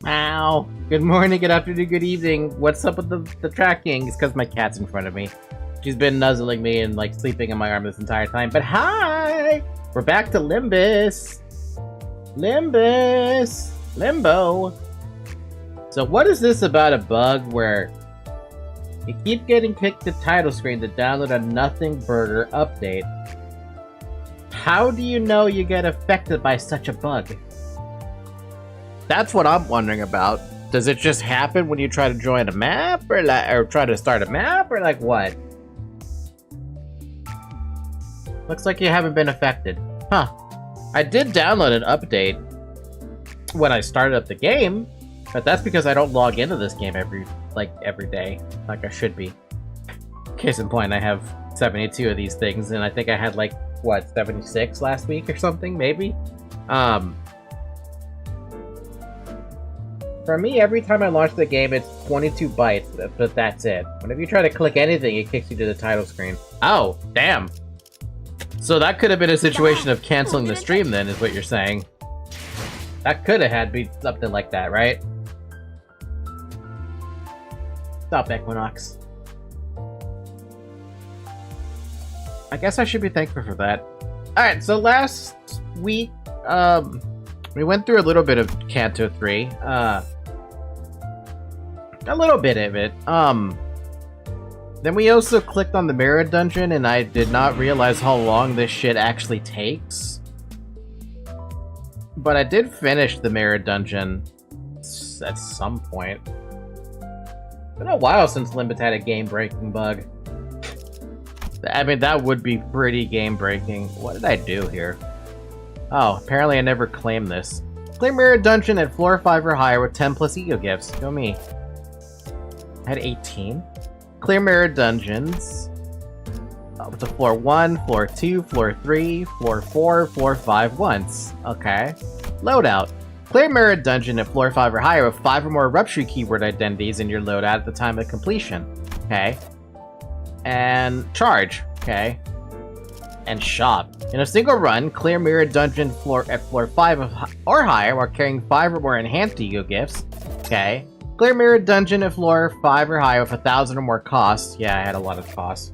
Ow. Good morning, good afternoon, good evening. What's up with the tracking? It's because my cat's in front of me. She's been nuzzling me and like sleeping in my arm this entire time. But hi! We're back to Limbus! Limbus! Limbo! So what is this about a bug where you keep getting kicked to title screen to download a Nothing Burger update? How do you know you get affected by such a bug? That's what I'm wondering about. Does it just happen when you try to join a map, or try to start a map, or like what? Looks like you haven't been affected. Huh. I did download an update when I started up the game, but that's because I don't log into this game every day, like I should be. Case in point, I have 72 of these things, and I think I had like, what, 76 last week or something, maybe? For me, every time I launch the game, it's 22 bytes, but that's it. Whenever you try to click anything, it kicks you to the title screen. Oh, damn. So that could have been a situation of canceling the stream then, is what you're saying. That could have had be something like that, right? Stop, Equinox. I guess I should be thankful for that. Alright, so last week, we went through a little bit of Canto 3. A little bit of it. Then we also clicked on the mirror dungeon, and I did not realize how long this shit actually takes. But I did finish the mirror dungeon. at some point. It's been a while since Limbus had a game-breaking bug. I mean, that would be pretty game-breaking. What did I do here? Oh, apparently I never claimed this. Clear Mirror Dungeon at floor 5 or higher with 10 plus ego gifts. Go me. I had 18. Clear Mirror Dungeons. With the floor 1, floor 2, floor 3, floor 4, floor 5 once. Okay. Loadout. Clear Mirror Dungeon at floor 5 or higher with 5 or more Rupture keyword identities in your loadout at the time of completion. Okay. And charge. Okay. And shop. In a single run, clear Mirror Dungeon at floor 5 or higher while carrying 5 or more enhanced ego gifts. Okay. Clear Mirror Dungeon at floor 5 or higher with 1,000 or more costs. Yeah, I had a lot of costs.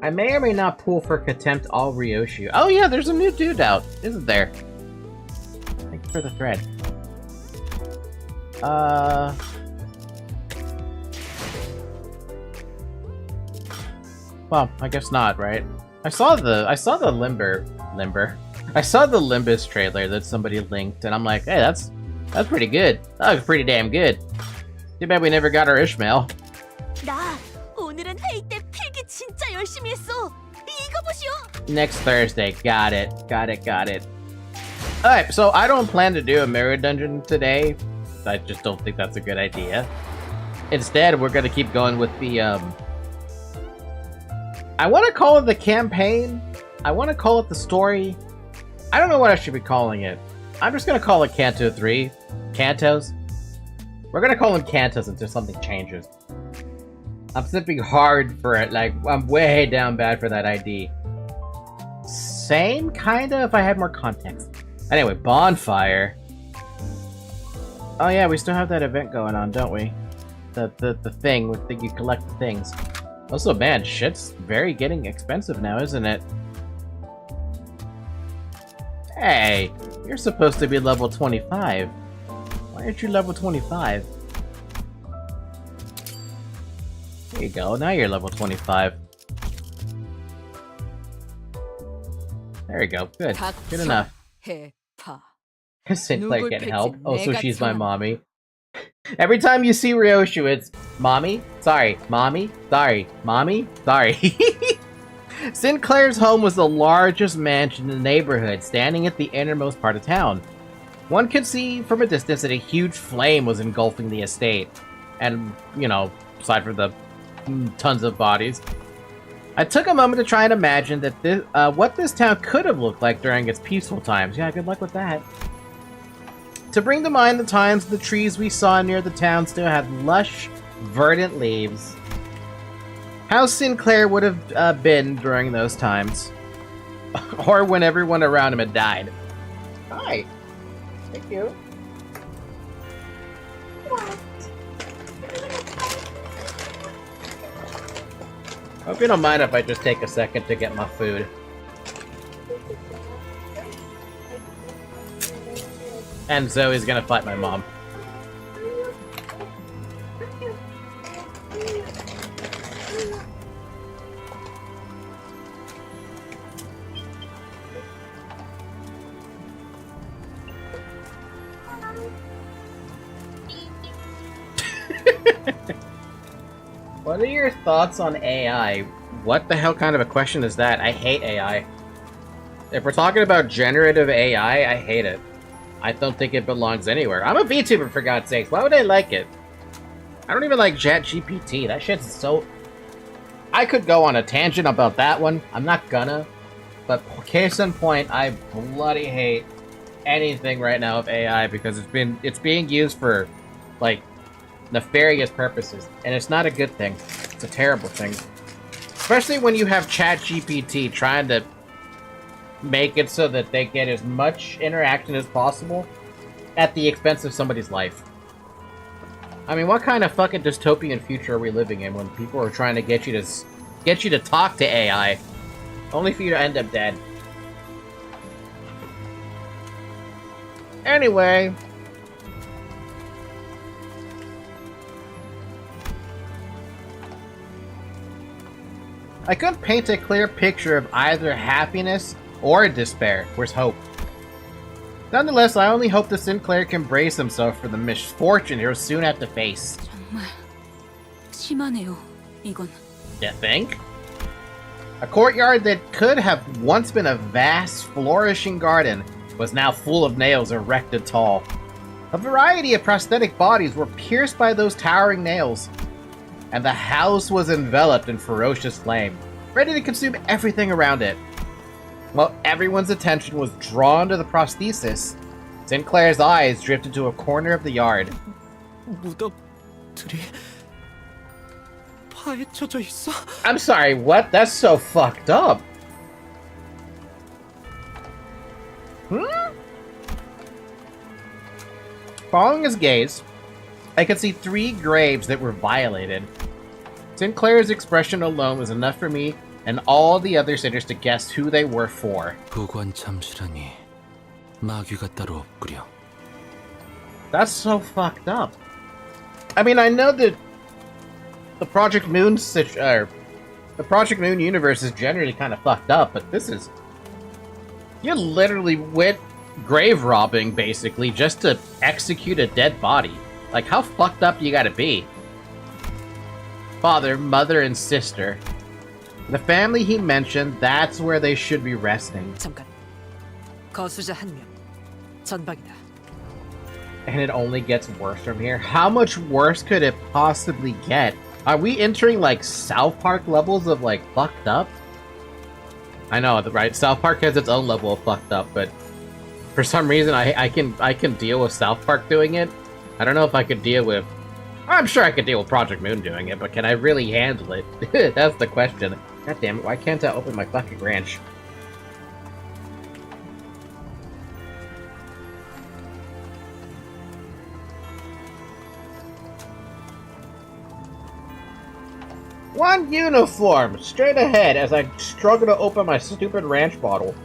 I may or may not pull for Contempt all Ryoshu. Oh yeah, there's a new dude out, isn't there? Thank you for the thread. Well, I guess not, right? I saw the Limbus trailer that somebody linked, and I'm like, hey, that's pretty good. That looks pretty damn good. Too bad we never got our Ishmael. 오늘은 회의 때 필기 진짜 열심히 했어. 이거 보시오. Next Thursday. Got it. Alright, so I don't plan to do a mirror dungeon today. I just don't think that's a good idea. Instead, we're gonna keep going with the, I want to call it the campaign. I want to call it the story. I don't know what I should be calling it. I'm just gonna call it Canto 3. Cantos. We're gonna call them Cantos until something changes. I'm sipping hard for it, like, I'm way down bad for that ID. Same, kinda, if I had more context. Anyway, bonfire. Oh yeah, we still have that event going on, don't we? The thing with the you collect the things. Also, man, shit's very getting expensive now, isn't it? Hey, you're supposed to be level 25. Why aren't you level 25? There you go, now you're level 25. There you go, good. Good enough. Sinclair can't help. Oh, so she's my mommy. Every time you see Ryoshu, it's mommy, sorry, mommy, sorry, mommy, sorry. Sinclair's home was the largest mansion in the neighborhood, standing at the innermost part of town. One could see from a distance that a huge flame was engulfing the estate. And, you know, aside from the tons of bodies. I took a moment to try and imagine that what this town could have looked like during its peaceful times. Yeah, good luck with that. To bring to mind the times the trees we saw near the town still had lush, verdant leaves. How Sinclair would have been during those times. Or when everyone around him had died. Hi. Thank you. Hope you don't mind if I just take a second to get my food. And Zoe's gonna fight my mom. What are your thoughts on AI? What the hell kind of a question is that? I hate AI. If we're talking about generative AI, I hate it. I don't think it belongs anywhere. I'm a VTuber, for God's sakes. Why would I like it? I don't even like ChatGPT. That shit's so... I could go on a tangent about that one. I'm not gonna. But case in point, I bloody hate anything right now of AI because it's being used for, like, nefarious purposes. And it's not a good thing. It's a terrible thing. Especially when you have ChatGPT trying to make it so that they get as much interaction as possible at the expense of somebody's life. I mean, what kind of fucking dystopian future are we living in when people are trying to get you to talk to AI, only for you to end up dead? Anyway, I couldn't paint a clear picture of either happiness or despair. Where's hope? Nonetheless, I only hope that Sinclair can brace himself for the misfortune he'll soon have to face. 정말 심하네요. 이건. You think? A courtyard that could have once been a vast, flourishing garden was now full of nails erected tall. A variety of prosthetic bodies were pierced by those towering nails, and the house was enveloped in ferocious flame, ready to consume everything around it. While everyone's attention was drawn to the prosthesis, Sinclair's eyes drifted to a corner of the yard. 무덤들이 파헤쳐져 있어? I'm sorry, what? That's so fucked up. Following his gaze, I could see 3 graves that were violated. Sinclair's expression alone was enough for me and all the other sitters to guess who they were for. 보관 참시라니 마귀가 따로 없구려. That's so fucked up. I mean, I know that the Project Moon universe is generally kind of fucked up, but this is... You literally went grave robbing, basically, just to execute a dead body. Like, how fucked up you gotta be? Father, mother, and sister. The family he mentioned, that's where they should be resting. 잠깐. 거수자 1명. 전방이다. And it only gets worse from here. How much worse could it possibly get? Are we entering, like, South Park levels of, like, fucked up? I know, right? South Park has its own level of fucked up, but for some reason I can deal with South Park doing it. I don't know if I could deal with... I'm sure I could deal with Project Moon doing it, but can I really handle it? That's the question. God damn it, why can't I open my fucking ranch? One uniform, straight ahead as I struggle to open my stupid ranch bottle.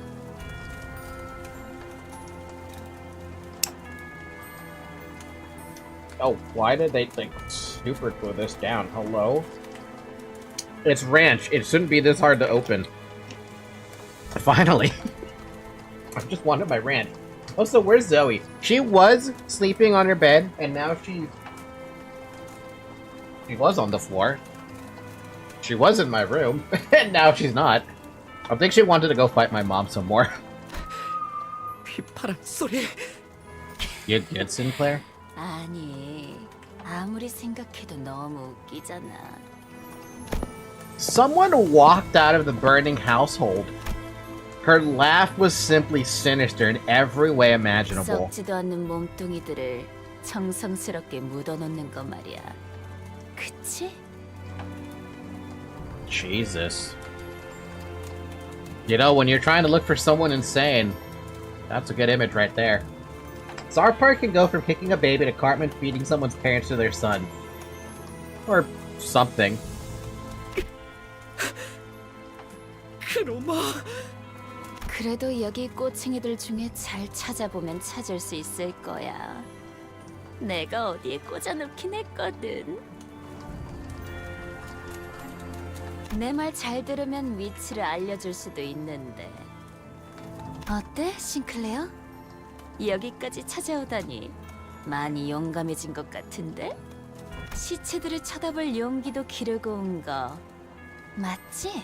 Oh, why did they think super glue this down? Hello? It's ranch. It shouldn't be this hard to open. Finally. I just wanted my ranch. Oh, so where's Zoe? She was sleeping on her bed, and now she was on the floor. She was in my room, and now she's not. I think she wanted to go fight my mom some more. 휘파람 소리. You good, Sinclair? 아니, 아무리 생각해도 너무 웃기잖아. Someone walked out of the burning household. Her laugh was simply sinister in every way imaginable. 썩지도 않는 몸뚱이들을 정성스럽게 묻어놓는 거 말이야. 그치? Jesus. You know, when you're trying to look for someone insane, that's a good image right there. South Park can go from kicking a baby to Cartman feeding someone's parents to their son. Or something. 그놈아. 그래도 여기 꼬챙이들 중에 잘 찾아보면 찾을 수 있을 거야. 내가 어디에 꽂아놓긴 했거든. 내 말 잘 들으면 위치를 알려줄 수도 있는데. 어때, 싱클레어? 여기까지 찾아오다니 많이 용감해진 것 같은데? 시체들을 쳐다볼 용기도 기르고 온 거 맞지?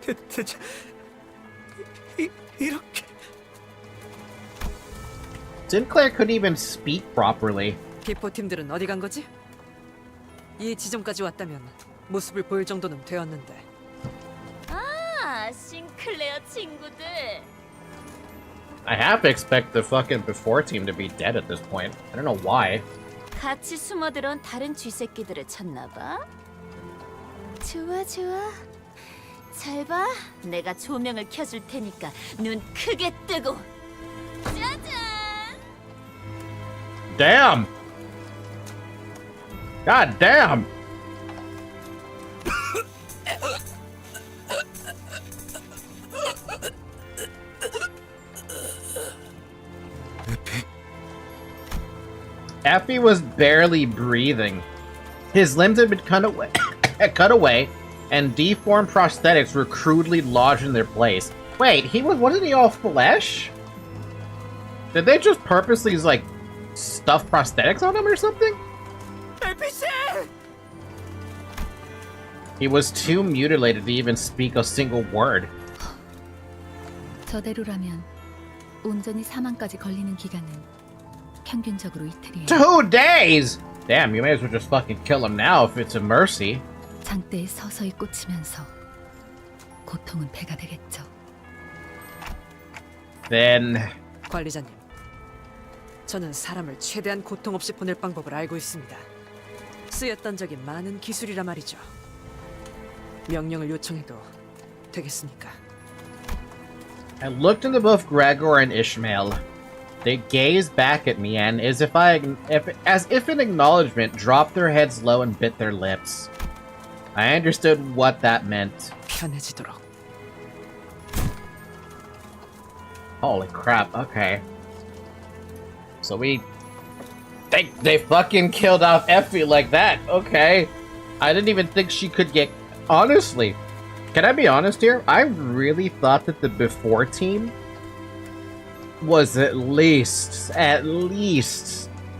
대체 이렇게 Sinclair couldn't even speak properly. 기포팀들은 어디 간 거지? 이 지점까지 왔다면 모습을 보일 정도는 되었는데. 아, 싱클레어 친구들. I have to expect the fucking before team to be dead at this point. I don't know why. 같이 숨어들어온 다른 쥐새끼들을 쳤나 봐. 좋아, 좋아. 잘 봐. 내가 조명을 켜줄 테니까 눈 크게 뜨고. 짜잔! Damn! God damn! Effie was barely breathing. His limbs had been cut away, and deformed prosthetics were crudely lodged in their place. Wait, wasn't he all flesh? Did they just purposely like stuff prosthetics on him or something? NPC! He was too mutilated to even speak a single word. 저대로라면 온전히 사망까지 걸리는 기간은 평균적으로 이틀이에요. 2 days! Damn, you may as well just fucking kill him now if it's a mercy. 장대에 서서히 꽂히면서 고통은 배가 되겠죠. Then... 관리자님, 저는 사람을 최대한 고통 없이 보낼 방법을 알고 있습니다. 쓰였던 적이 많은 기술이라 말이죠. 명령을 요청해도 되겠습니까? I looked into both Gregor and Ishmael. They gazed back at me and, as if in acknowledgement, dropped their heads low and bit their lips. I understood what that meant. 편해지도록. Holy crap, okay. So they fucking killed off Effie like that, okay. I didn't even think she could get... Honestly, can I be honest here? I really thought that the before team was at least,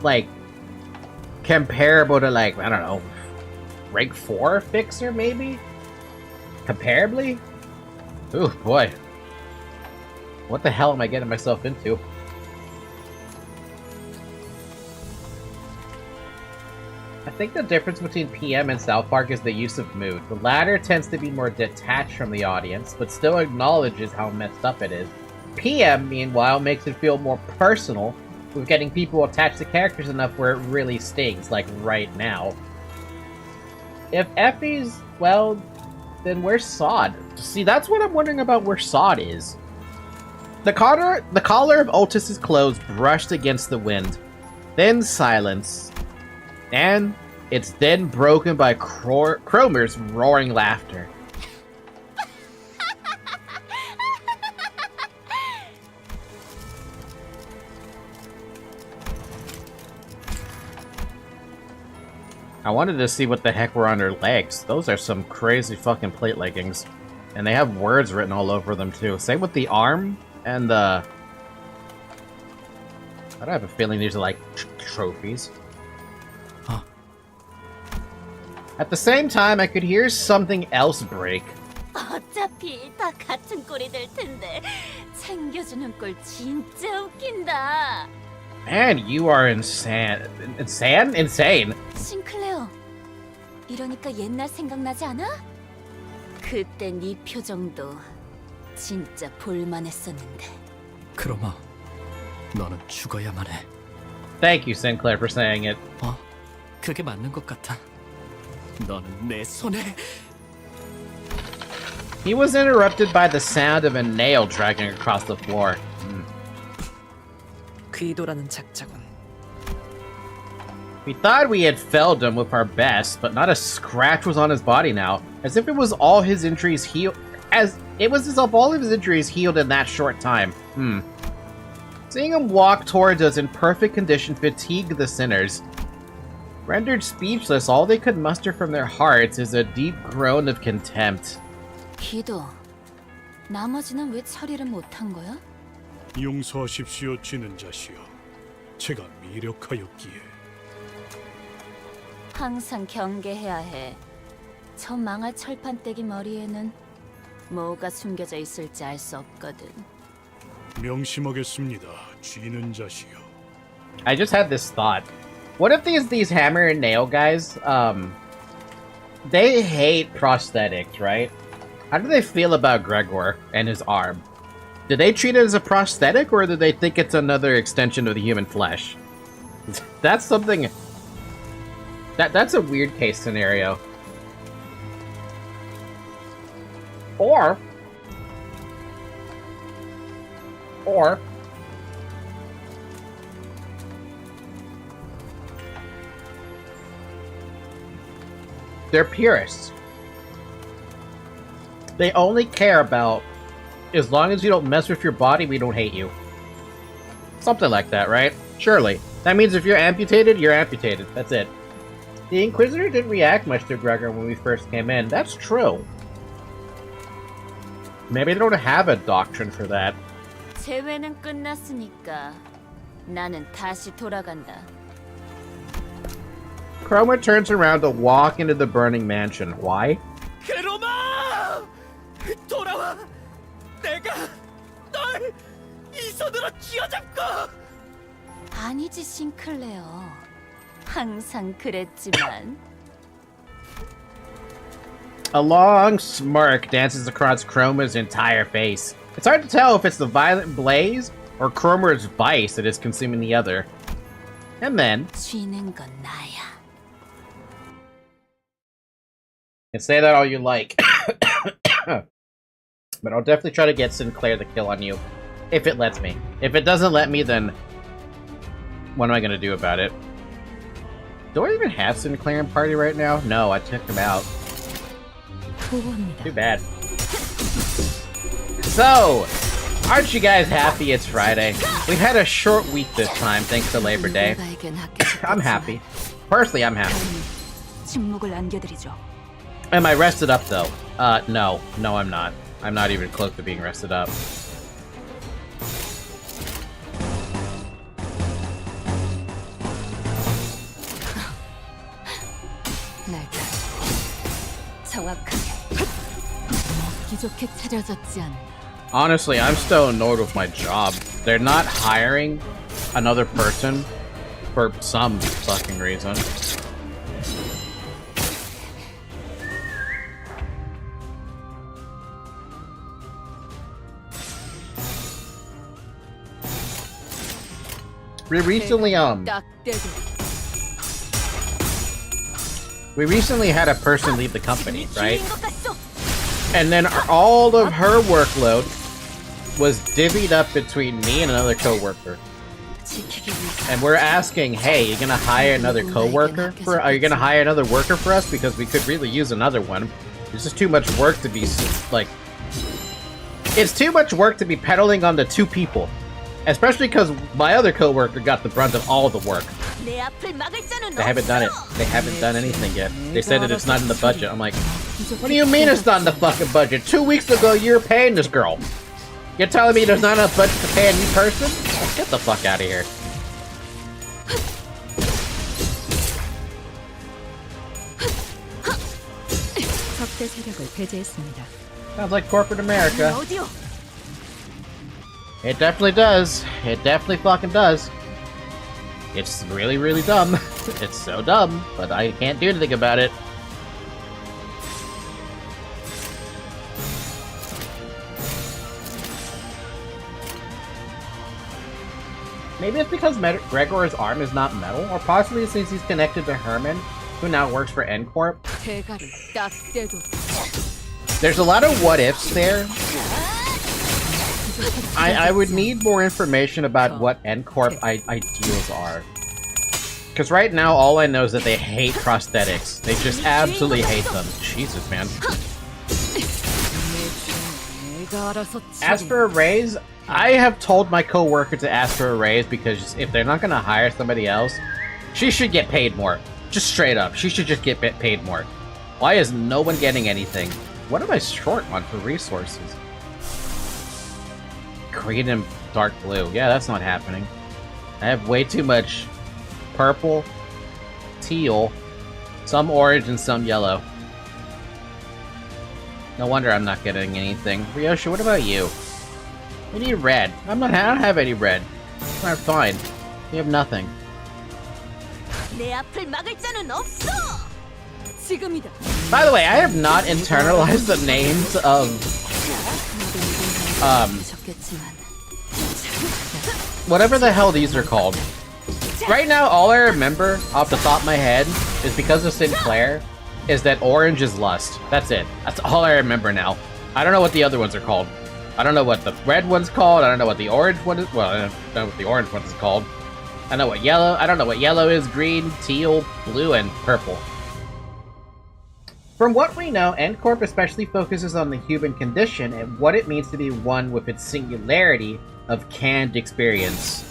like, comparable to, like, I don't know, rank 4 Fixer, maybe? Comparably? Ooh, boy. What the hell am I getting myself into? I think the difference between PM and South Park is the use of mood. The latter tends to be more detached from the audience, but still acknowledges how messed up it is. PM, meanwhile, makes it feel more personal, with getting people attached to characters enough where it really stings, like right now. If Effie's, well, then where's Sod? See, that's what I'm wondering about where Sod is. The collar of Otis's clothes brushed against the wind. Then silence. And it's then broken by Cromer's roaring laughter. I wanted to see what the heck were on her legs. Those are some crazy fucking plate leggings. And they have words written all over them too. Same with the arm and the... I have a feeling these are like trophies. Huh. At the same time, I could hear something else break. 어차피 다 같은 꼴이 될 텐데 챙겨주는 꼴 진짜 웃긴다. Man, you are insane. Insane? 싱클레어, 이러니까 옛날 생각나지 않아? 그때 네 표정도 진짜 볼만했었는데. 크로마, 너는 죽어야만 해. Thank you, Sinclair, for saying it. 그게 맞는 것 같아. 너는 내 손에... He was interrupted by the sound of a nail dragging across the floor. 귀도라는 작자군. We thought we had felled him with our best, but not a scratch was on his body now, as if it was all his injuries healed. As if all of his injuries healed in that short time. Seeing him walk towards us in perfect condition fatigued the sinners. Rendered speechless, all they could muster from their hearts is a deep groan of contempt. 기도, 나머지는 왜 처리를 못한 거야? 용서하십시오, 쥐는 자시여. 제가 미력하였기에. 항상 경계해야 해. 저 망할 철판떼기 머리에는 뭐가 숨겨져 있을지 알 수 없거든. 명심하겠습니다, 쥐는 자시여. I just had this thought. What if these hammer and nail guys, they hate prosthetics, right? How do they feel about Gregor and his arm? Do they treat it as a prosthetic, or do they think it's another extension of the human flesh? That's something... That's a weird case scenario. Or... they're purists. They only care about, as long as you don't mess with your body, we don't hate you. Something like that, right? Surely. That means if you're amputated, you're amputated. That's it. The Inquisitor didn't react much to Gregor when we first came in. That's true. Maybe they don't have a doctrine for that. 재회는 끝났으니까 나는 다시 돌아간다. Chroma turns around to walk into the burning mansion. Why? 크로마! 돌아와! 내가 널 이 손으로 쥐어잡고! 아니지, 싱클레어. 항상 그랬지만. A long smirk dances across Chroma's entire face. It's hard to tell if it's the violent blaze or Chroma's vice that is consuming the other. And then, 쥐는 건 나야. you can say that all you like. But I'll definitely try to get Sinclair the kill on you. If it lets me. If it doesn't let me, then what am I gonna do about it? Do I even have Sinclair in party right now? No, I took him out. Too bad. So, aren't you guys happy it's Friday? We've had a short week this time, thanks to Labor Day. I'm happy. Personally, I'm happy. 침묵을 안겨드리죠. Am I rested up, though? No. No, I'm not. I'm not even close to being rested up. Honestly, I'm still annoyed with my job. They're not hiring another person for some fucking reason. We recently had a person leave the company, right? And then all of her workload was divvied up between me and another coworker. And we're asking, hey, you gonna hire another coworker? Are you gonna hire another worker for us? Because we could really use another one. It's just too much work to be, like... It's too much work to be peddling on the two people. Especially because my other coworker got the brunt of all the work. They haven't done it. They haven't done anything yet. They said that it's not in the budget. I'm like, what do you mean it's not in the fucking budget? 2 weeks ago, you were paying this girl. You're telling me there's not enough budget to pay a new person? Oh, get the fuck out of here. Sounds like corporate America. It definitely does. It definitely fucking does. It's really, really dumb. It's so dumb, but I can't do anything about it. Maybe it's because Gregor's arm is not metal, or possibly since he's connected to Herman, who now works for N-Corp. There's a lot of what-ifs there. I would need more information about what N-Corp ideals are. Because right now, all I know is that they hate prosthetics. They just absolutely hate them. Jesus, man. As for a raise, I have told my coworker to ask for a raise because if they're not going to hire somebody else, she should get paid more. Just straight up. She should just get paid more. Why is no one getting anything? What am I short on for resources? Green and dark blue. Yeah, that's not happening. I have way too much purple, teal, some orange, and some yellow. No wonder I'm not getting anything. Ryoshi, what about you? We need red. I don't have any red. I'm fine. We have nothing. By the way, I have not internalized the names of whatever the hell these are called. Right now, all I remember off the top of my head is because of Sinclair is that orange is lust. That's it. That's all I remember now. I don't know what the other ones are called. I don't know what the red one's called. I don't know what the orange one is. Well, I don't know what the orange one is called. I know what yellow. I don't know what yellow is. Green, teal, blue, and purple. From what we know, N-Corp especially focuses on the human condition and what it means to be one with its singularity of canned experience.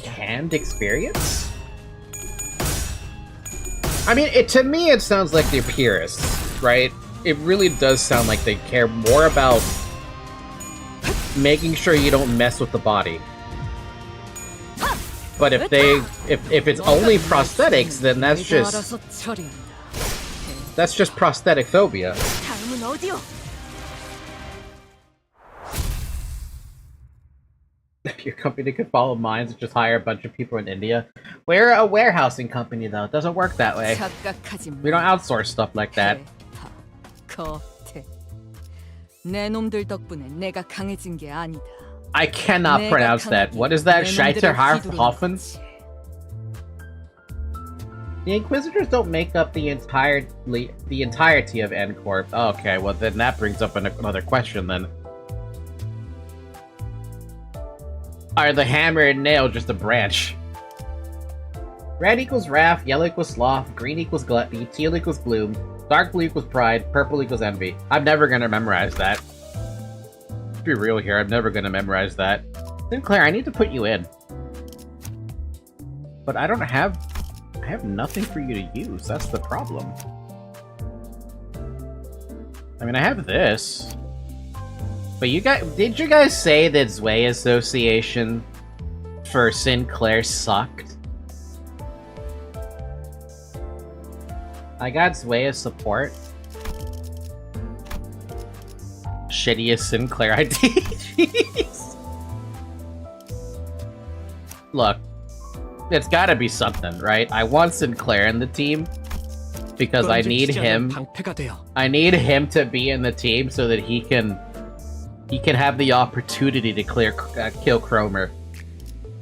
Canned experience? I mean, to me, it sounds like they're purists, right? It really does sound like they care more about making sure you don't mess with the body. But if it's only prosthetics, then that's just prosthetic phobia. 다음은 어디요? If your company could follow mines and just hire a bunch of people in India. We're a warehousing company, though. It doesn't work that way. We don't outsource stuff like that. 내 놈들 덕분에 내가 강해진 게 아니다. I cannot pronounce that. What is that? Scheiterhofen? The Inquisitors don't make up the entirety of N-Corp. Oh, okay, well then that brings up another question then. Are the hammer and nail just a branch? Red equals wrath, yellow equals sloth, green equals gluttony, teal equals gloom, dark blue equals pride, purple equals envy. I'm never gonna memorize that. Let's be real here, I'm never gonna memorize that. Sinclair, I need to put you in. But I have nothing for you to use, that's the problem. I mean, I have this. But did you guys say that Zwei Association for Sinclair sucked? I got Zwei's support. Shittiest Sinclair ID. Jeez. Look, it's gotta be something, right? I want Sinclair in the team because I need him. I need him to be in the team so that he can have the opportunity to kill Cromer.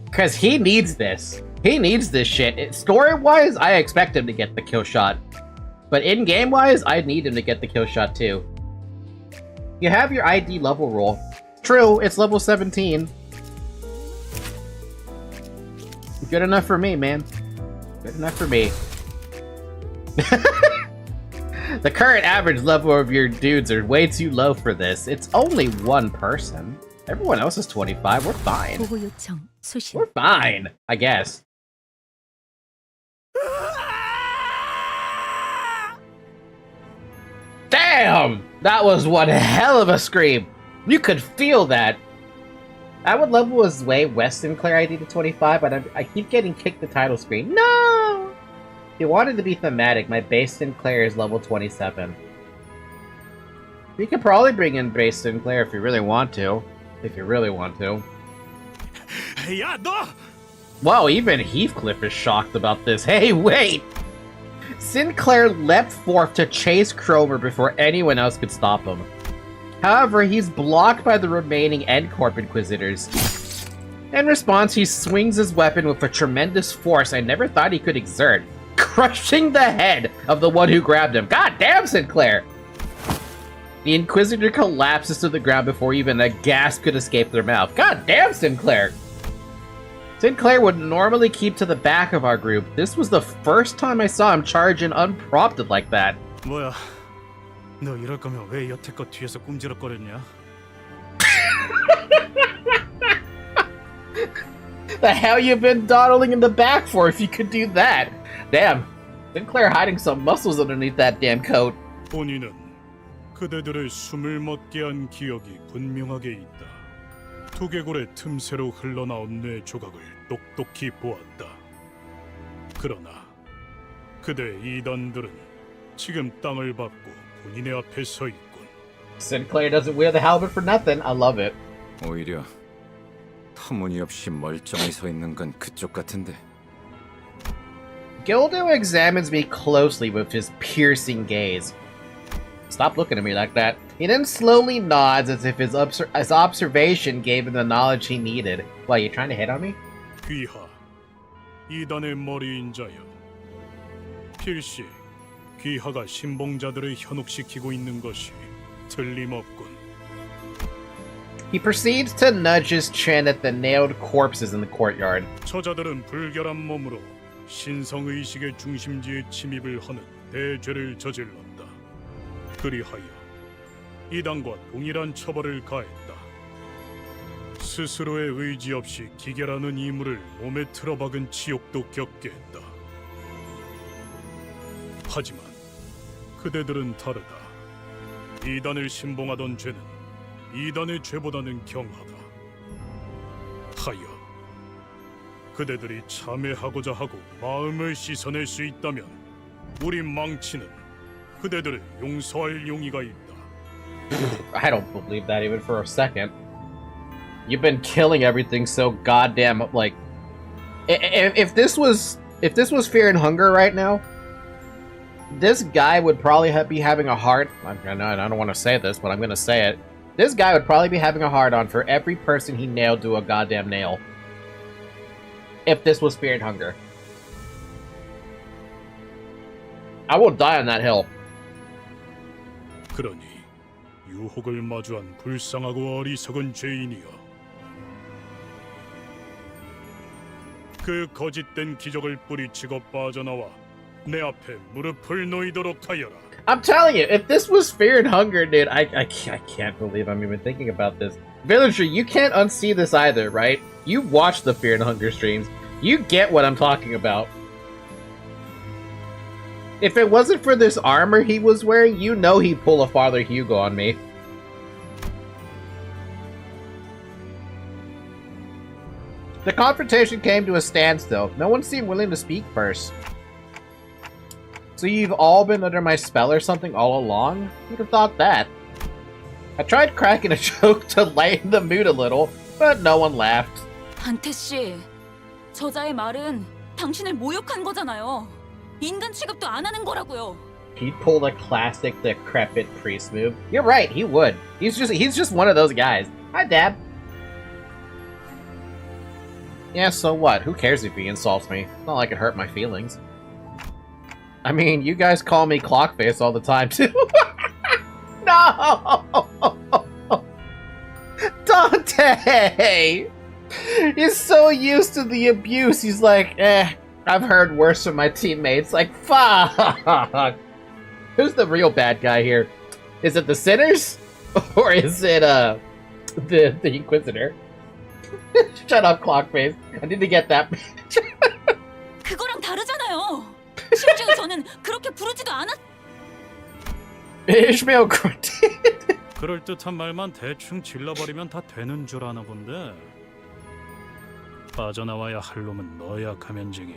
Because he needs this. He needs this shit. Story-wise, I expect him to get the kill shot. But in-game-wise, I need him to get the kill shot too. You have your ID level roll. True, it's level 17. Good enough for me, man. Good enough for me. The current average level of your dudes are way too low for this. It's only one person. Everyone else is 25. We're fine. We're fine, I guess. Damn! That was one hell of a scream. You could feel that. I would level his way West Sinclair ID to 25, but I keep getting kicked the title screen. No! If you wanted to be thematic, my base Sinclair is level 27. You could probably bring in base Sinclair if you really want to. If you really want to. Yeah, no! Whoa, even Heathcliff is shocked about this. Hey, wait! Sinclair leapt forth to chase Cromer before anyone else could stop him. However, he's blocked by the remaining N-Corp Inquisitors. In response, he swings his weapon with a tremendous force I never thought he could exert, crushing the head of the one who grabbed him. God damn, Sinclair! The Inquisitor collapses to the ground before even a gasp could escape their mouth. God damn, Sinclair! Sinclair would normally keep to the back of our group. This was the first time I saw him charge in unprompted like that. 뭐야? 너 이럴 거면 왜 여태껏 뒤에서 꿈지럭거렸냐? The hell you been dawdling in the back for if you could do that? Damn, Sinclair hiding some muscles underneath that damn coat. 본인은 그대들의 숨을 멎게 한 기억이 분명하게 있다. 두개골의 틈새로 흘러나온 뇌 조각을 똑똑히 보았다. 그러나 그대 이단들은 지금 땅을 밟고 본인의 앞에 서 있군. Sinclair doesn't wear the helmet for nothing. I love it. 오히려 터무니없이 멀쩡히 서 있는 건 그쪽 같은데. Gildo examines me closely with his piercing gaze. Stop looking at me like that. He then slowly nods as if his observation gave him the knowledge he needed. What, you trying to hit on me? 귀하, 이단의 머리인 자여. 필시 귀하가 신봉자들을 현혹시키고 있는 것이 틀림없군. He proceeds to nudge his chin at the nailed corpses in the courtyard. 저자들은 불결한 몸으로 신성의식의 중심지에 침입을 하는 대죄를 저질렀다. 그리하여 이단과 동일한 처벌을 가했다. 스스로의 의지 없이 기결하는 이물을 몸에 틀어박은 지옥도 겪게 했다. 하지만 그대들은 다르다. 이단을 신봉하던 죄는 이단의 죄보다는 경하다. 하여 그대들이 참회하고자 하고 마음을 씻어낼 수 있다면 우리 망치는 그대들을 용서할 용의가 있다. I don't believe that even for a second. You've been killing everything so goddamn like. If this was Fear and Hunger right now, this guy would probably be having a hard. I don't want to say this, but I'm gonna say it. This guy would probably be having a hard on for every person he nailed to a goddamn nail. If this was Fear and Hunger, I will die on that hill. 그러니 유혹을 마주한 불쌍하고 어리석은 죄인이여. 그 거짓된 기적을 뿌리치고 빠져나와 내 앞에 무릎을 놓이도록 하여라. I'm telling you, if this was Fear and Hunger, dude, I can't believe I'm even thinking about this. Villager, you can't unsee this either, right? You watch the Fear and Hunger streams. You get what I'm talking about. If it wasn't for this armor he was wearing, you know he'd pull a Father Hugo on me. The confrontation came to a standstill. No one seemed willing to speak first. So you've all been under my spell or something all along? Who'd have thought that? I tried cracking a joke to lighten the mood a little, but no one laughed. 한태 씨, 저자의 말은 당신을 모욕한 거잖아요. 인간 취급도 안 하는 거라고요. He'd pull the classic decrepit priest move. You're right, he would. He's just one of those guys. Hi, Dad. Yeah, so what? Who cares if he insults me? It's not like it hurt my feelings. I mean, you guys call me Clockface all the time, too. No! Dante! He's so used to the abuse, he's like, I've heard worse from my teammates. Like, fuck! Who's the real bad guy here? Is it the sinners? Or is it, the Inquisitor? Shut up, Clockface. I need to get that. 그거랑 다르잖아요. 심지어 저는 그렇게 부르지도 않았. Ishmael grunted. 그럴듯한 말만 대충 질러버리면 다 되는 줄 아나 본데. 빠져나와야 할 놈은 너야, 가면쟁이.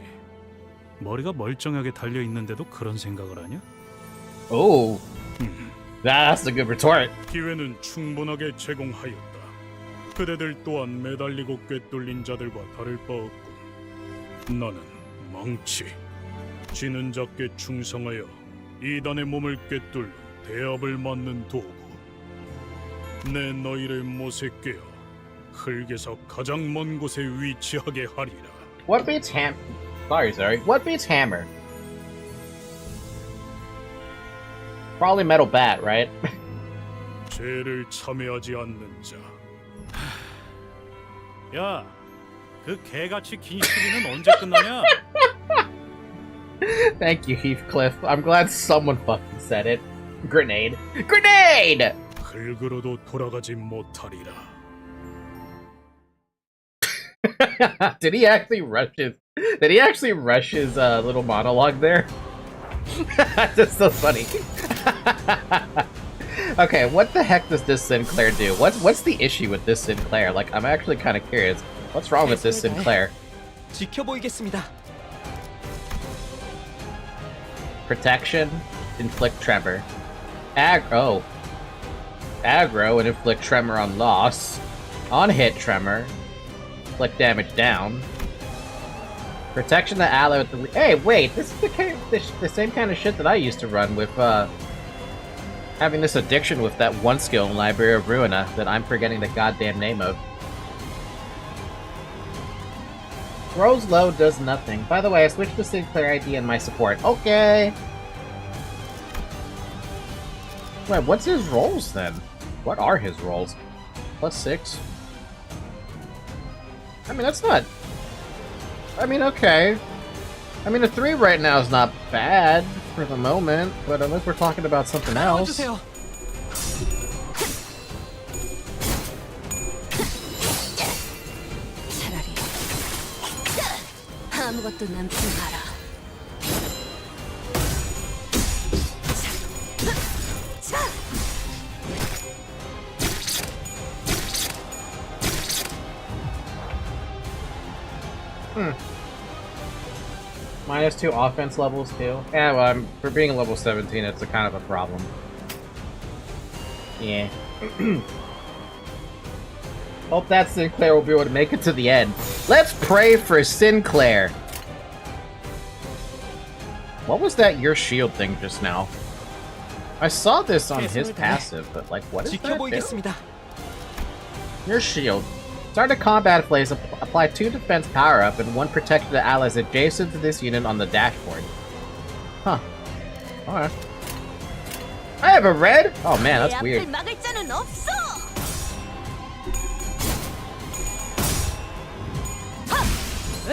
머리가 멀쩡하게 달려있는데도 그런 생각을 하냐? Oh, that's a good retort. 기회는 충분하게 제공하였다. 그대들 또한 매달리고 꿰뚫린 자들과 다를 바 없군. 나는 망치, 지는 자께 충성하여 이단의 몸을 꿰뚫는 대합을 맡는 도구. 내 너희를 못에 꿰어 흙에서 가장 먼 곳에 위치하게 하리라. What beats Sorry. What beats hammer? Probably metal bat, right? 죄를 참회하지 않는 자. 야, 그 개같이 긴 시비는 언제 끝나냐? Thank you, Heathcliff. I'm glad someone fucking said it. Grenade. Grenade! 흙으로도 돌아가지 못하리라. Did he actually rush his little monologue there? That's so funny. Okay, what the heck does this Sinclair do? What's the issue with this Sinclair? Like, I'm actually kind of curious. What's wrong with this Sinclair? 지켜보이겠습니다. Protection, inflict tremor. Aggro and inflict tremor on loss. On hit tremor, inflict damage down. Protection to ally with the. Hey, wait! This is the same kind of shit that I used to run with. Having this addiction with that one skill in Library of Ruina that I'm forgetting the goddamn name of. Throws low does nothing. By the way, I switched to Sinclair ID in my support. Okay. Wait, what's his rolls then? What are his rolls? +6. I mean, that's not. I mean, okay. I mean, a 3 right now is not bad for the moment, but unless we're talking about something else. 차라리 아무것도 남지 마라. -2 offense levels too. Yeah, well, for being a level 17, it's a kind of a problem. Yeah. Hope that Sinclair will be able to make it to the end. Let's pray for Sinclair. What was that your shield thing just now? I saw this on his passive, but like, what is that do? 지켜보겠습니다. Your shield. Start a combat phase, apply 2 defense power-up and 1 protect to allies adjacent to this unit on the dashboard. Huh. Alright. I have a red? Oh man, that's weird.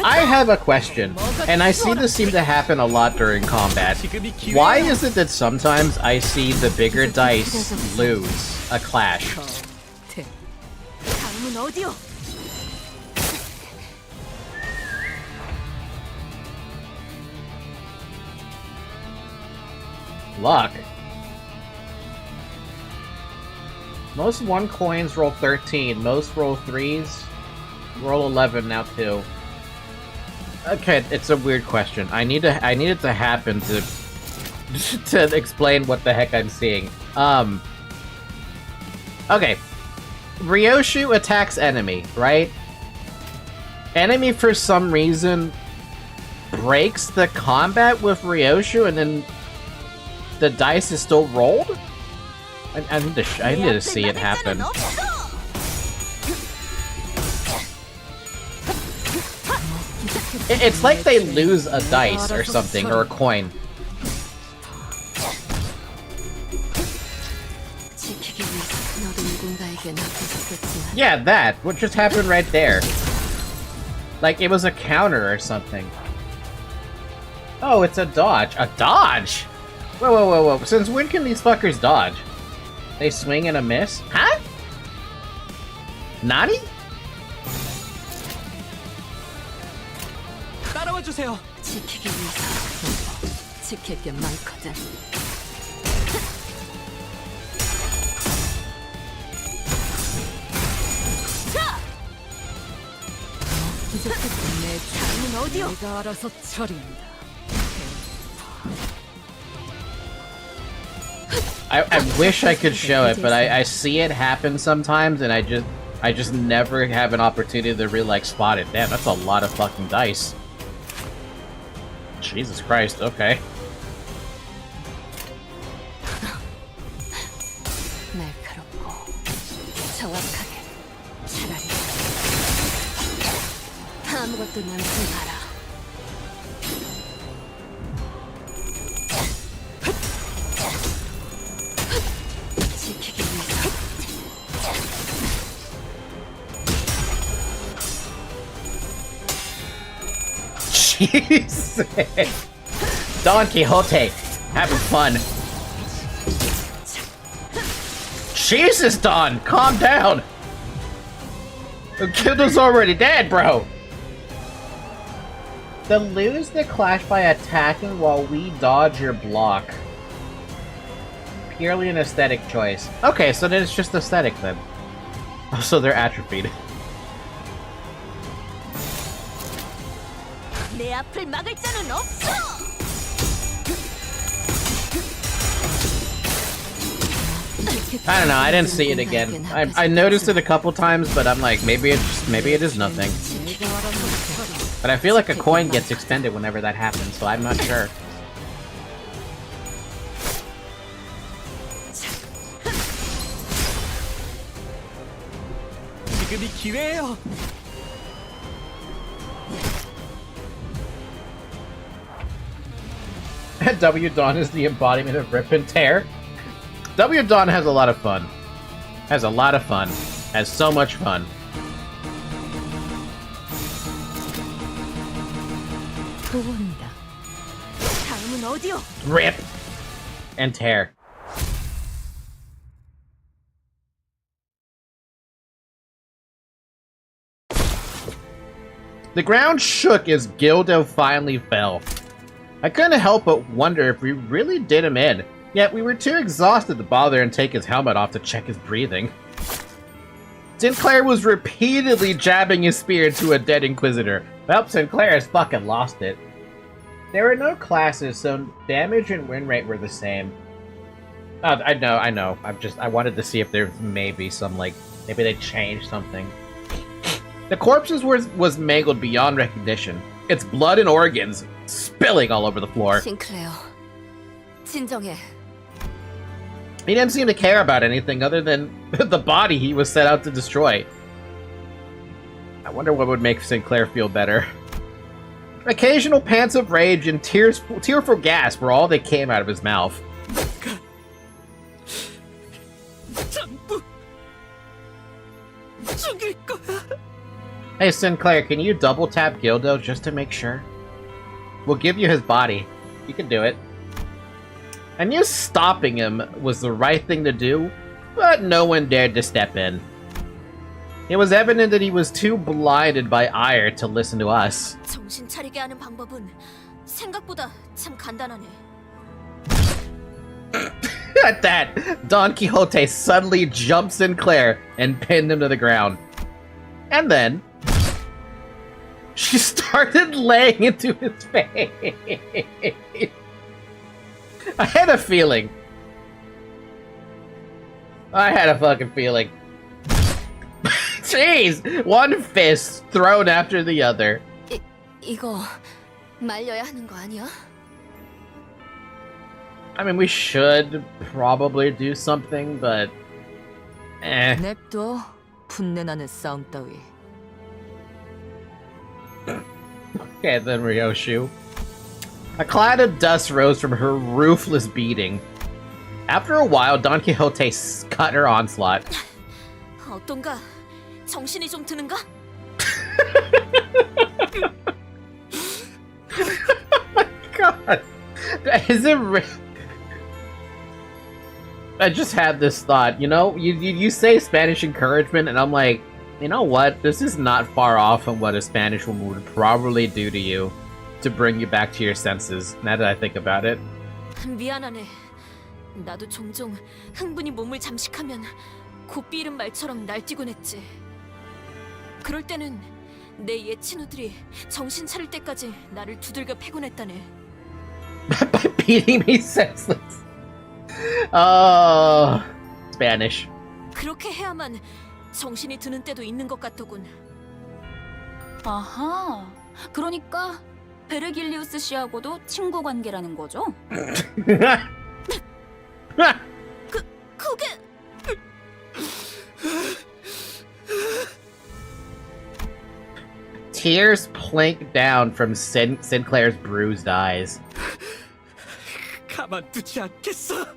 I have a question, and I see this seem to happen a lot during combat. Why is it that sometimes I see the bigger dice lose a clash? Luck. Most 1 coins roll 13, most roll 3s, roll 11 now too. Okay, it's a weird question. I need it to happen to to explain what the heck I'm seeing. Okay. Ryoshu attacks enemy, right? Enemy for some reason breaks the combat with Ryoshu and then the dice is still rolled? I need to see it happen. It's like they lose a dice or something, or a coin. Yeah, that. What just happened right there? Like, it was a counter or something. Oh, it's a dodge. A dodge? Whoa, whoa, whoa, whoa. Since when can these fuckers dodge? They swing and a miss? Huh? Nani? 따라와 주세요. 지키기 위해서 지킬 게 많거든. 내 삶은 어디요? 내가 알아서 처리한다. I wish I could show it, but I see it happen sometimes, and I just never have an opportunity to really like spot it. Damn, that's a lot of fucking dice. Jesus Christ, okay. 날카롭고 정확하게 차라리 아무것도 남지 마라. 지키기 위해서 Jesus! Don Quixote, having fun. Jesus, Don, calm down. The Kindle's already dead, bro. The lose the clash by attacking while we dodge your block. Purely an aesthetic choice. Okay, so then it's just aesthetic then. Oh, so they're atrophied. 내 앞을 막을 자는 없어. I don't know, I didn't see it again. I noticed it a couple times, but I'm like, maybe it is nothing. But I feel like a coin gets extended whenever that happens, so I'm not sure. 지금이 기회예요. W Dawn is the embodiment of rip and tear. W Dawn has a lot of fun. Has a lot of fun. Has so much fun. 보온다. 다음은 어디요? Rip and tear. The ground shook as Gildo finally fell. I couldn't help but wonder if we really did him in, yet we were too exhausted to bother and take his helmet off to check his breathing. Sinclair was repeatedly jabbing his spear into a dead Inquisitor, Well, Sinclair has fucking lost it. There were no classes, so damage and win rate were the same. Oh, I know. I wanted to see if there's maybe some, like, maybe they changed something. The corpses was mangled beyond recognition. Its blood and organs spilling all over the floor. 싱클레어, 진정해. He didn't seem to care about anything other than the body he was set out to destroy. I wonder what would make Sinclair feel better. Occasional pants of rage and tearful gasps were all that came out of his mouth. Hey Sinclair, can you double tap Gildo just to make sure? We'll give you his body. You can do it. I knew stopping him was the right thing to do, but no one dared to step in. It was evident that he was too blinded by ire to listen to us. 정신 차리게 하는 방법은 생각보다 참 간단하네. At that, Don Quixote suddenly jumped Sinclair and pinned him to the ground. And then, she started laying into his face. I had a feeling. I had a fucking feeling. Jeez! One fist thrown after the other. 이거 말려야 하는 거 아니야? I mean, we should probably do something, but... eh. 냅둬. 분내나는 싸움 따위. Okay, then Ryoshu. A cloud of dust rose from her ruthless beating. After a while, Don Quixote cut her onslaught. 어떤가? 정신이 좀 드는가? God, is it? I just had this thought. You know, you say Spanish encouragement, and I'm like, you know what? This is not far off from what a Spanish woman would probably do to you to bring you back to your senses. Now that I think about it. 미안하네. 나도 종종 흥분이 몸을 잠식하면 곱비 잃은 말처럼 날뛰곤 했지. 그럴 때는 내 옛 친구들이 정신 차릴 때까지 나를 두들겨 패곤했다네. By beating me senseless. Oh, Spanish. 그렇게 해야만 정신이 드는 때도 있는 것 같더군. 아하, 그러니까 베르길리우스 씨하고도 친구 관계라는 거죠? 그게... Tears plinked down from Sinclair's bruised eyes. 가만두지 않겠어.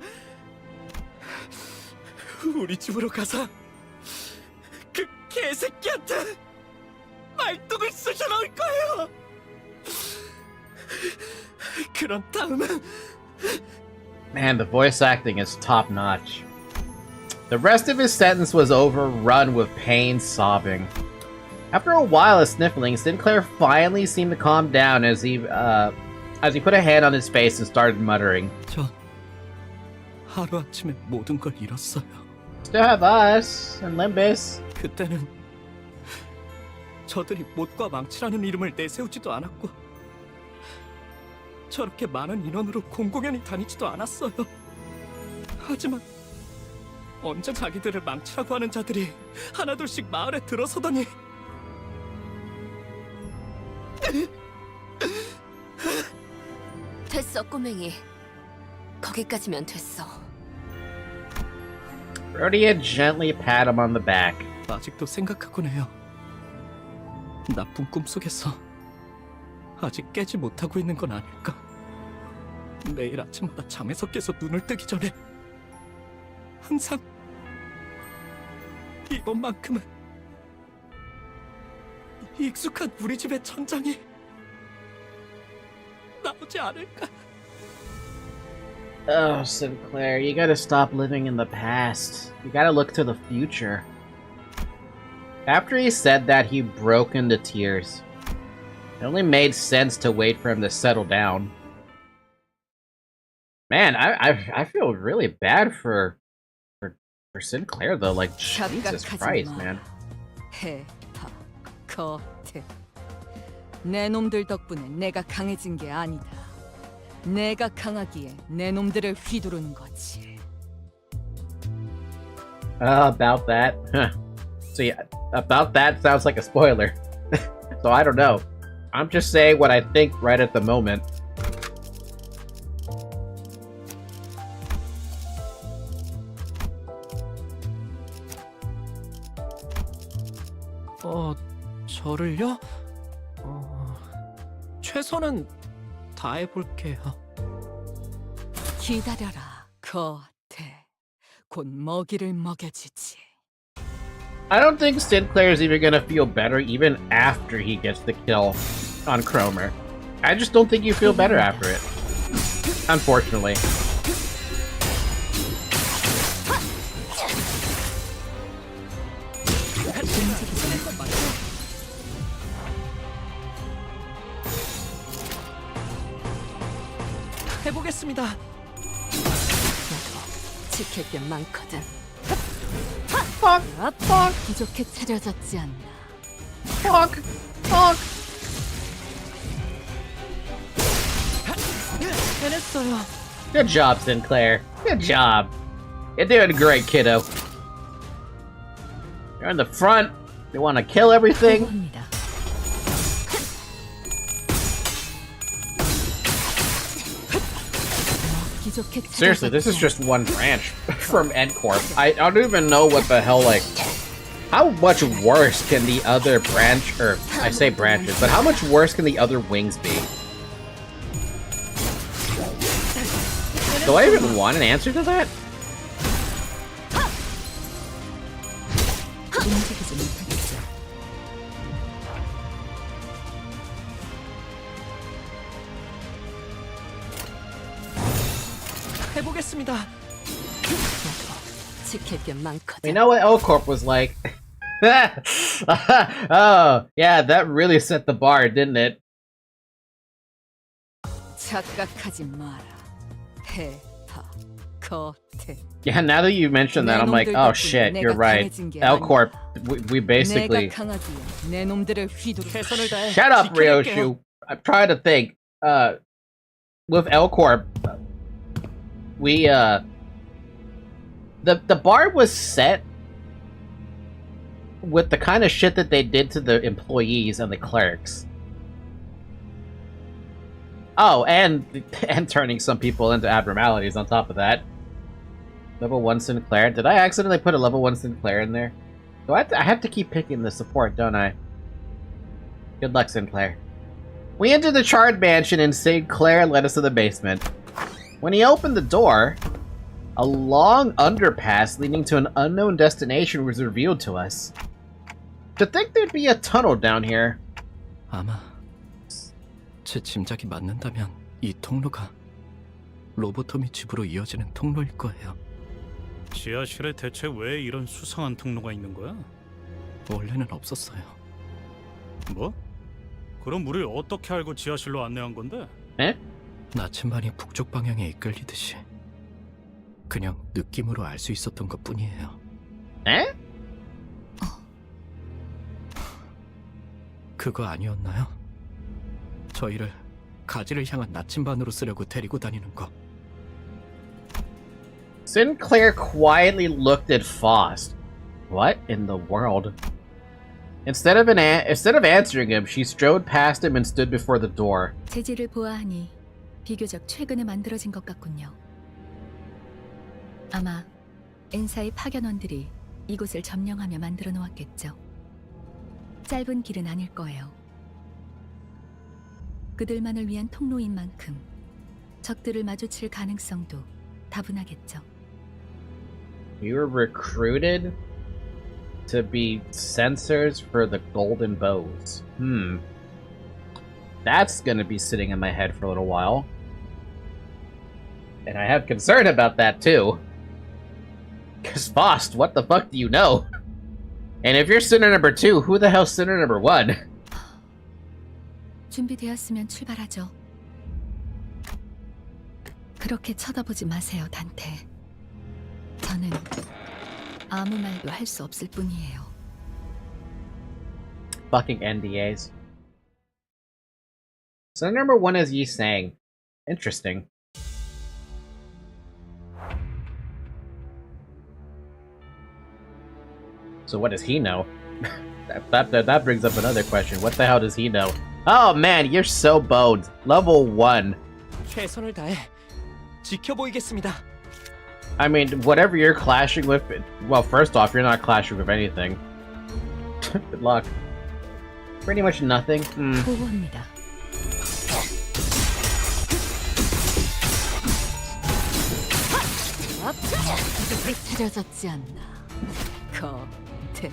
우리 집으로 가서 그 개새끼한테 말뚝을 쑤셔 넣을 거예요. 그런 다음은 Man, the voice acting is top notch. The rest of his sentence was overrun with pain sobbing. After a while of sniffling, Sinclair finally seemed to calm down as he put a hand on his face and started muttering. 전 하루아침에 모든 걸 잃었어요. Still have us and Limbus. 그때는 저들이 못과 망치라는 이름을 내세우지도 않았고 저렇게 많은 인원으로 공공연히 다니지도 않았어요. 하지만 언제 자기들을 망치라고 하는 자들이 하나둘씩 마을에 들어서더니 됐어, 꼬맹이. 거기까지면 됐어. Rhodia gently pat him on the back. 아직도 생각하곤 해요. 나쁜 꿈속에서 아직 깨지 못하고 있는 건 아닐까? 매일 아침마다 잠에서 깨서 눈을 뜨기 전에 항상 이번만큼은 익숙한 우리 집의 천장이 나오지 않을까? Oh, Sinclair, you gotta stop living in the past. You gotta look to the future. After he said that, he broke into tears. It only made sense to wait for him to settle down. Man, I feel really bad for Sinclair though. Like, Jesus Christ, man. 해, 파, 거, 트. 내 놈들 덕분에 내가 강해진 게 아니다. 내가 강하기에 내 놈들을 휘두르는 거지. About that. Huh. So yeah, about that sounds like a spoiler. So I don't know. I'm just saying what I think right at the moment. 저를요? 최선은 다해볼게요. 기다려라, 거태. 곧 먹이를 먹여주지. I don't think Sinclair's even gonna feel better even after he gets the kill on Cromer. I just don't think you feel better after it. Unfortunately. 해보겠습니다. 지킬 게 많거든. Fuck. 부족해 차려졌지 않나. Fuck. 해냈어요. Good job, Sinclair. Good job. You're doing great, kiddo. You're in the front. You want to kill everything. 합니다. Seriously, this is just one branch from N-Corp. I don't even know what the hell, like... How much worse can the other branch... Or, I say branches, but how much worse can the other wings be? Do I even want an answer to that? 움직이지 못하겠어. 해보겠습니다. 지킬 게 많거든. You know what L-Corp was like? Oh, yeah, that really set the bar, didn't it? 착각하지 마라. 해파 거태. Yeah, now that you mention that, I'm like, oh shit, you're right. L-Corp, we basically... 내가 강하기에 내 놈들을 휘두르. 최선을 다해 Shut up, 지켜낼게요. Ryoshu. I'm trying to think. With L-Corp, we, the bar was set with the kind of shit that they did to the employees and the clerics. Oh, and turning some people into abnormalities on top of that. Level 1 Sinclair. Did I accidentally put a level 1 Sinclair in there? Do I have to keep picking the support, don't I? Good luck, Sinclair. We entered the charred mansion and Sinclair led us to the basement. When he opened the door, a long underpass leading to an unknown destination was revealed to us. To think there'd be a tunnel down here. 아마 제 짐작이 맞는다면 이 통로가 로보토미 집으로 이어지는 통로일 거예요. 지하실에 대체 왜 이런 수상한 통로가 있는 거야? 원래는 없었어요. 뭐? 그럼 우리 어떻게 알고 지하실로 안내한 건데? 에? 나침반이 북쪽 방향에 이끌리듯이 그냥 느낌으로 알 수 있었던 것뿐이에요. 에? 그거 아니었나요? 저희를 가지를 향한 나침반으로 쓰려고 데리고 다니는 거. Sinclair quietly looked at Faust. What in the world? Instead of answering him, she strode past him and stood before the door. 재질을 보아하니 비교적 최근에 만들어진 것 같군요. 아마 엔사의 파견원들이 이곳을 점령하며 만들어 놓았겠죠. 짧은 길은 아닐 거예요. 그들만을 위한 통로인 만큼 적들을 마주칠 가능성도 다분하겠죠. You were recruited to be censors for the golden bows. That's gonna be sitting in my head for a little while. And I have concern about that too. Cause Faust, what the fuck do you know? And if you're sinner number 2, who the hell's sinner number 1? 준비되었으면 출발하죠. 그렇게 쳐다보지 마세요, 단테. 저는 아무 말도 할 수 없을 뿐이에요. Fucking NDAs. So number 1 is Yi Sang. Interesting. So what does he know? that brings up another question. What the hell does he know? Oh man, you're so boned. Level 1. 최선을 다해 지켜보이겠습니다. I mean, whatever you're clashing with, well, first off, you're not clashing with anything. Good luck. Pretty much nothing. 보고합니다. 이렇게 차려졌지 않나. 거대.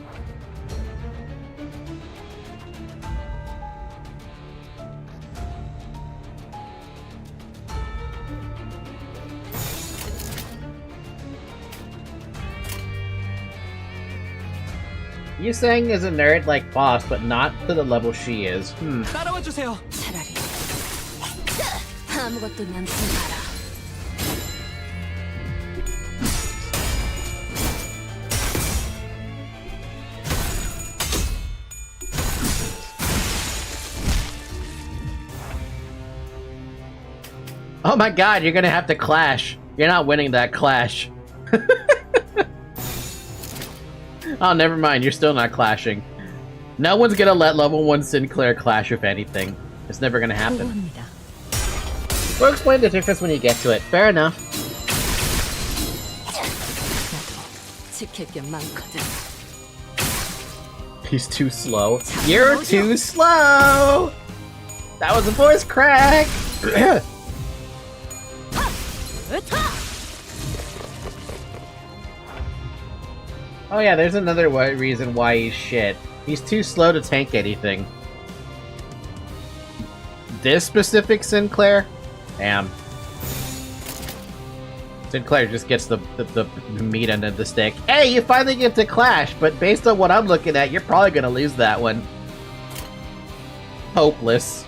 Yi Sang is a nerd like Boss, but not to the level she is. 따라와 주세요. 차라리 아무것도 남지 마라. Oh my god, you're gonna have to clash. You're not winning that clash. Oh, never mind, you're still not clashing. No one's gonna let level 1 Sinclair clash with anything. It's never gonna happen. 보고합니다. We'll explain the difference when you get to it. Fair enough. 지킬 게 많거든. He's too slow. You're too slow! That was a voice crack! Oh yeah, there's another reason why he's shit. He's too slow to tank anything. This specific Sinclair? Damn. Sinclair just gets the meat end of the stick. Hey, you finally get to clash, but based on what I'm looking at, you're probably gonna lose that one. Hopeless.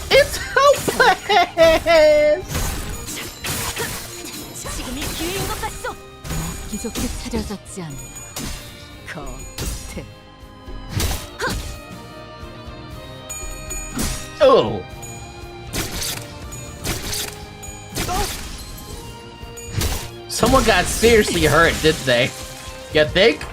It's hopeless! 지금이 기회인 것 같소. 먹기 좋게 차려졌지 않나. 거대. Oh! Someone got seriously hurt, did they? You think?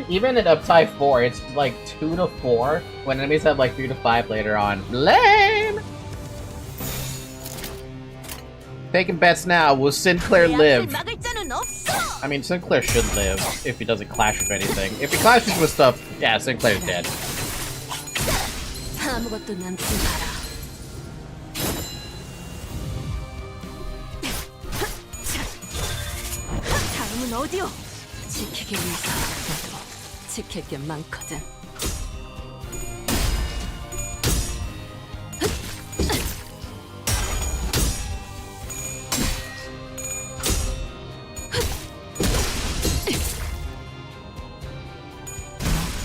Even at uptime 4, it's like 2 to 4, when enemies have like 3 to 5 later on. Lame! Taking bets now, will Sinclair live? 막을 자는 없어. I mean, Sinclair should live, if he doesn't clash with anything. If he clashes with stuff, yeah, Sinclair's dead. 아무것도 남지 마라. 다음은 어디요? 지키기 위해서 나도 지킬 게 많거든.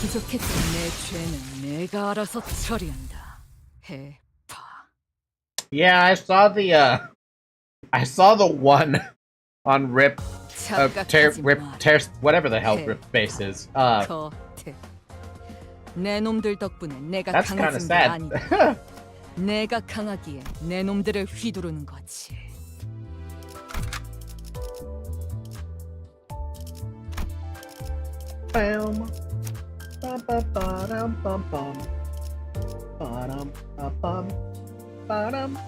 부족했던 내 죄는 내가 알아서 처리한다. 해파. Yeah, I saw the one on Rip, whatever the hell Rip base is. 거대. 내 놈들 덕분에 내가 That's kind of 강해진 게 sad. 아니다. 내가 강하기에 내 놈들을 휘두르는 거지. Bam. Ba-ba-ba-dum-bum-bum. Ba-dum-ba-bum. Ba-dum.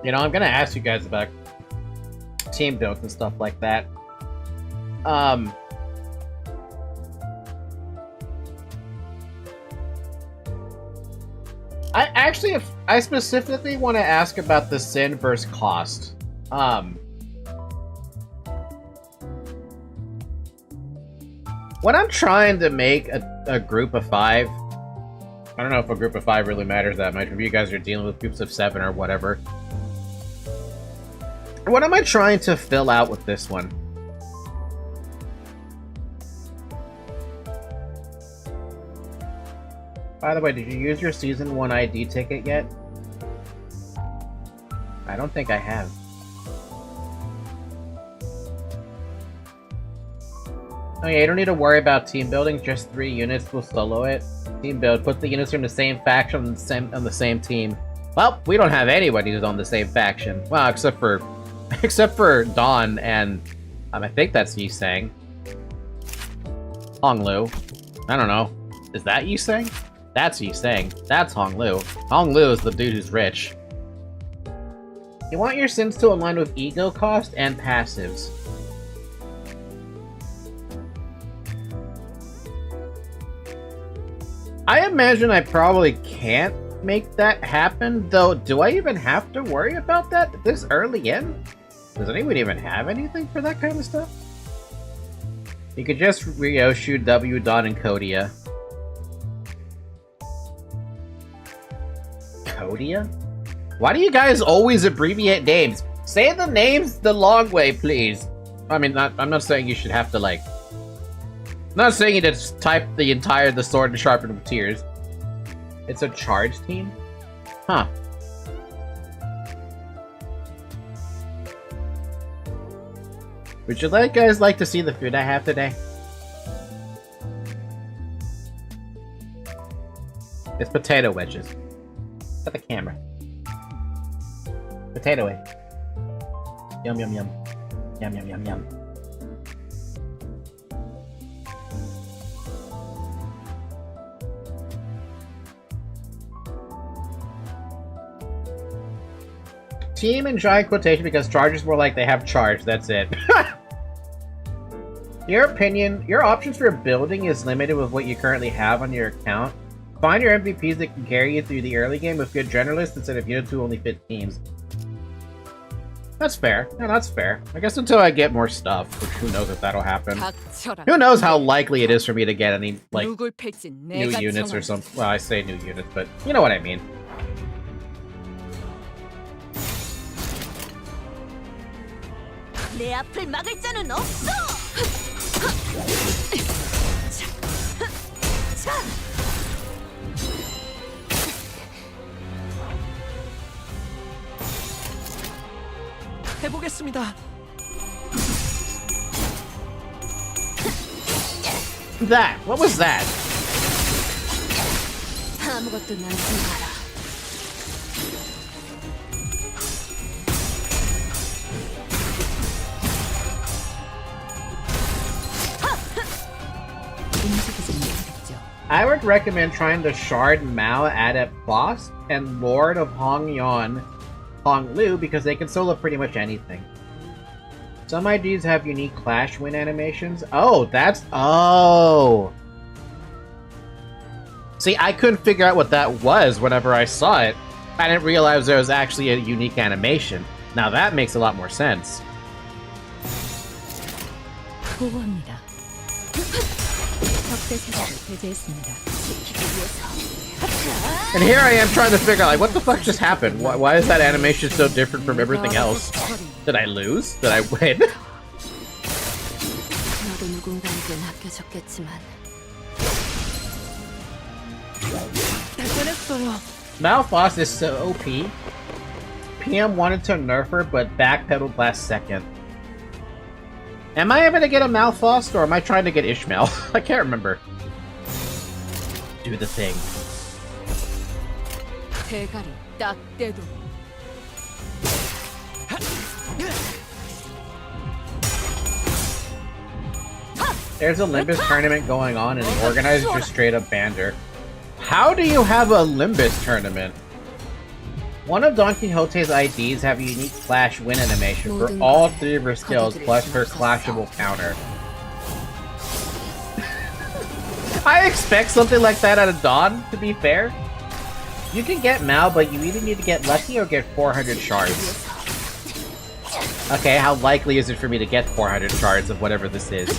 You know, I'm gonna ask you guys about team builds and stuff like that. I specifically want to ask about the Sin versus Cost. When I'm trying to make a group of 5, I don't know if a group of 5 really matters that much. Maybe you guys are dealing with groups of 7 or whatever. What am I trying to fill out with this one? By the way, did you use your Season 1 ID ticket yet? I don't think I have. Oh yeah, you don't need to worry about team building, just 3 units will solo it. Team build, put the units from the same faction on the same team. Well, we don't have anybody who's on the same faction. Well, except for Dawn and I think that's Yi Sang. Hong Lu. I don't know. Is that Yi Sang? That's Yi Sang. That's Hong Lu. Hong Lu is the dude who's rich. You want your sins to align with ego cost and passives. I imagine I probably can't make that happen, though. Do I even have to worry about that this early in? Does anyone even have anything for that kind of stuff? You could just Ryoshu, W, Dawn, and Kodia. Kodia? Why do you guys always abbreviate names? Say the names the long way, please. I mean, I'm not saying you should have to, like... I'm not saying you just type the sword and sharpen with tears. It's a charge team? Huh. Would you guys like to see the food I have today? It's potato wedges. Look at the camera. Potato wedge. Yum yum yum. Yum yum yum yum. Team in giant quotation because charges more like they have charge, that's it. Your opinion, your options for building is limited with what you currently have on your account. Find your MVPs that can carry you through the early game with good generalists instead of units who only fit teams. That's fair. Yeah, that's fair. I guess until I get more stuff, which who knows if that'll happen. Who knows how likely it is for me to get any, like, new units or something. Well, I say new units, but you know what I mean. 내 앞을 막을 자는 없어! 해보겠습니다. That? What was that? 아무것도 나지 마라. I would recommend trying the Shard Mao Adept Boss and Lord of Hongyan Hong Lu because they can solo pretty much anything. Some IDs have unique Clash Win animations. Oh, that's... Oh! See, I couldn't figure out what that was whenever I saw it. I didn't realize there was actually a unique animation. Now that makes a lot more sense. 보고합니다. 적대 세력을 배제했습니다. And here I am trying to figure out, like, what the fuck just happened? Why is that animation so different from everything else? Did I lose? Did I win? 너도 누군가에게 맡겨졌겠지만 Malphos is so OP. PM wanted to nerf her, but backpedaled last second. Am I able to get a Malphos, or am I trying to get Ishmael? I can't remember. Do the thing. 대가리 딱 떼도 There's a Limbus tournament going on, and the organizers just straight up banned her. How do you have a Limbus tournament? One of Don Quixote's IDs have a unique Clash Win animation for all 3 of her skills, plus her clashable counter. I expect something like that out of Dawn, to be fair. You can get Mao, but you either need to get lucky or get 400 shards. Okay, how likely is it for me to get 400 shards of whatever this is?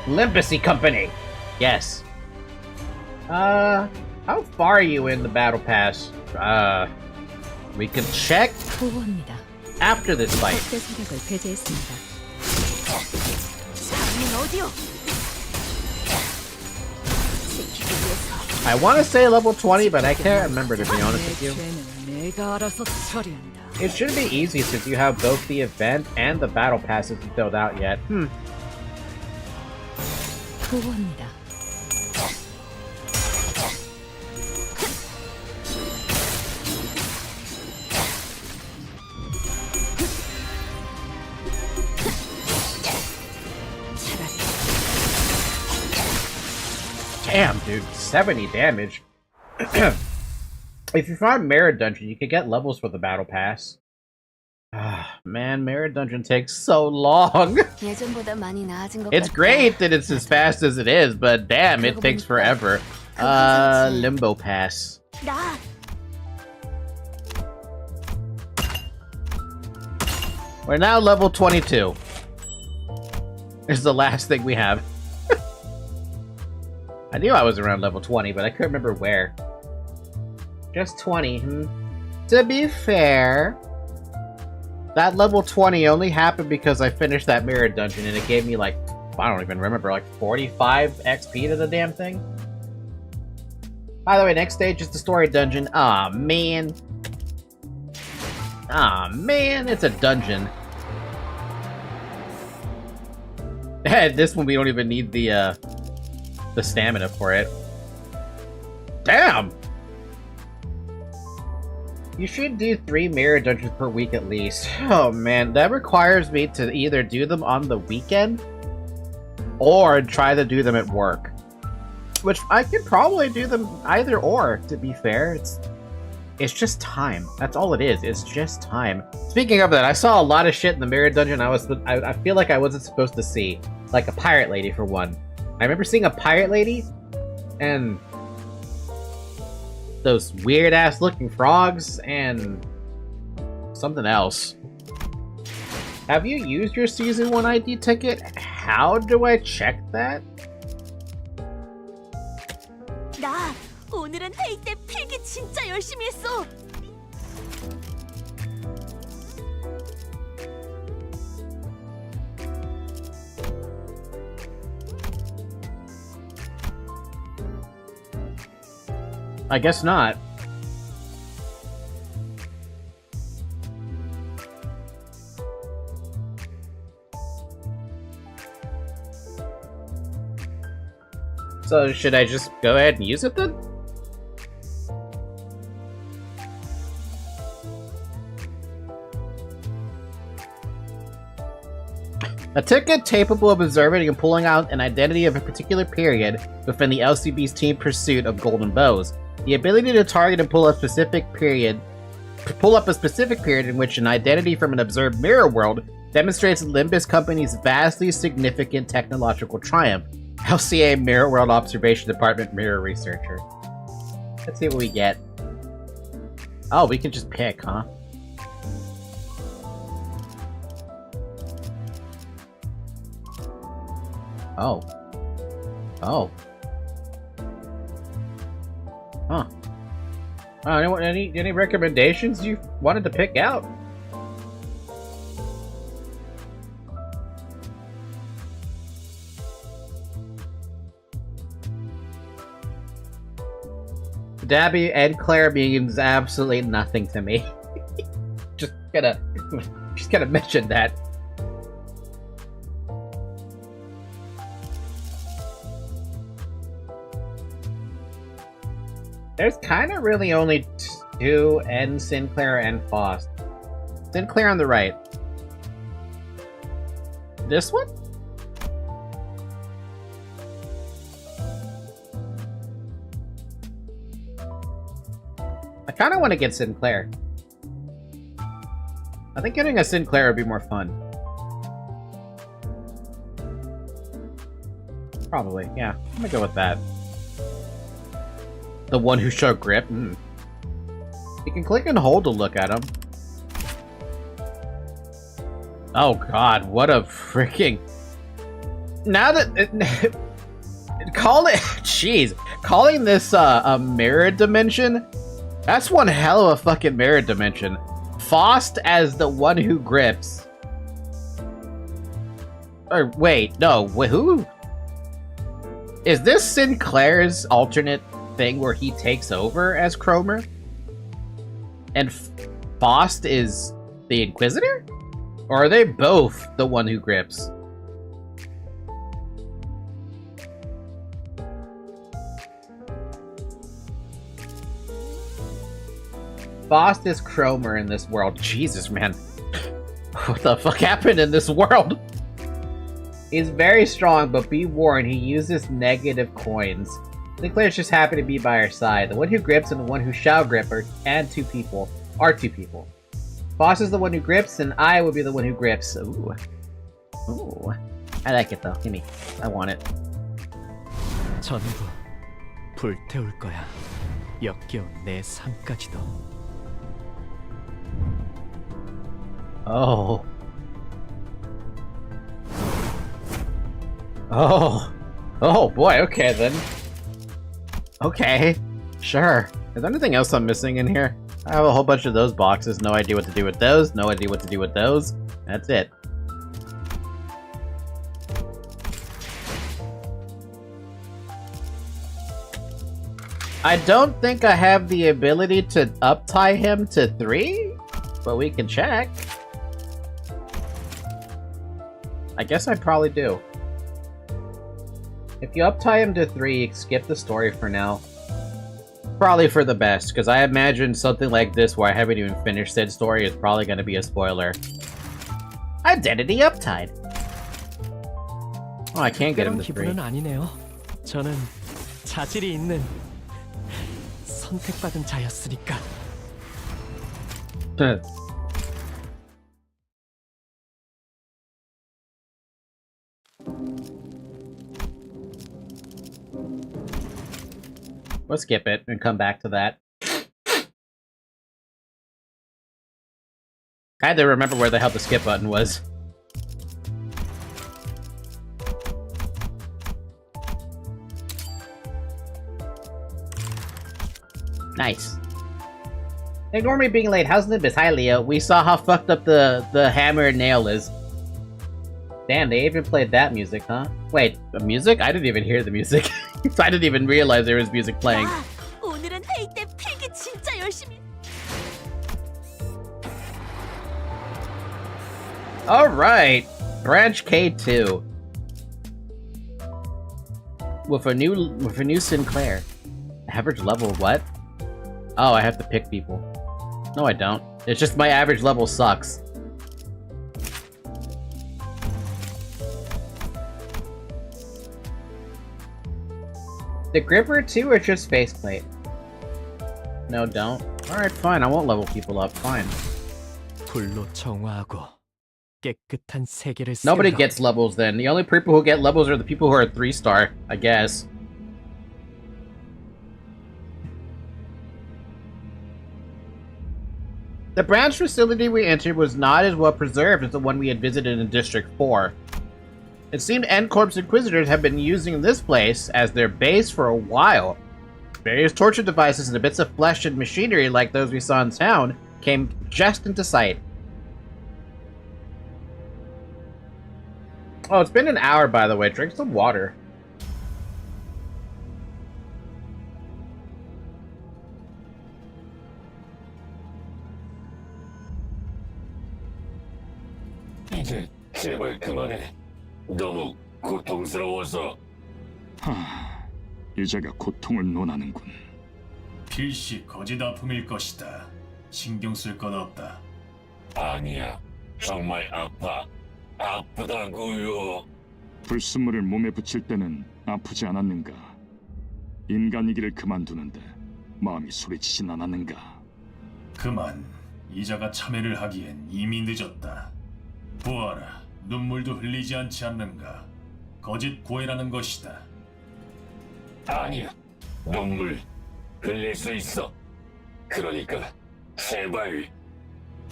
Limbus Company! Yes. How far are you in the battle pass? We can check 보고합니다. after this fight. 적대 세력을 배제했습니다. 사람은 어디요? 지키기 위해서 I want to say level 20, but I can't remember, to be honest 내 with you. 죄는 내가 알아서 처리한다. It should be easy since you have both the event and the battle passes you filled out yet. 후원이다. Damn, dude, 70 damage. If you find Mirror Dungeon, you could get levels for the battle pass. Ah, man, Mirror Dungeon takes so long. 예전보다 많이 나아진 것 It's 같다. great that it's as fast as it is, but damn, it takes forever. Limbo Pass. 나 We're now level 22. It's the last thing we have. I knew I was around level 20, but I couldn't remember where. Just 20, To be fair, that level 20 only happened because I finished that mirror dungeon and it gave me like, I don't even remember, like 45 XP to the damn thing. By the way, next stage is the story dungeon. Aw, man. Aw, man, it's a dungeon. This one we don't even need the stamina for it. Damn! You should do 3 mirror dungeons per week at least. Oh man, that requires me to either do them on the weekend or try to do them at work. Which I could probably do them either or, to be fair. It's just time. That's all it is. It's just time. Speaking of that, I saw a lot of shit in the mirror dungeon I feel like I wasn't supposed to see. Like a pirate lady, for one. I remember seeing a pirate lady, and those weird-ass looking frogs, and something else. Have you used your Season 1 ID ticket? How do I check that? 나 오늘은 회의 때 필기 진짜 열심히 했어. I guess not. So should I just go ahead and use it then? A ticket capable of observing and pulling out an identity of a particular period within the LCB's team pursuit of golden bows. The ability to target and pull up a specific period in which an identity from an observed mirror world demonstrates Limbus Company's vastly significant technological triumph. LCA Mirror World Observation Department Mirror Researcher. Let's see what we get. Oh, we can just pick, huh? Oh. Oh. Huh. Any recommendations you wanted to pick out? Dabby and Claire means absolutely nothing to me. just gonna mention that. There's kind of really only 2, and Sinclair and Faust. Sinclair on the right. This one? I kind of want to get Sinclair. I think getting a Sinclair would be more fun. Probably, yeah. I'm gonna go with that. The one who showed grip? You can click and hold to look at him. Oh god, what a freaking... Now that... calling this a mirror dimension? That's one hell of a fucking mirror dimension. Faust as the one who grips. Or wait, no, who? Is this Sinclair's alternate thing where he takes over as Cromer? And Faust is the Inquisitor? Or are they both the one who grips? Faust is Cromer in this world. Jesus, man. What the fuck happened in this world? He's very strong, but be warned, he uses negative coins. Sinclair's just happy to be by our side. The one who grips and the one who shall grip are two people. Faust is the one who grips, and I will be the one who grips. Ooh. Ooh. I like it, though. Gimme. I want it. 전부 불태울 거야. 역겨운 내 삶까지도. Oh. Oh. Oh, boy. Okay, then. Okay. Sure. Is there anything else I'm missing in here? I have a whole bunch of those boxes. No idea what to do with those. No idea what to do with those. That's it. I don't think I have the ability to up-tie him to 3, but we can check. I guess I probably do. If you up-tie him to 3, skip the story for now. Probably for the best, because I imagine something like this where I haven't even finished said story is probably going to be a spoiler. Identity uptied. Oh, I can't get him to 3. 기분은 아니네요. 저는 자질이 있는 선택받은 자였으니까. We'll skip it and come back to that. I had to remember where the hell the skip button was. Nice. Ignore me being late. How's Limbus? Hi, Leo. We saw how fucked up the hammer and nail is. Damn, they even played that music, huh? Wait, the music? I didn't even hear the music. So I didn't even realize there was music playing. 오늘은 회의 때 필기 진짜 열심히. Alright! Branch K2. With a new Sinclair. Average level what? Oh, I have to pick people. No, I don't. It's just my average level sucks. The gripper too, or just faceplate? No, don't. Alright, fine. I won't level people up. Fine. 불로 정화하고 깨끗한 세계를 Nobody 세우라. gets levels then. The only people who get levels are the people who are 3-star, I guess. The branch facility we entered was not as well preserved as the one we had visited in District 4. It seemed N-Corp's Inquisitors have been using this place as their base for a while. Various torture devices and bits of flesh and machinery like those we saw in town came just into sight. Oh, it's been an hour, by the way. Drink some water. 이제 제발 그만해. 너무 고통스러워서. 이제가 고통을 논하는군. 필시 거짓 아픔일 것이다. 신경 쓸 건 없다. 아니야. 정말 아파. 아프다고요. 불순물을 몸에 붙일 때는 아프지 않았는가? 인간이기를 그만두는데 마음이 소리치진 않았는가? 그만. 이자가 참회를 하기엔 이미 늦었다. 보아라. 눈물도 흘리지 않지 않는가? 거짓 고해라는 것이다. 아니야. 눈물 흘릴 수 있어. 그러니까 제발.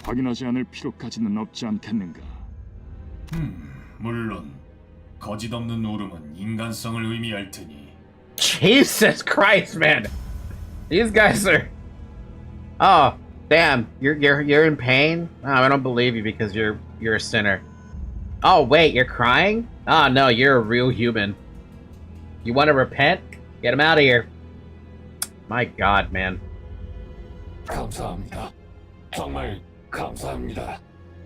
확인하지 않을 필요까지는 없지 않겠는가? 물론 거짓 없는 울음은 인간성을 의미할 테니. Jesus Christ, man! These guys are... Oh, damn. You're in pain? Oh, I don't believe you because you're a sinner. Oh, wait, you're crying? Oh, no, you're a real human. You want to repent? Get him out of here. My god, man. 감사합니다. 정말 감사합니다.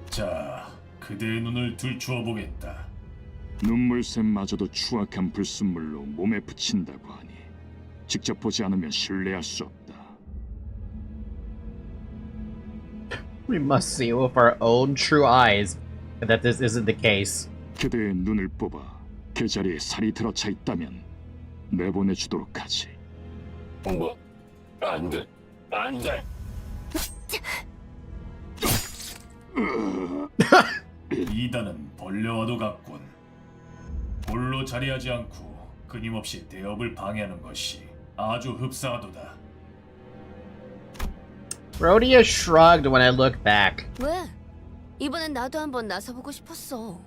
자, 그대의 눈을 들추어 보겠다. 눈물샘마저도 추악한 불순물로 몸에 붙인다고 하니 직접 보지 않으면 신뢰할 수 없다. We must see with our own true eyes that this isn't the case. 그대의 눈을 뽑아 그 자리에 살이 들어차 있다면 내보내주도록 하지. 뭐? 안 돼. 안 돼. 이단은 벌레와도 같군. 홀로 자리하지 않고 끊임없이 대업을 방해하는 것이 아주 흡사하도다. Rhodia shrugged when I looked back. 왜? 이번엔 나도 한번 나서보고 싶었어.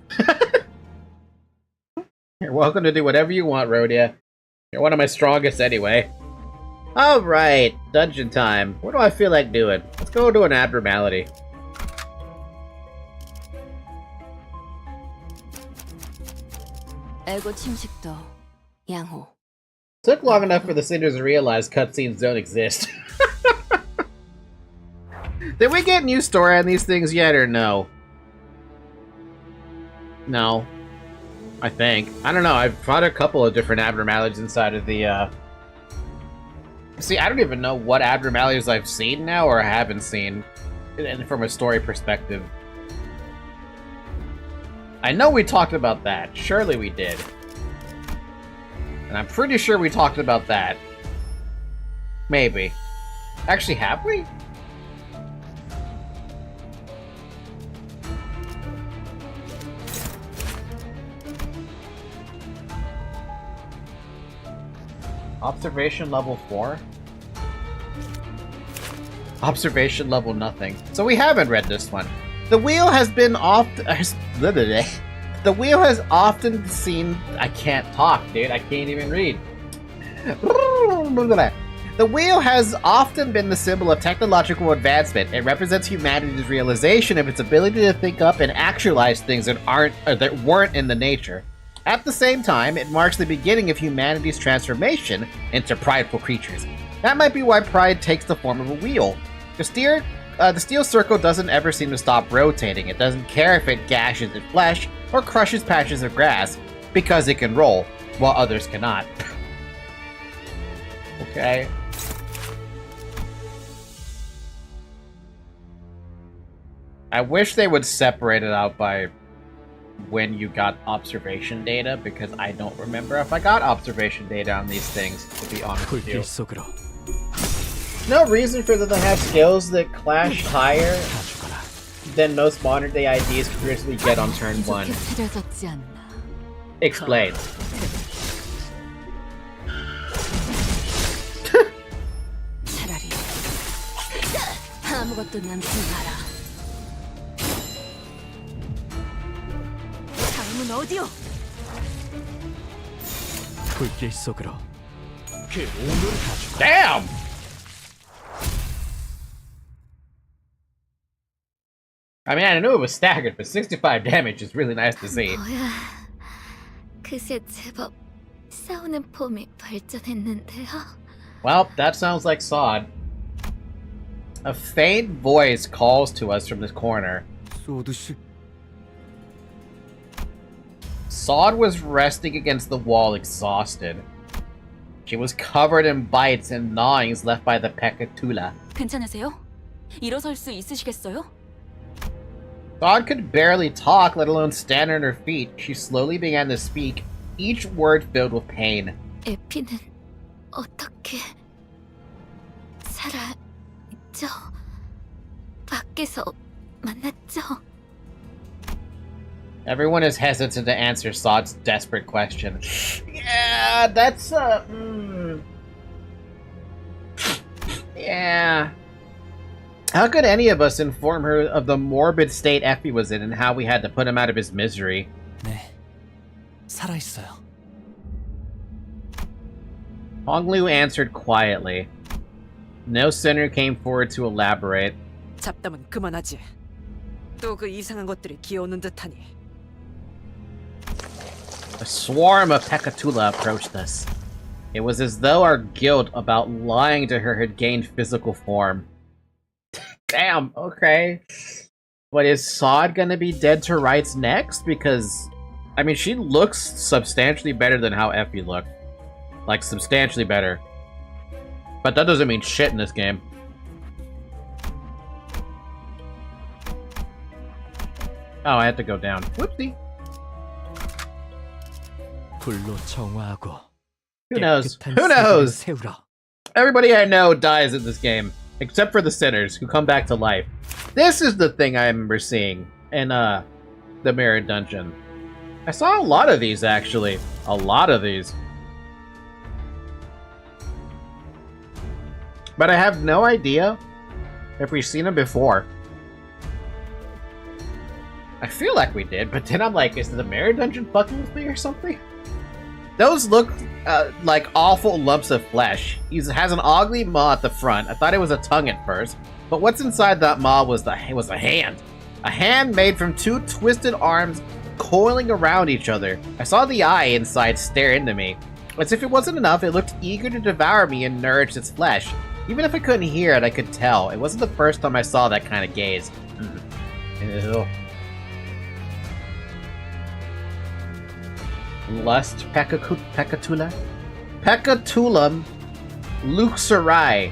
You're welcome to do whatever you want, Rhodia. You're one of my strongest anyway. Alright, dungeon time. What do I feel like doing? Let's go to an abnormality. 에고 침식도 양호. Took long enough for the sinners to realize cutscenes don't exist. Did we get new story on these things yet, or no? No. I think. I don't know, I've fought a couple of different abnormalities inside of the, See, I don't even know what abnormalities I've seen now or haven't seen from a story perspective. I know we talked about that. Surely we did. And I'm pretty sure we talked about that. Maybe. Actually, have we? Observation level 4? Observation level nothing. So we haven't read this one. The wheel has been The wheel has often seen... I can't talk, dude. I can't even read. The wheel has often been the symbol of technological advancement. It represents humanity's realization of its ability to think up and actualize things that weren't in the nature. At the same time, it marks the beginning of humanity's transformation into prideful creatures. That might be why pride takes the form of a wheel. The steel circle doesn't ever seem to stop rotating. It doesn't care if it gashes its flesh or crushes patches of grass, because it can roll, while others cannot. Okay. I wish they would separate it out by when you got observation data, because I don't remember if I got observation data on these things, to be honest with you. 불길 속으로 No reason for them to have skills that clash higher than most modern day IDs could reasonably get on turn 1. 차려졌지 않나. Explain. 차라리 아무것도 남지 마라. 다음은 어디요? 불길 속으로 Damn! I mean, I knew it was staggered, but 65 damage is really nice to see. 뭐야? 그새 제법 싸우는 폼이 발전했는데요. Well, that sounds like Sod. A faint voice calls to us from this corner. 쏘듯이 Sod was resting against the wall, exhausted. She was covered in bites and gnawings left by the Pecatula. 괜찮으세요? 일어설 수 있으시겠어요? Sod could barely talk, let alone stand on her feet. She slowly began to speak, each word filled with pain. 에피는 어떻게 살아있죠? 밖에서 만났죠? Everyone is hesitant to answer Sod's desperate question. Yeah, that's Yeah. How could any of us inform her of the morbid state Effie was in and how we had to put him out of his misery? 네, 살아있어요. Honglu answered quietly. No sinner came forward to elaborate. 잡담은 그만하지. 또 그 이상한 것들이 기어오는 듯하니. A swarm of Pekatula approached us. It was as though our guilt about lying to her had gained physical form. Damn, okay. But is Sod gonna be dead to rights next? Because, I mean, she looks substantially better than how Effie looked. Like, substantially better. But that doesn't mean shit in this game. Oh, I had to go down. Whoopsie. 불로 정화하고 Who knows? 깨끗한 Who knows? 세계를 세우라. Everybody I know dies in this game, except for the sinners who come back to life. This is the thing I remember seeing in the Mirror Dungeon. I saw a lot of these, actually. A lot of these. But I have no idea if we've seen them before. I feel like we did, but then I'm like, is the Mirror Dungeon fucking with me or something? Those look like awful lumps of flesh. He has an ugly maw at the front. I thought it was a tongue at first, but what's inside that maw was a hand. A hand made from two twisted arms coiling around each other. I saw the eye inside stare into me. As if it wasn't enough, it looked eager to devour me and nourish its flesh. Even if I couldn't hear it, I could tell. It wasn't the first time I saw that kind of gaze. Ew. Lust Pekatula? Pekatulum Luxurai.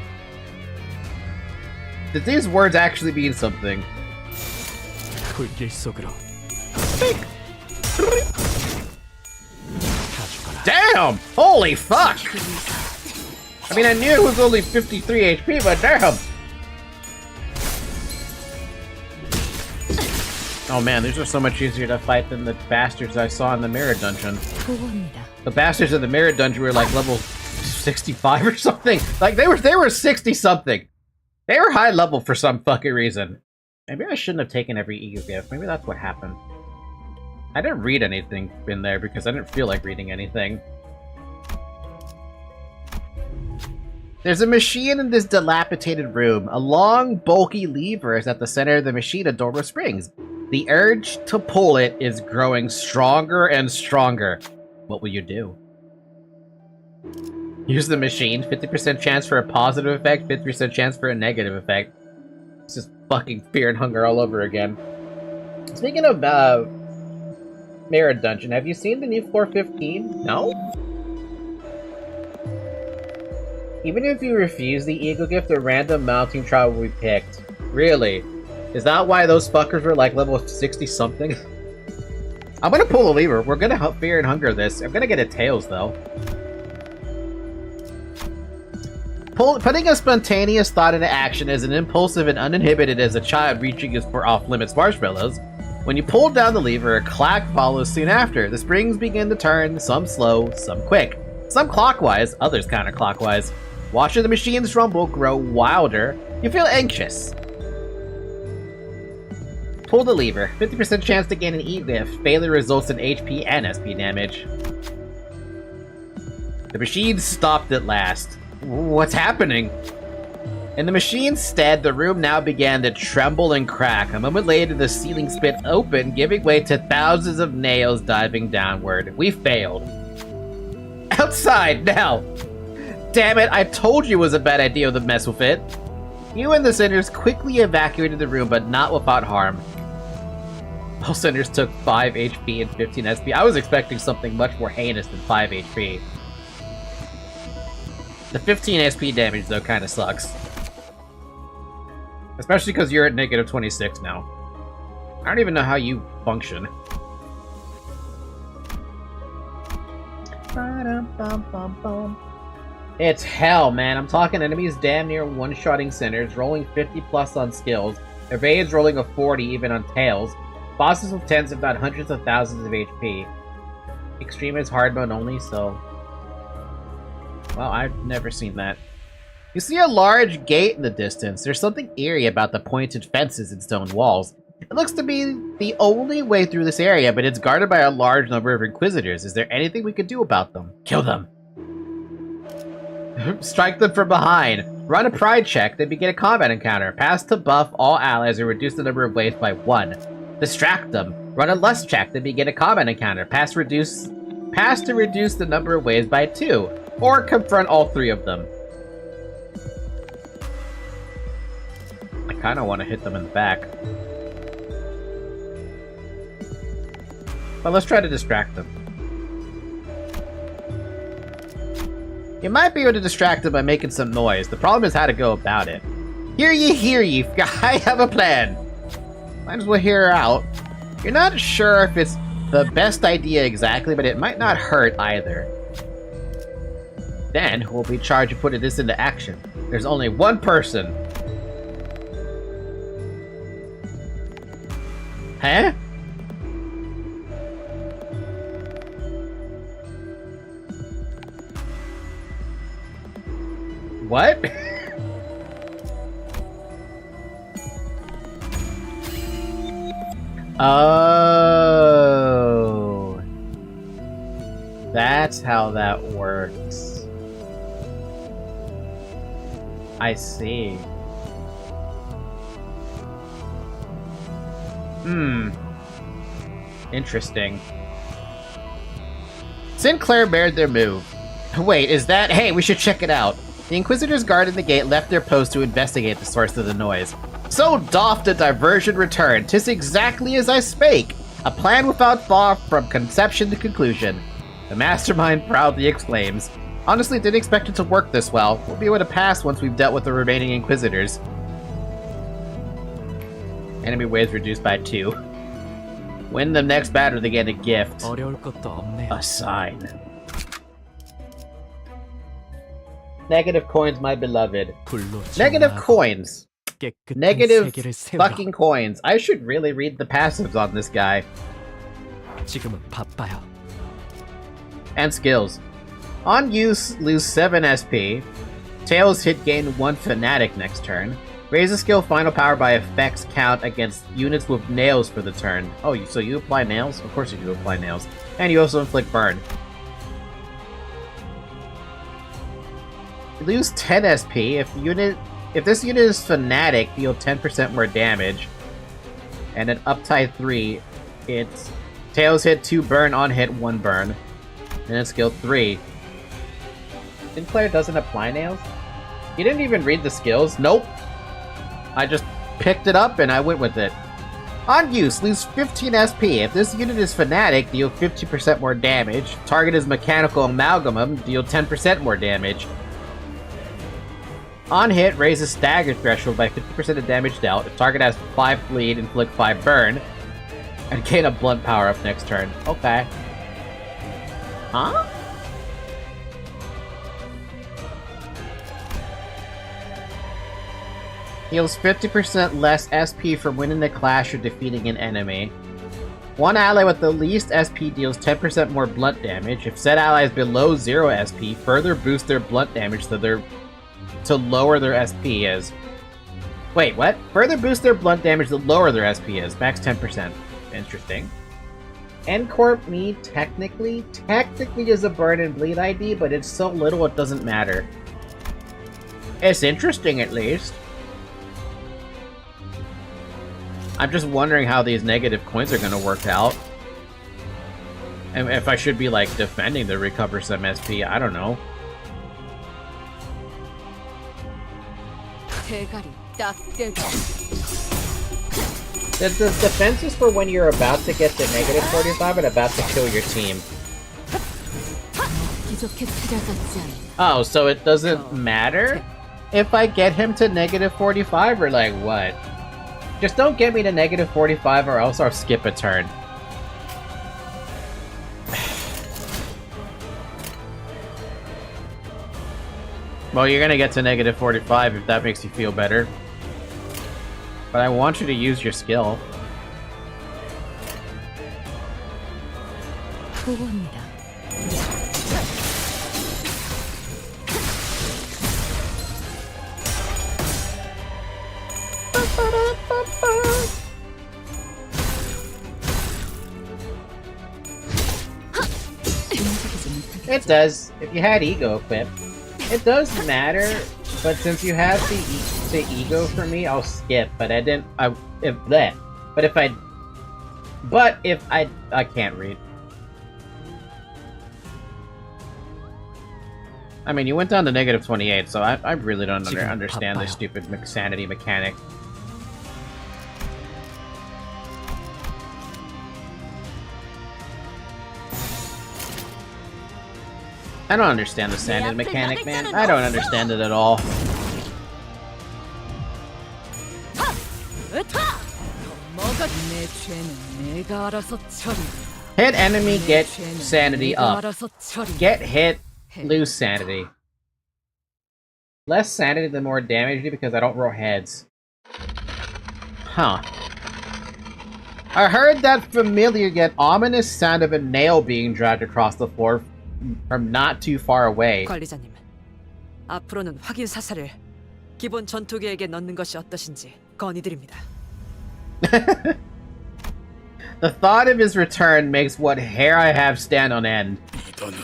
Did these words actually mean something? 불길 속으로 Damn! Holy fuck! I mean, I knew it was only 53 HP, but damn! Oh man, these are so much easier to fight than the bastards I saw in the Mirror Dungeon. The bastards in the Mirror Dungeon were like level 65 or something. Like they were 60-something. They were high level for some fucking reason. Maybe I shouldn't have taken every ego gift. Maybe that's what happened. I didn't read anything in there because I didn't feel like reading anything. There's a machine in this dilapidated room. A long, bulky lever is at the center of the machine at Dormo Springs. The urge to pull it is growing stronger and stronger. What will you do? Use the machine. 50% chance for a positive effect, 50% chance for a negative effect. It's just fucking fear and hunger all over again. Speaking of Mirror Dungeon, have you seen the new floor 15? No? Even if you refuse the Eagle Gift, a random mounting trial will be picked. Really? Is that why those fuckers were like level 60-something? I'm gonna pull a lever. We're gonna help fear and hunger this. I'm gonna get a tails, though. Putting a spontaneous thought into action is as impulsive and uninhibited as a child reaching for off-limits marshmallows. When you pull down the lever, a clack follows soon after. The springs begin to turn, some slow, some quick. Some clockwise, others counterclockwise. Watching the machine's rumble grow wilder, you feel anxious. Pull the lever. 50% chance to gain an E-Lift. Failure results in HP and SP damage. The machine stopped at last. What's happening? In the machine's stead, the room now began to tremble and crack. A moment later, the ceiling split open, giving way to thousands of nails diving downward. We failed. Outside, now! Damn it, I told you it was a bad idea to mess with it. You and the sinners quickly evacuated the room, but not without harm. Both sinners took 5 HP and 15 SP. I was expecting something much more heinous than 5 HP. The 15 SP damage, though, kinda sucks. Especially because you're at negative 26 now. I don't even know how you function. It's hell, man. I'm talking enemies damn near one-shotting sinners, rolling 50 plus on skills, evades rolling a 40 even on tails, bosses with tens if not hundreds of thousands of HP. Extreme is hard mode only, so... Well, I've never seen that. You see a large gate in the distance. There's something eerie about the pointed fences and stone walls. It looks to be the only way through this area, but it's guarded by a large number of Inquisitors. Is there anything we could do about them? Kill them. Strike them from behind. Run a pride check, then begin a combat encounter. Pass to buff all allies or reduce the number of waves by 1. Distract them. Run a lust check, then begin a combat encounter. Pass reduce Pass to reduce the number of waves by 2, or confront all 3 of them. I kinda wanna hit them in the back. But let's try to distract them. You might be able to distract them by making some noise. The problem is how to go about it. Hear ye, I have a plan. Might as well hear her out. You're not sure if it's the best idea exactly, but it might not hurt either. Then, who will be charged of putting this into action? There's only one person. Huh? What? Oh. That's how that works. I see. Interesting. Sinclair bared their move. Wait, is that? Hey, we should check it out. The Inquisitors guarding the gate left their post to investigate the source of the noise. So doth the diversion return. 'Tis exactly as I spake. A plan without far from conception to conclusion. The mastermind proudly exclaims. Honestly, didn't expect it to work this well. We'll be able to pass once we've dealt with the remaining Inquisitors. Enemy waves reduced by 2. Win the next battle, they get a gift. 어려울 것도 없네요. A sign. Negative coins, my beloved. Negative coins. Negative fucking coins. I should really read the passives on this guy. 지금은 바빠요. And skills. On use, lose 7 SP. Tails hit gain 1 Fanatic next turn. Raise a skill final power by effects count against units with nails for the turn. Oh, so you apply nails? Of course you do apply nails. And you also inflict burn. You lose 10 SP. If this unit is Fanatic, deal 10% more damage. And an uptie 3, it's Tails hit 2 burn, on hit 1 burn. And then skill 3. Sinclair doesn't apply nails? You didn't even read the skills? Nope. I just picked it up and I went with it. On use, lose 15 SP. If this unit is Fanatic, deal 50% more damage. Target is Mechanical Amalgamum, deal 10% more damage. On hit, raise the stagger threshold by 50% of damage dealt. If target has 5 bleed, inflict 5 burn. And gain a blunt power up next turn. Okay. Huh? Heals 50% less SP for winning the clash or defeating an enemy. One ally with the least SP deals 10% more blunt damage. If said ally is below 0 SP, further boost their blunt damage to lower their SP is. Wait, what? Further boost their blunt damage to lower their SP is. Max 10%. Interesting. N-Corp me technically is a burn and bleed ID, but it's so little it doesn't matter. It's interesting at least. I'm just wondering how these negative coins are going to work out. And if I should be, like, defending to recover some SP, I don't know. 대가리 딱 떼고. The defense is for when you're about to get to negative 45 and about to kill your team. 기적해 찾아갔지 않아. Oh, so it doesn't matter if I get him to negative 45 or like what? Just don't get me to negative 45 or else I'll skip a turn. Well, you're gonna get to negative 45 if that makes you feel better. But I want you to use your skill. 보고입니다. It does, if you had ego equipped. It does matter, but since you have the ego for me, I'll skip. But I can't read. I mean, you went down to negative 28, so I really don't 지금 understand this 바빠요. stupid sanity mechanic. I don't understand the sanity mechanic, man. I don't understand it at all. 뭐가 내 죄는 내가 알아서 처리. Hit enemy, 내 get 죄는 sanity 내가 up. 알아서 처리. Get hit, lose sanity. Less sanity the more damage you do because I don't roll heads. Huh. I heard that familiar yet ominous sound of a nail being dragged across the floor from not too far away. 관리자님, 앞으로는 확인 사살을 기본 전투기에게 넣는 것이 어떠신지 건의드립니다. The thought of his return makes what hair I have stand on end. 이단은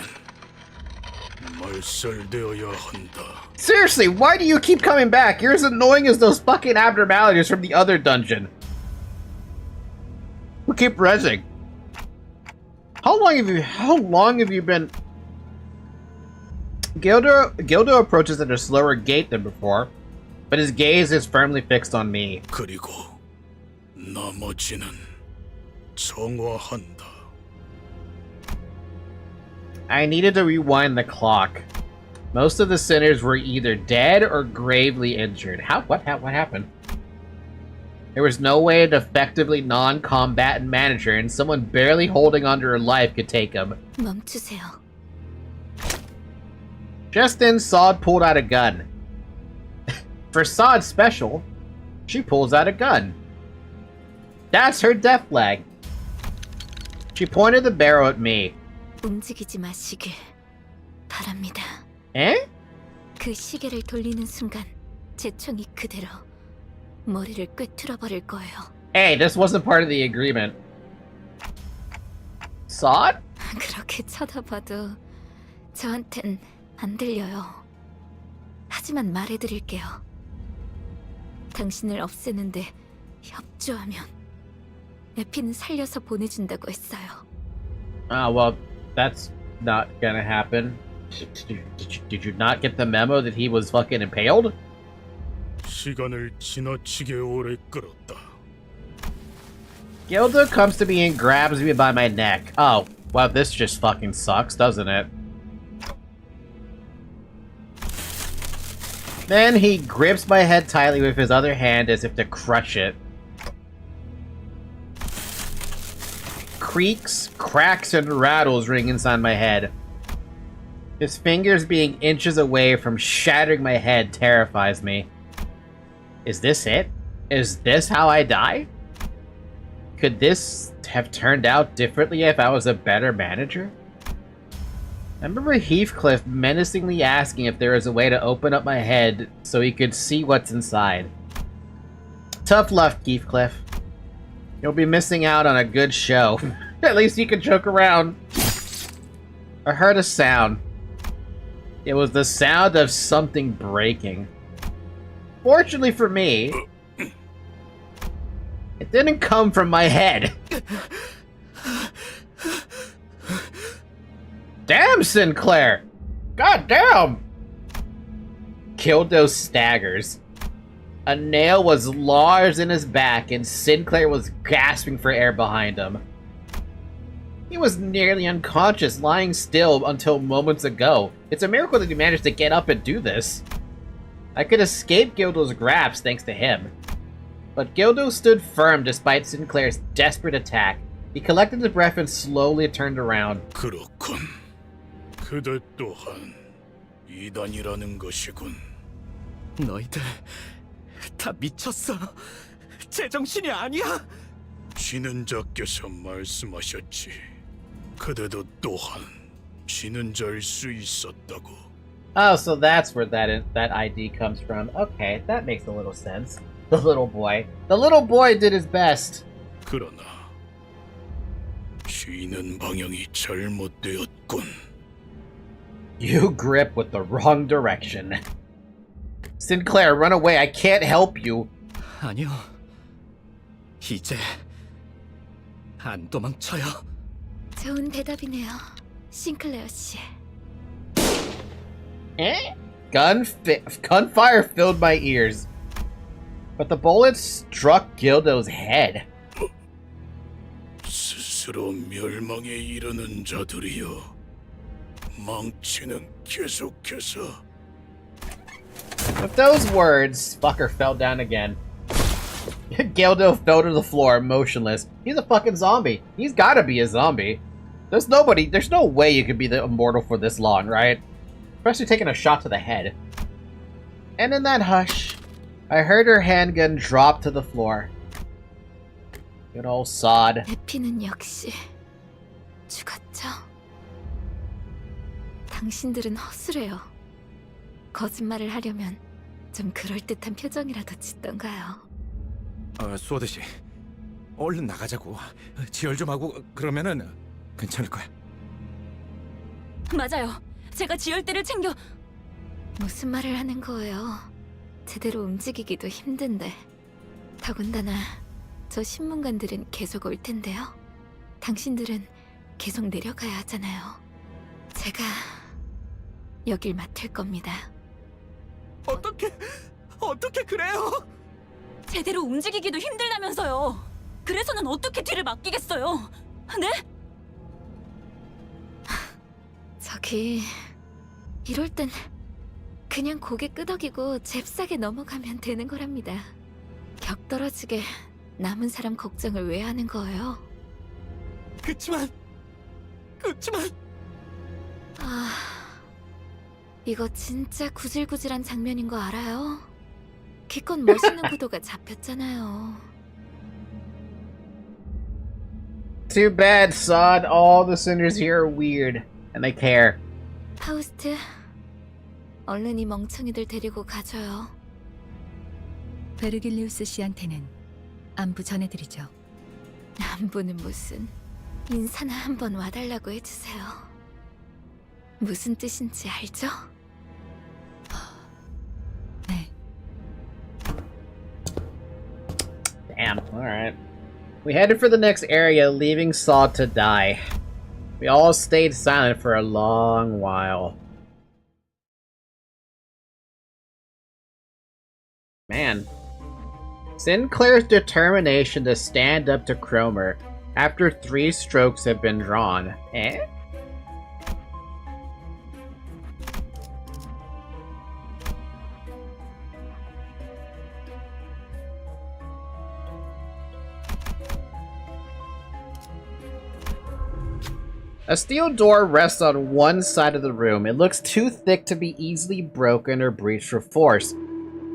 말살되어야 한다. Seriously, why do you keep coming back? You're as annoying as those fucking abnormalities from the other dungeon. Who keep rezzing. How long have you been... Gildo approaches at a slower gait than before, but his gaze is firmly fixed on me. 그리고 나머지는 정화한다. I needed to rewind the clock. Most of the sinners were either dead or gravely injured. What happened? There was no way an effectively non-combatant manager and someone barely holding onto her life could take him. 멈추세요. Just then, Sod pulled out a gun. For Sod's special, she pulls out a gun. That's her death flag. She pointed the barrel at me. 움직이지 마시길 바랍니다. Eh? 그 시계를 돌리는 순간 제 총이 그대로 머리를 꿰뚫어 버릴 거예요. Hey, this wasn't part of the agreement. Sod? 그렇게 쳐다봐도 저한텐 안 들려요. 하지만 말해드릴게요. 당신을 없애는데 협조하면 에피는 살려서 보내준다고 했어요. Ah, well, that's not gonna happen. Did you not get the memo that he was fucking impaled? 시간을 지나치게 오래 끌었다. Gilda comes to me and grabs me by my neck. Oh, well, this just fucking sucks, doesn't it? Then he grips my head tightly with his other hand as if to crush it. Creaks, cracks, and rattles ring inside my head. His fingers being inches away from shattering my head terrifies me. Is this it? Is this how I die? Could this have turned out differently if I was a better manager? I remember Heathcliff menacingly asking if there was a way to open up my head so he could see what's inside. Tough luck, Heathcliff. You'll be missing out on a good show. At least you can joke around. I heard a sound. It was the sound of something breaking. Fortunately for me, it didn't come from my head. Damn, Sinclair! God damn! Kildo staggers. A nail was lodged in his back, and Sinclair was gasping for air behind him. He was nearly unconscious, lying still until moments ago. It's a miracle that he managed to get up and do this. I could escape Gildo's grasp thanks to him. But Gildo stood firm despite Sinclair's desperate attack. He collected his breath and slowly turned around. 그렇군. 그대 또한 이단이라는 것이군. 너희들 다 미쳤어. 제정신이 아니야. 지는 자께서 말씀하셨지. 그대도 또한 지는 자일 수 있었다고. Oh, so that's where that ID comes from. Okay, that makes a little sense. The little boy. The little boy did his best. 그러나 쉬는 방향이 잘못되었군. You grip with the wrong direction. Sinclair, run away. I can't help you. 아니요. 이제 안 도망쳐요. 좋은 대답이네요, 싱클레어 씨. Eh? Gunfire filled my ears. But the bullet struck Gildo's head. 스스로 멸망에 이르는 자들이여, 망치는 계속해서. With those words, fucker fell down again. Gildo fell to the floor, motionless. He's a fucking zombie. He's gotta be a zombie. There's no way you could be the immortal for this long, right? Especially taking a shot to the head. And in that hush, I heard her handgun drop to the floor. Good old sod. 해피는 역시 죽었죠. 당신들은 허술해요. 거짓말을 하려면 좀 그럴듯한 표정이라도 짓던가요. 소드 씨, 얼른 나가자고. 지혈 좀 하고 그러면은 괜찮을 거야. 맞아요. 제가 지혈대를 챙겨... 무슨 말을 하는 거예요? 제대로 움직이기도 힘든데. 더군다나 저 신문관들은 계속 올 텐데요. 당신들은 계속 내려가야 하잖아요. 제가 여길 맡을 겁니다. 어떻게 그래요? 제대로 움직이기도 힘들다면서요. 그래서는 어떻게 뒤를 맡기겠어요? 네? 저기... 이럴 땐 그냥 고개 끄덕이고 잽싸게 넘어가면 되는 거랍니다. 격 떨어지게 남은 사람 걱정을 왜 하는 거예요? 그치만 아... 이거 진짜 구질구질한 장면인 거 알아요? 기껏 멋있는 구도가 잡혔잖아요. Too bad, Sod. All the sinners here are weird. And they care. 파우스트, 얼른 이 멍청이들 데리고 가줘요. 베르길리우스 씨한테는 안부 전해드리죠. 안부는 무슨... 인사나 한번 와달라고 해주세요. 무슨 뜻인지 알죠? 네. Damn, alright. We headed for the next area, leaving Saw to die. We all stayed silent for a long while. Man. Sinclair's determination to stand up to Cromer after 3 strokes have been drawn. Eh? A steel door rests on one side of the room. It looks too thick to be easily broken or breached with force.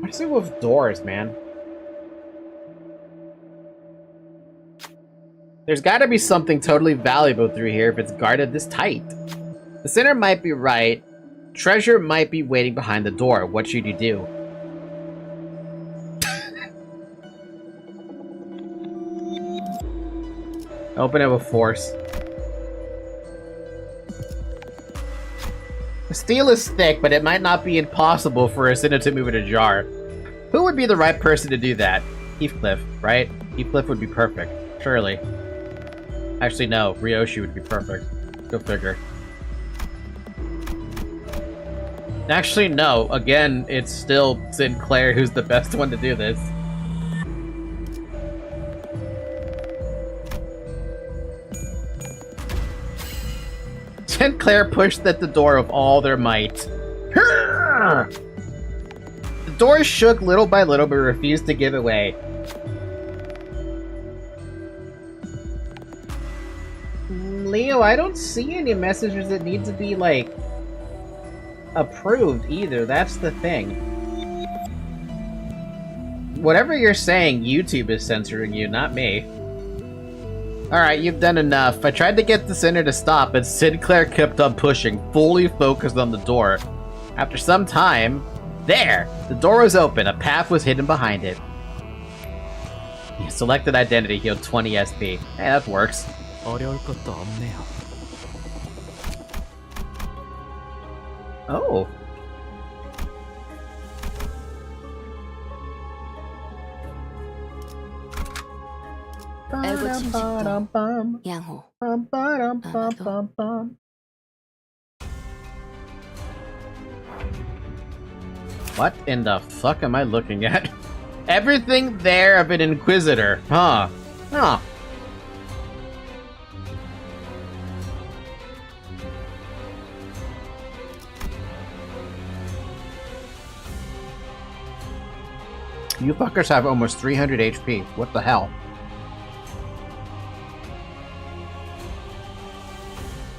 What is it with doors, man? There's gotta be something totally valuable through here if it's guarded this tight. The sinner might be right. Treasure might be waiting behind the door. What should you do? Open it with force. The steel is thick, but it might not be impossible for a sinner to move it ajar. Who would be the right person to do that? Heathcliff, right? Heathcliff would be perfect. Surely. Actually, no. Ryoshi would be perfect. Go figure. Actually, no. Again, it's still Sinclair who's the best one to do this. Sinclair pushed at the door with all their might. The door shook little by little but refused to give away. Leo, I don't see any messages that need to be, like, approved either. That's the thing. Whatever you're saying, YouTube is censoring you, not me. Alright, you've done enough. I tried to get the sinner to stop, but Sinclair kept on pushing, fully focused on the door. After some time... There! The door was open. A path was hidden behind it. Selected identity healed 20 SP. Hey, that works. 어려울 것도 없네요. Oh. 알고 침식도 양호. What in the fuck am I looking at? Everything there of an Inquisitor. Huh. Huh. You fuckers have almost 300 HP. What the hell?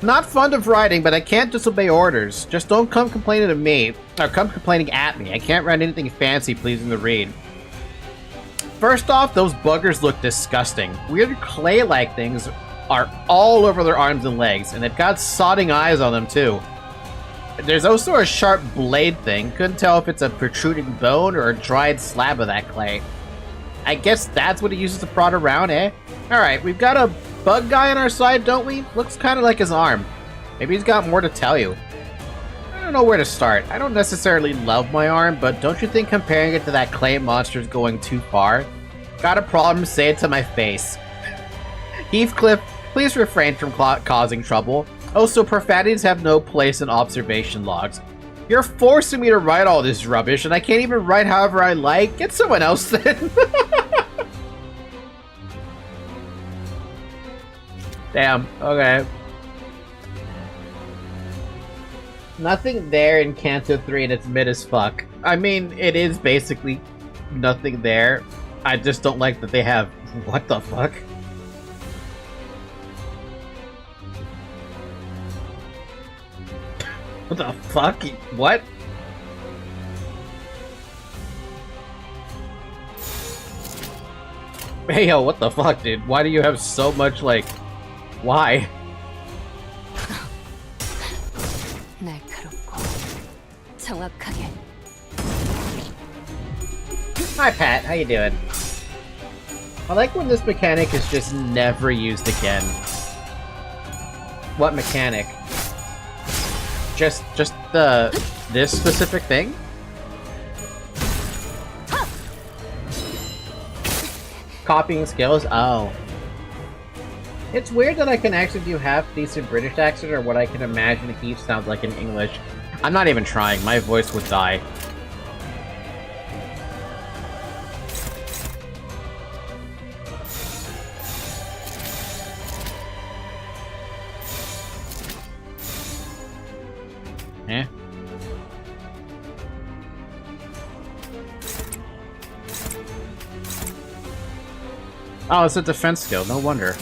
Not fond of writing, but I can't disobey orders. Just don't come complaining to me, or come complaining at me. I can't write anything fancy pleasing to read. First off, those buggers look disgusting. Weird clay-like things are all over their arms and legs, and they've got sodding eyes on them too. There's also a sharp blade thing. Couldn't tell if it's a protruding bone or a dried slab of that clay. I guess that's what he uses to prod around, eh? Alright, we've got a bug guy on our side, don't we? Looks kind of like his arm. Maybe he's got more to tell you. I don't know where to start. I don't necessarily love my arm, but don't you think comparing it to that clay monster is going too far? Got a problem, say it to my face. Heathcliff, please refrain from causing trouble. Also, profanities have no place in observation logs. You're forcing me to write all this rubbish, and I can't even write however I like. Get someone else then. Damn, okay. Nothing there in Canto 3 and it's mid as fuck. I mean, it is basically nothing there. I just don't like that they have... What the fuck? What the fuck? What? Hey yo, what the fuck, dude? Why do you have so much, like... Why? Hi Pat, how you doing? I like when this mechanic is just never used again. What mechanic? Just this specific thing? Copying skills? Oh. It's weird that I can actually do half-decent British accent or what I can imagine Heath sounds like in English. I'm not even trying, my voice would die. Eh? Oh, it's a defense skill, no wonder.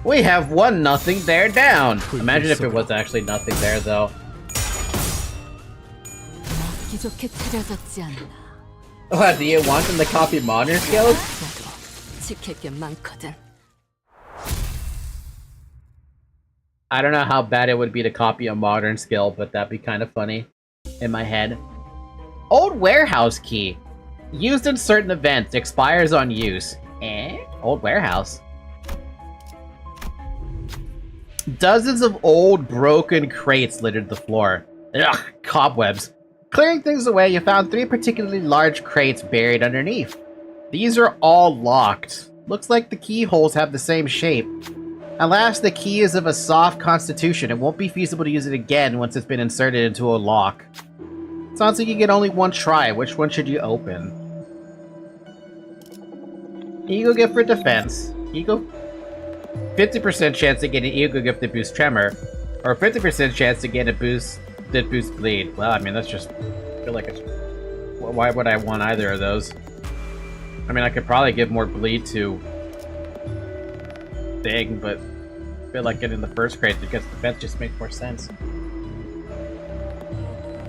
We have one nothing there down! Imagine if it was actually nothing there, though. What, do you want them to copy modern skills? I don't know how bad it would be to copy a modern skill, but that'd be kind of funny in my head. Old warehouse key. Used in certain events, expires on use. Eh? Old warehouse. Dozens of old, broken crates littered the floor. Ugh, cobwebs. Clearing things away, you found 3 particularly large crates buried underneath. These are all locked. Looks like the keyholes have the same shape. Alas, the key is of a soft constitution. It won't be feasible to use it again once it's been inserted into a lock. Sounds like you get only one try. Which one should you open? Ego gift for defense. Ego... 50% chance to get an ego gift that boosts tremor, or 50% chance to get a boost that boosts bleed. Well, I mean, that's just... I feel like it's... Why would I want either of those? I mean, I could probably give more bleed to... Thing, but... I feel like getting the first crate because defense just makes more sense.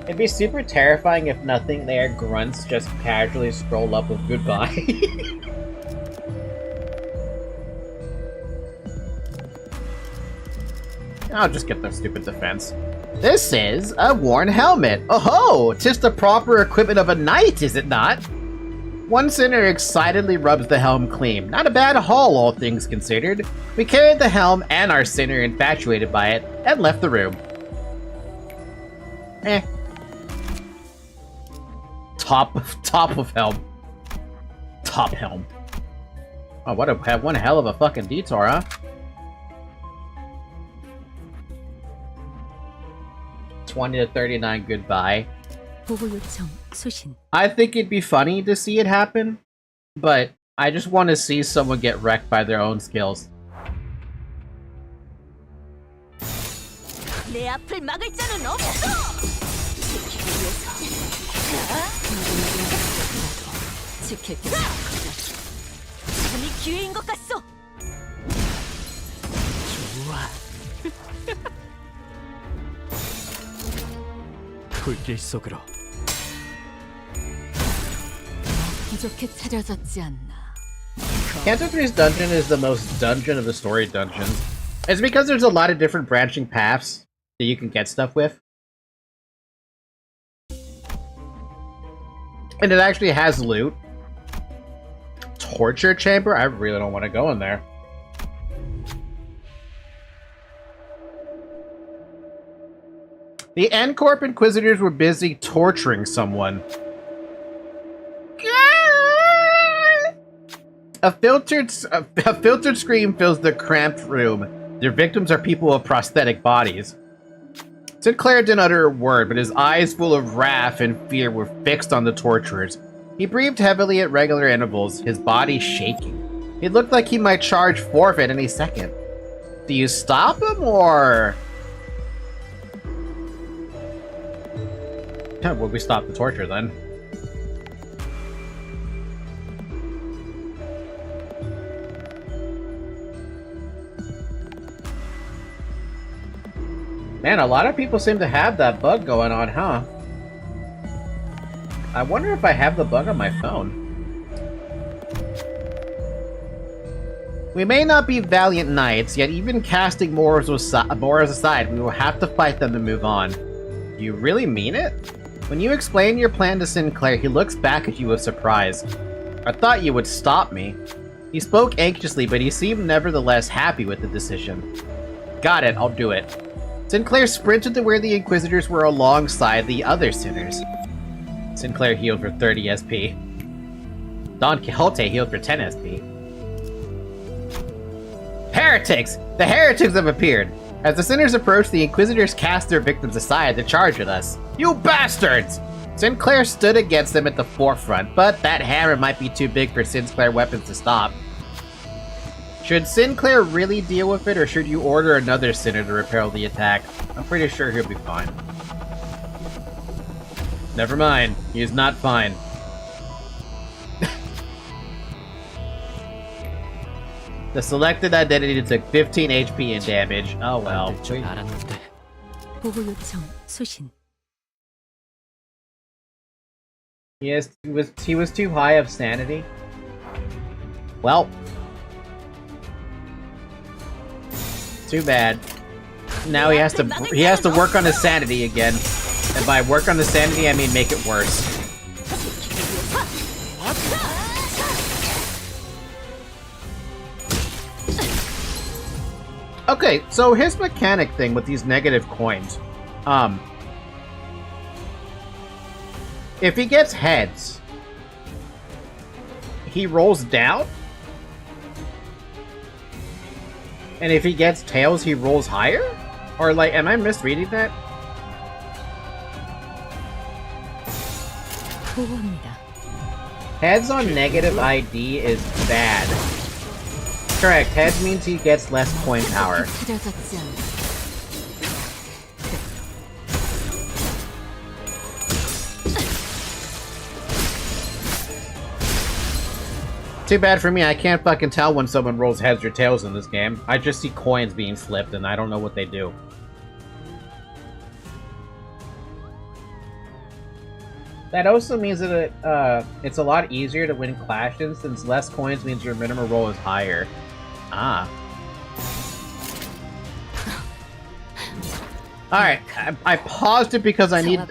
It'd be super terrifying if nothing there grunts just casually scroll up with goodbye. I'll just get the stupid defense. This is a worn helmet. Oh-ho! 'Tis the proper equipment of a knight, is it not? One sinner excitedly rubs the helm clean. Not a bad haul, all things considered. We carried the helm and our sinner, infatuated by it, and left the room. Eh. Top of helm. Top helm. Oh, one hell of a fucking detour, huh? $20 to $39 goodbye. 보고 요청 수신. I think it'd be funny to see it happen, but I just want to see someone get wrecked by their own skills. 내 앞을 막을 자는 없어. 지킬 게 지금이 기회인 것 같소. 좋아. 불길 속으로. 부족해 차려졌지 않나. Canto 3's dungeon is the most dungeon of the story dungeons. It's because there's a lot of different branching paths that you can get stuff with. And it actually has loot. Torture chamber? I really don't want to go in there. The N-Corp Inquisitors were busy torturing someone. A filtered scream fills the cramped room. Their victims are people with prosthetic bodies. Sinclair didn't utter a word, but his eyes full of wrath and fear were fixed on the torturers. He breathed heavily at regular intervals, his body shaking. It looked like he might charge forfeit any second. Do you stop him, or... Will we stop the torture, then? Man, a lot of people seem to have that bug going on, huh? I wonder if I have the bug on my phone. We may not be valiant knights, yet even casting morals aside, we will have to fight them to move on. Do you really mean it? When you explain your plan to Sinclair, he looks back at you with surprise. I thought you would stop me. He spoke anxiously, but he seemed nevertheless happy with the decision. Got it, I'll do it. Sinclair sprinted to where the Inquisitors were alongside the other sinners. Sinclair healed for 30 SP. Don Quixote healed for 10 SP. Heretics! The heretics have appeared! As the sinners approached, the Inquisitors cast their victims aside to charge at us. You bastards! Sinclair stood against them at the forefront, but that hammer might be too big for Sinclair weapons to stop. Should Sinclair really deal with it, or should you order another sinner to repel the attack? I'm pretty sure he'll be fine. Never mind, he is not fine. The selected identity took 15 HP in damage. Oh well. 보고 요청 수신. He was too high of sanity. Well, too bad. Now he has to work on his sanity again. And by work on the sanity, I mean make it worse. Okay, so his mechanic thing with these negative coins. If he gets heads, he rolls down? And if he gets tails, he rolls higher? Or, like, am I misreading that? 보고합니다. Heads on negative ID is bad. Correct, heads means he gets less coin power. 차려졌지 않나. Too bad for me, I can't fucking tell when someone rolls heads or tails in this game. I just see coins being flipped and I don't know what they do. That also means that it's a lot easier to win clashes since less coins means your minimum roll is higher. Ah. Alright, I paused it because I need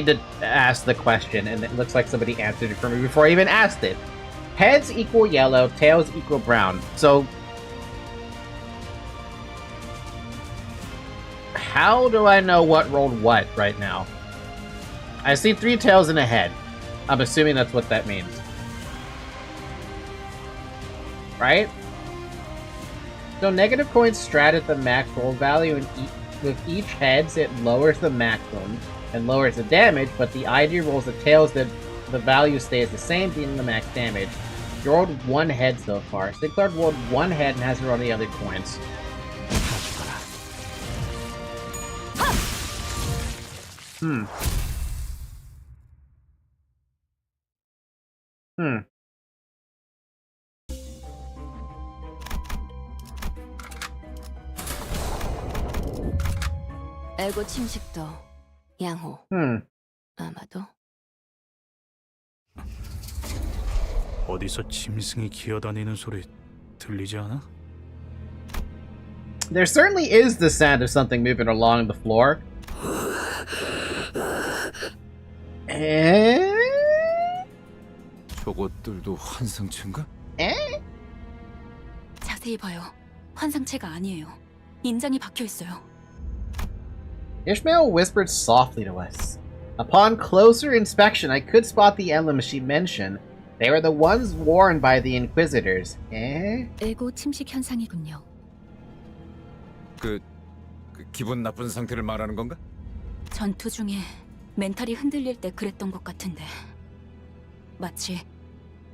to ask the question, and it looks like somebody answered it for me before I even asked it. Heads equal yellow, tails equal brown. So, how do I know what rolled what right now? I see 3 tails and a head. I'm assuming that's what that means. Right? So negative coins strat at the max roll value, and with each heads it lowers the maximum and lowers the damage, but the ID rolls the tails that the value stays the same, being the max damage. You rolled 1 head so far. Siglard rolled 1 head and hasn't rolled any other coins. Hmm. 에고 침식도 양호. 아마도. 어디서 짐승이 기어다니는 소리 들리지 않아? There certainly is the sound of something moving along the floor. 저것들도 환상체인가? 자세히 봐요. 환상체가 아니에요. 인장이 박혀 있어요. Ishmael whispered softly to us. Upon closer inspection, I could spot the emblems she mentioned. They were the ones worn by the Inquisitors. 에고 침식 현상이군요. 그 기분 나쁜 상태를 말하는 건가? 전투 중에 멘탈이 흔들릴 때 그랬던 것 같은데 마치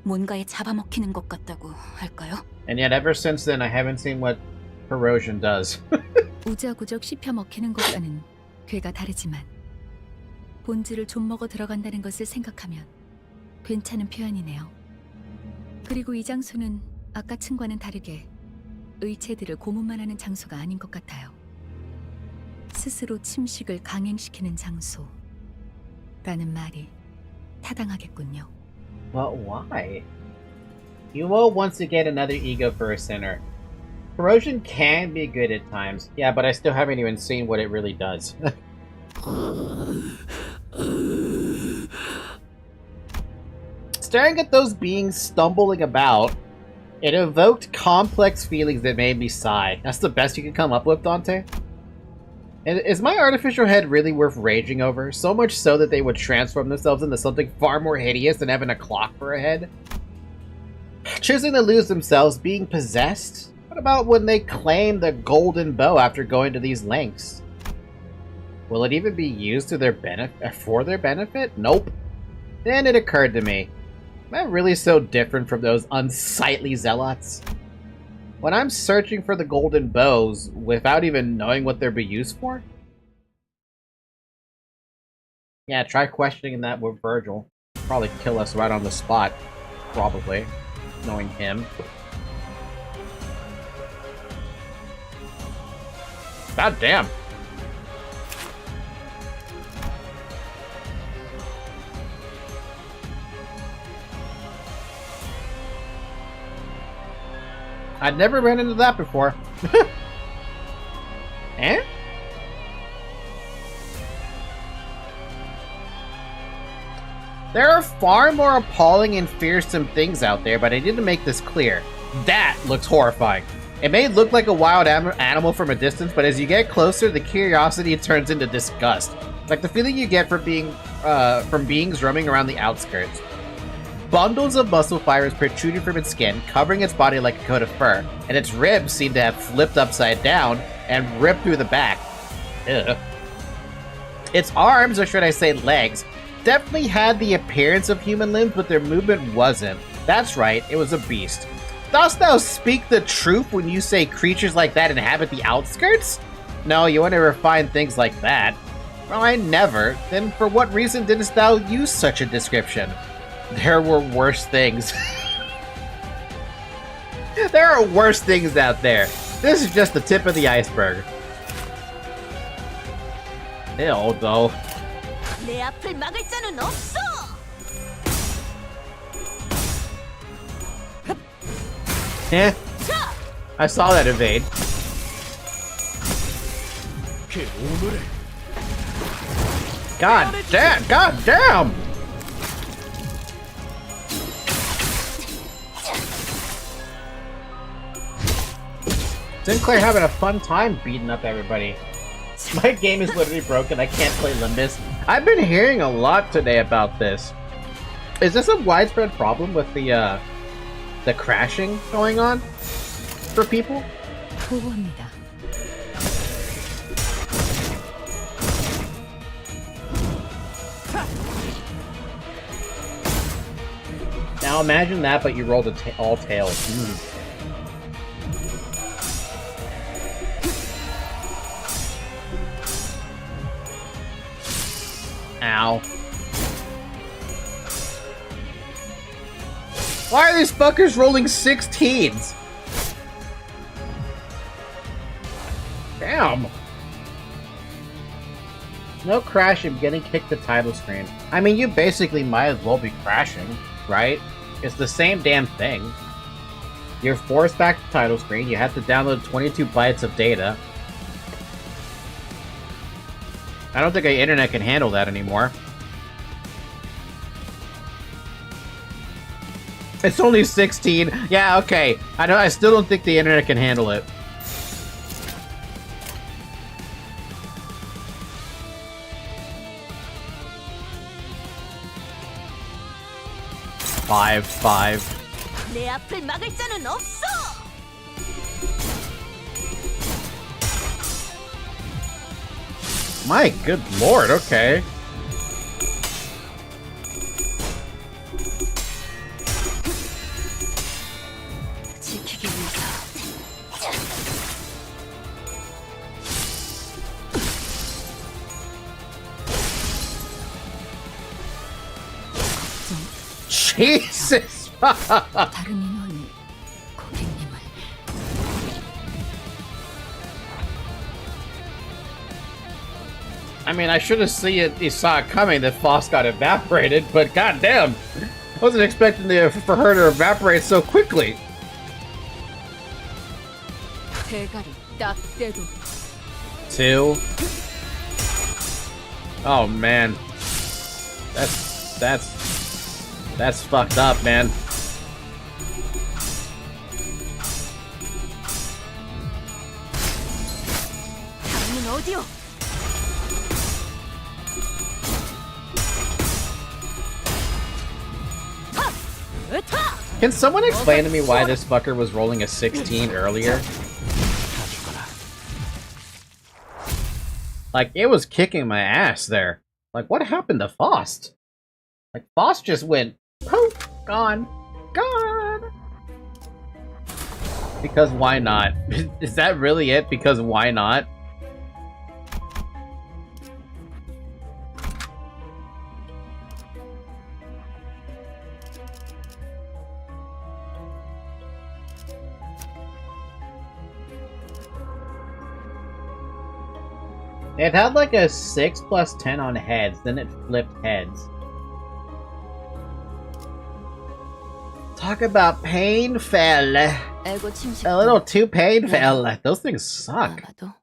뭔가에 잡아먹히는 것 같다고 할까요? And yet ever since then I haven't seen what corrosion does. 우자구적 씹혀 먹히는 것과는 괴가 다르지만 본질을 좀 먹어 들어간다는 것을 생각하면 괜찮은 표현이네요. 그리고 이 장소는 아까 층과는 다르게 의체들을 고문만 하는 장소가 아닌 것 같아요. 스스로 침식을 강행시키는 장소라는 말이 타당하겠군요. But why? Yuo wants to get another ego for a sinner. Corrosion can be good at times. Yeah, but I still haven't even seen what it really does. Staring at those beings stumbling about, it evoked complex feelings that made me sigh. That's the best you can come up with, Dante? Is my artificial head really worth raging over? So much so that they would transform themselves into something far more hideous than having a clock for a head? Choosing to lose themselves, being possessed? What about when they claim the golden bow after going to these lengths? Will it even be used to their for their benefit? Nope. Then it occurred to me, am I really so different from those unsightly zealots? When I'm searching for the golden bows without even knowing what they'll be used for? Yeah, try questioning that with Virgil. Probably kill us right on the spot. Probably. Knowing him. God damn. I'd never ran into that before. Eh? There are far more appalling and fearsome things out there, but I need to make this clear. That looks horrifying. It may look like a wild animal from a distance, but as you get closer, the curiosity turns into disgust. Like the feeling you get from beings roaming around the outskirts. Bundles of muscle fibers protruded from its skin, covering its body like a coat of fur, and its ribs seem to have flipped upside down and ripped through the back. Ugh. Its arms, or should I say legs, definitely had the appearance of human limbs, but their movement wasn't. That's right, it was a beast. Dost thou speak the truth when you say creatures like that inhabit the outskirts? No, you won't ever find things like that. Well, I never. Then for what reason didst thou use such a description? There were worse things. There are worse things out there. This is just the tip of the iceberg. Ew, though. 내 앞을 막을 자는 없어. Eh? I saw that evade. God damn! God damn! Sinclair having a fun time beating up everybody. My game is literally broken. I can't play Limbus. I've been hearing a lot today about this. Is this a widespread problem with the crashing going on for people? 보고합니다. Now imagine that, but you rolled all tails. Ow. Why are these fuckers rolling 16s? Damn. No crashing, getting kicked the title screen. I mean, you basically might as well be crashing, right? It's the same damn thing. You're forced back to title screen, you have to download 22 bytes of data. I don't think the internet can handle that anymore. It's only 16. Yeah, okay. I still don't think the internet can handle it. Five. 내 앞을 막을 자는 없어. My good lord, okay. 지키기 위해서. Jesus! 다른 인원이 고객님을 I mean, I should have saw it coming that Foss got evaporated, but goddamn, I wasn't expecting for her to evaporate so quickly. 대가리 딱 떼도 2. Oh man, that's fucked up, man. 다음은 어디요? Can someone explain to me why this fucker was rolling a 16 earlier? Like, it was kicking my ass there. Like, what happened to Faust? Like, Faust just went, poof, gone. Because why not? Is that really it? Because why not? It had like a 6 plus 10 on heads, then it flipped heads. Talk about painful. 알고 침식. A little too painful. Those things suck. 아마도.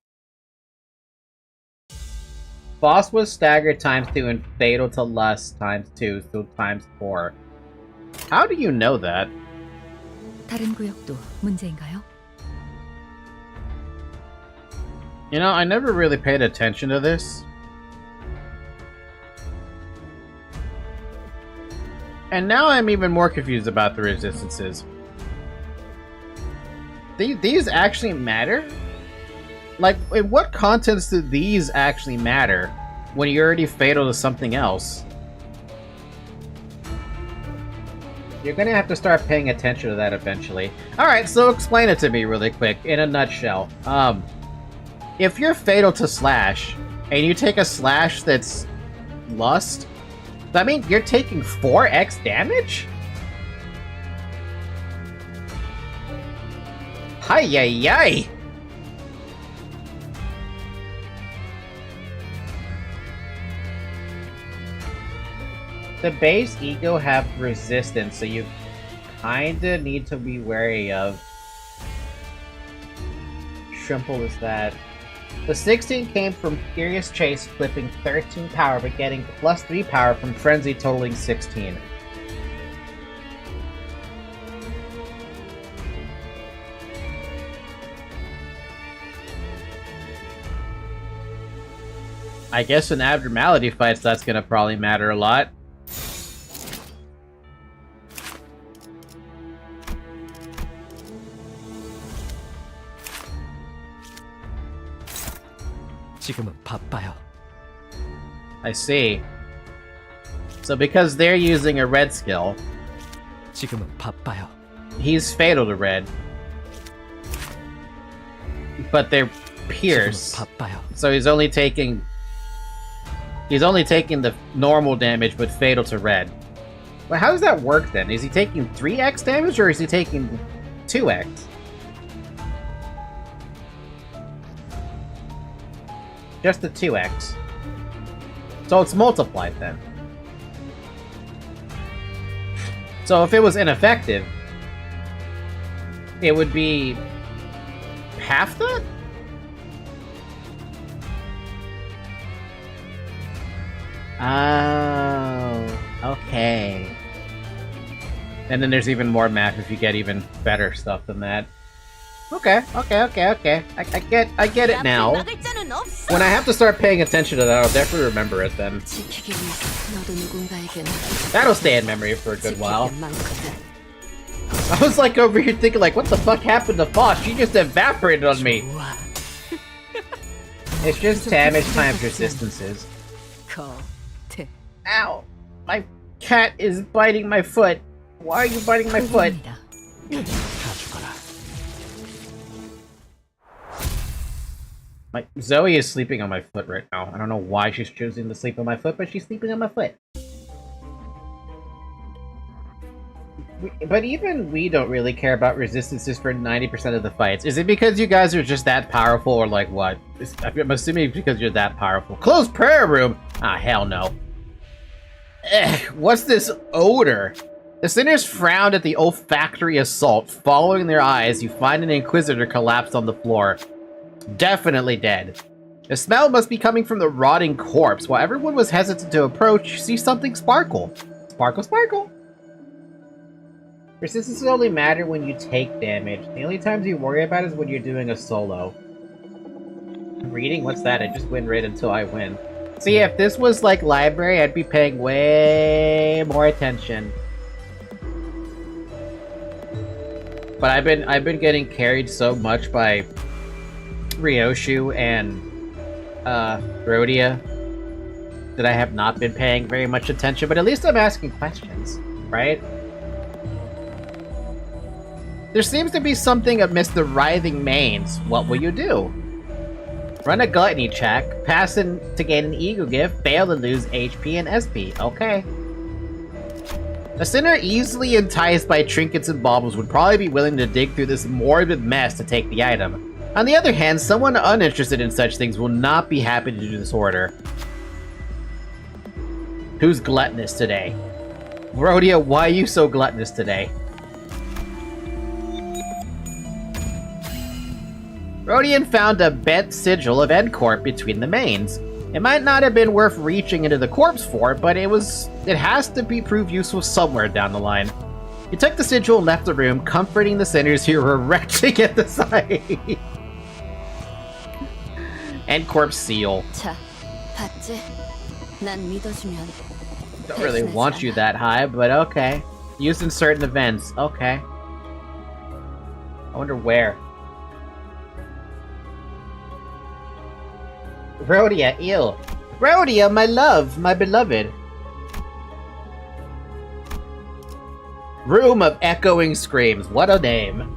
Boss was staggered ×2 and fatal to lust ×2, so ×4. How do you know that? 다른 구역도 문제인가요? You know, I never really paid attention to this. And now I'm even more confused about the resistances. These actually matter? Like, in what context do these actually matter when you're already fatal to something else? You're gonna have to start paying attention to that eventually. Alright, so explain it to me really quick, in a nutshell. If you're fatal to slash, and you take a slash that's lust, that means you're taking 4x damage? Hi-yi-yi! The base ego have resistance, so you kinda need to be wary of simple is that? The 16 came from Furious Chase clipping 13 power, but getting plus 3 power from Frenzy totaling 16. I guess in abnormality fights, that's gonna probably matter a lot. 지금은 바빠요. I see. So because they're using a red skill, 지금은 바빠요. he's fatal to red. But they're 지금은 pierce. 바빠요. So he's only taking the normal damage but fatal to red. Well, how does that work then? Is he taking 3x damage or is he taking 2x? Just the 2x. So it's multiplied then. So if it was ineffective, it would be half that? Oh, okay. And then there's even more math if you get even better stuff than that. Okay. I get it now. When I have to start paying attention to that, I'll definitely remember it then. That'll stay in memory for a good while. I was like over here thinking like, what the fuck happened to Foss? She just evaporated on me. It's just damage times resistances. Ow! My cat is biting my foot. Why are you biting my foot? Zoe is sleeping on my foot right now. I don't know why she's choosing to sleep on my foot, but she's sleeping on my foot. But even we don't really care about resistances for 90% of the fights. Is it because you guys are just that powerful, or like what? I'm assuming it's because you're that powerful. Closed prayer room? Ah, hell no. What's this odor? The sinners frowned at the olfactory assault. Following their eyes, you find an Inquisitor collapsed on the floor. Definitely dead. The smell must be coming from the rotting corpse. While everyone was hesitant to approach, you see something sparkle. Sparkle, sparkle. Resistance only matter when you take damage. The only times you worry about it is when you're doing a solo. Reading? What's that? I just win right until I win. See, if this was like library, I'd be paying way more attention. But I've been getting carried so much by Ryoshu and Rhodia that I have not been paying very much attention, but at least I'm asking questions, right? There seems to be something amidst the writhing manes. What will you do? Run a gluttony check, pass in to gain an ego gift, fail to lose HP and SP. Okay. A sinner easily enticed by trinkets and baubles would probably be willing to dig through this morbid mess to take the item. On the other hand, someone uninterested in such things will not be happy to do this order. Who's gluttonous today? Rhodia, why are you so gluttonous today? Rodian found a bent sigil of Endcorp between the mains. It might not have been worth reaching into the corpse for, but it has to be proved useful somewhere down the line. He took the sigil and left the room, comforting the sinners who were retching at the sight. Endcorp seal. Don't really want you that high, but okay. Used in certain events. Okay. I wonder where. Rhodia, ew. Rhodia, my love, my beloved. Room of Echoing Screams. What a name.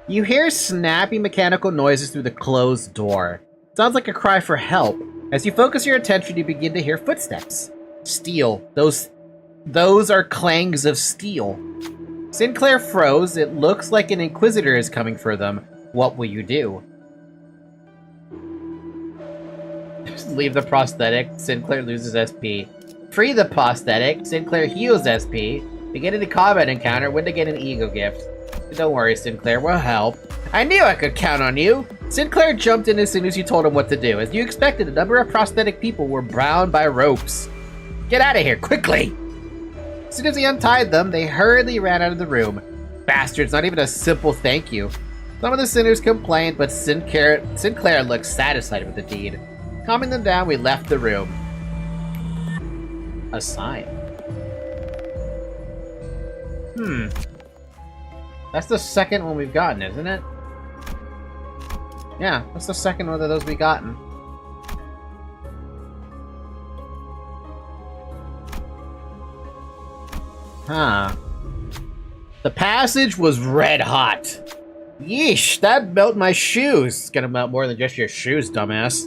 You hear snappy mechanical noises through the closed door. Sounds like a cry for help. As you focus your attention, you begin to hear footsteps. Steel. Those are clangs of steel. Sinclair froze. It looks like an Inquisitor is coming for them. What will you do? Just leave the prosthetic. Sinclair loses SP. Free the prosthetic. Sinclair heals SP. Begin the combat encounter. Win to get an ego gift. Don't worry, Sinclair, we'll help. I knew I could count on you! Sinclair jumped in as soon as you told him what to do. As you expected, a number of prosthetic people were bound by ropes. Get out of here, quickly! As soon as he untied them, they hurriedly ran out of the room. Bastards, not even a simple thank you. Some of the sinners complained, but Sinclair looked satisfied with the deed. Calming them down, we left the room. A sign. That's the second one we've gotten, isn't it? Yeah, that's the second one of those we've gotten. Huh. The passage was red hot. Yeesh, that melted my shoes. It's gonna melt more than just your shoes, dumbass.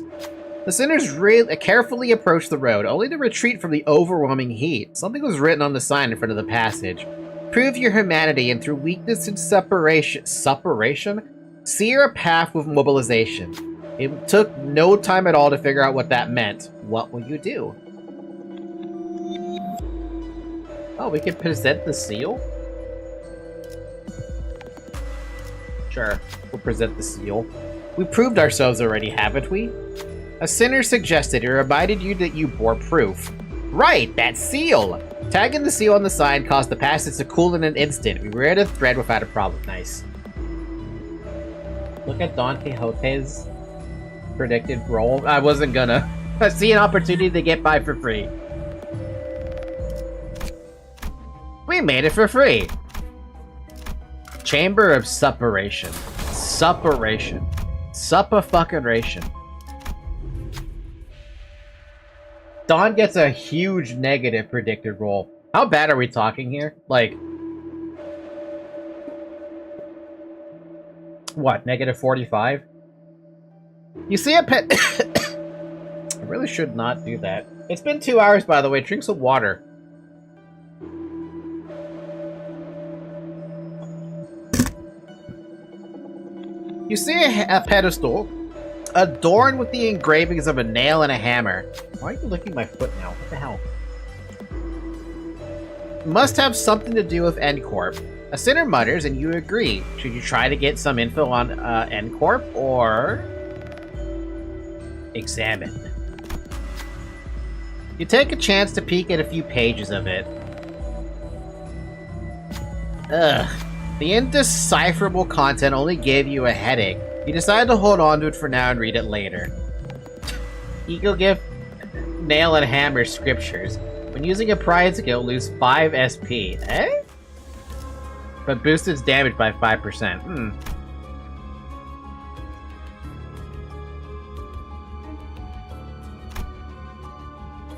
The sinners carefully approached the road, only to retreat from the overwhelming heat. Something was written on the sign in front of the passage. Prove your humanity, and through weakness and separation, sear a path with mobilization. It took no time at all to figure out what that meant. What will you do? Oh, we can present the seal? Sure, we'll present the seal. We proved ourselves already, haven't we? A sinner suggested it reminded you that you bore proof. Right, that seal! Tagging the seal on the sign caused the passage to cool in an instant. We were at a thread without a problem. Nice. Look at Don Quixote's predicted roll. I wasn't gonna. I see an opportunity to get by for free. We made it for free! Chamber of Suppuration. Suppuration. Suppa-fucking-ration. Dawn gets a huge negative predicted roll. How bad are we talking here? Like... what, negative 45? You see a pet... I really should not do that. It's been 2 hours, by the way. Drink some water. You see a pedestal adorned with the engravings of a nail and a hammer. Why are you licking my foot now? What the hell? Must have something to do with N-Corp. A sinner mutters and you agree. Should you try to get some info on N-Corp or examine? You take a chance to peek at a few pages of it. Ugh. The indecipherable content only gave you a headache. You decide to hold on to it for now and read it later. Ego gift, nail and hammer scriptures. When using a pride skill, lose 5 SP. Eh? But boosts its damage by 5%.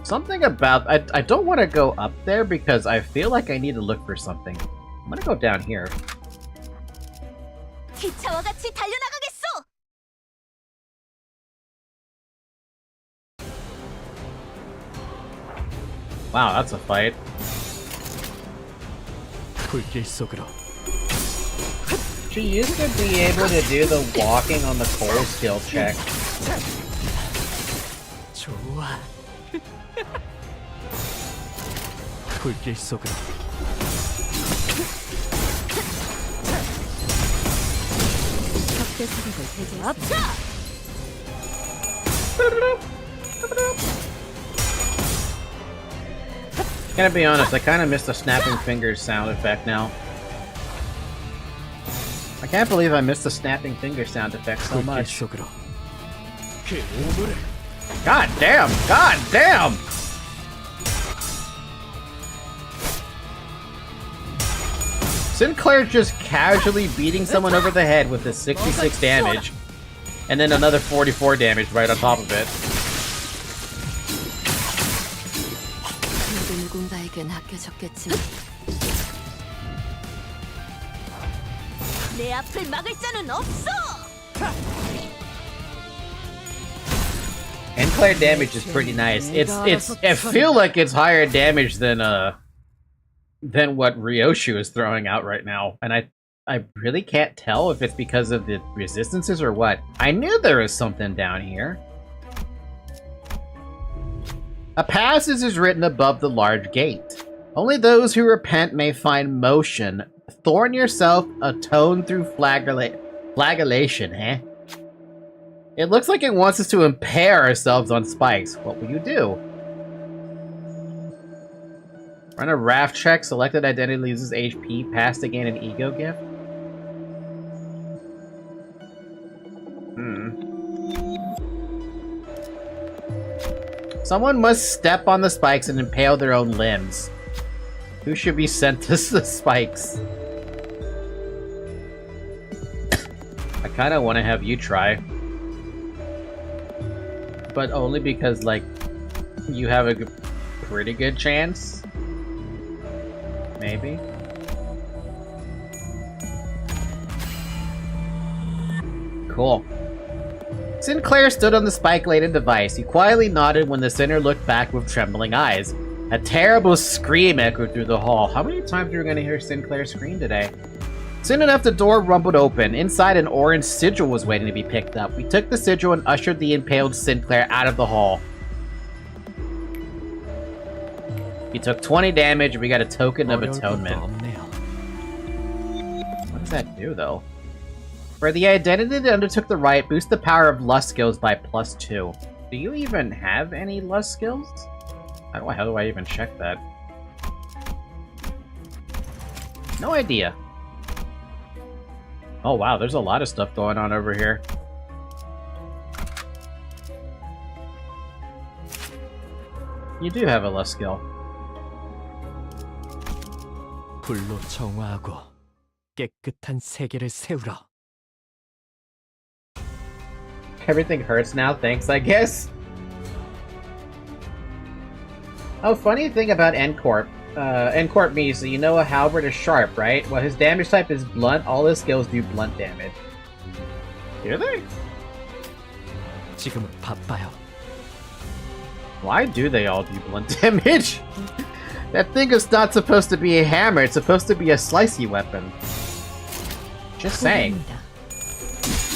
Something about... I don't want to go up there because I feel like I need to look for something. I'm gonna go down here. 기차와 같이 달려나가겠소! Wow, that's a fight. 불길 속으로. She used to be able to do the walking on the coal skill check. 좋아. 불길 속으로. Gotta be honest, I kind of missed the snapping fingers sound effect now. I can't believe I missed the snapping finger sound effect so much. God damn! God damn! Sinclair's just casually beating someone over the head with a 66 damage, and then another 44 damage right on top of it. 내 앞을 막을 자는 없어! And Claire damage is pretty nice. I feel like it's higher damage than what Ryoshu is throwing out right now, and I really can't tell if it's because of the resistances or what. I knew there was something down here. A passage is written above the large gate. Only those who repent may find motion Thorn yourself atone through flagellation, eh? It looks like it wants us to impair ourselves on spikes. What will you do? Run a raft check. Selected identity loses HP. Pass to gain an ego gift. Someone must step on the spikes and impale their own limbs. Who should be sent to the spikes? I kind of want to have you try. But only because, like, you have a pretty good chance. Maybe. Cool. Sinclair stood on the spike-laden device. He quietly nodded when the sinner looked back with trembling eyes. A terrible scream echoed through the hall. How many times are we going to hear Sinclair scream today? Soon enough, the door rumbled open. Inside, an orange sigil was waiting to be picked up. We took the sigil and ushered the impaled Sinclair out of the hall. He took 20 damage, and we got a token of atonement. What does that do, though? For the identity that undertook the rite, boost the power of lust skills by +2. Do you even have any lust skills? How do I even check that? No idea. Oh wow, there's a lot of stuff going on over here. You do have a lust skill. 불로 정화하고 깨끗한 세계를 세우라. Everything hurts now, thanks, I guess. Oh, funny thing about N-Corp. N-Corp me, so you know a halberd is sharp, right? Well, his damage type is blunt. All his skills do blunt damage. Do they? 지금은 바빠요. Why do they all do blunt damage? That thing is not supposed to be a hammer. It's supposed to be a slicey weapon. Just saying.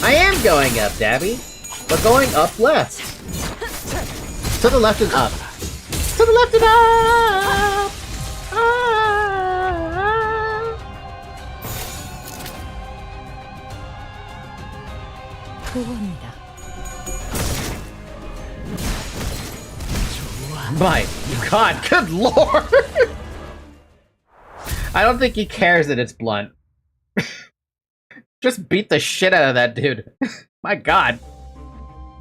I am going up, Dabby. We're going up left. To the left and up. To the left and up! 후원이다. My god, good lord! I don't think he cares that it's blunt. Just beat the shit out of that dude. My god.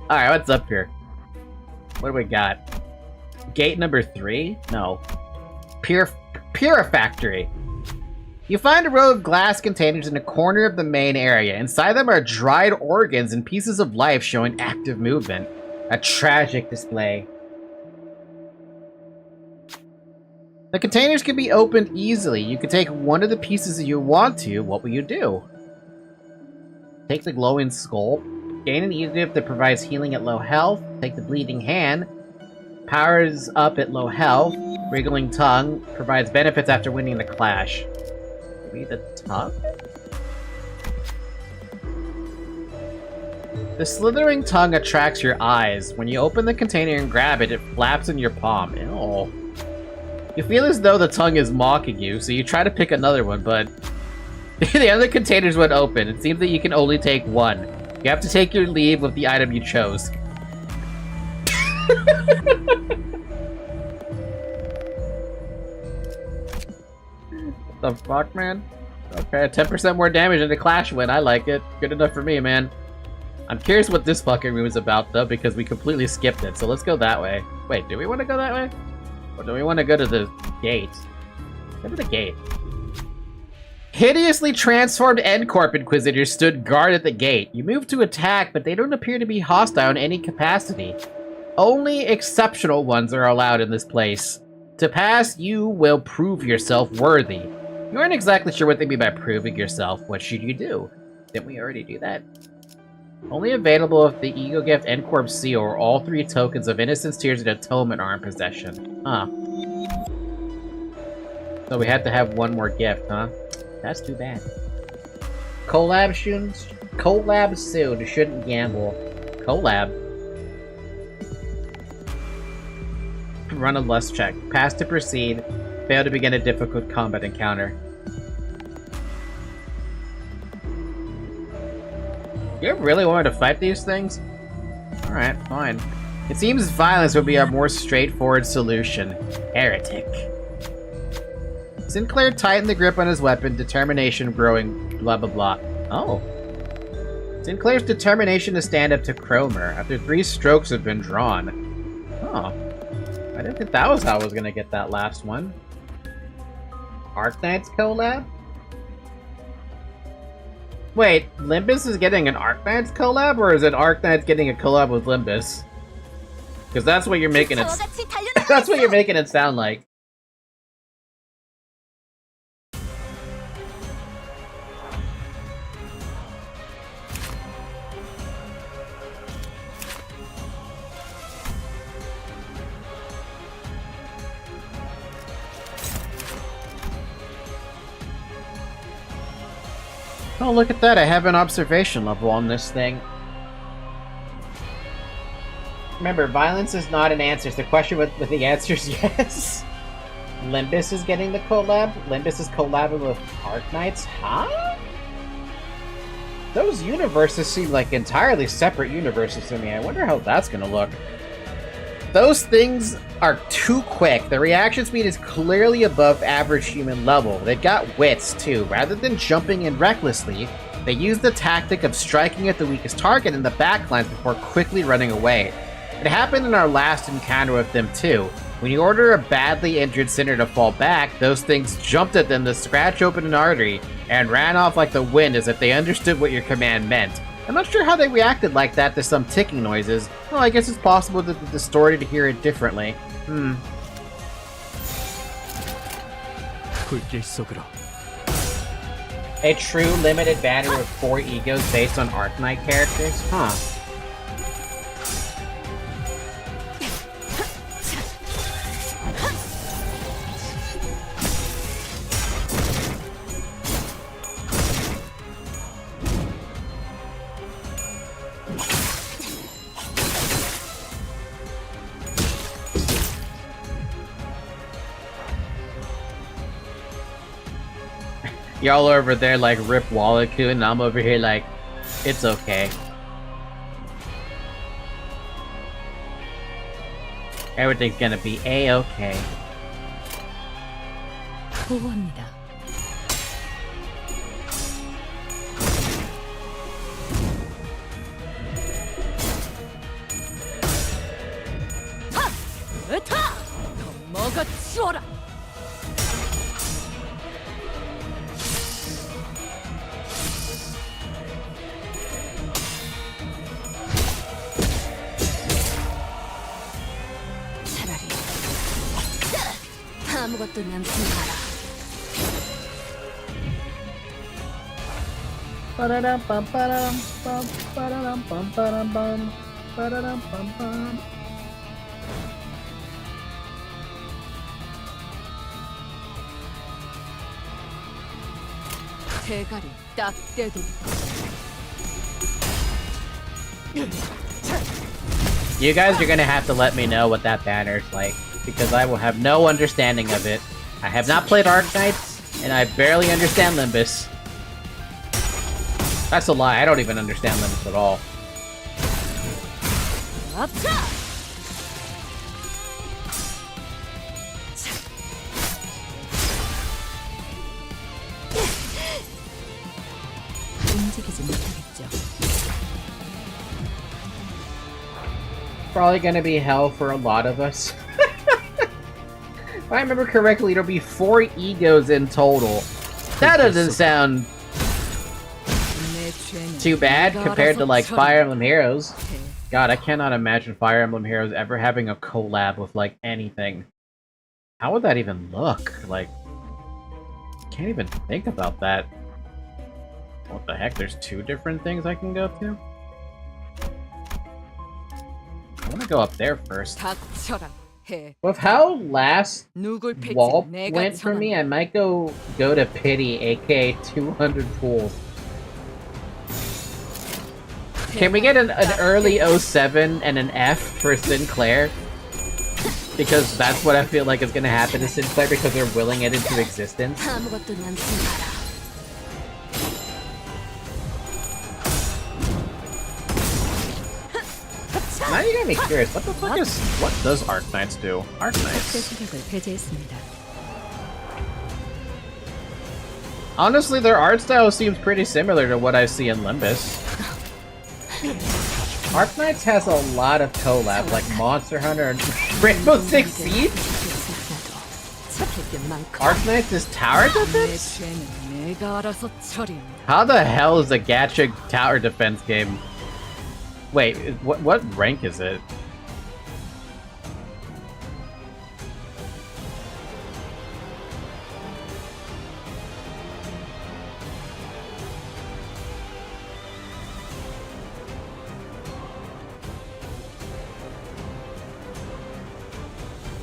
Alright, what's up here? What do we got? Gate number 3? No. Purifactory. You find a row of glass containers in a corner of the main area. Inside them are dried organs and pieces of life showing active movement. A tragic display. The containers can be opened easily. You can take one of the pieces that you want to. What will you do? Take the glowing skull. Gain an edict that provides healing at low health. Take the bleeding hand. Powers up at low health. Wriggling tongue. Provides benefits after winning the clash. Maybe the tongue? The slithering tongue attracts your eyes. When you open the container and grab it, it flaps in your palm. Ew. You feel as though the tongue is mocking you, so you try to pick another one, but the other containers won't open. It seems that you can only take one. You have to take your leave with the item you chose. What the fuck, man? Okay, 10% more damage than the Clash win. I like it. Good enough for me, man. I'm curious what this fucking room is about, though, because we completely skipped it. So let's go that way. Wait, do we want to go that way? Or do we want to go to the gate? Go to the gate. Hideously transformed N-Corp Inquisitors stood guard at the gate. You move to attack, but they don't appear to be hostile in any capacity. Only exceptional ones are allowed in this place. To pass, you will prove yourself worthy. You aren't exactly sure what they mean by proving yourself. What should you do? Didn't we already do that? Only available if the Ego Gift, N-Corp Seal, or all 3 tokens of Innocence, Tears, and Atonement are in possession. Huh. So we had to have one more gift, huh? That's too bad. Collab soon. Collab soon. Shouldn't gamble. Collab. Run a lust check. Pass to proceed. Fail to begin a difficult combat encounter. You really wanted to fight these things? Alright, fine. It seems violence would be a more straightforward solution. Heretic. Sinclair tightened the grip on his weapon, determination growing blah blah blah. Oh. Sinclair's determination to stand up to Cromer after 3 strokes have been drawn. Oh. I didn't think that was how I was gonna get that last one. Arknights collab? Wait, Limbus is getting an Arknights collab, or is it Arknights getting a collab with Limbus? Because that's what you're making it. That's what you're making it sound like. Oh, look at that. I have an observation level on this thing. Remember, violence is not an answer. So the question with the answer is yes. Limbus is getting the collab. Limbus is collabing with Arknights. Huh? Those universes seem like entirely separate universes to me. I wonder how that's gonna look. Those things are too quick. The reaction speed is clearly above average human level. They've got wits, too. Rather than jumping in recklessly, they use the tactic of striking at the weakest target in the backlines before quickly running away. It happened in our last encounter with them, too. When you order a badly injured sinner to fall back, those things jumped at them to scratch open an artery and ran off like the wind as if they understood what your command meant. I'm not sure how they reacted like that to some ticking noises. Well, I guess it's possible that the distorted hear it differently. 불길 속으로. A true limited banner with 4 egos based on Arknight characters? Huh. Y'all over there like Rip Wallacoon, and I'm over here like, it's okay. Everything's gonna be A-okay. 보호합니다. 하! 으타! 더 먹어치워라! 아무것도 남지 마라. 대가리 딱 떼도. You guys are gonna have to let me know what that banner is like, because I will have no understanding of it. I have not played Arknights, and I barely understand Limbus. That's a lie, I don't even understand Limbus at all. 움직이지 못하겠죠. Probably gonna be hell for a lot of us. If I remember correctly, there'll be 4 egos in total. That doesn't sound too bad compared to like Fire Emblem Heroes. God, I cannot imagine Fire Emblem Heroes ever having a collab with like anything. How would that even look? Like, can't even think about that. What the heck? There's 2 different things I can go to? I want to go up there first. With how last Wall went for me, I might go to Pity, aka 200 Pools. Can we get an early 07 and an F for Sinclair? Because that's what I feel like is gonna happen to Sinclair because they're willing it into existence. Now you got me curious. What the fuck is... What does Arknights do? Arknights. 수력을 배제했습니다. Honestly, their art style seems pretty similar to what I see in Limbus. Arknights has a lot of collabs, like Monster Hunter and Rainbow Six Siege. Arknights is tower defense? How the hell is a gacha tower defense game? Wait, what rank is it?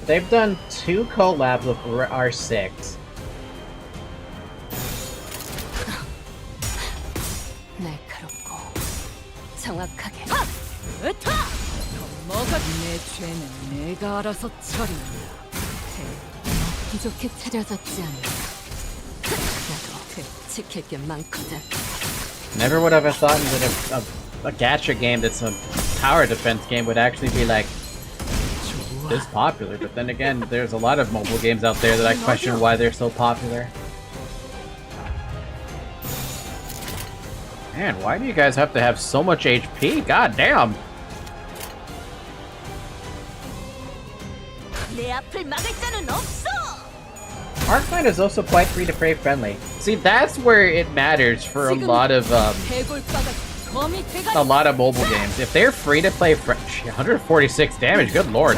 They've done 2 collabs with R6. 날카롭고 정확하게. 내 죄는 내가 알아서 처리한다. 먹기 좋게 차려졌지 않나. 나도 지킬 게 많거든. Never would have thought that a gacha game that's a tower defense game would actually be like this popular, but then again, there's a lot of mobile games out there that I question why they're so popular. Man, why do you guys have to have so much HP? God damn! Arknight is also quite free-to-play friendly. See, that's where it matters for a lot of mobile games. If they're free-to-play, 146 damage, good lord.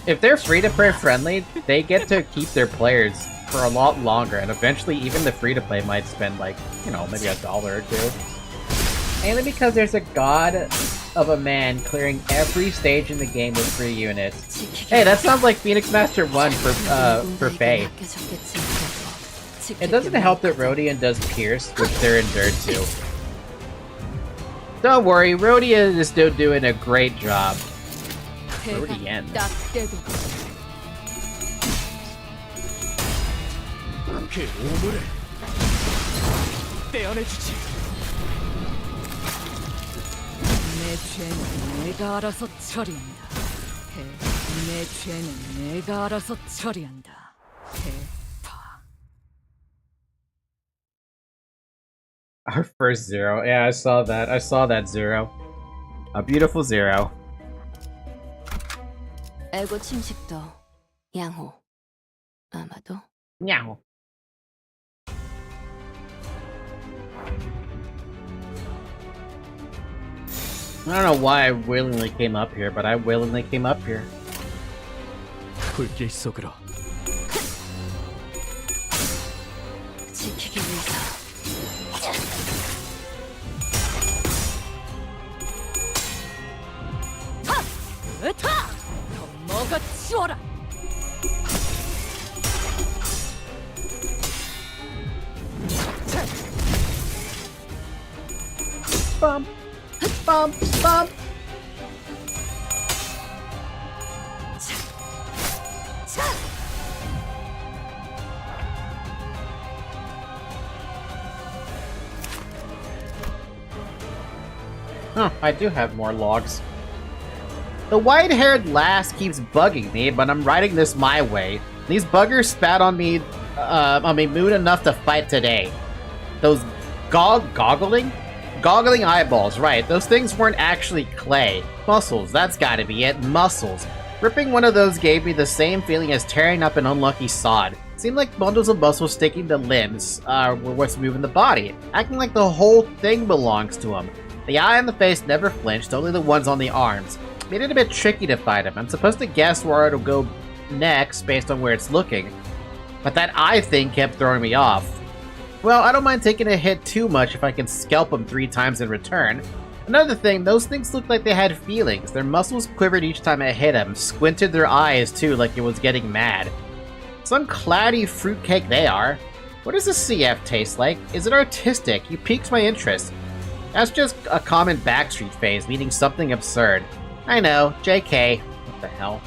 If they're free-to-play friendly, they get to keep their players for a lot longer, and eventually even the free-to-play might spend like, you know, maybe $1 or $2. Mainly because there's a god of a man clearing every stage in the game with free units. Hey, that sounds like Phoenix Master 1 for Faye. It doesn't help that Rodian does Pierce, which they're endured to. Don't worry, Rodian is still doing a great job. Rodian. 내 죄는 내가 알아서 처리한다. 내 죄는 내가 알아서 처리한다. Our first zero. Yeah, I saw that. I saw that zero. A beautiful zero. 에고 침식도 양호. 아마도. Meow. I don't know why I willingly came up here, but I willingly came up here. 불길 속으로. 지키기 위해서. 더 먹어 치워라. Bump, bump, bump. Huh, I do have more logs. The white-haired lass keeps bugging me, but I'm writing this my way. These buggers spat on me mood enough to fight today. Those goggling eyeballs, right. Those things weren't actually clay. Muscles, that's gotta be it. Muscles. Ripping one of those gave me the same feeling as tearing up an unlucky sod. Seemed like bundles of muscles sticking to limbs were what's moving the body, acting like the whole thing belongs to them. The eye and the face never flinched, only the ones on the arms. Made it a bit tricky to fight him. I'm supposed to guess where it'll go next based on where it's looking, but that eye thing kept throwing me off. Well, I don't mind taking a hit too much if I can scalp them 3 times in return. Another thing, those things looked like they had feelings. Their muscles quivered each time I hit them, squinted their eyes too like it was getting mad. Some cloudy fruitcake they are. What does the CF taste like? Is it artistic? You piqued my interest. That's just a common Backstreet phase, meaning something absurd. I know, JK. What the hell?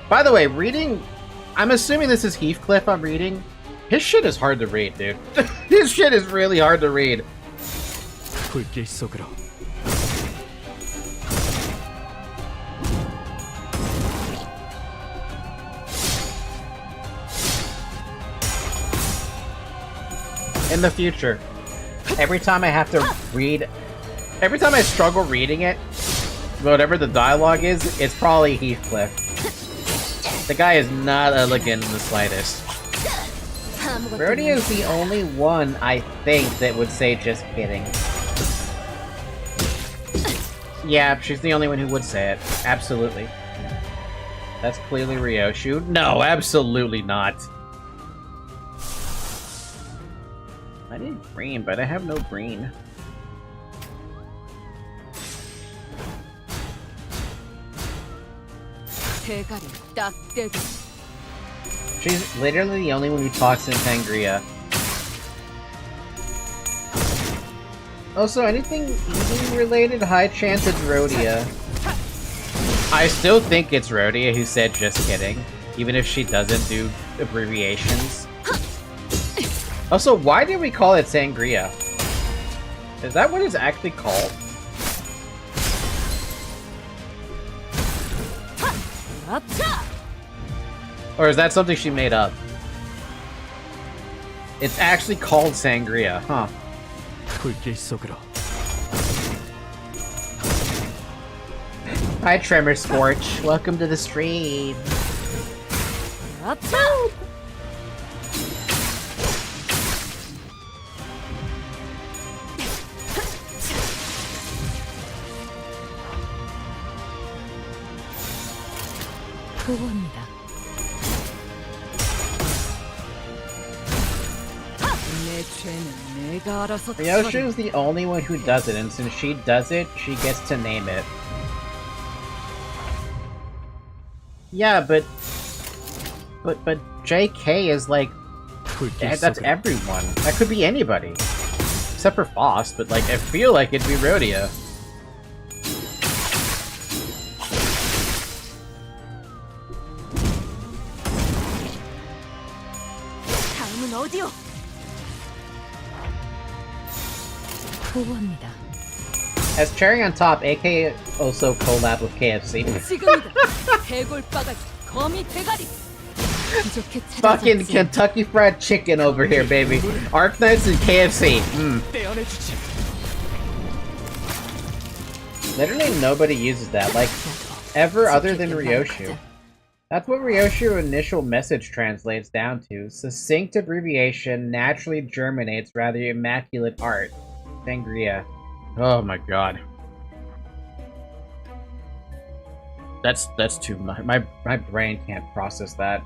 By the way, reading... I'm assuming this is Heathcliff I'm reading. His shit is hard to read, dude. His shit is really hard to read. 불길 속으로. In the future, every time I have to read, every time I struggle reading it, whatever the dialogue is, it's probably Heathcliff. The guy is not elegant in the slightest. Rhodia is the only one, I think, that would say just kidding. Yeah, she's the only one who would say it. Absolutely. That's clearly Ryoshu. No, absolutely not. I need green, but I have no green. 대가리 딱 떼고. She's literally the only one who talks in Sangria. Also, anything eating related, high chance it's Rhodia. I still think it's Rhodia who said just kidding, even if she doesn't do abbreviations. Also, why did we call it Sangria? Is that what it's actually called? Or is that something she made up? It's actually called Sangria, huh? 불길 속으로. Hi, Tremor Scorch. Welcome to the stream. 그겁니다. 내 죄는 내가 알아서 Ryoshu is the only one who does it, and since she does it, she gets to name it. Yeah, but JK is like, that's everyone. That could be anybody. Except for Foss, but like, I feel like it'd be Rhodia. 다음은 어디요? 보고합니다. As cherry on top, AK also collab with KFC. 지금이다. 대골바가지 거미 대가리. 부족해 Fucking 찾아졌지. Kentucky Fried Chicken over here, baby. Arknights and KFC. 떼어내주지. Literally nobody uses that, like, ever other than Ryoshu. That's what Ryoshu initial message translates down to. Succinct abbreviation naturally germinates rather immaculate art. Sangria. Oh my god. That's too much. My brain can't process that.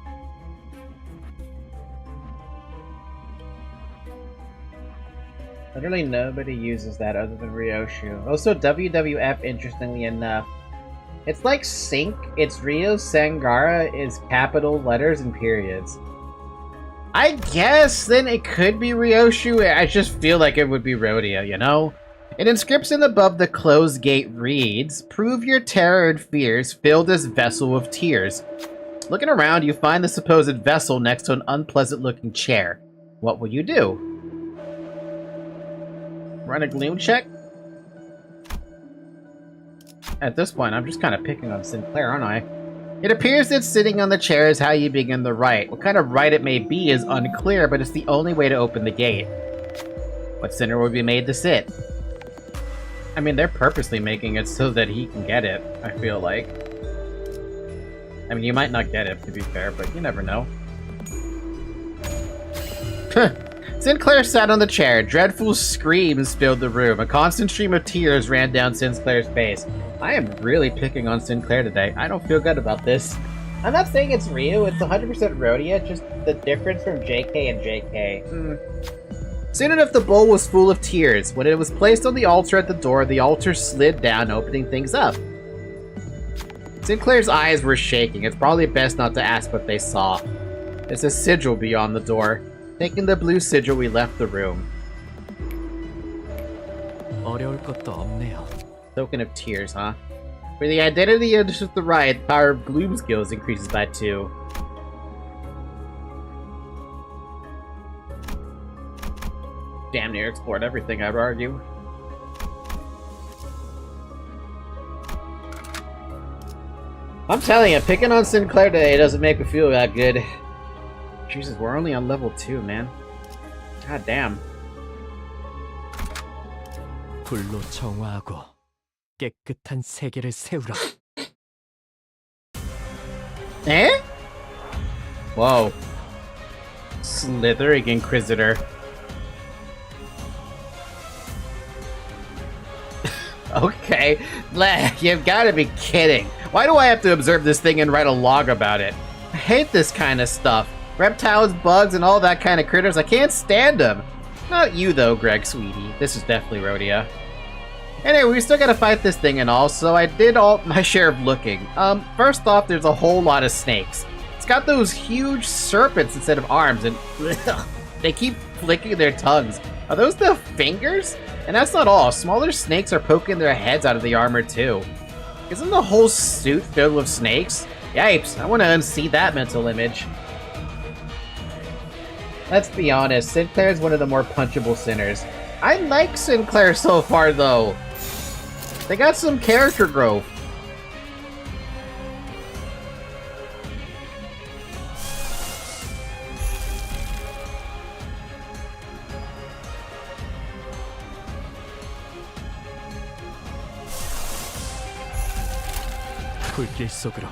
Literally nobody uses that other than Ryoshu. Also, WWF, interestingly enough. It's like sync. It's Ryo Sangara is capital letters and periods. I guess then it could be Ryoshu. I just feel like it would be Rhodia, you know? An inscription above the closed gate reads, "Prove your terror and fears, fill this vessel with tears." Looking around, you find the supposed vessel next to an unpleasant-looking chair. What will you do? Run a gloom check? At this point, I'm just kind of picking on Sinclair, aren't I? It appears that sitting on the chair is how you begin the rite. What kind of rite it may be is unclear, but it's the only way to open the gate. What sinner would be made to sit? I mean, they're purposely making it so that he can get it, I feel like. I mean, you might not get it, to be fair, but you never know. Sinclair sat on the chair. Dreadful screams filled the room. A constant stream of tears ran down Sinclair's face. I am really picking on Sinclair today. I don't feel good about this. I'm not saying it's Ryu, it's 100% Rhodia, just the difference from JK and JK. Soon enough, the bowl was full of tears. When it was placed on the altar at the door, the altar slid down, opening things up. Sinclair's eyes were shaking. It's probably best not to ask what they saw. There's a sigil beyond the door. Taking the blue sigil, we left the room. 어려울 것도 없네요. Token of tears, huh? For the identity of the rite, the power of gloom skills increases by 2. Damn near explored everything, I'd argue. I'm telling you, picking on Sinclair today doesn't make me feel that good. Jesus, we're only on level 2, man. God damn. 불로 정화하고 깨끗한 세계를 세우라. Eh? Whoa. Slithering Inquisitor. Okay. You've gotta be kidding. Why do I have to observe this thing and write a log about it? I hate this kind of stuff. Reptiles, bugs, and all that kind of critters, I can't stand them. Not you though, Greg, sweetie. This is definitely Rhodia. Anyway, we still gotta fight this thing and all, so I did all my share of looking. First off, there's a whole lot of snakes. It's got those huge serpents instead of arms, and they keep flicking their tongues. Are those the fingers? And that's not all. Smaller snakes are poking their heads out of the armor too. Isn't the whole suit filled with snakes? Yipes, I want to unsee that mental image. Let's be honest, Sinclair is one of the more punchable sinners. I like Sinclair so far though. They got some character growth. 불길 속으로.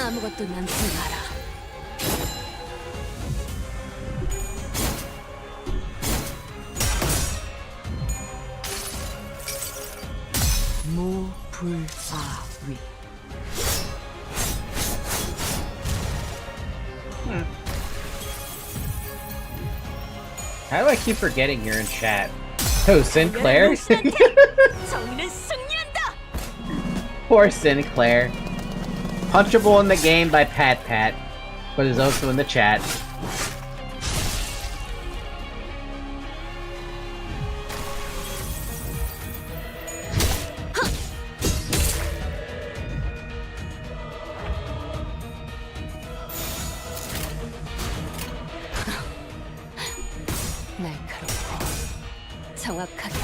아무것도 남지 마라. 모불아위. How do I keep forgetting you're in chat? Oh, Sinclair? 정의는 승리한다. Poor Sinclair. Punchable in the game by Pat Pat, but is also in the chat. 날카롭고 정확하게.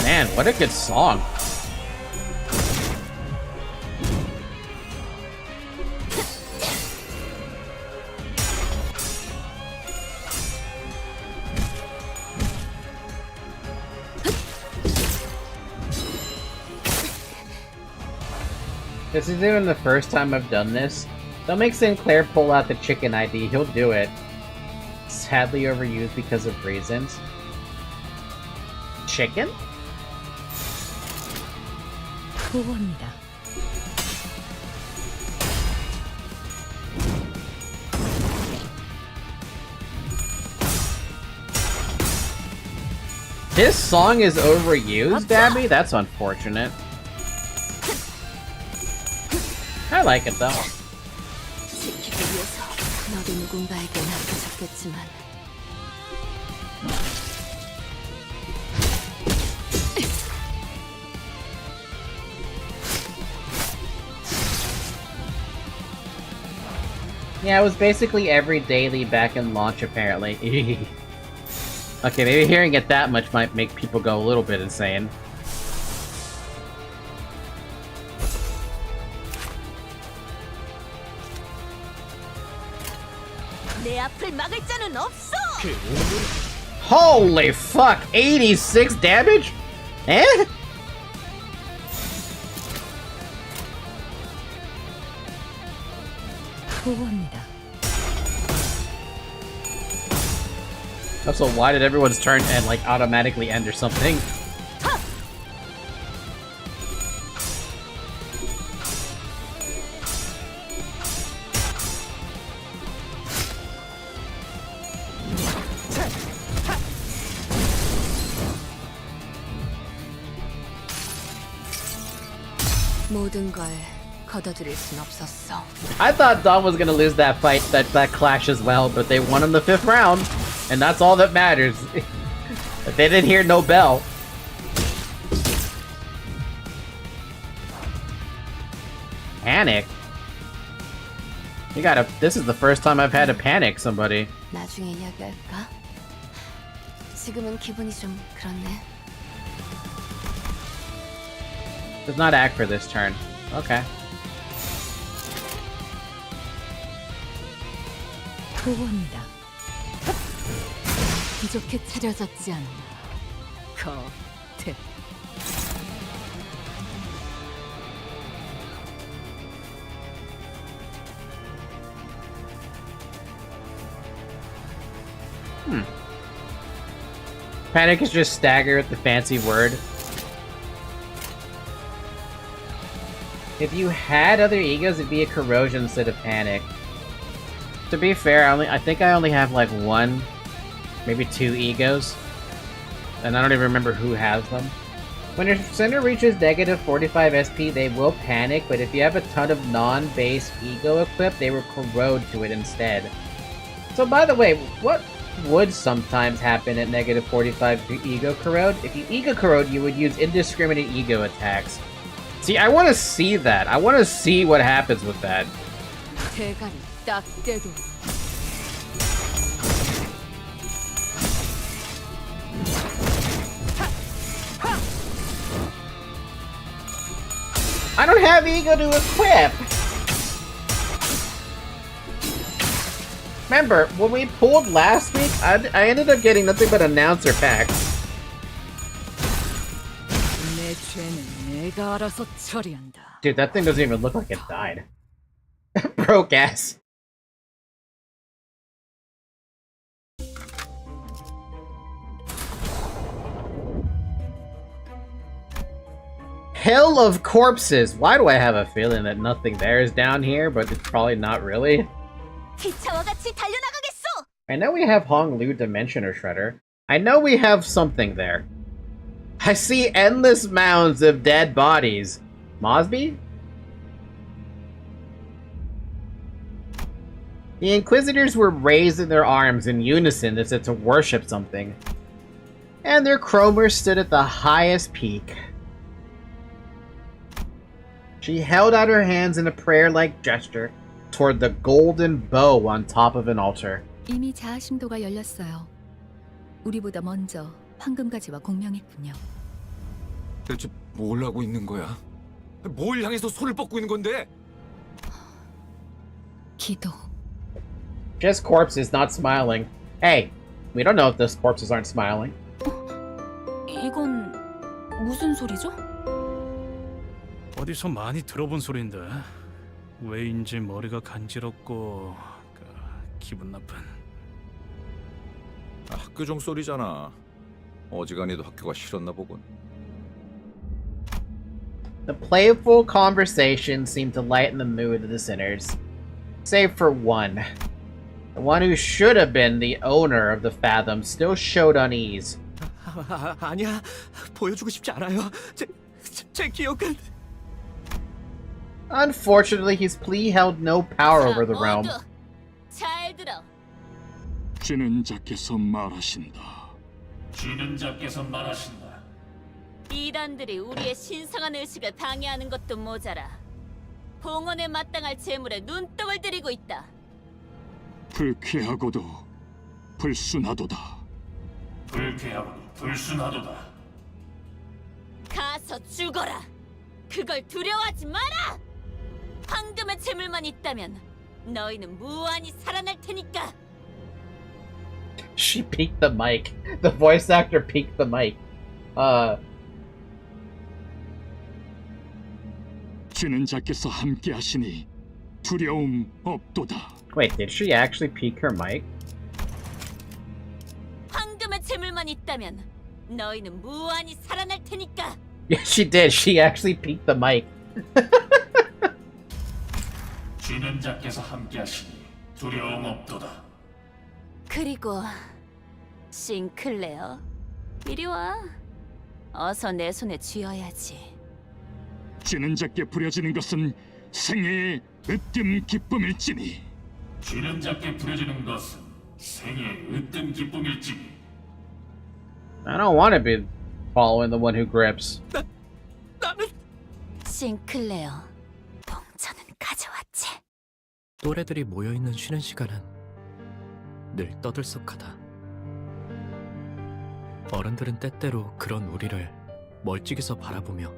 Man, what a good song. This isn't even the first time I've done this. Don't make Sinclair pull out the chicken ID, he'll do it. Sadly overused because of reasons. Chicken? 보고입니다. This song is overused, Abby? That's unfortunate. I like it though. 지키기 위해서 너도 누군가에게 남겨졌겠지만 Yeah, it was basically every daily back in launch apparently. Okay, maybe hearing it that much might make people go a little bit insane. 내 앞을 막을 자는 없어. Holy fuck! 86 damage? Eh? 보고입니다. Also, why did everyone's turn end like automatically end or something? 모든 걸 거둬들일 순 없었어. I thought Dom was gonna lose that fight, that clash as well, but they won in the 5th round, and that's all that matters. They didn't hear no bell. Panic? You gotta. This is the first time I've had to panic somebody. 나중에 이야기할까? 지금은 기분이 좀 그렇네. Does not act for this turn. Okay. 보호합니다. 부족해 차려졌지 않나. 거태. Panic is just stagger with the fancy word. If you had other egos, it'd be a corrosion instead of panic. To be fair, I think I only have like one, maybe two egos. And I don't even remember who has them. When your center reaches negative 45 SP, they will panic, but if you have a ton of non-base ego equipped, they will corrode to it instead. So by the way, what would sometimes happen at negative 45 to ego corrode? If you ego corrode, you would use indiscriminate ego attacks. See, I want to see that. I want to see what happens with that. 대가리 딱 떼도. I don't have ego to equip! Remember, when we pulled last week, I ended up getting nothing but announcer packs. 내 죄는 내가 알아서 처리한다. Dude, that thing doesn't even look like it died. Broke ass. Hell of Corpses! Why do I have a feeling that nothing there is down here, but it's probably not really? 기차와 같이 달려나가겠소! I know we have Hong Lu Dimensioner Shredder. I know we have something there. I see endless mounds of dead bodies. Mosby? The Inquisitors were raising their arms in unison as if to worship something. And their chromers stood at the highest peak. She held out her hands in a prayer-like gesture toward the golden bow on top of an altar. 이미 자아심도가 열렸어요. 우리보다 먼저 황금가지와 공명했군요. 대체 뭘 하고 있는 거야? 뭘 향해서 손을 뻗고 있는 건데? 기도. Just corpses not smiling. Hey, we don't know if those corpses aren't smiling. 이건 무슨 소리죠? 어디서 많이 들어본 소리인데 왜인지 머리가 간지럽고 기분 나쁜. 학교 종 소리잖아. 어지간히도 학교가 싫었나 보군. The playful conversation seemed to lighten the mood of the sinners. Save for one. The one who should have been the owner of the Fathom still showed unease. 아니야. 보여주고 싶지 않아요. 제 기억은... Unfortunately, his plea held no power over the realm. 잘 들어. 쥐는 자께서 말하신다. 쥐는 자께서 말하신다. 이단들이 우리의 신성한 의식을 방해하는 것도 모자라 봉헌에 마땅할 재물에 눈독을 들이고 있다. 불쾌하고도 불순하도다. 불쾌하고 불순하도다. 가서 죽어라. 그걸 두려워하지 마라. 황금의 재물만 있다면 너희는 무한히 살아날 테니까. She peeked the mic. The voice actor peeked the mic. 쥐는 자께서 함께하시니 두려움 없도다. Wait, did she actually peek her mic? 황금의 재물만 있다면 너희는 무한히 살아날 테니까. Yeah, she did. She actually peeked the mic. 쥐는 자께서 함께하시니 두려움 없도다. 그리고 싱클레어, 이리 와. 어서 내 손에 쥐어야지. 쥐는 자께 부려지는 것은 생애의 으뜸 기쁨일지니. 쥐는 자께 부려지는 것은 생의 으뜸 기쁨일지니. I don't want to be following the one who grips. 싱클레어, 봉천은 가져왔지. 또래들이 모여있는 쉬는 시간은 늘 떠들썩하다. 어른들은 때때로 그런 우리를 멀찍이서 바라보며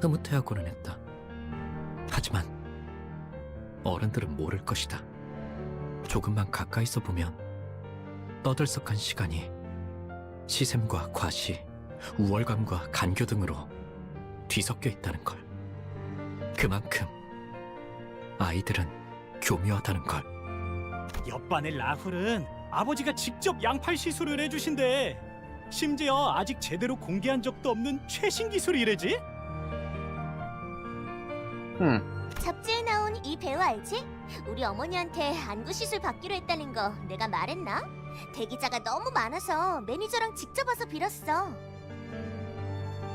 흐뭇해하고는 했다. 하지만 어른들은 모를 것이다. 조금만 가까이서 보면 떠들썩한 시간이 시샘과 과시, 우월감과 간교 등으로 뒤섞여 있다는 걸. 그만큼 아이들은 교묘하다는 걸. 옆반의 라훌은 아버지가 직접 양팔 시술을 해주신대. 심지어 아직 제대로 공개한 적도 없는 최신 기술이래지? 잡지에 나온 이 배우 알지? 우리 어머니한테 안구 시술 받기로 했다는 거 내가 말했나? 대기자가 너무 많아서 매니저랑 직접 와서 빌었어.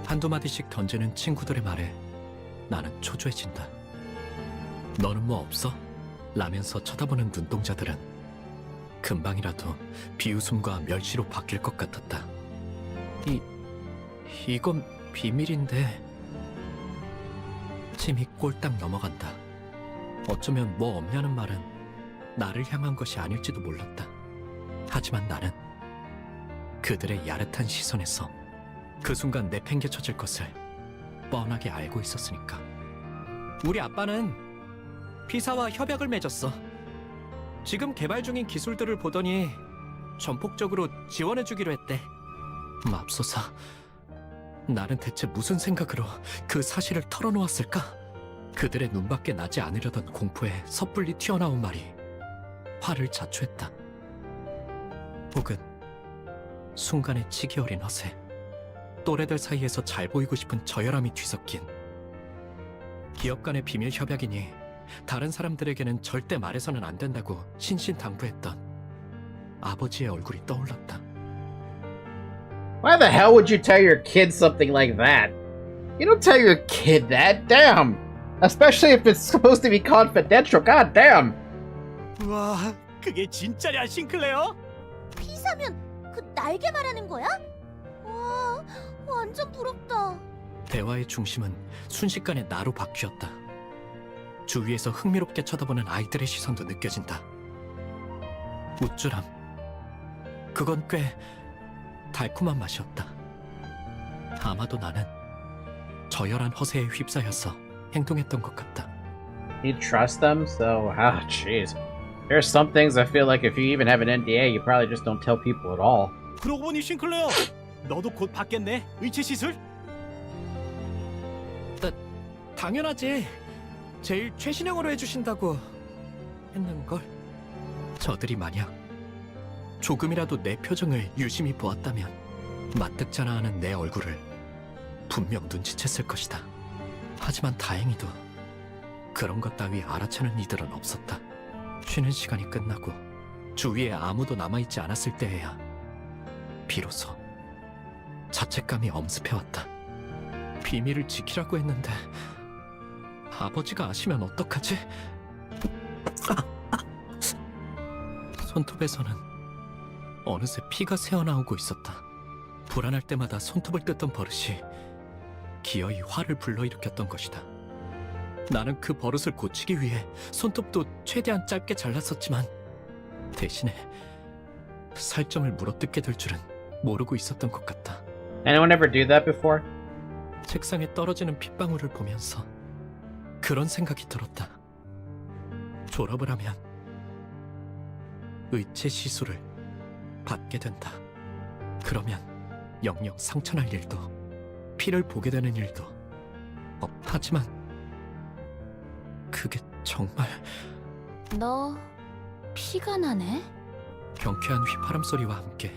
한두 마디씩 던지는 친구들의 말에 나는 초조해진다. 너는 뭐 없어? 라면서 쳐다보는 눈동자들은 금방이라도 비웃음과 멸시로 바뀔 것 같았다. 이건 비밀인데. 침이 꼴딱 넘어간다. 어쩌면 뭐 없냐는 말은 나를 향한 것이 아닐지도 몰랐다. 하지만 나는 그들의 야릇한 시선에서 그 순간 내팽개쳐질 것을 뻔하게 알고 있었으니까. 우리 아빠는 피사와 협약을 맺었어. 지금 개발 중인 기술들을 보더니 전폭적으로 지원해주기로 했대. 맙소사, 나는 대체 무슨 생각으로 그 사실을 털어놓았을까? 그들의 눈밖에 나지 않으려던 공포에 섣불리 튀어나온 말이 화를 자초했다. 혹은 순간의 치기 어린 허세, 또래들 사이에서 잘 보이고 싶은 저열함이 뒤섞인 기업 간의 비밀 협약이니 다른 사람들에게는 절대 말해서는 안 된다고 신신당부했던 아버지의 얼굴이 떠올랐다. Why the hell would you tell your kid something like that? You don't tell your kid that, damn! Especially if it's supposed to be confidential, god damn! 우와, 그게 진짜냐, 싱클레어? 피사면 그 날개 말하는 거야? 와, 완전 부럽다. 대화의 중심은 순식간에 나로 바뀌었다. 주위에서 흥미롭게 쳐다보는 아이들의 시선도 느껴진다. 우쭐함. 그건 꽤 달콤한 맛이었다. 아마도 나는 저열한 허세에 휩싸여서 행동했던 것 같다. You trust them? So, jeez. There's some things I feel like if you even have an NDA, you probably just don't tell people at all. 그러고 보니 싱클레어, 너도 곧 받겠네, 의체 시술? 당연하지. 제일 최신형으로 해주신다고 했는걸. 저들이 만약 조금이라도 내 표정을 유심히 보았다면 마뜩잖아 하는 내 얼굴을 분명 눈치챘을 것이다. 하지만 다행히도 그런 것 따위 알아채는 이들은 없었다. 쉬는 시간이 끝나고 주위에 아무도 남아있지 않았을 때에야 비로소 자책감이 엄습해왔다. 비밀을 지키라고 했는데 아버지가 아시면 어떡하지? 손톱에서는 어느새 피가 새어나오고 있었다. 불안할 때마다 손톱을 뜯던 버릇이 기어이 화를 불러일으켰던 것이다. 나는 그 버릇을 고치기 위해 손톱도 최대한 짧게 잘랐었지만 대신에 살점을 물어뜯게 될 줄은 모르고 있었던 것 같다. Anyone ever do that before? 책상에 떨어지는 핏방울을 보면서 그런 생각이 들었다. 졸업을 하면 의체 시술을 받게 된다. 그러면 영영 상처날 일도 피를 보게 되는 일도 하지만 그게 정말... 너 피가 나네? 경쾌한 휘파람 소리와 함께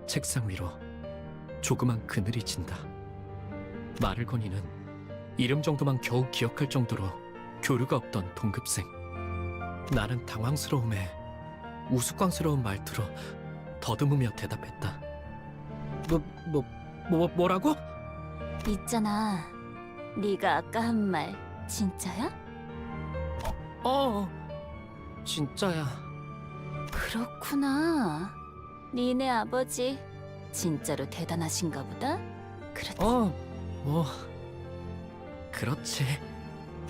책상 위로 조그만 그늘이 진다. 말을 거니는 이름 정도만 겨우 기억할 정도로 교류가 없던 동급생. 나는 당황스러움에 우스꽝스러운 말투로 더듬으며 대답했다. 뭐라고? 있잖아. 네가 아까 한 말 진짜야? 진짜야. 그렇구나. 니네 아버지 진짜로 대단하신가 보다. 그렇지? 그렇지.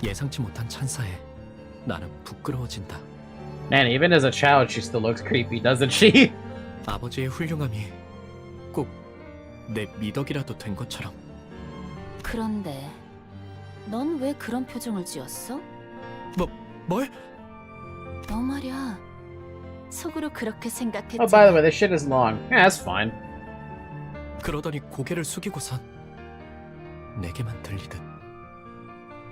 예상치 못한 찬사에 나는 부끄러워진다. Man, even as a child, she still looks creepy, doesn't she? 아버지의 훌륭함이 꼭 내 미덕이라도 된 것처럼. 그런데 넌 왜 그런 표정을 지었어? 뭘? 너 말야 속으로 그렇게 생각했지. Oh, by the way, this shit is long. Yeah, that's fine. 그러더니 고개를 숙이고선 내게만 들리듯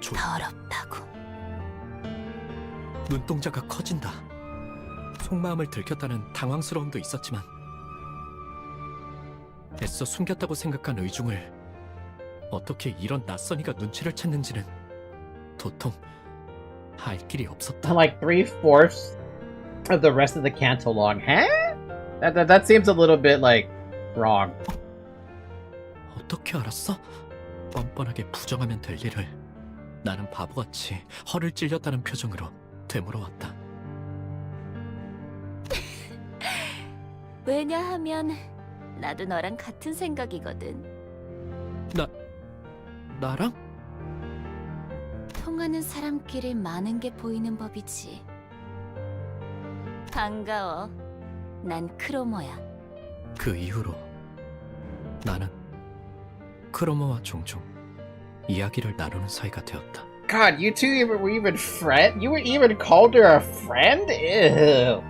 더럽다고. 눈동자가 커진다. 속마음을 들켰다는 당황스러움도 있었지만 애써 숨겼다고 생각한 의중을 어떻게 이런 낯선이가 눈치를 챘는지는 도통 알 길이 없었다. Like 3/4 of the rest of the canto long. Huh? That seems a little bit like wrong. 어떻게 알았어? 뻔뻔하게 부정하면 될 일을 나는 바보같이 허를 찔렸다는 표정으로 되물어왔다. 왜냐하면 나도 너랑 같은 생각이거든. 나랑? 통하는 사람끼리 많은 게 보이는 법이지. 반가워. 난 크로모야. 그 이후로 나는 크로모와 종종 이야기를 나누는 사이가 되었다. God, you two were even friend? You were even called her a friend? Ew.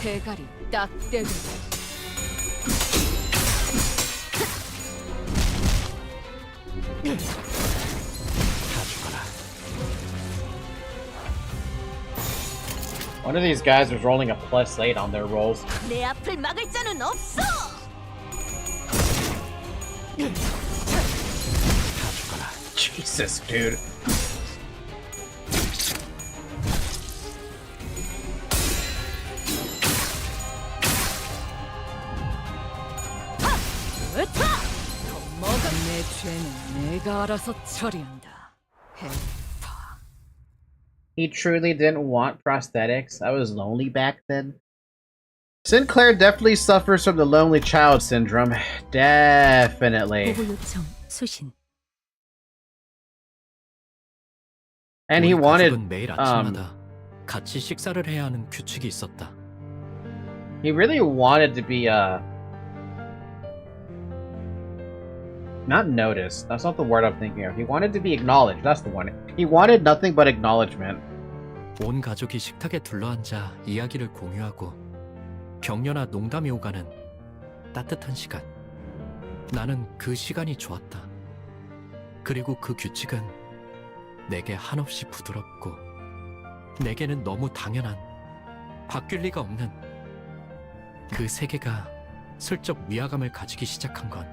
대가리 딱 떼고. 다 죽어라. One of these guys was rolling a +8 on their rolls. 내 앞을 막을 자는 없어. 다 죽어라. Jesus, dude. 내 죄는 내가 알아서 처리한다. He truly didn't want prosthetics. I was lonely back then. Sinclair definitely suffers from the lonely child syndrome. Definitely. 보고 요청 수신. And he 우리 wanted, 가족은 매일 아침마다 같이 식사를 해야 하는 규칙이 있었다. he really wanted to be, not noticed. That's not the word I'm thinking of. He wanted to be acknowledged. That's the one. He wanted nothing but acknowledgement. 온 가족이 식탁에 둘러앉아 이야기를 공유하고 격려나 농담이 오가는 따뜻한 시간. 나는 그 시간이 좋았다. 그리고 그 규칙은 내게 한없이 부드럽고 내게는 너무 당연한 바뀔 리가 없는 그 세계가 슬쩍 위화감을 가지기 시작한 건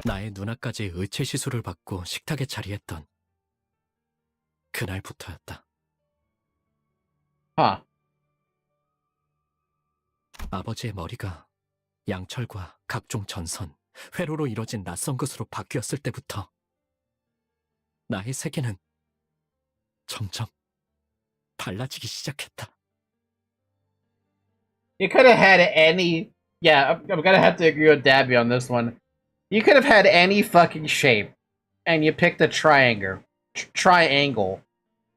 나의 누나까지 의체 시술을 받고 식탁에 자리했던 그날부터였다. Huh. 아버지의 머리가 양철과 각종 전선, 회로로 이뤄진 낯선 것으로 바뀌었을 때부터 나의 세계는 점점 달라지기 시작했다. You could have had any... Yeah, I'm gonna have to agree with Dabby on this one. You could have had any fucking shape, and you picked a triangle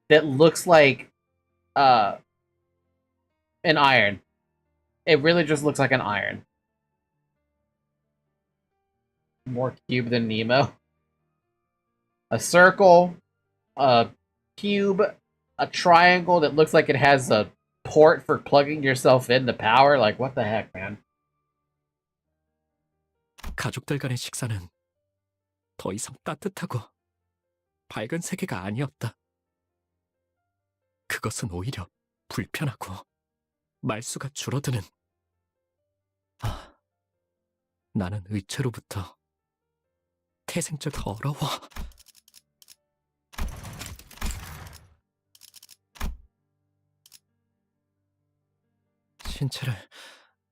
that looks like an iron. It really just looks like an iron. More cube than Nemo. A circle, a cube, a triangle that looks like it has a port for plugging yourself into power. Like, what the heck, man? 가족들 간의 식사는 더 이상 따뜻하고 밝은 세계가 아니었다. 그것은 오히려 불편하고 말수가 줄어드는... 나는 의체로부터 태생적 더러워. 신체를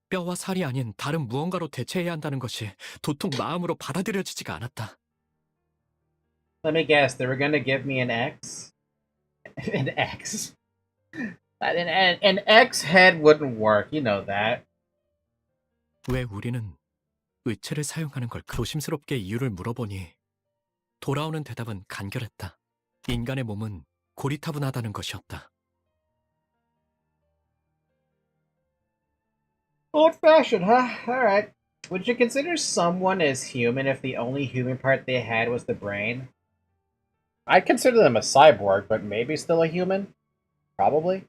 뼈와 살이 아닌 다른 무언가로 대체해야 한다는 것이 도통 마음으로 받아들여지지가 않았다. Let me guess, they were gonna give me an X? An X? An X head wouldn't work, you know that. 왜 우리는 의체를 사용하는 걸 조심스럽게 이유를 물어보니 돌아오는 대답은 간결했다. 인간의 몸은 고리타분하다는 것이었다. Old-fashioned, huh? Alright. Would you consider someone as human if the only human part they had was the brain? I'd consider them a cyborg, but maybe still a human? Probably.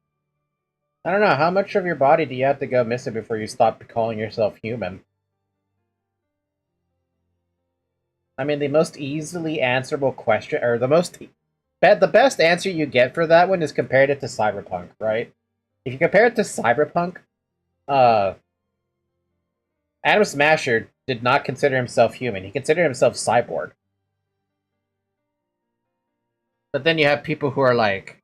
I don't know, how much of your body do you have to go missing before you stop calling yourself human? I mean, the most easily answerable question, or the best answer you get for that one is compared it to Cyberpunk, right? If you compare it to Cyberpunk, Adam Smasher did not consider himself human. He considered himself cyborg. But then you have people who are like,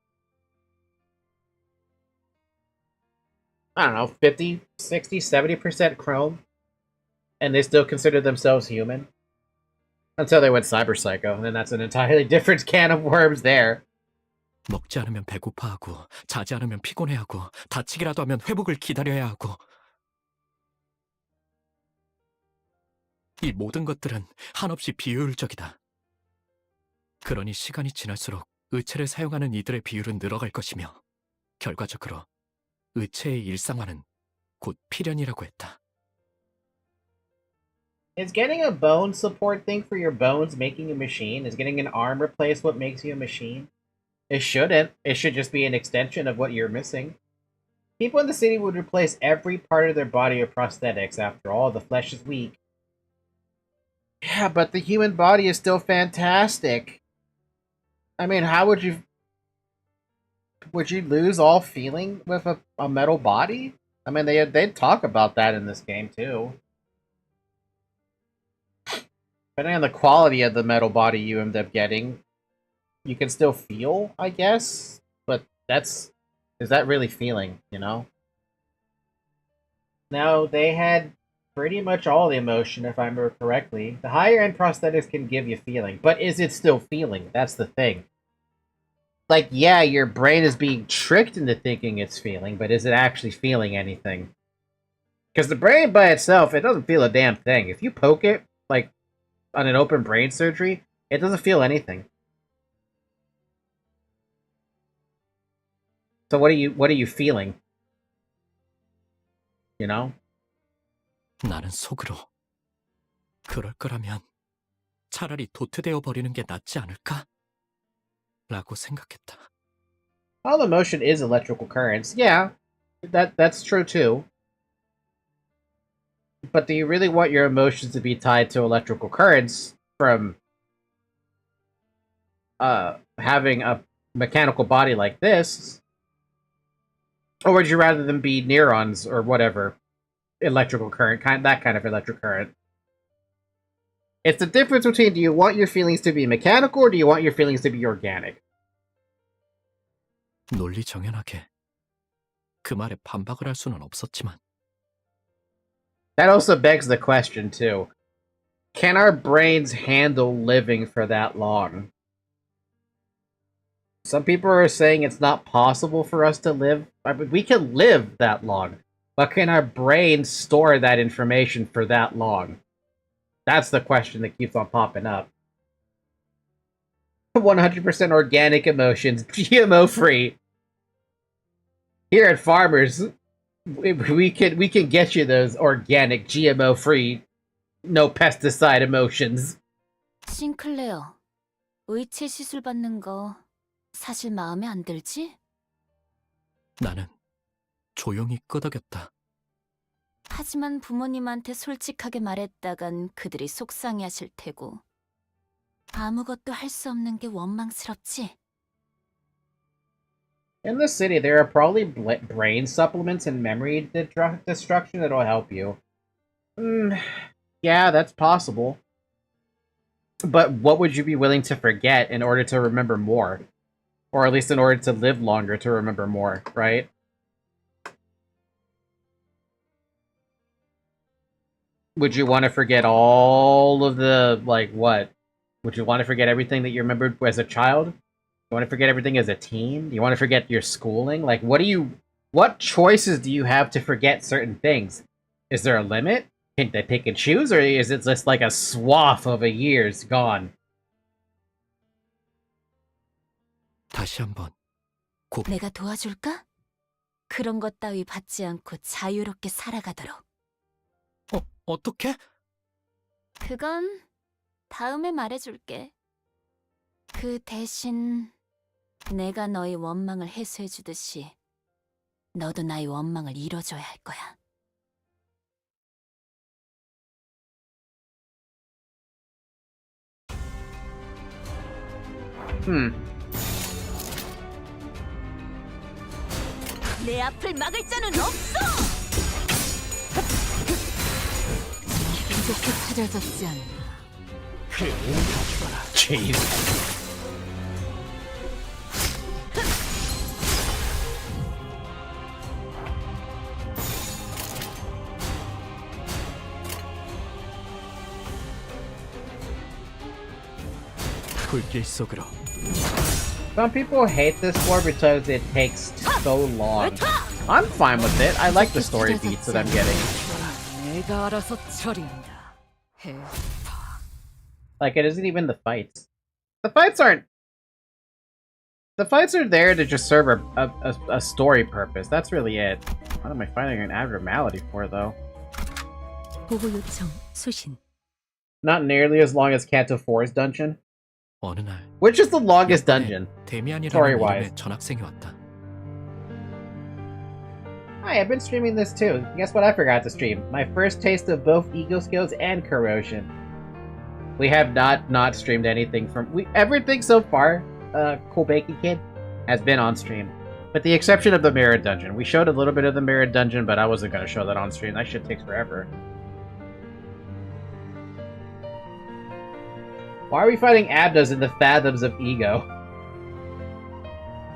I don't know, 50, 60, 70% chrome, and they still consider themselves human. Until they went cyber psycho, and then that's an entirely different can of worms there. 먹지 않으면 배고파하고 자지 않으면 피곤해하고 다치기라도 하면 회복을 기다려야 하고 이 모든 것들은 한없이 비효율적이다. 그러니 시간이 지날수록 의체를 사용하는 이들의 비율은 늘어갈 것이며 결과적으로 의체의 일상화는 곧 필연이라고 했다. Is getting a bone support thing for your bones making a machine? Is getting an arm replaced what makes you a machine? It shouldn't. It should just be an extension of what you're missing. People in the city would replace every part of their body with prosthetics. After all, the flesh is weak. Yeah, but the human body is still fantastic. I mean, how would you... Would you lose all feeling with a metal body? I mean, they'd talk about that in this game, too. Depending on the quality of the metal body you end up getting, you can still feel, I guess? But is that really feeling, you know? No, they had pretty much all the emotion, if I remember correctly. The higher-end prosthetics can give you feeling, but is it still feeling? That's the thing. Like, yeah, your brain is being tricked into thinking it's feeling, but is it actually feeling anything? Because the brain by itself, it doesn't feel a damn thing. If you poke it, like, on an open brain surgery, it doesn't feel anything. So what are you feeling? You know? 나는 속으로 그럴 거라면 차라리 도태되어 버리는 게 낫지 않을까? 라고 생각했다. All emotion is electrical currents. Yeah, that's true too. But do you really want your emotions to be tied to electrical currents from having a mechanical body like this? Or would you rather them be neurons or whatever? Electrical current, that kind of electric current. It's the difference between do you want your feelings to be mechanical or do you want your feelings to be organic? 논리 정연하게 그 말에 반박을 할 수는 없었지만 That also begs the question, too. Can our brains handle living for that long? Some people are saying it's not possible for us to live. I mean, we can live that long, but can our brains store that information for that long? That's the question that keeps on popping up. 100% organic emotions, GMO-free. Here at Farmers, we can get you those organic, GMO-free, no pesticide emotions. 싱클레어, 의체 시술 받는 거 사실 마음에 안 들지? 나는 조용히 끄덕였다. 하지만 부모님한테 솔직하게 말했다간 그들이 속상해하실 테고 아무것도 할 수 없는 게 원망스럽지? In the city, there are probably brain supplements and memory destruction that'll help you. Yeah, that's possible. But what would you be willing to forget in order to remember more? Or at least in order to live longer to remember more, right? Would you want to forget all of the, like, what? Would you want to forget everything that you remembered as a child? You want to forget everything as a teen? You want to forget your schooling? Like, what choices do you have to forget certain things? Is there a limit? Can they pick and choose, or is it just like a swath of a years gone? 다시 한번 고. 내가 도와줄까? 그런 것 따위 받지 않고 자유롭게 살아가도록. 어떻게? 그건 다음에 말해줄게. 그 대신 내가 너의 원망을 해소해주듯이 너도 나의 원망을 이뤄줘야 할 거야. 내 앞을 막을 자는 없어! 이렇게 찾아졌지 않나. Jeez. 불길 속으로. Some people hate this war because it takes so long. I'm fine with it. I like the story beats that I'm getting. 내가 알아서 처리한다. 해. Like, it isn't even the fights. The fights aren't... The fights are there to just serve a story purpose. That's really it. What am I finding an abnormality for, though? 보호 요청 수신. Not nearly as long as Canto 4's dungeon. 어느 날 Which is the longest dungeon? 데미안이라는 Story-wise. 이름의 전학생이 왔다. Hi, I've been streaming this too. Guess what I forgot to stream? My first taste of both ego skills and corrosion. We have not streamed anything from... everything so far, Cool Bakey Kid, has been on stream. With the exception of the Mirror Dungeon. We showed a little bit of the Mirror Dungeon, but I wasn't going to show that on stream. That shit takes forever. Why are we fighting Abdas in the Fathoms of Ego?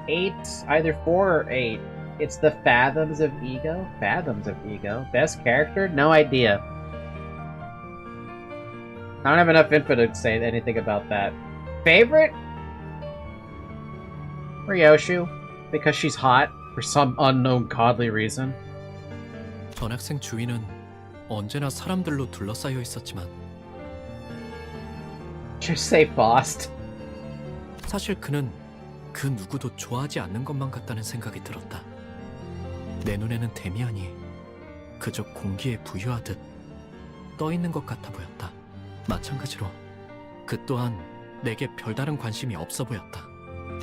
8, either 4 or 8. It's the Fathoms of Ego? Fathoms of Ego? Best character? No idea. I don't have enough info to say anything about that. Favorite? Ryoshu. Because she's hot, for some unknown godly reason. 전학생 주위는 언제나 사람들로 둘러싸여 있었지만 Just say Faust. 사실 그는 그 누구도 좋아하지 않는 것만 같다는 생각이 들었다. 내 눈에는 데미안이 그저 공기에 부유하듯 떠있는 것 같아 보였다. 마찬가지로 그 또한 내게 별다른 관심이 없어 보였다.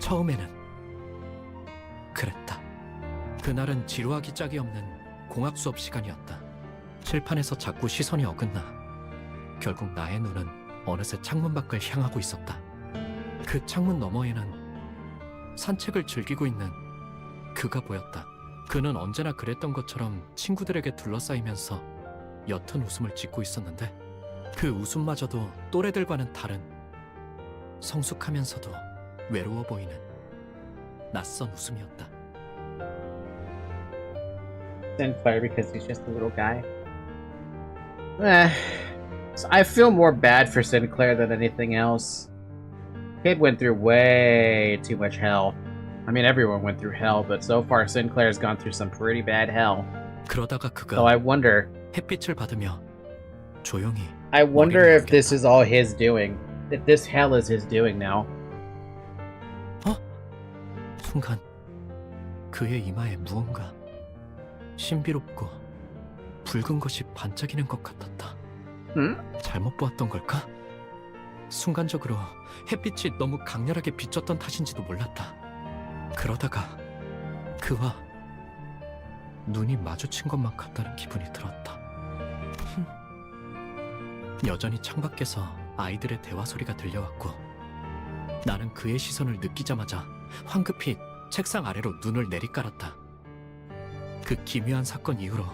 처음에는 그랬다. 그날은 지루하기 짝이 없는 공학 수업 시간이었다. 칠판에서 자꾸 시선이 어긋나 결국 나의 눈은 어느새 창문 밖을 향하고 있었다. 그 창문 너머에는 산책을 즐기고 있는 그가 보였다. 그는 언제나 그랬던 것처럼 친구들에게 둘러싸이면서 옅은 웃음을 짓고 있었는데 그 웃음마저도 또래들과는 다른 성숙하면서도 외로워 보이는 낯선 웃음이었다. Sinclair because he's just a little guy. I feel more bad for Sinclair than anything else. Kid went through way too much hell. I mean, everyone went through hell, but so far Sinclair's gone through some pretty bad hell. 그러다가 그가 So I wonder 햇빛을 받으며 조용히 I wonder if this is all his doing. If this hell is his doing now. 순간 그의 이마에 무언가 신비롭고 붉은 것이 반짝이는 것 같았다. 잘못 보았던 걸까? 순간적으로 햇빛이 너무 강렬하게 비쳤던 탓인지도 몰랐다. 그러다가 그와 눈이 마주친 것만 같다는 기분이 들었다. 여전히 창밖에서 아이들의 대화 소리가 들려왔고 나는 그의 시선을 느끼자마자 황급히 책상 아래로 눈을 내리깔았다. 그 기묘한 사건 이후로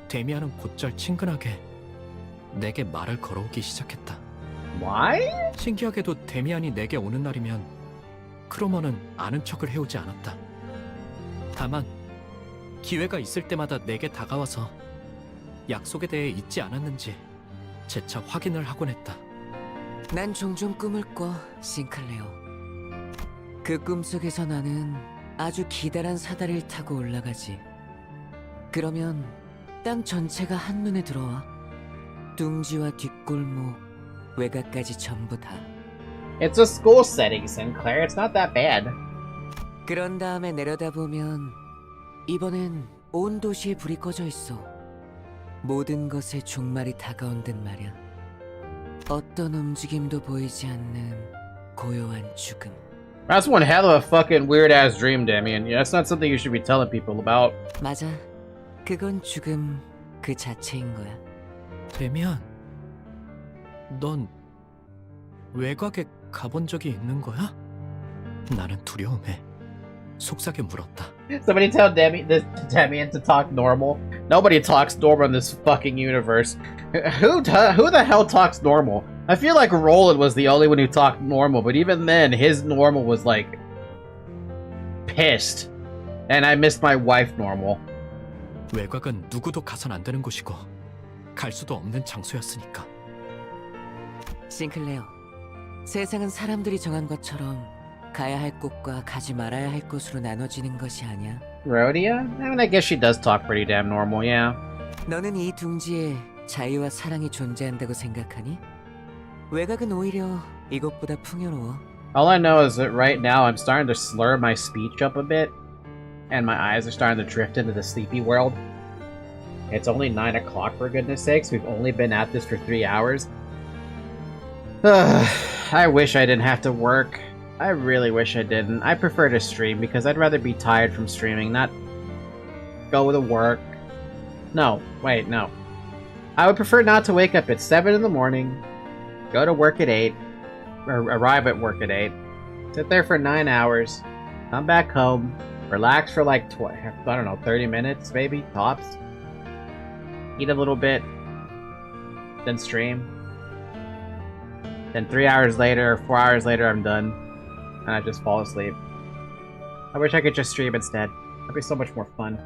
데미안은 곧잘 친근하게 내게 말을 걸어오기 시작했다. Why? 신기하게도 데미안이 내게 오는 날이면 크로머는 아는 척을 해오지 않았다. 다만 기회가 있을 때마다 내게 다가와서 약속에 대해 잊지 않았는지 재차 확인을 하곤 했다. 난 종종 꿈을 꿔, 싱클레어. 그 꿈속에서 나는 아주 기다란 사다리를 타고 올라가지. 그러면 땅 전체가 한눈에 들어와. 둥지와 뒷골목, 외곽까지 전부 다. It's a school setting, Sinclair. It's not that bad. 그런 다음에 내려다보면 이번엔 온 도시에 불이 꺼져 있어. 모든 것의 종말이 다가온 듯 말이야. 어떤 움직임도 보이지 않는 고요한 죽음. That's one hell of a fucking weird-ass dream, Damien. Yeah, that's not something you should be telling people about. 맞아. 그건 죽음 그 자체인 거야. 데미안, 넌 외곽에 가본 적이 있는 거야? 나는 두려움에 속삭여 물었다. Somebody tell Damien to talk normal. Nobody talks normal in this fucking universe. Who the hell talks normal? I feel like Roland was the only one who talked normal, but even then, his normal was like pissed. And I missed my wife normal. 외곽은 누구도 가선 안 되는 곳이고 갈 수도 없는 장소였으니까. 싱클레어, 세상은 사람들이 정한 것처럼 가야 할 곳과 가지 말아야 할 곳으로 나눠지는 것이 아니야. Rhodia? I mean, I guess she does talk pretty damn normal, yeah. 너는 이 둥지에 자유와 사랑이 존재한다고 생각하니? 외곽은 오히려 이것보다 풍요로워. All I know is that right now I'm starting to slur my speech up a bit, and my eyes are starting to drift into the sleepy world. It's only 9 o'clock, for goodness sakes. We've only been at this for 3 hours. I wish I didn't have to work. I really wish I didn't. I prefer to stream because I'd rather be tired from streaming, not go to work. No, wait, no. I would prefer not to wake up at 7 in the morning, go to work at 8, or arrive at work at 8, sit there for 9 hours, come back home, relax for like, I don't know, 30 minutes maybe, tops. Eat a little bit, then stream. Then 3 hours later, or 4 hours later, I'm done. And I just fall asleep. I wish I could just stream instead. That'd be so much more fun.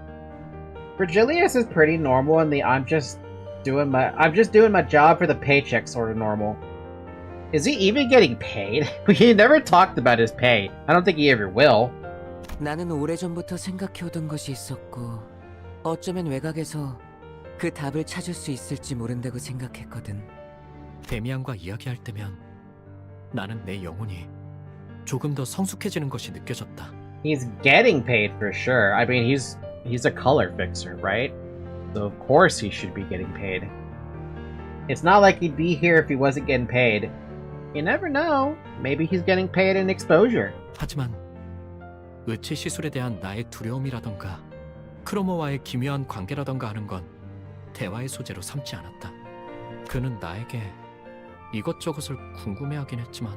Virgilius is pretty normal in the I'm just doing my job for the paycheck sort of normal. Is he even getting paid? He never talked about his pay. I don't think he ever will. 나는 오래전부터 생각해오던 것이 있었고 어쩌면 외곽에서 그 답을 찾을 수 있을지 모른다고 생각했거든. 데미안과 이야기할 때면 나는 내 영혼이 조금 더 성숙해지는 것이 느껴졌다. He's getting paid for sure. I mean, he's a color fixer, right? So of course he should be getting paid. It's not like he'd be here if he wasn't getting paid. You never know. Maybe he's getting paid in exposure. 하지만 의치 시술에 대한 나의 두려움이라던가 크로모와의 기묘한 관계라던가 하는 건 대화의 소재로 삼지 않았다. 그는 나에게 이것저것을 궁금해하긴 했지만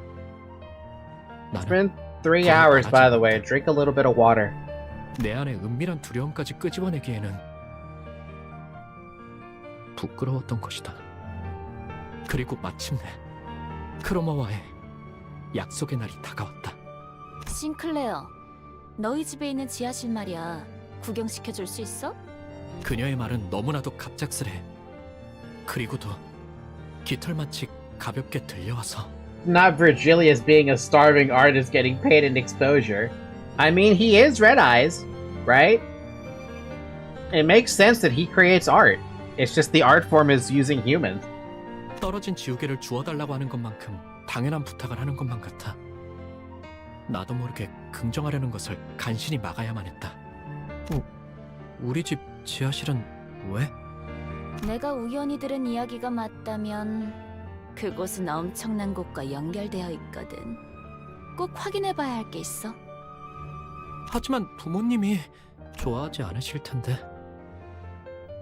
It's been 3 hours, by the way. Drink a little bit of water. 내 안에 은밀한 두려움까지 끄집어내기에는 부끄러웠던 것이다. 그리고 마침내 크로모와의 약속의 날이 다가왔다. 싱클레어, 너희 집에 있는 지하실 말이야. 구경시켜줄 수 있어? 그녀의 말은 너무나도 갑작스레. 그리고도 깃털마치 가볍게 들려와서 Not Virgilius being a starving artist getting paid in exposure. I mean, he is Red Eyes, right? It makes sense that he creates art. It's just the art form is using humans. 떨어진 지우개를 주워달라고 하는 것만큼 당연한 부탁을 하는 것만 같아. 나도 모르게 긍정하려는 것을 간신히 막아야만 했다. 우리 집 지하실은 왜? 내가 우연히 들은 이야기가 맞다면 그곳은 엄청난 곳과 연결되어 있거든. 꼭 확인해봐야 할 게 있어. 하지만 부모님이 좋아하지 않으실 텐데.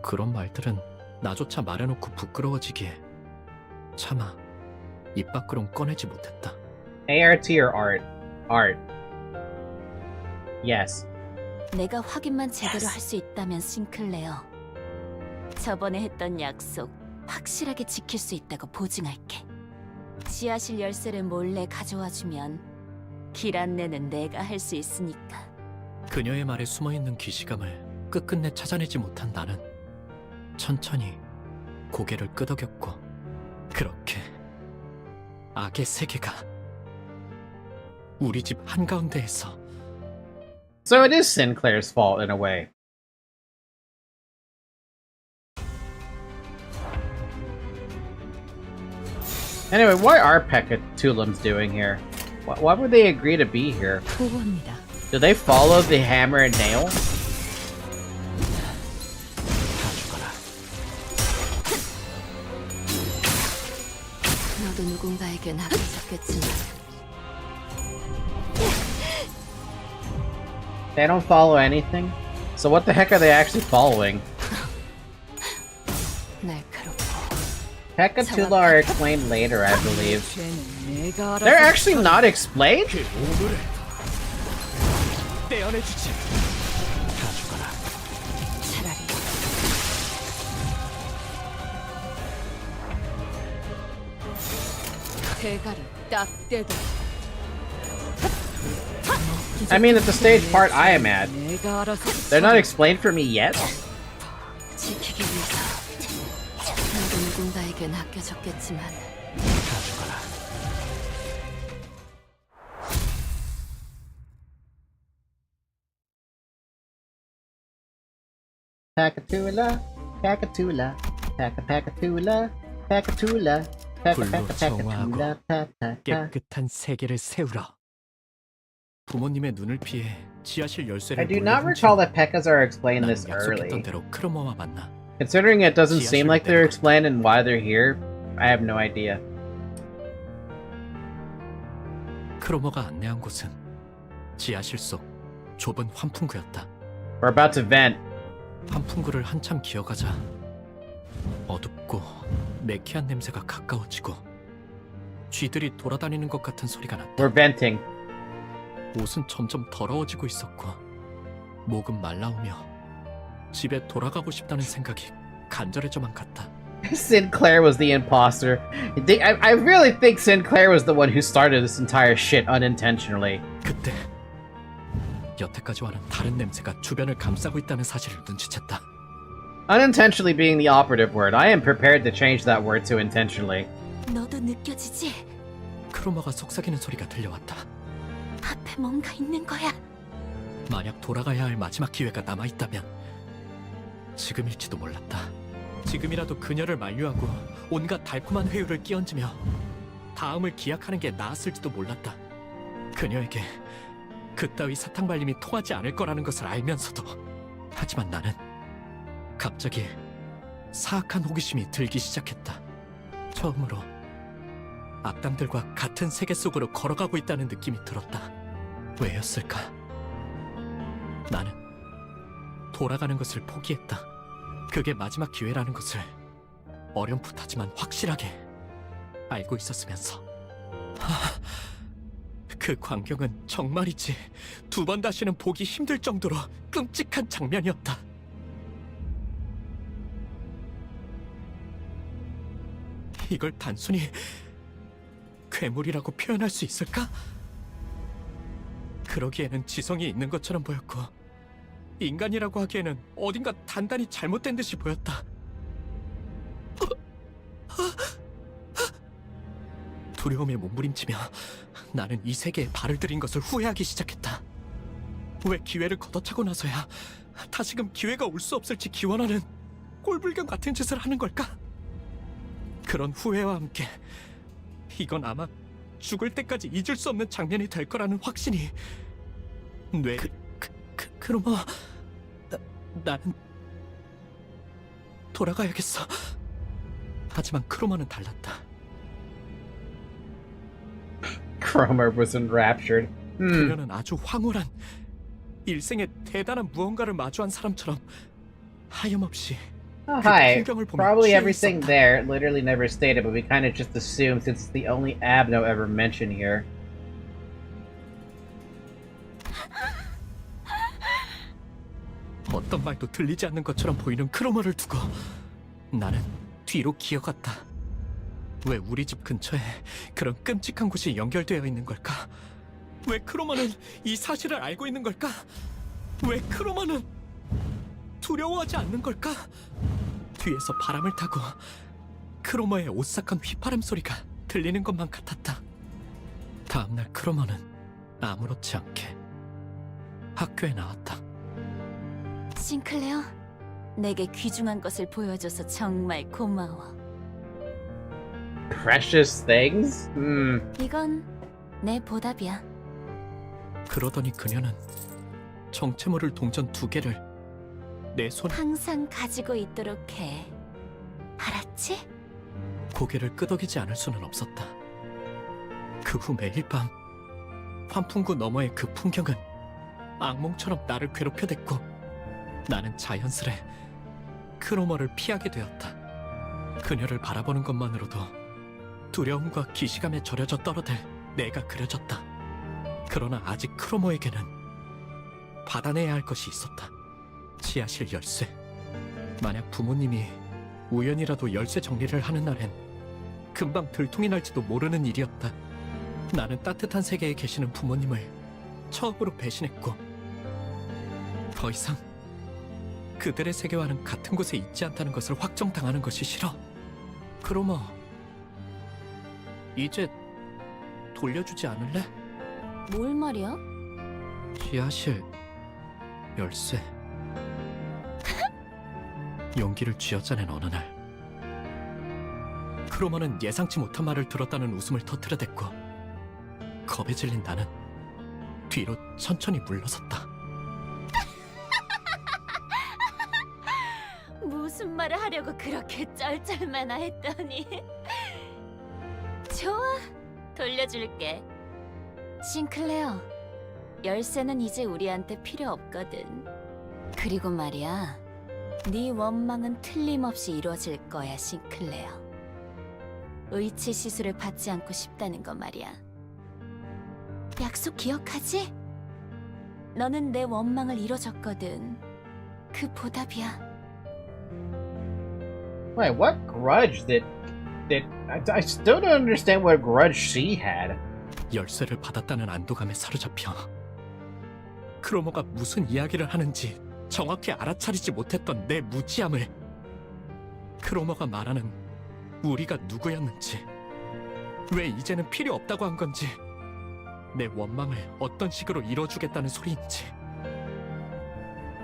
그런 말들은 나조차 말해놓고 부끄러워지기에 차마 입 밖으론 꺼내지 못했다. ART or art? Art. Yes. 내가 확인만 제대로 할 수 있다면 싱클레어. 저번에 했던 약속 확실하게 지킬 수 있다고 보증할게. 지하실 열쇠를 몰래 가져와주면 길 안내는 내가 할 수 있으니까. 그녀의 말에 숨어있는 기시감을 끝끝내 찾아내지 못한 나는 천천히 고개를 끄덕였고 그렇게 악의 세계가 우리 집 한가운데에서 So it is Sinclair's fault in a way. Anyway, what are Pekatulums doing here? Why would they agree to be here? 보고합니다. Do they follow the hammer and nail? 너도 누군가에게 나가졌겠지만 They don't follow anything? So what the heck are they actually following? 날카롭고 Pekatula are explained later, I believe. 죄는 내가 알아서 They're actually not explained? 오늘을 떼어내주지. 차라리 대가리 딱 떼도 I mean, at the stage part I am at. 내가 알아서 They're not explained for me yet? 지키기 위해서 너도 누군가에게 맡겨졌겠지만 Pekatula, Pekatula, Pekatula, Pekatula, 불로 정화하고 Pekatula, 깨끗한 세계를 세우라. 부모님의 눈을 피해 지하실 열쇠를 I do not recall that Pekkas are explained 나는 this 약속했던 early. 대로 크로머와 만나. Considering it doesn't seem like they're explained and why they're here, I have no idea. 크로머가 안내한 곳은 지하실 속 좁은 환풍구였다. We're about to vent. 환풍구를 한참 기어가자 어둡고 매캐한 냄새가 가까워지고 쥐들이 돌아다니는 것 같은 소리가 났다. We're venting. 옷은 점점 더러워지고 있었고 목은 말라오며 집에 돌아가고 싶다는 생각이 간절해져만 갔다. Sinclair was the imposter. I really think Sinclair was the one who started this entire shit unintentionally. 그때 여태까지와는 다른 냄새가 주변을 감싸고 있다는 사실을 눈치챘다. Unintentionally being the operative word. I am prepared to change that word to intentionally. 너도 느껴지지? 크로머가 속삭이는 소리가 들려왔다. 앞에 뭔가 있는 거야. 만약 돌아가야 할 마지막 기회가 남아있다면 지금일지도 몰랐다. 지금이라도 그녀를 만류하고 온갖 달콤한 회유를 끼얹으며 다음을 기약하는 게 나았을지도 몰랐다. 그녀에게 그따위 사탕발림이 통하지 않을 거라는 것을 알면서도. 하지만 나는 갑자기 사악한 호기심이 들기 시작했다. 처음으로 악당들과 같은 세계 속으로 걸어가고 있다는 느낌이 들었다. 왜였을까? 나는 돌아가는 것을 포기했다. 그게 마지막 기회라는 것을 어렴풋하지만 확실하게 알고 있었으면서. 그 광경은 정말이지 두 번 다시는 보기 힘들 정도로 끔찍한 장면이었다. 이걸 단순히 괴물이라고 표현할 수 있을까? 그러기에는 지성이 있는 것처럼 보였고 인간이라고 하기에는 어딘가 단단히 잘못된 듯이 보였다. 두려움에 몸부림치며 나는 이 세계에 발을 들인 것을 후회하기 시작했다. 왜 기회를 걷어차고 나서야 다시금 기회가 올 수 없을지 기원하는 꼴불견 같은 짓을 하는 걸까? 그런 후회와 함께 이건 아마 죽을 때까지 잊을 수 없는 장면이 될 거라는 확신이 크로머, 나는 돌아가야겠어. 하지만 크로머는 달랐다. Cromer was enraptured. 그녀는 아주 황홀한 일생에 대단한 무언가를 마주한 사람처럼 하염없이 Hi. Probably everything there literally never stated, but we kind of just assume since it's the only Abno ever mentioned here. 어떤 말도 들리지 않는 것처럼 보이는 크로머를 두고 나는 뒤로 기어갔다. 왜 우리 집 근처에 그런 끔찍한 곳이 연결되어 있는 걸까? 왜 크로머는 이 사실을 알고 있는 걸까? 왜 크로머는 두려워하지 않는 걸까? 뒤에서 바람을 타고 크로머의 오싹한 휘파람 소리가 들리는 것만 같았다. 다음날 크로머는 아무렇지 않게 학교에 나왔다. 싱클레어, 내게 귀중한 것을 보여줘서 정말 고마워. precious things? 이건 내 보답이야. 그러더니 그녀는 정체모를 동전 2개를 내 손 항상 가지고 있도록 해. 알았지? 고개를 끄덕이지 않을 수는 없었다. 그 후 매일 밤 환풍구 너머의 그 풍경은 악몽처럼 나를 괴롭혀댔고 나는 자연스레 크로머를 피하게 되었다. 그녀를 바라보는 것만으로도 두려움과 기시감에 절여져 떨어들 내가 그려졌다. 그러나 아직 크로머에게는 받아내야 할 것이 있었다. 지하실 열쇠. 만약 부모님이 우연이라도 열쇠 정리를 하는 날엔 금방 들통이 날지도 모르는 일이었다. 나는 따뜻한 세계에 계시는 부모님을 처음으로 배신했고 더 이상 그들의 세계와는 같은 곳에 있지 않다는 것을 확정당하는 것이 싫어. 크로머, 이제 돌려주지 않을래? 뭘 말이야? 지하실 열쇠. 용기를 쥐어짜낸 어느 날 크로머는 예상치 못한 말을 들었다는 웃음을 터뜨려댔고 겁에 질린 나는 뒤로 천천히 물러섰다. 무슨 말을 하려고 그렇게 쩔쩔매나 했더니 좋아, 돌려줄게. 싱클레어, 열쇠는 이제 우리한테 필요 없거든. 그리고 말이야, 네 원망은 틀림없이 이루어질 거야, 싱클레어. 의치 시술을 받지 않고 싶다는 거 말이야. 약속 기억하지? 너는 내 원망을 이뤄줬거든. 그 보답이야. Wait, what grudge did I still don't understand what grudge she had. 열쇠를 받았다는 안도감에 사로잡혀 크로머가 무슨 이야기를 하는지 정확히 알아차리지 못했던 내 무지함을, 크로머가 말하는 우리가 누구였는지, 왜 이제는 필요 없다고 한 건지, 내 원망을 어떤 식으로 이뤄주겠다는 소리인지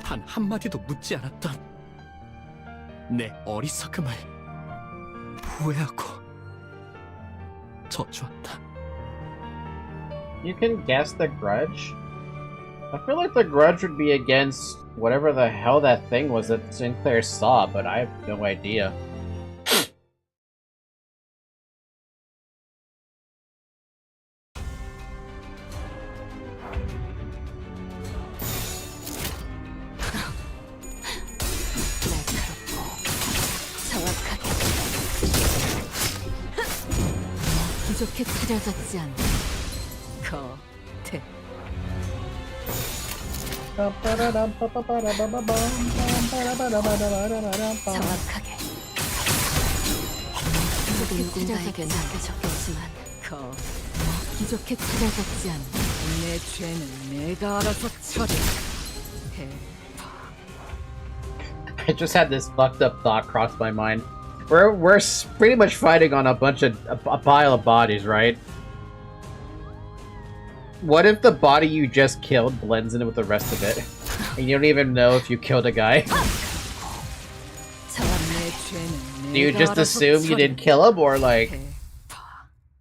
단 한마디도 묻지 않았던 내 어리석음을 후회하고 저주한다. You can guess the grudge? I feel like the grudge would be against whatever the hell that thing was that Sinclair saw, but I have no idea. 정확하게 부족해 그려졌지 않나. 겉에 정확하게 누군가에게 남겨졌겠지만 부족해 그려졌지 않나. 내 죄는 내가 알아서 처리해. I just had this fucked up thought cross my mind. We're pretty much fighting on a pile of bodies, right? What if the body you just killed blends in with the rest of it, and you don't even know if you killed a guy? Do you just assume you didn't kill him, or like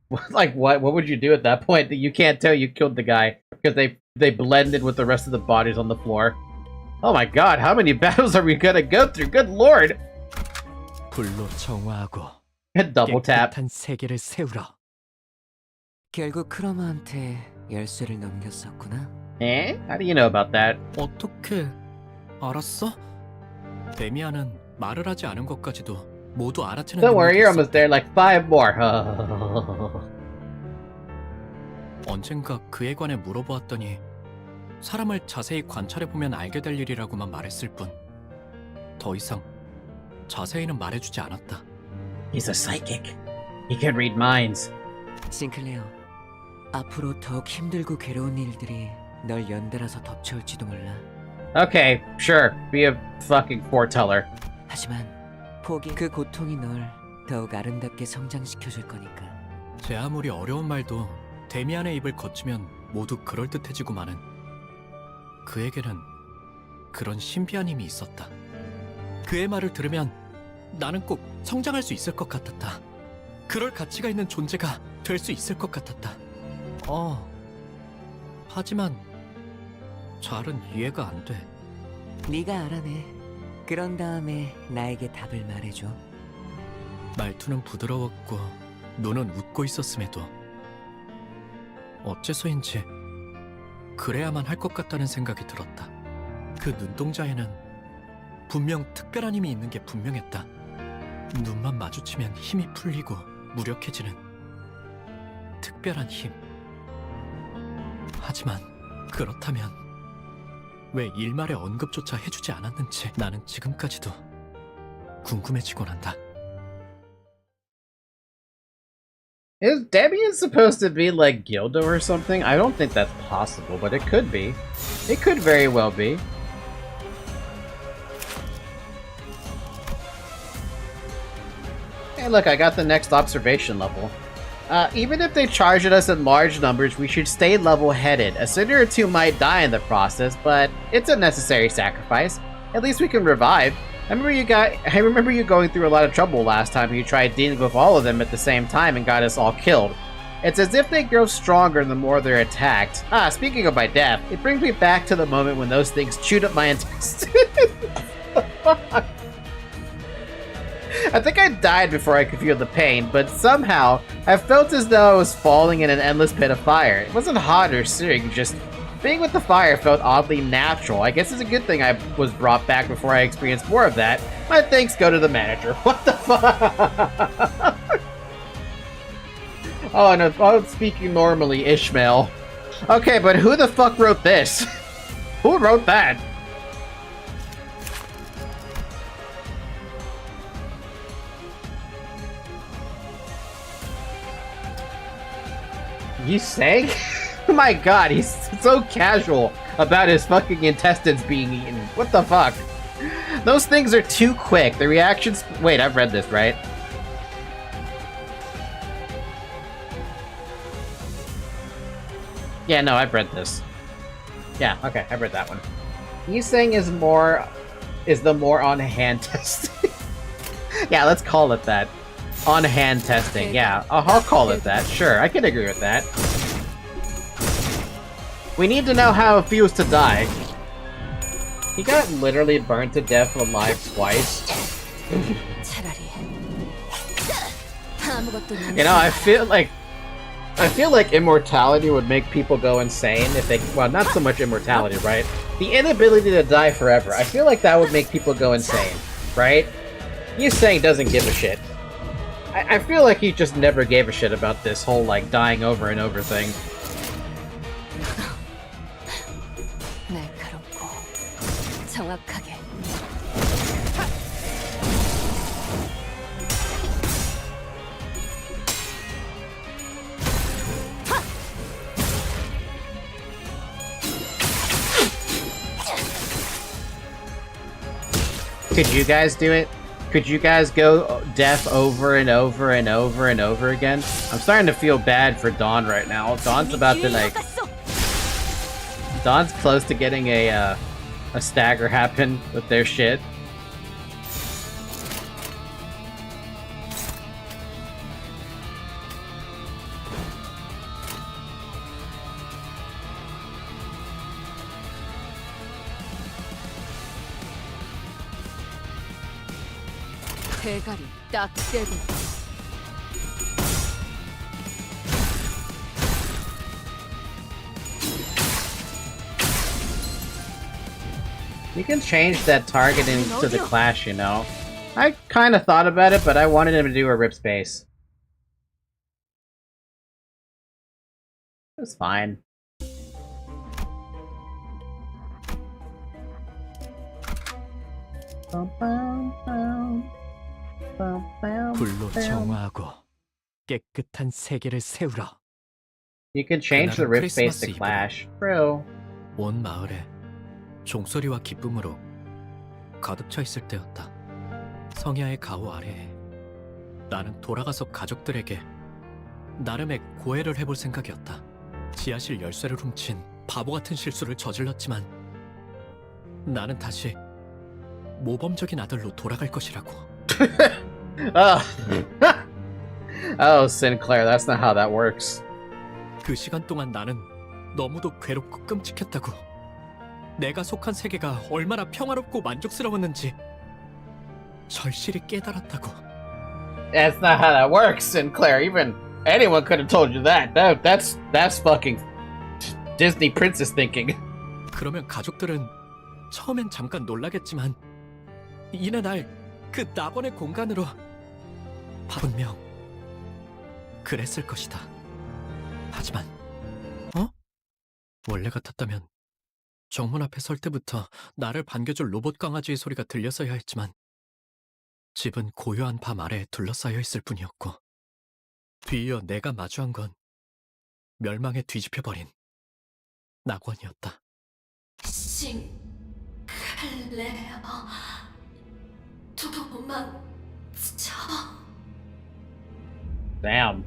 what? What would you do at that point? That you can't tell you killed the guy because they blended with the rest of the bodies on the floor. Oh my god, how many battles are we gonna go through? Good lord! 불로 정화하고 Double tap. 깨끗한 세계를 세우라. 결국 크로마한테 열쇠를 넘겼었구나. Eh? How do you know about that? 어떻게 알았어? 데미안은 말을 하지 않은 것까지도 모두 알아채는 Don't worry, 능력이 you're almost 있었다. there. Like 5 more. 언젠가 그에 관해 물어보았더니 사람을 자세히 관찰해보면 알게 될 일이라고만 말했을 뿐 더 이상 자세히는 말해주지 않았다. He's a psychic. He can read minds. 싱클레어, 앞으로 더욱 힘들고 괴로운 일들이 널 연달아서 덮쳐올지도 몰라. Okay, sure. Be a fucking foreteller. 하지만 그 고통이 널 더욱 아름답게 성장시켜줄 거니까. 제 아무리 어려운 말도 데미안의 입을 거치면 모두 그럴듯해지고 마는 그에게는 그런 신비한 힘이 있었다. 그의 말을 들으면 나는 꼭 성장할 수 있을 것 같았다. 그럴 가치가 있는 존재가 될 수 있을 것 같았다. 하지만 잘은 이해가 안 돼. 네가 알아내. 그런 다음에 나에게 답을 말해줘. 말투는 부드러웠고 눈은 웃고 있었음에도 어째서인지 그래야만 할 것 같다는 생각이 들었다. 그 눈동자에는 분명 특별한 힘이 있는 게 분명했다. 눈만 마주치면 힘이 풀리고 무력해지는 특별한 힘. 하지만 그렇다면 왜 일말의 언급조차 해주지 않았는지 나는 지금까지도 궁금해지곤 한다. Is Debian supposed to be like Gildo or something? I don't think that's possible, but it could be. It could very well be. Hey look, I got the next observation level. Even if they charge at us in large numbers, we should stay level-headed. A sinner or two might die in the process, but it's a necessary sacrifice. At least we can revive. I remember you going through a lot of trouble last time you tried dealing with all of them at the same time and got us all killed. It's as if they grow stronger the more they're attacked. Speaking of my death, it brings me back to the moment when those things chewed up my intestines. I think I died before I could feel the pain, but somehow I felt as though I was falling in an endless pit of fire. It wasn't hot or searing, just being with the fire felt oddly natural. I guess it's a good thing I was brought back before I experienced more of that. My thanks go to the manager. What the fuck? Oh, no, I'm speaking normally, Ishmael. Okay, but who the fuck wrote this? Who wrote that? You sang? Oh my god, he's so casual about his fucking intestines being eaten. What the fuck? Those things are too quick. The reactions... Wait, I've read this, right? Yeah, no, I've read this. Yeah, okay, I've read that one. Yiseng is the more on-hand testing. Yeah, let's call it that. On-hand testing, yeah. I'll call it that, sure, I can agree with that. We need to know how it feels to die. He got literally burned to death alive twice. You know, I feel like immortality would make people go insane if they... Well, not so much immortality, right? The inability to die forever. I feel like that would make people go insane, right? Yuseng doesn't give a shit. I feel like he just never gave a shit about this whole, like, dying over and over thing. Could you guys do it? Could you guys go deaf over and over and over and over again? I'm starting to feel bad for Dawn right now. Dawn's about to, like... Dawn's close to getting a stagger happen with their shit. 대가리 딱 떼고. You can change that targeting to the clash, you know. I kind of thought about it, but I wanted him to do a rip space. It was fine. 불로 정화하고 깨끗한 세계를 세우라. You can change the rip space to clash. True. 온 마을에 종소리와 기쁨으로 가득 차 있을 때였다. 성야의 가호 아래에 나는 돌아가서 가족들에게 나름의 고해를 해볼 생각이었다. 지하실 열쇠를 훔친 바보 같은 실수를 저질렀지만 나는 다시 모범적인 아들로 돌아갈 것이라고. Oh, Sinclair, that's not how that works. 그 시간 동안 나는 너무도 괴롭고 끔찍했다고. 내가 속한 세계가 얼마나 평화롭고 만족스러웠는지 절실히 깨달았다고. That's not how that works, Sinclair. Even anyone could have told you that. That's fucking Disney princess thinking. 그러면 가족들은 처음엔 잠깐 놀라겠지만 이내 날 그 낙원의 공간으로 분명 그랬을 것이다. 하지만 원래 같았다면 정문 앞에 설 때부터 나를 반겨줄 로봇 강아지의 소리가 들렸어야 했지만 집은 고요한 밤 아래에 둘러싸여 있을 뿐이었고 뒤이어 내가 마주한 건 멸망에 뒤집혀버린 낙원이었다. 싱클레어 도망쳐. Damn.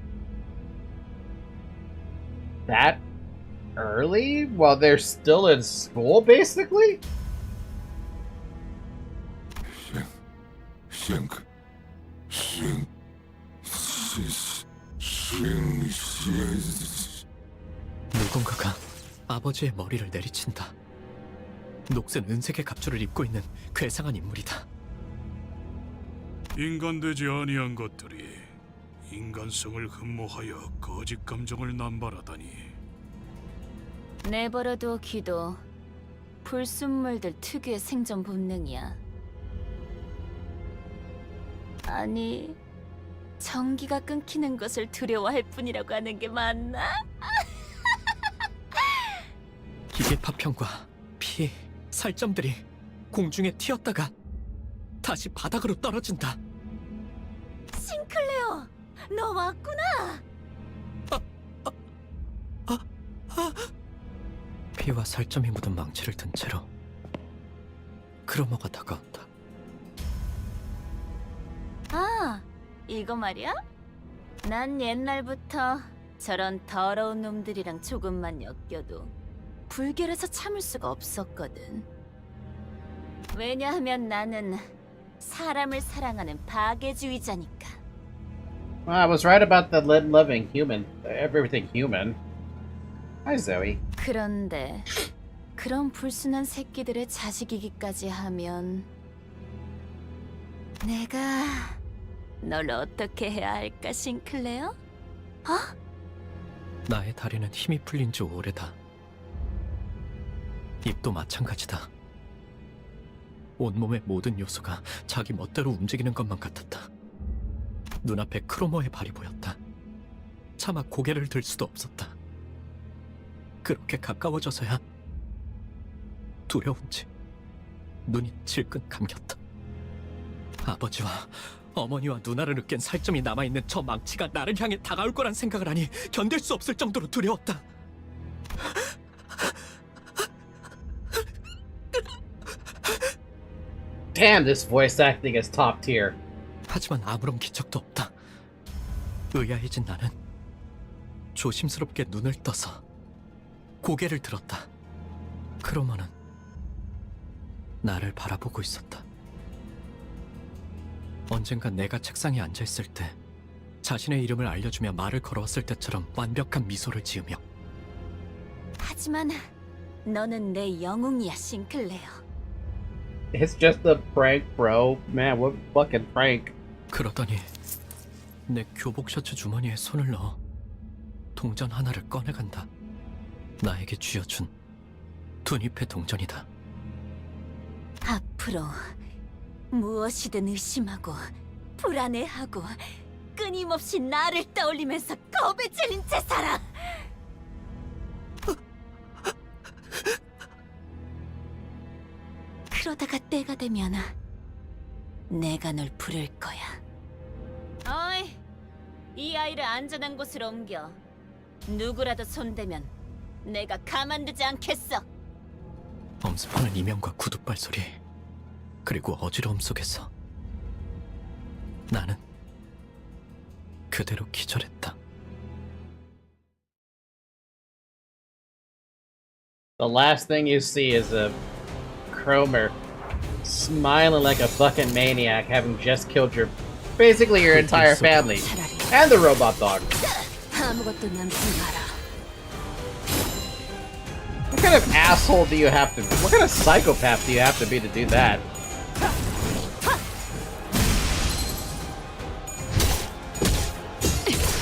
That early? While they're still in school, basically? 누군가가 아버지의 머리를 내리친다. 녹슨 은색의 갑주를 입고 있는 괴상한 인물이다. 인간되지 아니한 것들이 인간성을 흠모하여 거짓 감정을 남발하다니. 내버려둬 기도. 불순물들 특유의 생존 본능이야. 아니, 전기가 끊기는 것을 두려워할 뿐이라고 하는 게 맞나? 기계 파편과 피, 살점들이 공중에 튀었다가 다시 바닥으로 떨어진다. 싱클레어, 너 왔구나. 피와 살점이 묻은 망치를 든 채로 크로머가 다가온다. 아, 이거 말이야? 난 옛날부터 저런 더러운 놈들이랑 조금만 엮여도 불결해서 참을 수가 없었거든. 왜냐하면 나는 사람을 사랑하는 파괴주의자니까. Well, I was right about the living human. Everything human. Hi, Zoe. 그런데 그런 불순한 새끼들의 자식이기까지 하면 내가 널 어떻게 해야 할까, 싱클레어? 나의 다리는 힘이 풀린 지 오래다. 입도 마찬가지다. 온몸의 모든 요소가 자기 멋대로 움직이는 것만 같았다. 눈앞에 크로머의 발이 보였다. 차마 고개를 들 수도 없었다. 그렇게 가까워져서야 두려운지 눈이 질끈 감겼다. 아버지와 어머니와 누나를 으깬 살점이 남아있는 저 망치가 나를 향해 다가올 거란 생각을 하니 견딜 수 없을 정도로 두려웠다. Damn, this voice acting is top tier. 하지만 아무런 기척도 없다. 의아해진 나는 조심스럽게 눈을 떠서 고개를 들었다. 크로머는 나를 바라보고 있었다. 언젠가 내가 책상에 앉아있을 때 자신의 이름을 알려주며 말을 걸어왔을 때처럼 완벽한 미소를 지으며 하지만 너는 내 영웅이야, 싱클레어. It's just a prank, bro. Man, what fucking prank. 그러더니 내 교복 셔츠 주머니에 손을 넣어 동전 하나를 꺼내간다. 나에게 쥐어준 두잎의 동전이다. 앞으로 무엇이든 의심하고 불안해하고 끊임없이 나를 떠올리면서 겁에 질린 채 살아. 그러다가 때가 되면 내가 널 부를 거야. 어이, 이 아이를 안전한 곳으로 옮겨. 누구라도 손대면 내가 가만두지 않겠어. 엄습하는 이명과 구둣발 소리 그리고 어지러움 속에서 나는 그대로 기절했다. The last thing you see is a Cromer smiling like a fucking maniac, having just killed basically your entire family. 차라리 And the robot dog. 아무것도 남지 마라. What kind of asshole do you have to be? What kind of psychopath do you have to be to do that?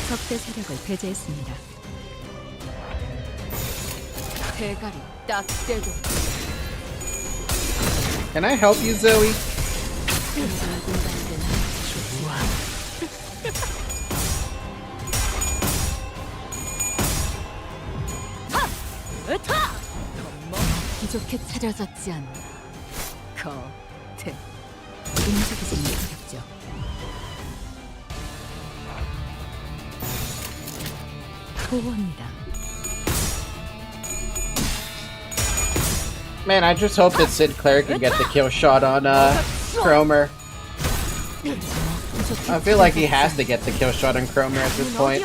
적대 세력을 배제했습니다. 대가리 딱 떼도 Can I help you, Zoe? 부족해 차려졌지 않나. 겉에 인식이 좀 어렵죠. 보호합니다. Man, I just hope that Sinclair can get the kill shot on Cromer. I feel like he has to get the kill shot on Cromer at this point.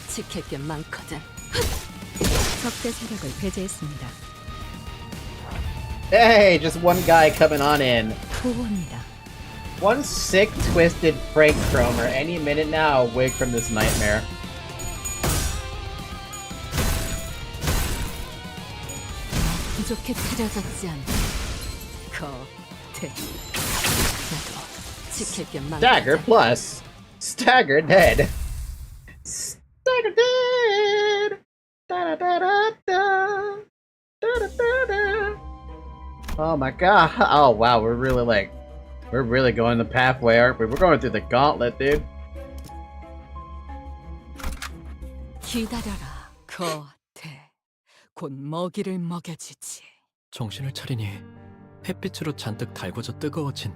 지킬 게 많거든. 적대 세력을 배제했습니다. Hey, just one guy coming on in. 보호합니다. One sick, twisted Frank Cromer. Any minute now, awake from this nightmare. 부족해 차려졌지 않나. 겉에 나도 지킬 게 많거든. Stagger plus. Stagger dead. Stagger dead. Da-da-da-da-da. Da-da-da-da. Oh my god. Oh wow, we're really going the pathway, aren't we? We're going through the gauntlet, dude. 기다려라. 겉에 곧 먹이를 먹여주지. 정신을 차리니 햇빛으로 잔뜩 달궈져 뜨거워진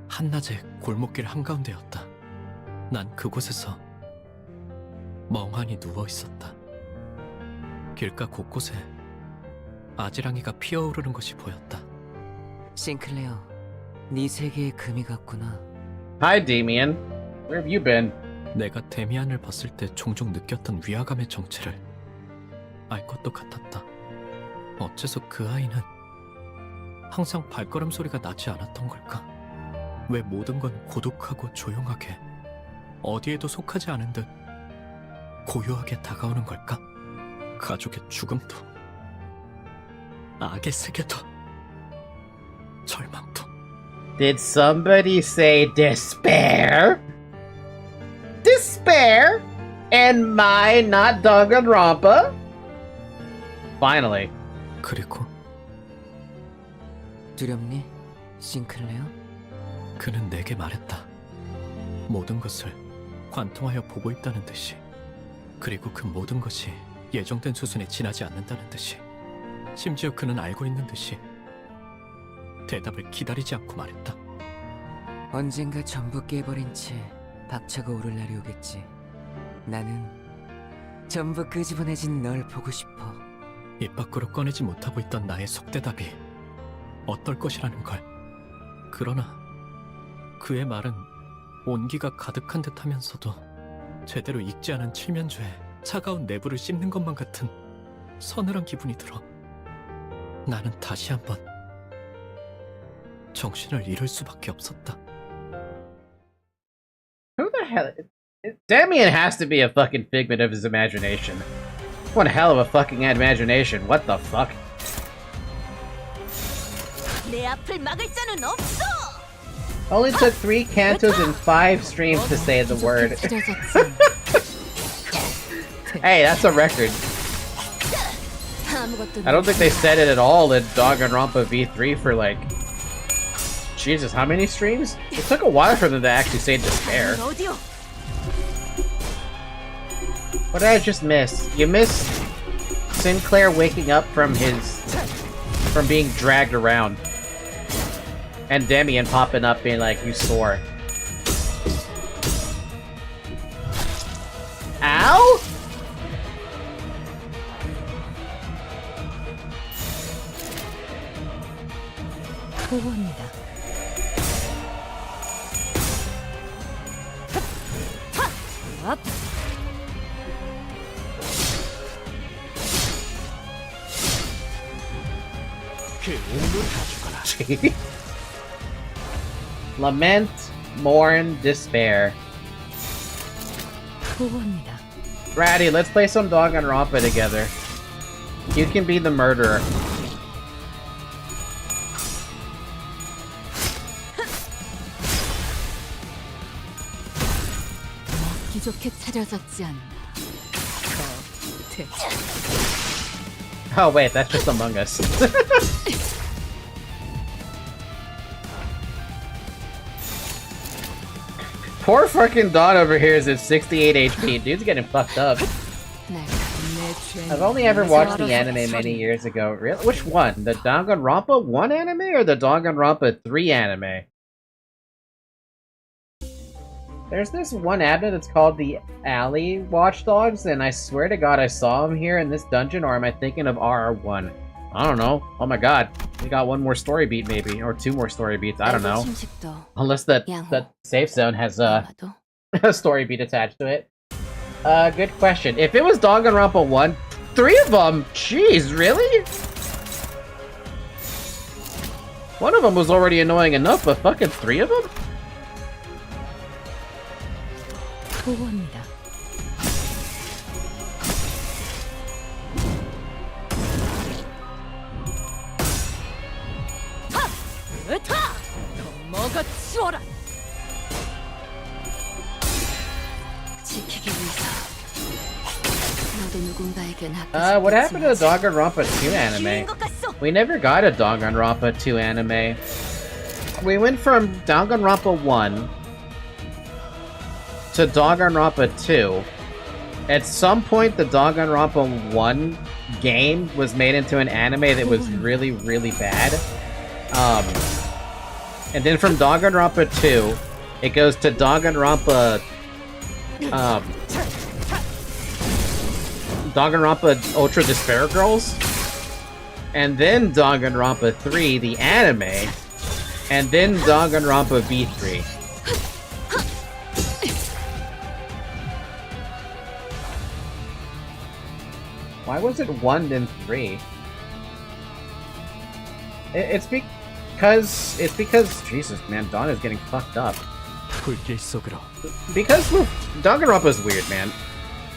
한낮의 골목길 한가운데였다. 난 그곳에서 멍하니 누워 있었다. 길가 곳곳에 아지랑이가 피어오르는 것이 보였다. 싱클레어, 네 세계에 금이 갔구나. Hi, Damien. Where have you been? 내가 데미안을 봤을 때 종종 느꼈던 위화감의 정체를 알 것도 같았다. 어째서 그 아이는 항상 발걸음 소리가 나지 않았던 걸까? 왜 모든 건 고독하고 조용하게 어디에도 속하지 않은 듯 고요하게 다가오는 걸까? 가족의 죽음도 악의 세계도 절망도. Did somebody say despair? Despair? And my not Danganronpa? Finally. 그리고 두렵니, 싱클레어? 그는 내게 말했다. 모든 것을 관통하여 보고 있다는 듯이, 그리고 그 모든 것이 예정된 수순에 지나지 않는다는 듯이, 심지어 그는 알고 있는 듯이 대답을 기다리지 않고 말했다. 언젠가 전부 깨버린 채 박차가 오를 날이 오겠지. 나는 전부 끄집어내진 널 보고 싶어. 입 밖으로 꺼내지 못하고 있던 나의 속대답이 어떨 것이라는 걸. 그러나 그의 말은 온기가 가득한 듯 하면서도 제대로 익지 않은 칠면조에 차가운 내부를 씹는 것만 같은 서늘한 기분이 들어 나는 다시 한번 정신을 잃을 수밖에 없었다. Who the hell? Damien has to be a fucking figment of his imagination. One hell of a fucking imagination. What the fuck? 내 앞을 막을 자는 없어. Only took 3 cantos and 5 streams to say the word. Hey, that's a record. I don't think they said it at all in Danganronpa V3 for like... Jesus, how many streams? It took a while for them to actually say despair. What did I just miss? You missed Sinclair waking up from being dragged around. And Damien popping up being like, you sore. Ow? 보호합니다. 업. 그 운을 가져가라. Lament, mourn, despair. 보고합니다. Ratty, let's play some Danganronpa together. You can be the murderer. 먹기 좋게 차려졌지 않나. 겉에. Oh wait, that's just Among Us. Poor fucking Dawn over here is at 68 HP. Dude's getting fucked up. I've only ever watched the anime many years ago. Really? Which one? The Danganronpa 1 anime or the Danganronpa 3 anime? There's this one admin that's called the Alley Watchdogs, and I swear to God I saw him here in this dungeon, or am I thinking of RR1? I don't know. Oh my god. We got one more story beat maybe, or two more story beats, I don't know. Unless that safe zone has a story beat attached to it. Good question. If it was Danganronpa 1, 3 of them? Jeez, really? One of them was already annoying enough, but fucking 3 of them? 보고합니다. 으타! 더 먹어치워라! 지키기 위해서 너도 누군가에겐 What happened to the Danganronpa 2 anime? We never got a Danganronpa 2 anime. We went from Danganronpa 1 to Danganronpa 2. At some point, the Danganronpa 1 game was made into an anime that was really, really bad. And then from Danganronpa 2, it goes to Danganronpa... Danganronpa Ultra Despair Girls. And then Danganronpa 3, the anime. And then Danganronpa V3. Why was it 1 then 3? It's because Jesus, man, Dawn is getting fucked up. Because Danganronpa is weird, man.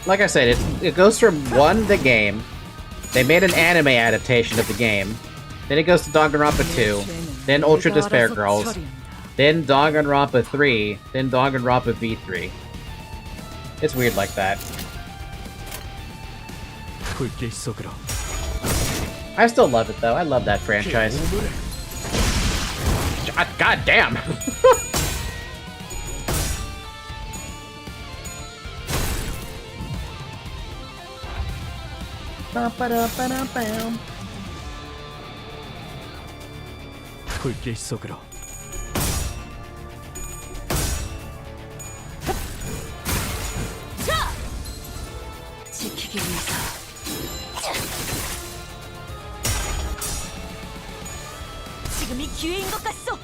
Like I said, it goes from 1 the game. They made an anime adaptation of the game. Then it goes to Danganronpa 2, then Ultra Despair Girls, then Danganronpa 3, then Danganronpa V3. It's weird like that. I still love it though. I love that franchise. God damn! 불길 속으로. 지키기 위해서 지금이 기회인 것 같소.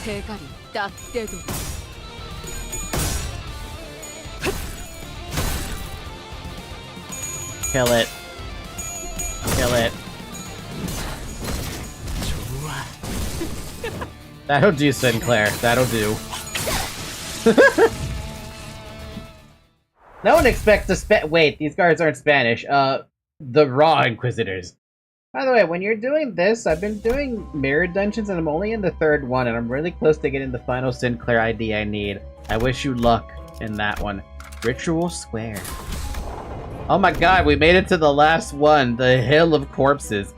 대가리 딱 떼도 Kill it. Kill it. That'll do, Sinclair. That'll do. No one expects to wait, these guards aren't Spanish. The Raw Inquisitors. By the way, when you're doing this, I've been doing mirror dungeons and I'm only in the 3rd one and I'm really close to getting the final Sinclair ID I need. I wish you luck in that one. Ritual Square. Oh my god, we made it to the last one, the Hill of Corpses.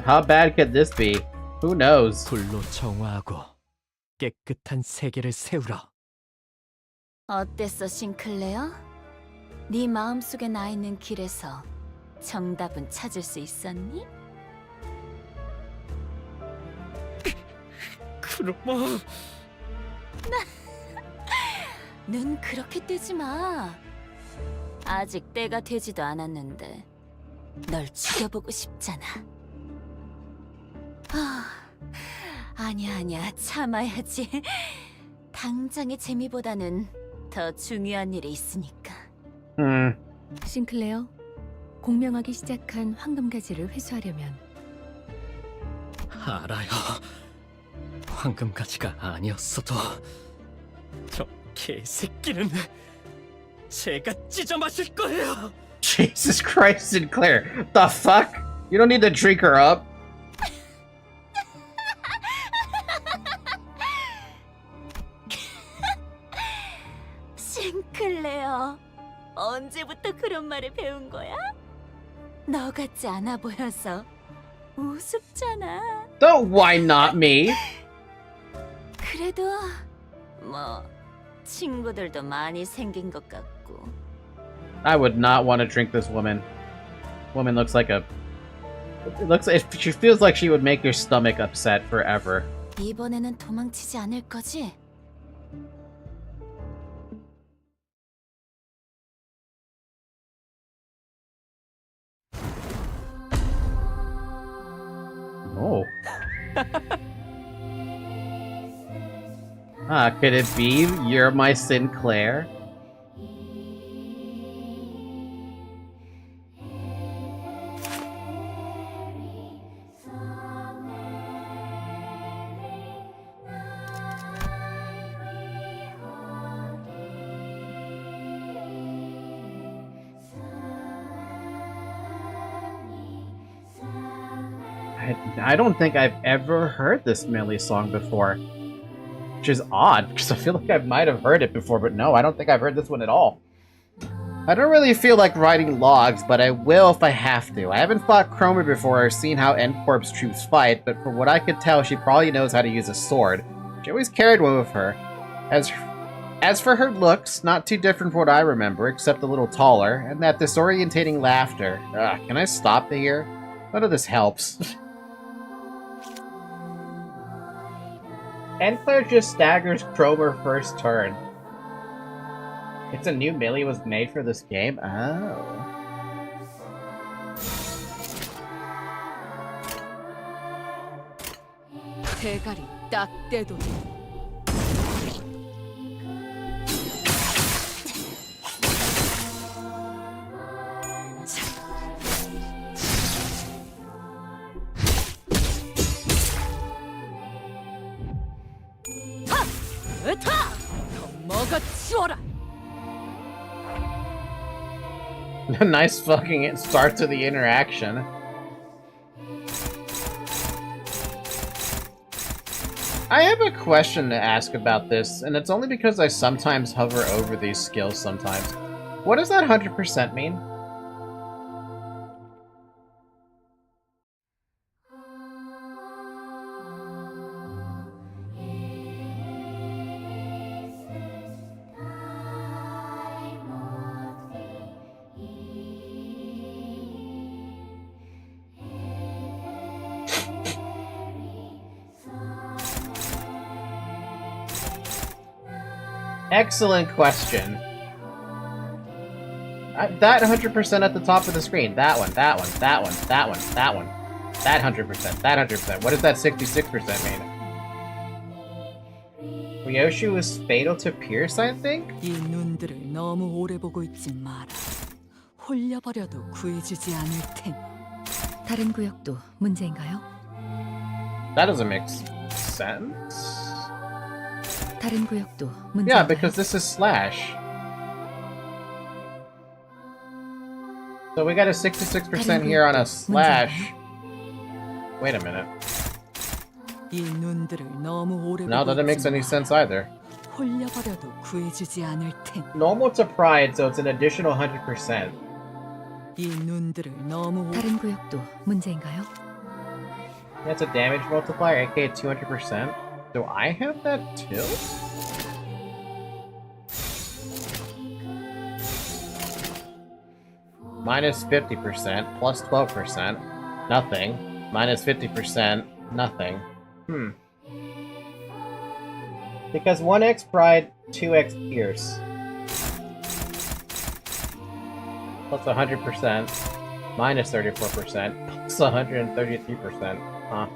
How bad could this be? Who knows? 불로 정화하고 깨끗한 세계를 세우라. 어땠어, 싱클레어? 네 마음속에 나 있는 길에서 정답은 찾을 수 있었니? 그놈아. 눈 그렇게 뜨지 마. 아직 때가 되지도 않았는데 널 죽여보고 싶잖아. 아니야, 참아야지. 당장의 재미보다는 더 중요한 일이 있으니까. 싱클레어, 공명하기 시작한 황금가지를 회수하려면 알아요. 황금가지가 아니었어도 저 개새끼는 제가 찢어 마실 거예요. Jesus Christ, Sinclair. The fuck? You don't need to drink her up. 싱클레어, 언제부터 그런 말을 배운 거야? 너 같지 않아 보여서 우습잖아. Don't why not me? 그래도 뭐 친구들도 많이 생긴 것 같고. I would not want to drink this woman. Woman looks like a... She feels like she would make your stomach upset forever. 이번에는 도망치지 않을 거지? Oh. Could it be you're my Sinclair? I don't think I've ever heard this Millie song before. Which is odd, because I feel like I might have heard it before, but no, I don't think I've heard this one at all. I don't really feel like writing logs, but I will if I have to. I haven't fought Cromer before or seen how N-Corp's troops fight, but from what I could tell, she probably knows how to use a sword. She always carried one with her. As for her looks, not too different from what I remember, except a little taller, and that disorientating laughter. Can I stop here? None of this helps. Claire just staggers Cromer first turn. It's a new Millie was made for this game? Oh. 대가리 딱 떼도 Nice fucking start to the interaction. I have a question to ask about this, and it's only because I sometimes hover over these skills sometimes. What does that 100% mean? Excellent question. That 100% at the top of the screen. That one, that one, that one, that one, that one. That 100%, that 100%. What does that 66% mean? Ryoshu was fatal to Pierce, I think? 이 눈들을 너무 오래 보고 있지 마라. 홀려버려도 구해주지 않을 텐. 다른 구역도 문제인가요? That doesn't make sense. 다른 구역도 문제인가요? Yeah, because this is Slash. So we got a 66% here on a Slash. Wait a minute. 이 눈들을 너무 오래 No, that doesn't make any sense either. 홀려버려도 구해주지 않을 텐. Normal to Pride, so it's an additional 100%. 이 눈들을 너무 다른 구역도 문제인가요? That's a damage multiplier, aka 200%. Do I have that too? Minus 50%, plus 12%, nothing. Minus 50%, nothing. Because 1x Pride, 2x Pierce. Plus 100%, minus 34%, plus 133%. Huh.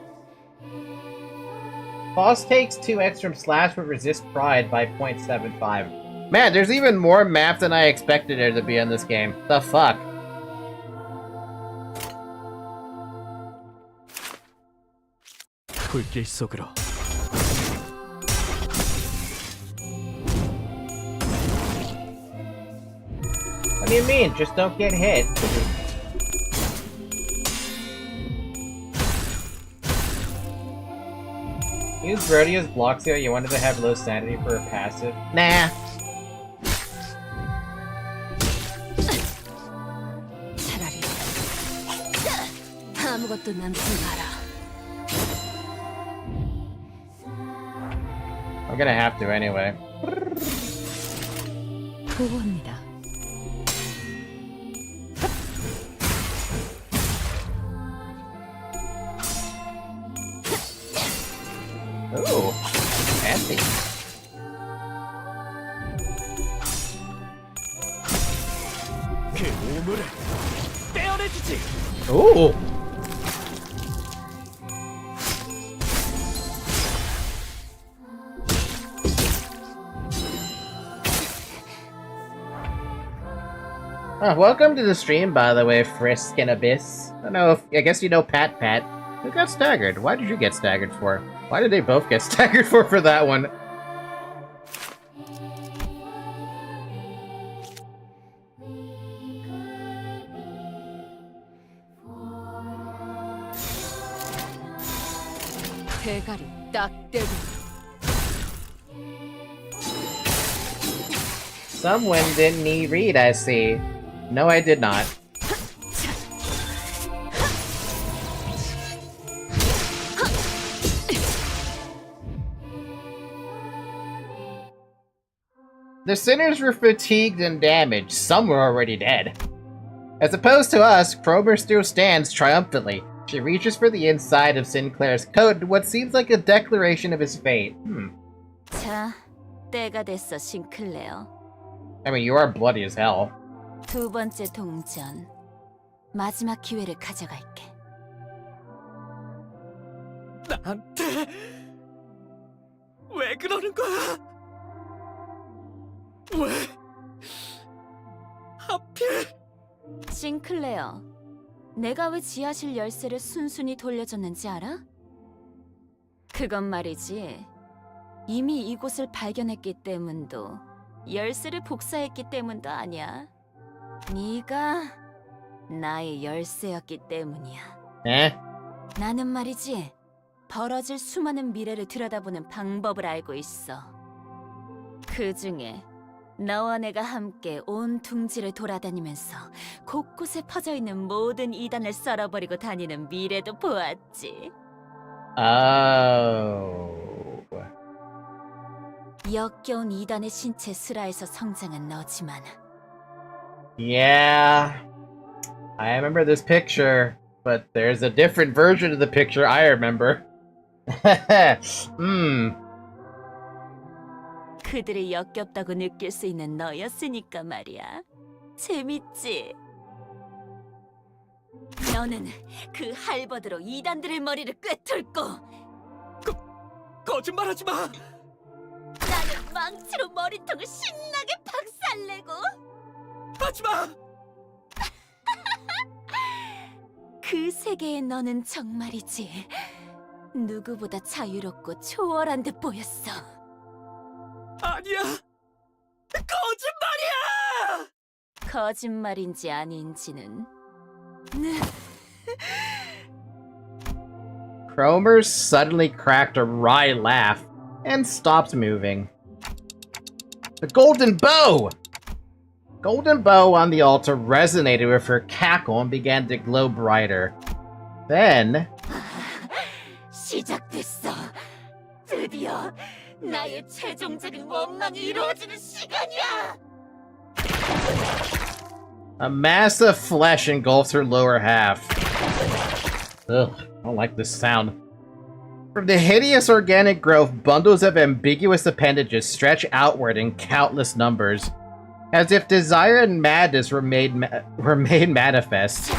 Boss takes 2x from slash but resists pride by 0.75. Man, there's even more maps than I expected there to be in this game. The fuck? 불길 속으로. What do you mean? Just don't get hit. Use Rhodio's block seal. You wanted to have low sanity for a passive? Nah. 차라리 아무것도 남지 마라. I'm gonna have to anyway. 보호합니다. Ooh, fancy. 그 오물을 떼어내주지. Ooh. Welcome to the stream, by the way, Frisk and Abyss. I don't know if I guess you know Pat. Who got staggered? Why did you get staggered for? Why did they both get staggered for that one? 대가리 딱 떼고. Someone didn't need read, I see. No, I did not. The sinners were fatigued and damaged. Some were already dead. As opposed to us, Cromer still stands triumphantly. She reaches for the inside of Sinclair's coat, what seems like a declaration of his fate. 자, 때가 됐어, 싱클레어. I mean, you are bloody as hell. 두 번째 동전. 마지막 기회를 가져갈게. 나한테 왜 그러는 거야? 왜? 하필? 싱클레어, 내가 왜 지하실 열쇠를 순순히 돌려줬는지 알아? 그건 말이지, 이미 이곳을 발견했기 때문도 열쇠를 복사했기 때문도 아니야. 네가 나의 열쇠였기 때문이야. 에? 나는 말이지, 벌어질 수많은 미래를 들여다보는 방법을 알고 있어. 그 중에 너와 내가 함께 온 둥지를 돌아다니면서 곳곳에 퍼져있는 모든 이단을 썰어버리고 다니는 미래도 보았지. Oh. 역겨운 이단의 신체 슬하에서 성장한 너지만. Yeah. I remember this picture, but there's a different version of the picture I remember. 그들이 역겹다고 느낄 수 있는 너였으니까 말이야. 재밌지? 너는 그 할버드로 이단들의 머리를 꿰뚫고 거짓말하지 마! 나는 망치로 머리통을 신나게 박살내고 하지 마! 그 세계의 너는 정말이지 누구보다 자유롭고 초월한 듯 보였어. 아니야! 거짓말이야! 거짓말인지 아닌지는 Cromer suddenly cracked a wry laugh and stopped moving. The golden bow! Golden bow on the altar resonated with her cackle and began to glow brighter. Then... 시작됐어. 드디어 나의 최종적인 원망이 이루어지는 시간이야. a mass of flesh engulfs her lower half. Ugh, I don't like this sound. From the hideous organic growth, bundles of ambiguous appendages stretch outward in countless numbers, as if desire and madness were made manifest.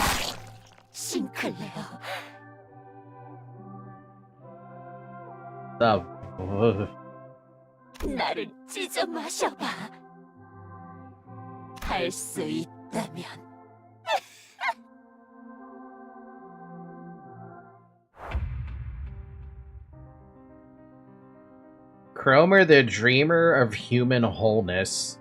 싱클레어, 나를 찢어 마셔봐. 할 수 있다면. Cromer, the dreamer of human wholeness.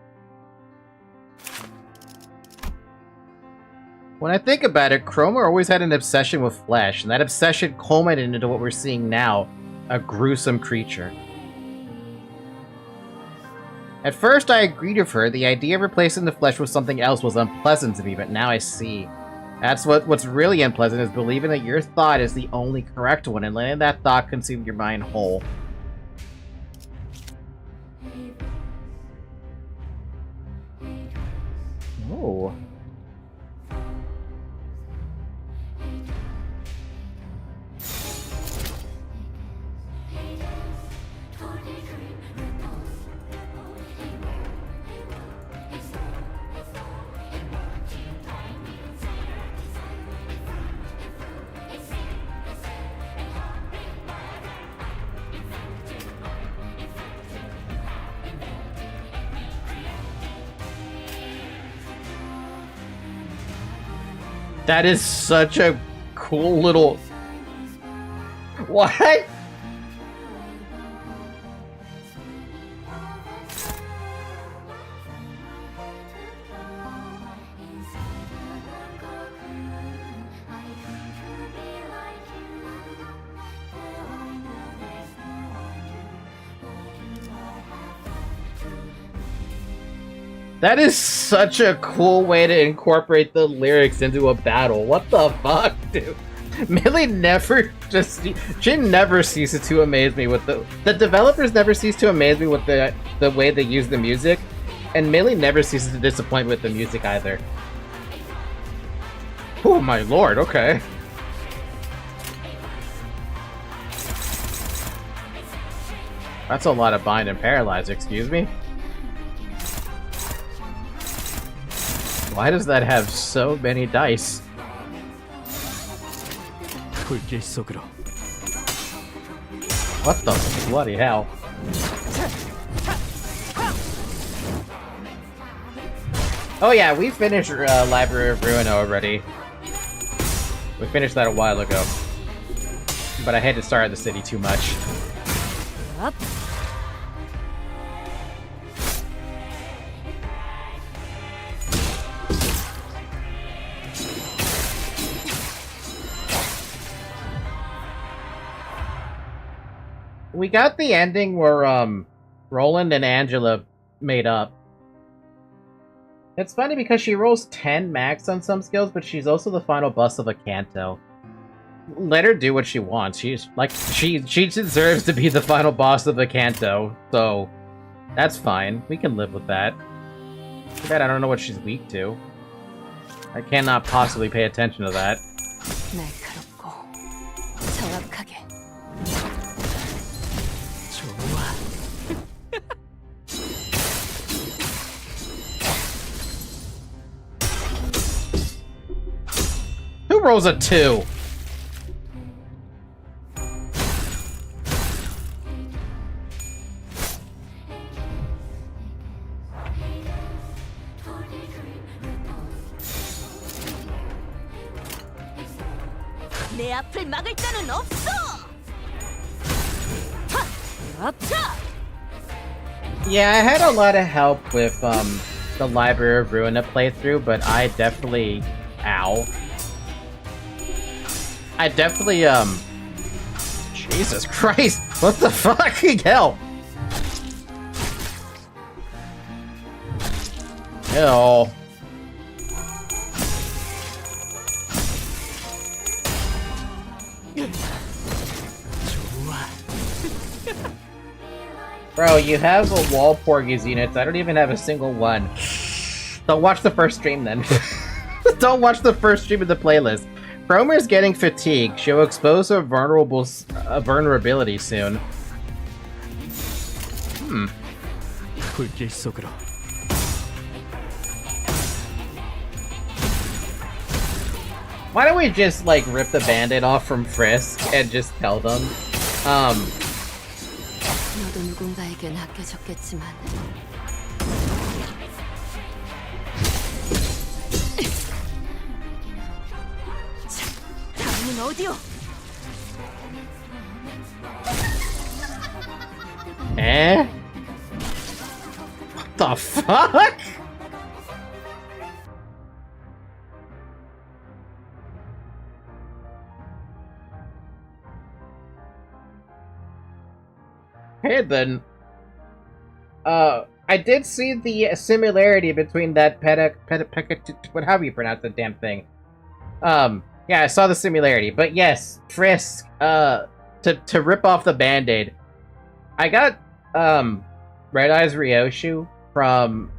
When I think about it, Cromer always had an obsession with flesh, and that obsession culminated into what we're seeing now, a gruesome creature. At first, I agreed with her. The idea of replacing the flesh with something else was unpleasant to me, but now I see. That's what's really unpleasant, is believing that your thought is the only correct one, and letting that thought consume your mind whole. Oh. That is such a cool little... What? That is such a cool way to incorporate the lyrics into a battle. What the fuck, dude? Millie she never ceases to amaze me with the developers never cease to amaze me with the way they use the music, and Millie never ceases to disappoint with the music either. Oh my lord, okay. That's a lot of bind and paralyze, excuse me? Why does that have so many dice? What the bloody hell? Oh yeah, we finished Library of Ruin already. We finished that a while ago. But I had to start at the city too much. Up. We got the ending where Roland and Angela made up. It's funny because she rolls 10 max on some skills, but she's also the final boss of a Canto. Let her do what she wants. She's like she deserves to be the final boss of the Canto, so that's fine. We can live with that. Too bad I don't know what she's weak to. I cannot possibly pay attention to that. Who rolls a 2? 내 앞을 막을 자는 없어. Yeah, I had a lot of help with the Library of Ruin playthrough, but I definitely Jesus Christ! What the fucking hell? Ew. Bro, you have a wall Porgies units. I don't even have a single one. Don't watch the first stream then. Don't watch the first stream of the playlist. Cromer's getting fatigued. She'll expose her vulnerability soon. Why don't we just, like, rip the band-aid off from Frisk and just tell them, 너도 누군가에겐 아껴졌겠지만 다음은 어디요? Eh? What the fuck? Okay then. I did see the similarity between that whatever you pronounce the damn thing. Yeah, I saw the similarity, but yes, Frisk, to rip off the Band-Aid. I got, Red Eyes Ryoshu from,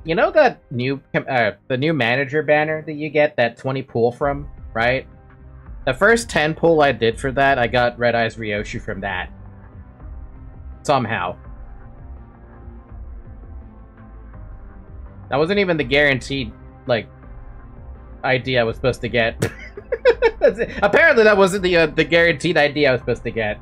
you know that new, the new manager banner that you get that 20 pull from, right? The first 10 pull I did for that, I got Red Eyes Ryoshu from that. Somehow. That wasn't even the guaranteed, like, idea I was supposed to get. Apparently that wasn't the guaranteed idea I was supposed to get.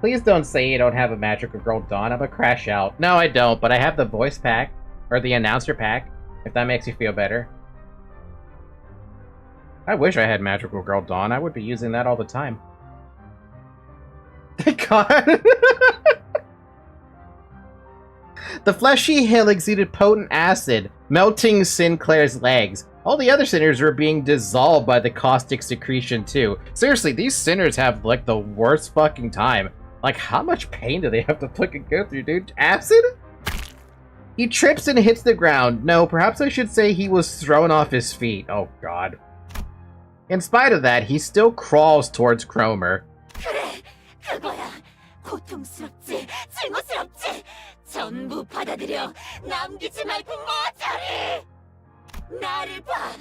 Please don't say you don't have a Magical Girl Dawn. I'm a crash out. No, I don't, but I have the voice pack, or the announcer pack, if that makes you feel better. I wish I had Magical Girl Dawn. I would be using that all the time. Thank God. The fleshy hill exuded potent acid, melting Sinclair's legs. All the other sinners were being dissolved by the caustic secretion too. Seriously, these sinners have like the worst fucking time. Like, how much pain do they have to fucking go through, dude? Acid? He trips and hits the ground. No, perhaps I should say he was thrown off his feet. Oh god. In spite of that, he still crawls towards Cromer. 그래, 그거야. 고통스럽지, 증오스럽지. 전부 받아들여. 남기지 말고 모조리. 나를 봐.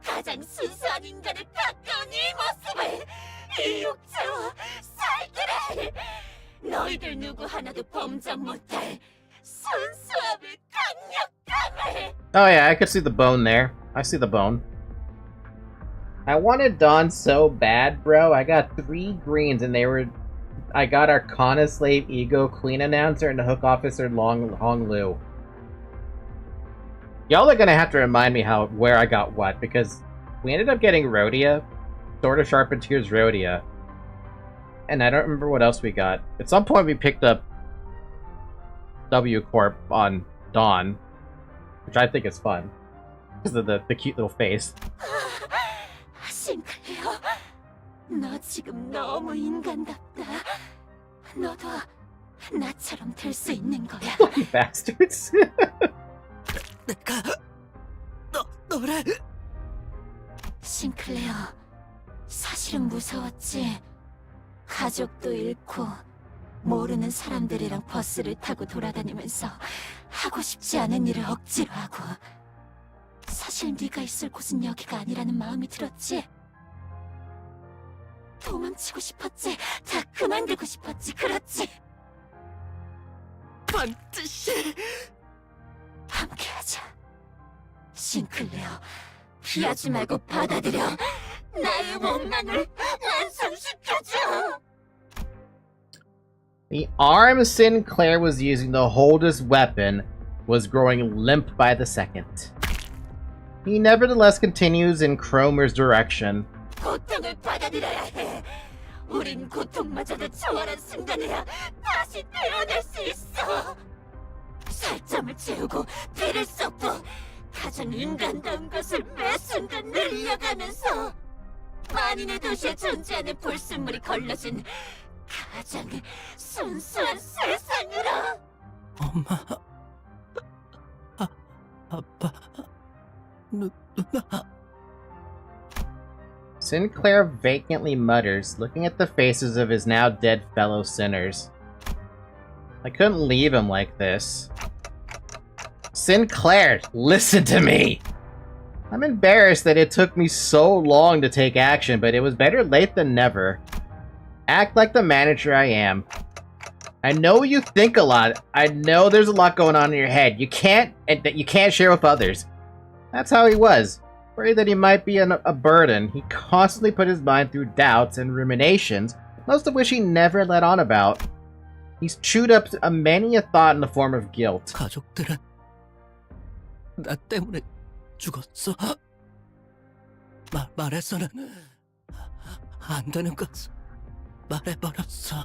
가장 순수한 인간에 가까운 이 모습을. 이 육체와 살들을. 너희들 누구 하나도 범접 못할 순수함을, 강력함을. Oh yeah, I could see the bone there. I see the bone. I wanted Dawn so bad, bro. I got 3 greens and they were... I got Arcana Slave, Ego, Queen Announcer, and the Hook Officer Hong Lu. Y'all are gonna have to remind me where I got what, because we ended up getting Rhodia, Sword of Sharpened Tears Rhodia, and I don't remember what else we got. At some point we picked up W Corp on Dawn, which I think is fun, because of the cute little face. 싱클레어, 너 지금 너무 인간답다. 너도 나처럼 될 수 있는 거야. You bastards. 너를... 싱클레어, 사실은 무서웠지. 가족도 잃고 모르는 사람들이랑 버스를 타고 돌아다니면서 하고 싶지 않은 일을 억지로 하고. 사실 네가 있을 곳은 여기가 아니라는 마음이 들었지. 도망치고 싶었지. 다 그만두고 싶었지. 그렇지. 반드시 함께하자. 싱클레어, 피하지 말고 받아들여. 나의 원망을 완성시켜줘. The arm Sinclair was using to hold his weapon was growing limp by the second. He nevertheless continues in Cromer's direction. 고통을 받아들여야 해. 우린 고통마저도 초월한 순간에야 다시 태어날 수 있어. 살점을 채우고 피를 쏟고 가장 인간다운 것을 매 순간 늘려가면서 만인의 도시에 존재하는 불순물이 걸러진 가장 순수한 세상으로. 엄마... 아빠... 누나... Sinclair vacantly mutters, looking at the faces of his now dead fellow sinners. I couldn't leave him like this. Sinclair, listen to me! I'm embarrassed that it took me so long to take action, but it was better late than never. Act like the manager I am. I know you think a lot. I know there's a lot going on in your head. You can't share with others. That's how he was. Worried that he might be a burden, he constantly put his mind through doubts and ruminations, most of which he never let on about. He's chewed up many a thought in the form of guilt. 가족들은 나 때문에 죽었어. 말해서는 안 되는 것을 말해버렸어.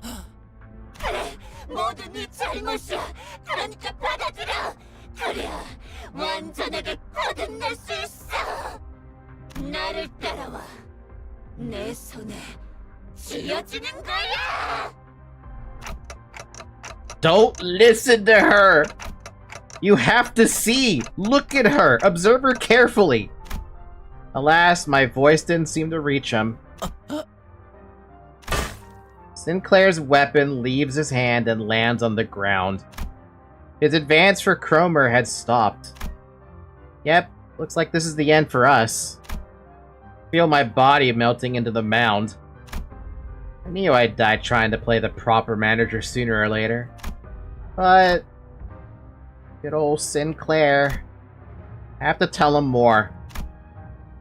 그래, 모두 네 잘못이야. 그러니까 받아들여. 그래야 완전하게 거듭날 수 있어. 나를 따라와. 내 손에 쥐어지는 거야. Don't listen to her. You have to see. Look at her. Observe her carefully. Alas, my voice didn't seem to reach him. Sinclair's weapon leaves his hand and lands on the ground. His advance for Cromer had stopped. Yep, looks like this is the end for us. Feel my body melting into the mound. I knew I'd die trying to play the proper manager sooner or later. But good old Sinclair. I have to tell him more.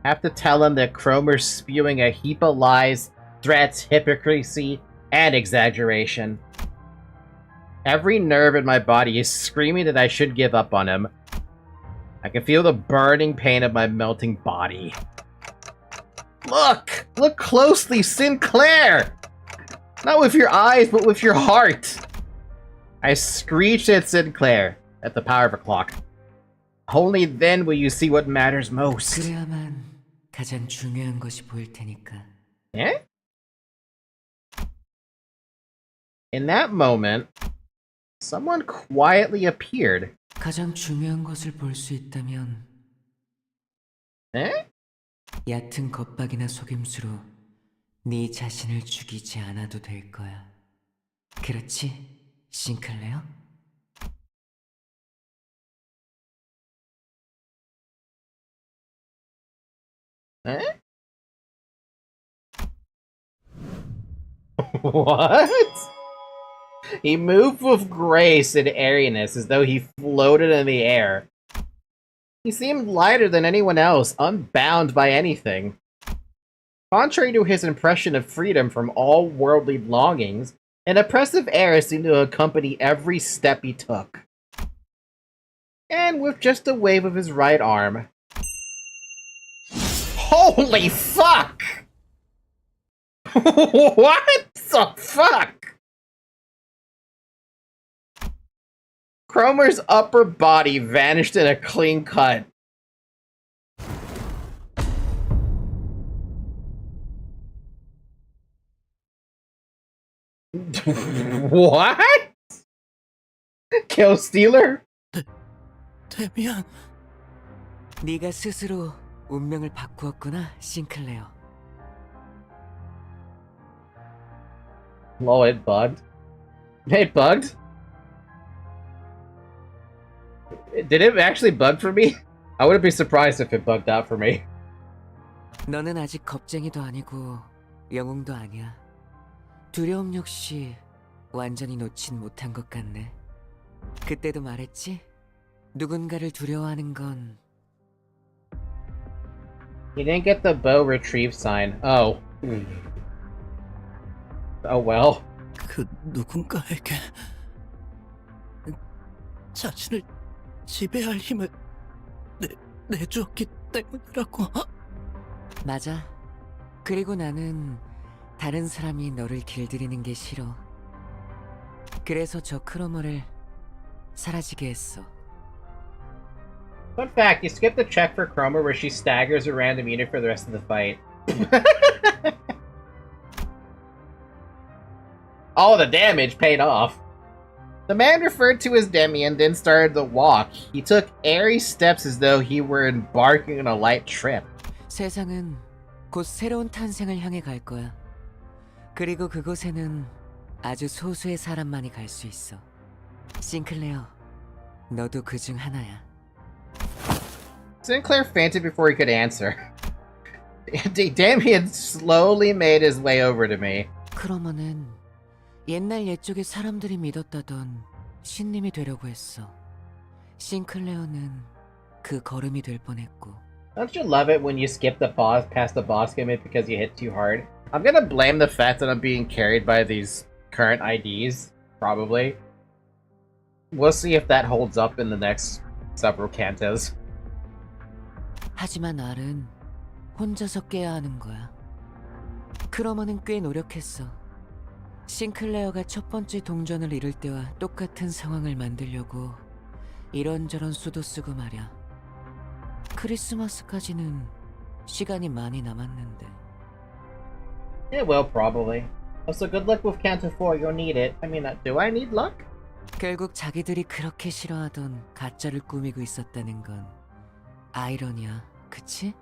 I have to tell him that Cromer's spewing a heap of lies, threats, hypocrisy, and exaggeration. Every nerve in my body is screaming that I should give up on him. I can feel the burning pain of my melting body. Look! Look closely, Sinclair! Not with your eyes, but with your heart! I screeched at Sinclair, at the power of a clock. Only then will you see what matters most. 그래야만 가장 중요한 것이 보일 테니까. Eh? In that moment, someone quietly appeared. 가장 중요한 것을 볼 수 있다면 Eh? 얕은 겁박이나 속임수로 네 자신을 죽이지 않아도 될 거야. 그렇지, 싱클레어? Eh? What? He moved with grace and airiness as though he floated in the air. He seemed lighter than anyone else, unbound by anything. Contrary to his impression of freedom from all worldly longings, an oppressive air seemed to accompany every step he took. And with just a wave of his right arm... Holy fuck! What the fuck? Cromer's upper body vanished in a clean cut. What? Kill Stealer? 데미안. 네가 스스로 운명을 바꾸었구나, 싱클레어. Lol, it bugged. It bugged? Did it actually bug for me? I wouldn't be surprised if it bugged out for me. 너는 아직 겁쟁이도 아니고 영웅도 아니야. 두려움 역시 완전히 놓진 못한 것 같네. 그때도 말했지? 누군가를 두려워하는 건... You didn't get the bow retrieve sign. Oh. Oh well. 그 누군가에게 자신을 지배할 힘을 내주었기 때문이라고. 맞아. 그리고 나는 다른 사람이 너를 길들이는 게 싫어. 그래서 저 크로머를 사라지게 했어. Fun fact, you skipped the check for Cromer where she staggers a random unit for the rest of the fight. All the damage paid off. The man referred to as Demian then started to walk. He took airy steps as though he were embarking on a light trip. 세상은 곧 새로운 탄생을 향해 갈 거야. 그리고 그곳에는 아주 소수의 사람만이 갈 수 있어. 싱클레어, 너도 그중 하나야. Sinclair fainted before he could answer. Damian slowly made his way over to me. 크로머는 옛날 옛적에 사람들이 믿었다던 신님이 되려고 했어. 싱클레어는 그 걸음이 될 뻔했고. Don't you love it when you skip the boss past the boss gimmick because you hit too hard? I'm gonna blame the fact that I'm being carried by these current IDs. Probably. We'll see if that holds up in the next several cantos. 하지만 알은 혼자서 깨야 하는 거야. 크로머는 꽤 노력했어. 싱클레어가 첫 번째 동전을 잃을 때와 똑같은 상황을 만들려고 이런저런 수도 쓰고 말이야. 크리스마스까지는 시간이 많이 남았는데. It will, probably. Also, good luck with Canto 4, you'll need it. I mean, do I need luck? 결국 자기들이 그렇게 싫어하던 가짜를 꾸미고 있었다는 건 아이러니야, 그치?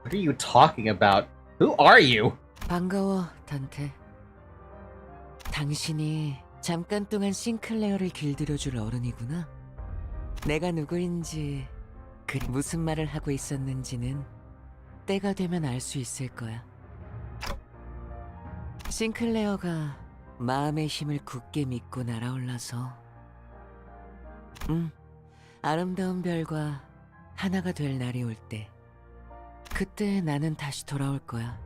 What are you talking about? Who are you? 반가워, 단테. 당신이 잠깐 동안 싱클레어를 길들여줄 어른이구나. 내가 누구인지, 무슨 말을 하고 있었는지는 때가 되면 알 수 있을 거야. 싱클레어가 마음의 힘을 굳게 믿고 날아올라서 아름다운 별과 하나가 될 날이 올 때 그때 나는 다시 돌아올 거야.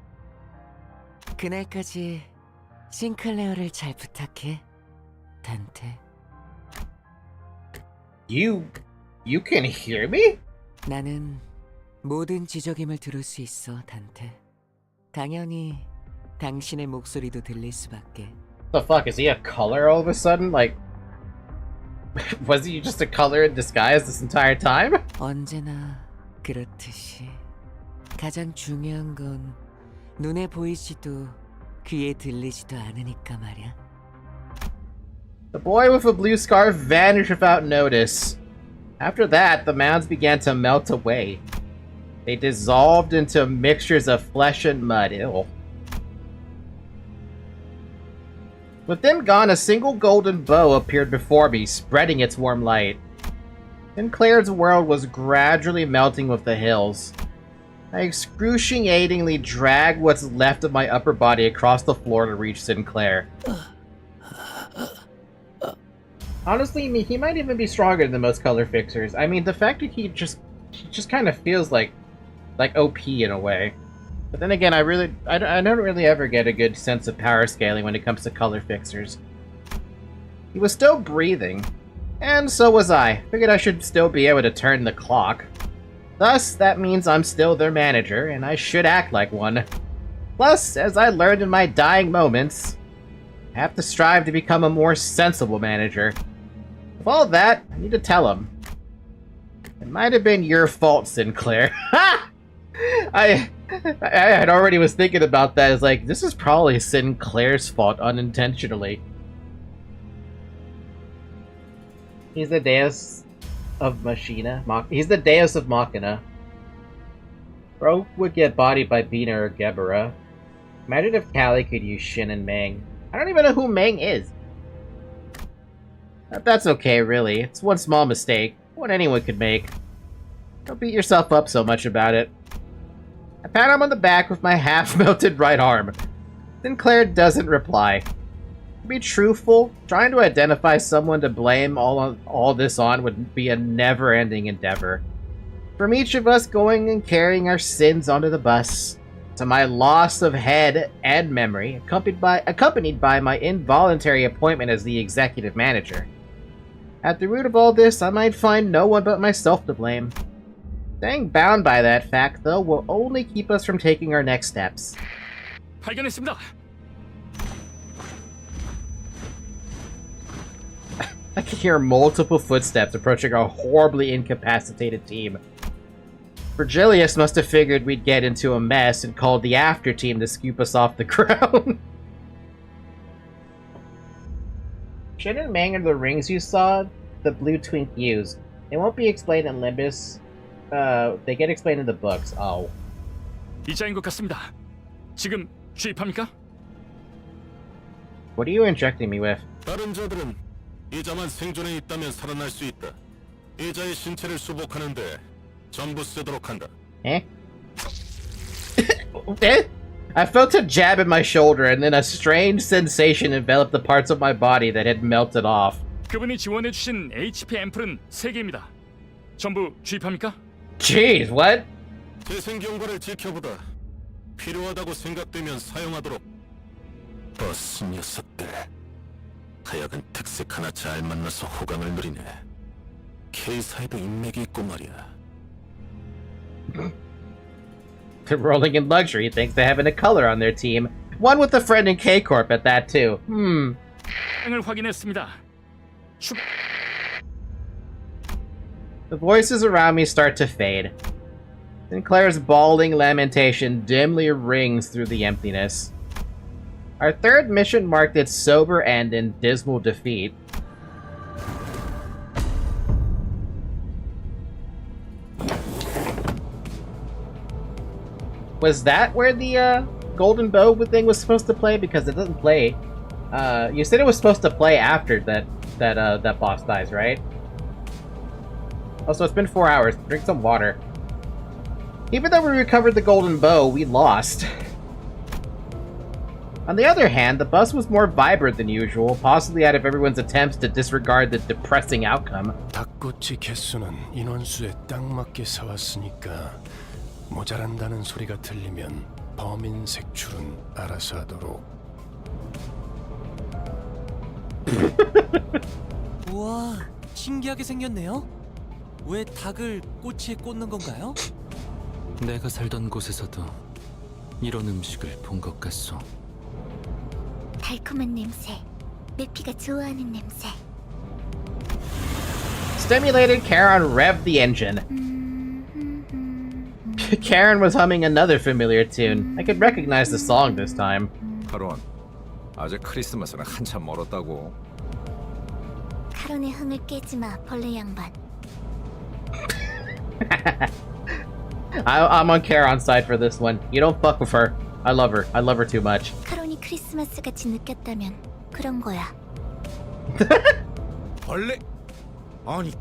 그날까지 싱클레어를 잘 부탁해, 단테. You can hear me? 나는 모든 지적임을 들을 수 있어, 단테. 당연히 당신의 목소리도 들릴 수밖에. The fuck, is he a color all of a sudden? Like, was he just a color in disguise this entire time? 언제나 그렇듯이 가장 중요한 건 눈에 보이지도 귀에 들리지도 않으니까 말이야. The boy with a blue scarf vanished without notice. After that, the mounds began to melt away. They dissolved into mixtures of flesh and mud. Ew. With them gone, a single golden bow appeared before me, spreading its warm light. Sinclair's world was gradually melting with the hills. I excruciatingly dragged what's left of my upper body across the floor to reach Sinclair. Honestly, he might even be stronger than most color fixers. I mean, the fact that he just kind of feels like OP in a way. But then again, I don't really ever get a good sense of power scaling when it comes to color fixers. He was still breathing, and so was I. Figured I should still be able to turn the clock. Thus, that means I'm still their manager, and I should act like one. Plus, as I learned in my dying moments, I have to strive to become a more sensible manager. With all that, I need to tell him. It might have been your fault, Sinclair. Ha! I had already was thinking about that. It's like, this is probably Sinclair's fault unintentionally. He's the Deus of Machina. He's the Deus of Machina. Bro would get bodied by Bina or Gebera. Imagine if Callie could use Shin and Meng. I don't even know who Meng is. But that's okay, really. It's one small mistake. One anyone could make. Don't beat yourself up so much about it. I pat him on the back with my half-melted right arm. Sinclair doesn't reply. To be truthful, trying to identify someone to blame all this on would be a never-ending endeavor. From each of us going and carrying our sins onto the bus, to my loss of head and memory, accompanied by my involuntary appointment as the executive manager. At the root of all this, I might find no one but myself to blame. Staying bound by that fact, though, will only keep us from taking our next steps. 발견했습니다. I can hear multiple footsteps approaching our horribly incapacitated team. Virgilius must have figured we'd get into a mess and called the after team to scoop us off the ground. Shin and Mang are the rings you saw the blue twink used. They won't be explained in Limbus. They get explained in the books. Oh. 이자인 것 같습니다. 지금 주입합니까? What are you injecting me with? 다른 자들은 이자만 생존해 있다면 살아날 수 있다. 이자의 신체를 수복하는데 전부 쓰도록 한다. Eh? Eh? I felt a jab in my shoulder, and then a strange sensation enveloped the parts of my body that had melted off. 그분이 지원해 주신 HP 앰플은 3개입니다. 전부 주입합니까? Jeez, what? 재생 경과를 지켜보다 필요하다고 생각되면 사용하도록. 버스 녀석들. 하여간 특색 하나 잘 만나서 호강을 누리네. K사에도 인맥이 있고 말이야. They're rolling in luxury thanks to having a color on their team. One with a friend in K-Corp at that too. 을 확인했습니다. The voices around me start to fade. Sinclair's bawling lamentation dimly rings through the emptiness. Our third mission marked its sober end in dismal defeat. Was that where the golden bow thing was supposed to play? Because it doesn't play. You said it was supposed to play after that boss dies, right? Oh, so it's been 4 hours. Drink some water. Even though we recovered the golden bow, we lost. On the other hand, the bus was more vibrant than usual, possibly out of everyone's attempts to disregard the depressing outcome. 닭꼬치 개수는 인원수에 딱 맞게 사왔으니까 모자란다는 소리가 들리면 범인 색출은 알아서 하도록. 우와, 신기하게 생겼네요. 왜 닭을 꼬치에 꽂는 건가요? 내가 살던 곳에서도 이런 음식을 본 것 같소. 달콤한 냄새. 메피가 좋아하는 냄새. Stimulated, Karen revved the engine. Karen was humming another familiar tune. I could recognize the song this time. 카론, 아직 크리스마스는 한참 멀었다고. 카론의 흥을 깨지 마, 벌레 양반. I'm on Karen's side for this one. You don't fuck with her. I love her. I love her too much. 카론이 크리스마스 같이 느꼈다면 그런 거야. 벌레? 아니,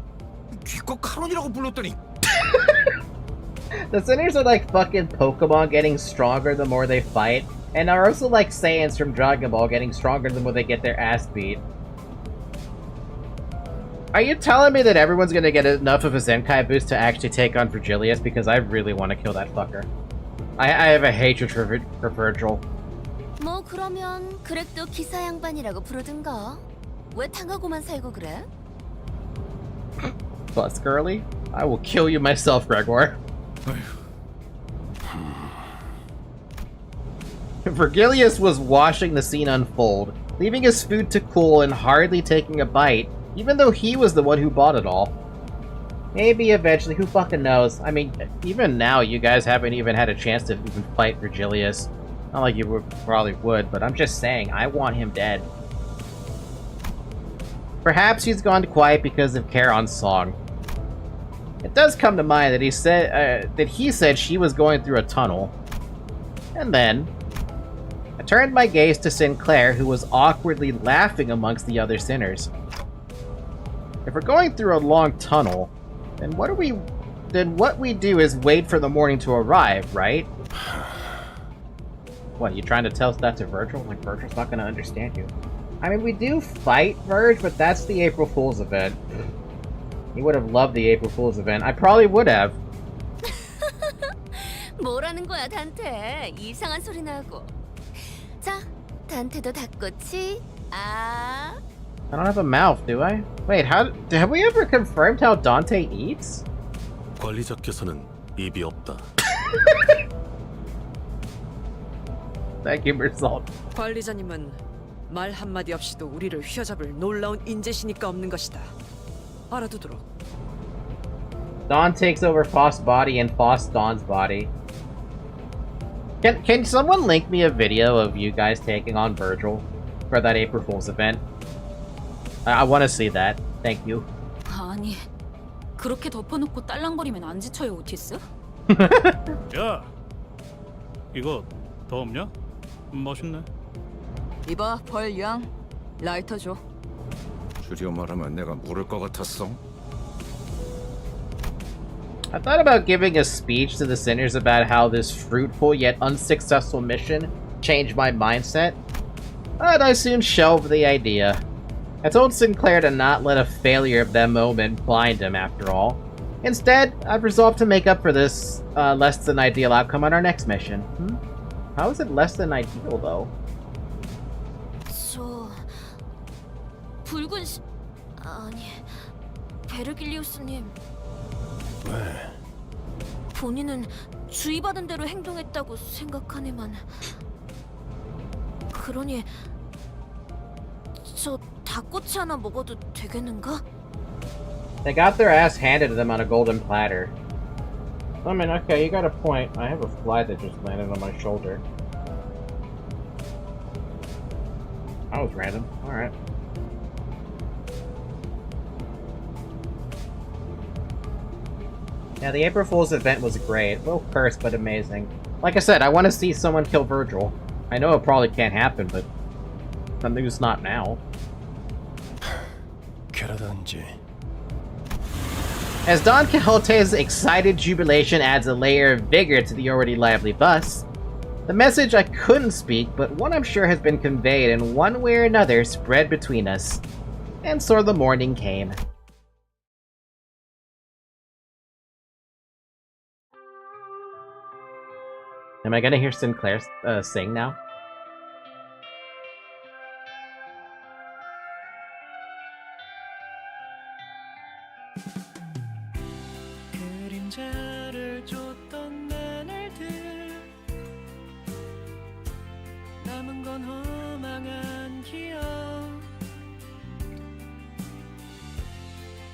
기껏 카론이라고 불렀더니. The sinners are like fucking Pokemon getting stronger the more they fight, and are also like Saiyans from Dragon Ball getting stronger the more they get their ass beat. Are you telling me that everyone's gonna get enough of a Zenkai boost to actually take on Virgilius? Because I really want to kill that fucker. I have a hatred for Virgil. 뭐 그러면 그렉도 기사 양반이라고 부르든가. 왜 당하고만 살고 그래? Bus girly? I will kill you myself, Gregor. Virgilius was watching the scene unfold, leaving his food to cool and hardly taking a bite, even though he was the one who bought it all. Maybe eventually, who fucking knows? I mean, even now, you guys haven't even had a chance to even fight Virgilius. Not like you probably would, but I'm just saying, I want him dead. Perhaps he's gone quiet because of Charon's song. It does come to mind that he said she was going through a tunnel. And then, I turned my gaze to Sinclair, who was awkwardly laughing amongst the other sinners. If we're going through a long tunnel, then what we do is wait for the morning to arrive, right? What, you trying to tell that to Virgil? Like, Virgil's not gonna understand you. I mean, we do fight Virg, but that's the April Fool's event. He would have loved the April Fool's event. I probably would have. 뭐라는 거야, 단테? 이상한 소리 나고. 자, 단테도 닭꼬치. 아. I don't have a mouth, do I? Wait, have we ever confirmed how Dante eats? 관리자께서는 입이 없다. Thank you, Result. 관리자님은 말 한마디 없이도 우리를 휘어잡을 놀라운 인재시니까 없는 것이다. 알아두도록. Dawn takes over Foss' body and Foss Dawn's body. Can someone link me a video of you guys taking on Virgil for that April Fool's event? I want to see that. Thank you. 아니, 그렇게 덮어놓고 딸랑거리면 안 지쳐요, 오티스? 야, 이거 더 없냐? 멋있네. 이봐, 벌양. 라이터 줘. 줄여 말하면 내가 물을 것 같았어. I thought about giving a speech to the sinners about how this fruitful yet unsuccessful mission changed my mindset, but I soon shelved the idea. I told Sinclair to not let a failure of that moment blind him, after all. Instead, I've resolved to make up for this less than ideal outcome on our next mission. How is it less than ideal, though? 붉은 아니, 베르길리우스님. 왜? 본인은 주의받은 대로 행동했다고 생각하네만. 그러니 저 닭꼬치 하나 먹어도 되겠는가? They got their ass handed to them on a golden platter. I mean, okay, you got a point. I have a fly that just landed on my shoulder. That was random. Alright. Yeah, the April Fool's event was great. A little cursed, but amazing. Like I said, I want to see someone kill Virgil. I know it probably can't happen, but something that's not now. As Don Quixote's excited jubilation adds a layer of vigor to the already lively bus, the message I couldn't speak, but one I'm sure has been conveyed in one way or another, spread between us. And so the morning came. Am I gonna hear Sinclair sing now? 그림자를 쫓던 나날들 남은 건 허망한 기억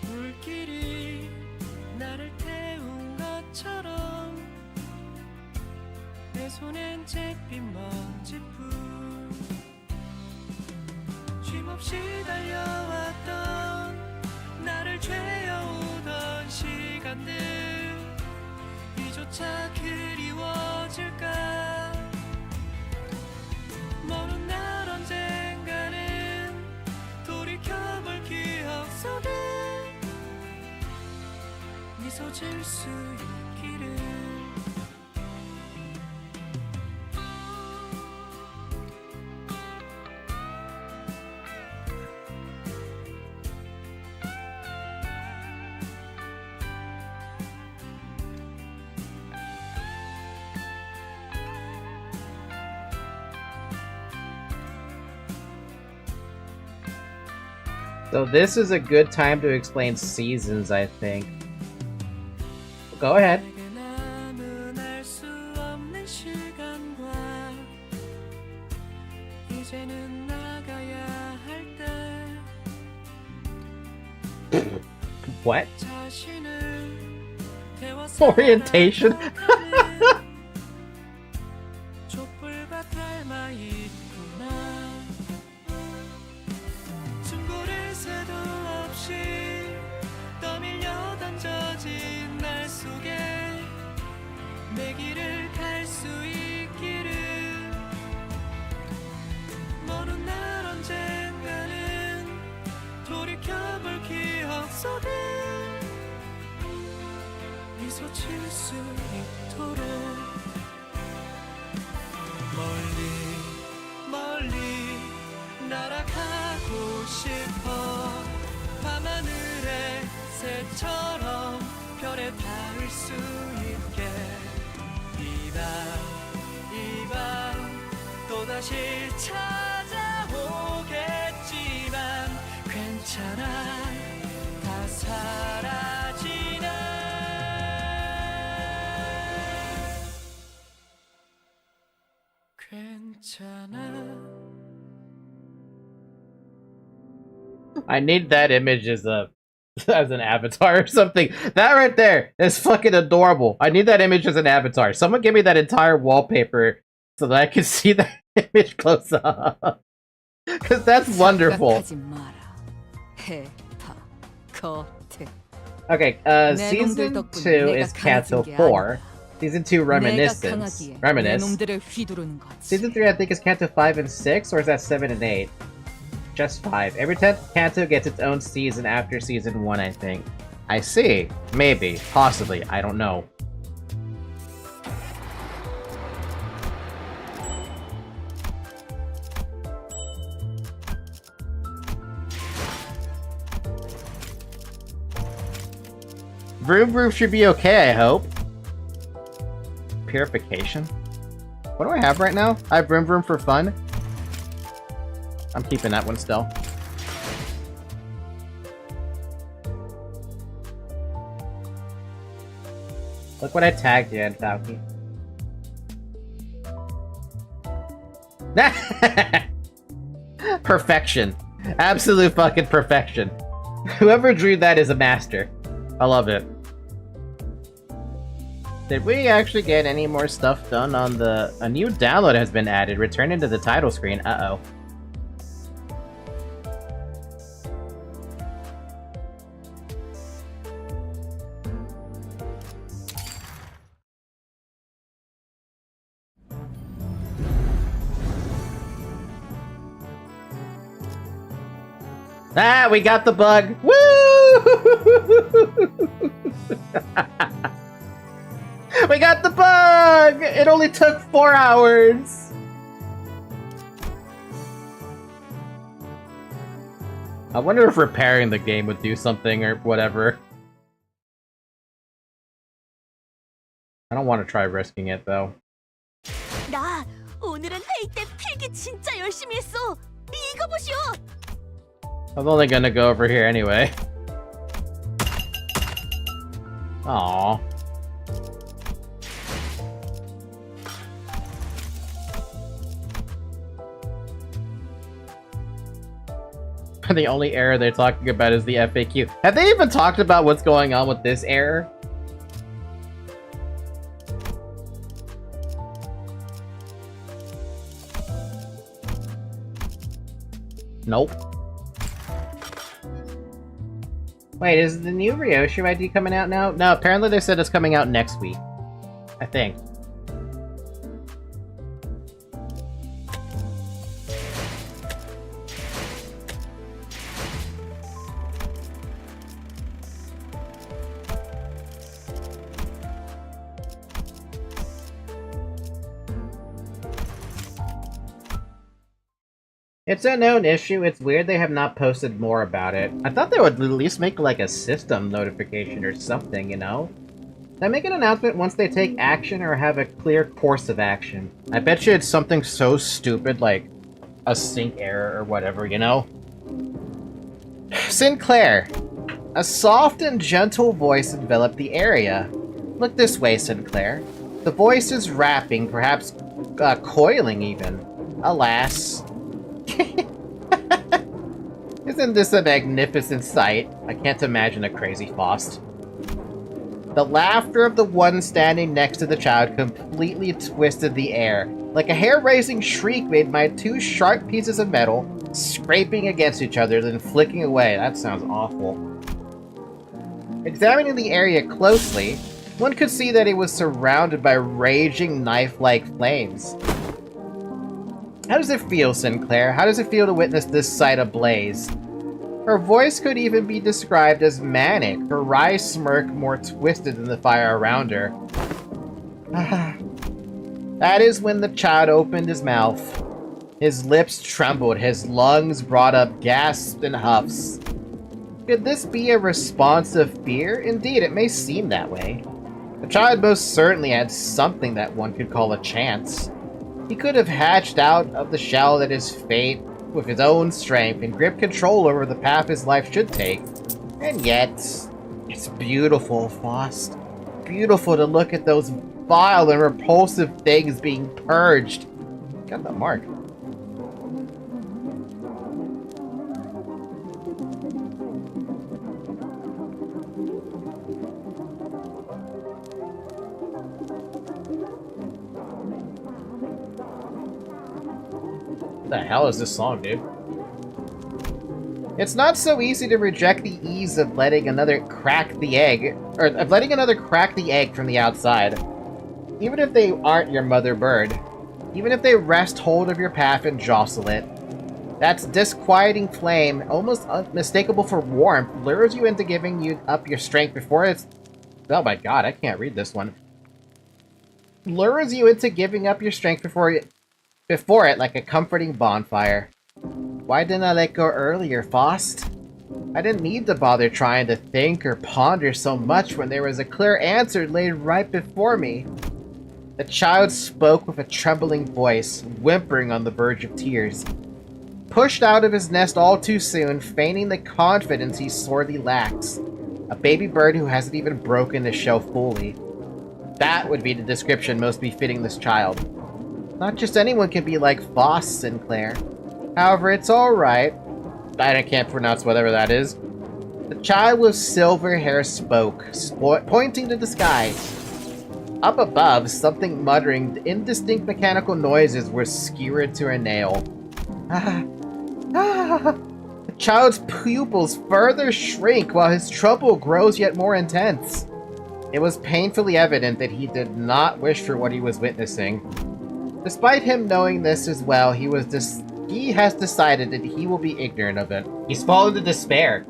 물길이 나를 태운 것처럼 내 손엔 잿빛 먼지뿐 쉼없이 달려왔던 나를 죄어오던 시간들 이조차 그리워질까 먼 날 언젠가는 돌이켜볼 기억 속에 미소 질 수 있기를 So this is a good time to explain seasons, I think. Go ahead. What? Orientation? 내 길을 갈 수 있기를 먼 날 언젠가는 돌이켜볼 기억 속에 미소 칠 수 있도록 멀리 멀리 날아가고 싶어 밤하늘의 새처럼 별에 닿을 수 있게 이 밤 또다시 찾아오겠지만 괜찮아 다 사라지나 괜찮아 I need that image as a as an avatar or something. That right there is fucking adorable. I need that image as an avatar. Someone give me that entire wallpaper so that I can see that image close up. Because that's wonderful. Okay, season 2 is Canto 4. Season 2 Reminisce. Season 3 I think is Canto 5 and 6, or is that 7 and 8? Just 5. Every 10th Canto gets its own season after season 1, I think. I see. Maybe. Possibly. I don't know. Vroom Vroom should be okay, I hope. Purification? What do I have right now? I have Vroom Vroom for fun? I'm keeping that one still. Look what I tagged you in, Falky. Perfection. Absolute fucking perfection. Whoever drew that is a master. I love it. Did we actually get any more stuff done on the... A new download has been added. Returning to the title screen. Uh-oh. Ah, we got the bug! Woo! We got the bug! It only took 4 hours! I wonder if repairing the game would do something or whatever. I don't want to try risking it though. 나 오늘은 회의 때 필기 진짜 열심히 했어. 이거 보시오. I'm only gonna go over here anyway. Aww. The only error they're talking about is the FAQ. Have they even talked about what's going on with this error? Nope. Wait, is the new Ryoshu ID coming out now? No, apparently they said it's coming out next week. I think. It's a known issue. It's weird they have not posted more about it. I thought they would at least make like a system notification or something, you know? They make an announcement once they take action or have a clear course of action. I bet you it's something so stupid like a sync error or whatever, you know? Sinclair. A soft and gentle voice enveloped the area. Look this way, Sinclair. The voice is rapping, perhaps coiling even. Alas. Isn't this a magnificent sight? I can't imagine a crazy Faust. The laughter of the one standing next to the child completely twisted the air. Like a hair-raising shriek made by 2 sharp pieces of metal scraping against each other, then flicking away. That sounds awful. Examining the area closely, one could see that it was surrounded by raging knife-like flames. How does it feel, Sinclair? How does it feel to witness this sight ablaze? Her voice could even be described as manic, her wry smirk more twisted than the fire around her. That is when the child opened his mouth. His lips trembled, his lungs brought up gasps and huffs. Could this be a response of fear? Indeed, it may seem that way. The child most certainly had something that one could call a chance. He could have hatched out of the shell that is fate with his own strength and grip control over the path his life should take. And yet, it's beautiful, Faust. Beautiful to look at those vile and repulsive things being purged. Got the mark. What the hell is this song, dude? It's not so easy to reject the ease of letting another crack the egg, or of letting another crack the egg from the outside. Even if they aren't your mother bird. Even if they wrest hold of your path and jostle it. That disquieting flame, almost unmistakable for warmth, lures you into giving you up your strength before it's... Oh my god, I can't read this one. Lures you into giving up your strength before it like a comforting bonfire. Why didn't I let go earlier, Faust? I didn't need to bother trying to think or ponder so much when there was a clear answer laid right before me. The child spoke with a trembling voice, whimpering on the verge of tears. Pushed out of his nest all too soon, feigning the confidence he sorely lacks. A baby bird who hasn't even broken the shell fully. That would be the description most befitting this child. Not just anyone can be like Voss Sinclair. However, it's alright. I can't pronounce whatever that is. The child with silver hair spoke, pointing to the sky. Up above, something muttering indistinct mechanical noises were skewered to a nail. The child's pupils further shrink while his trouble grows yet more intense. It was painfully evident that he did not wish for what he was witnessing. Despite him knowing this as well, he has decided that he will be ignorant of it. He's fallen to despair.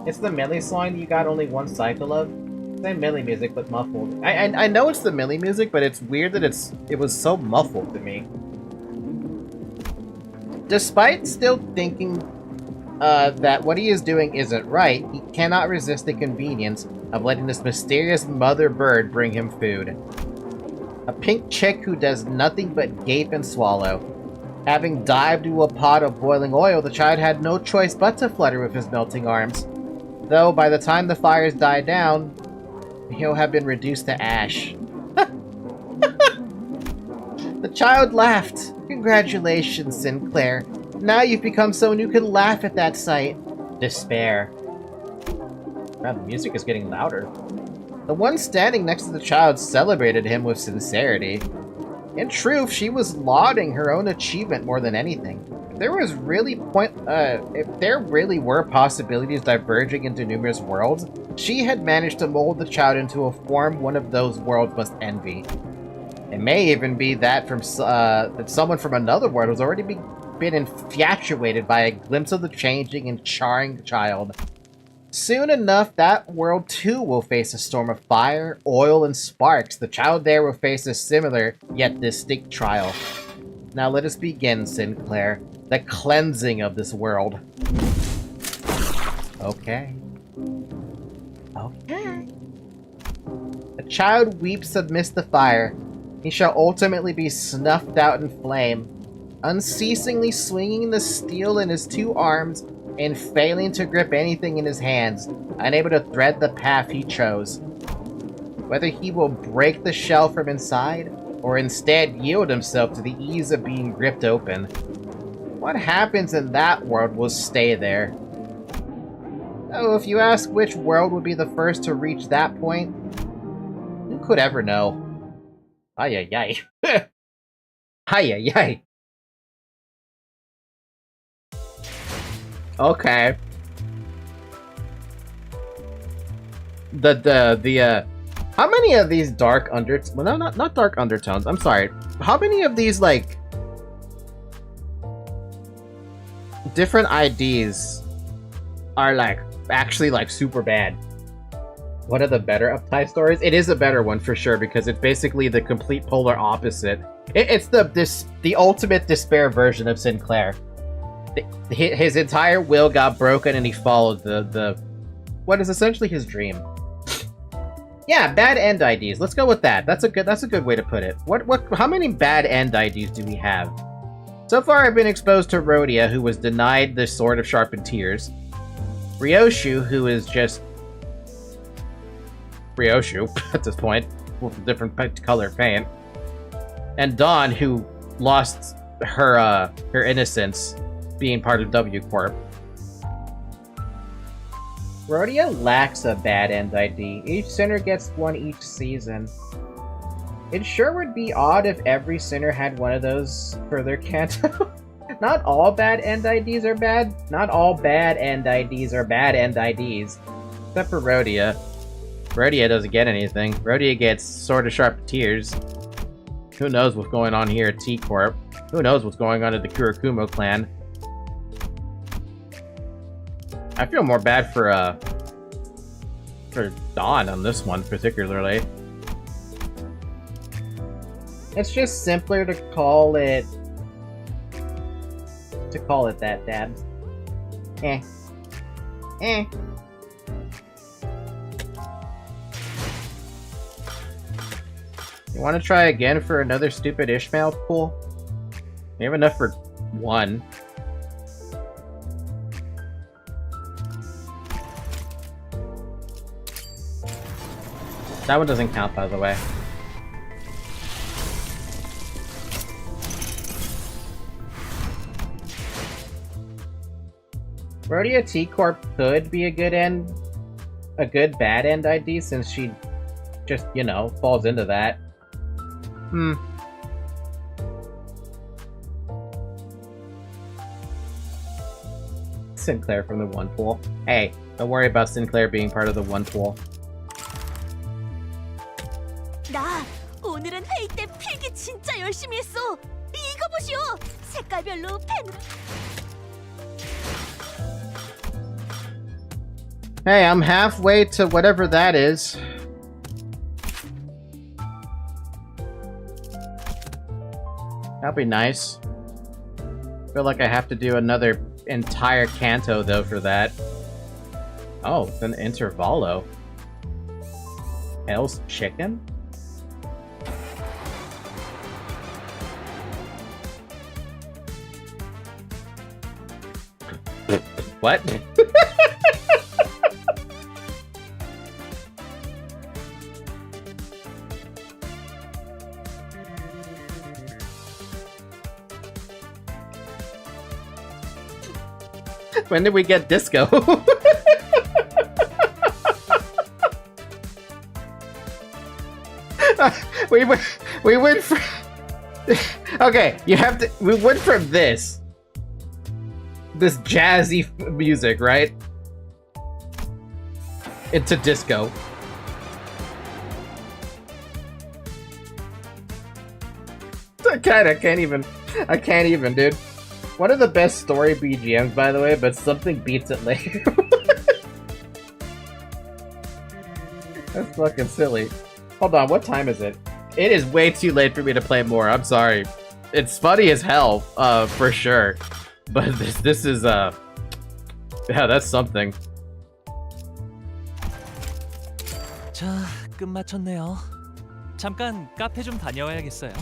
It's the Millie song that you got only one cycle of? Same Millie music, but muffled. I know it's the Millie music, but it's weird that it was so muffled to me. Despite still thinking that what he is doing isn't right, he cannot resist the convenience of letting this mysterious mother bird bring him food. A pink chick who does nothing but gape and swallow. Having dived into a pot of boiling oil, the child had no choice but to flutter with his melting arms. Though by the time the fires die down, he'll have been reduced to ash. The child laughed. Congratulations, Sinclair. Now you've become someone who can laugh at that sight. Despair. Wow, the music is getting louder. The one standing next to the child celebrated him with sincerity. In truth, she was lauding her own achievement more than anything. If there really were possibilities diverging into numerous worlds, she had managed to mold the child into a form one of those worlds must envy. It may even be that that someone from another world has already been infatuated by a glimpse of the changing and charring child. Soon enough, that world too will face a storm of fire, oil, and sparks. The child there will face a similar, yet distinct trial. Now let us begin, Sinclair. The cleansing of this world. Okay. Okay. A child weeps amidst the fire. He shall ultimately be snuffed out in flame, unceasingly swinging the steel in his two arms and failing to grip anything in his hands, unable to thread the path he chose. Whether he will break the shell from inside, or instead yield himself to the ease of being ripped open. What happens in that world will stay there. Though if you ask which world would be the first to reach that point, who could ever know? Ay ay ay. Ay ay ay. Okay. How many of these dark undertones? Well, no, not dark undertones. I'm sorry. How many of these, like, different IDs are, like, actually, like, super bad? One of the better Uptide stories? It is a better one for sure, because it's basically the complete polar opposite. It's the ultimate despair version of Sinclair. His entire will got broken and he followed the what is essentially his dream. Yeah, bad end IDs. Let's go with that. That's a good way to put it. How many bad end IDs do we have? So far I've been exposed to Rhodia, who was denied the Sword of Sharpened Tears. Ryoshu, who is just Ryoshu at this point, with a different color paint. And Dawn, who lost her innocence being part of W Corp. Rhodia lacks a bad end ID. Each sinner gets one each season. It sure would be odd if every sinner had one of those for their Canto. Not all bad end IDs are bad. Not all bad end IDs are bad end IDs. Except for Rhodia. Rhodia doesn't get anything. Rhodia gets Sword of Sharp Tears. Who knows what's going on here at T-Corp? Who knows what's going on at the Kurakumo clan? I feel more bad for Dawn on this one particularly. It's just simpler to call it that, Dad. You want to try again for another stupid Ishmael pool? We have enough for one. That one doesn't count, by the way. Rhodia T Corp could be a good bad end ID since she just, you know, falls into that. Sinclair from the one pool. Hey, don't worry about Sinclair being part of the one pool. 나 오늘은 회의 때 필기 진짜 열심히 했어. 이거 보시오. 색깔별로 펜으로. Hey, I'm halfway to whatever that is. That'd be nice. Feel like I have to do another entire canto though for that. Oh, it's an intervallo. Hell's chicken? What? When did we get disco? we went from okay, you have to. We went from this jazzy music, right, into disco. I can't even, dude. One of the best story BGMs, by the way, but something beats it later. That's fucking silly. Hold on, what time is it? It is way too late for me to play more. I'm sorry. It's funny as hell, for sure. But this is yeah, that's something. 자, 끝마쳤네요. 잠깐 카페 좀 다녀와야겠어요.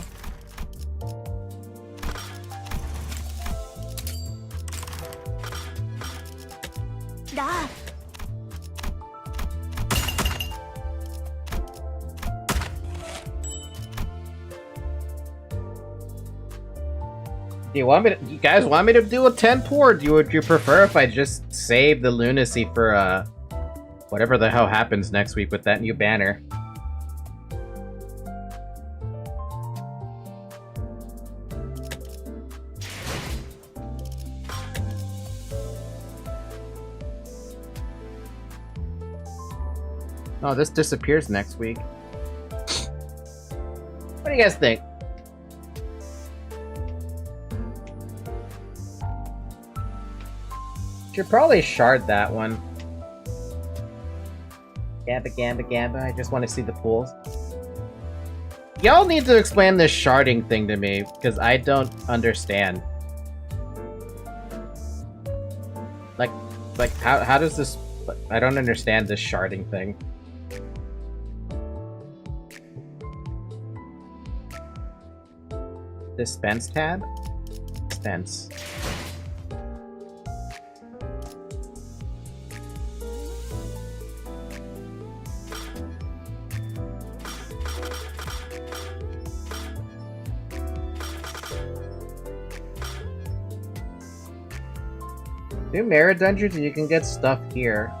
나 Do you guys want me to do a 10 pour? Would you prefer if I just save the lunacy for whatever the hell happens next week with that new banner? Oh, this disappears next week. What do you guys think? Should probably shard that one. Gamba. I just want to see the pools. Y'all need to explain this sharding thing to me, because I don't understand. Like how does this... I don't understand this sharding thing. Dispense tab? Dispense. Do Mirror Dungeons and you can get stuff here.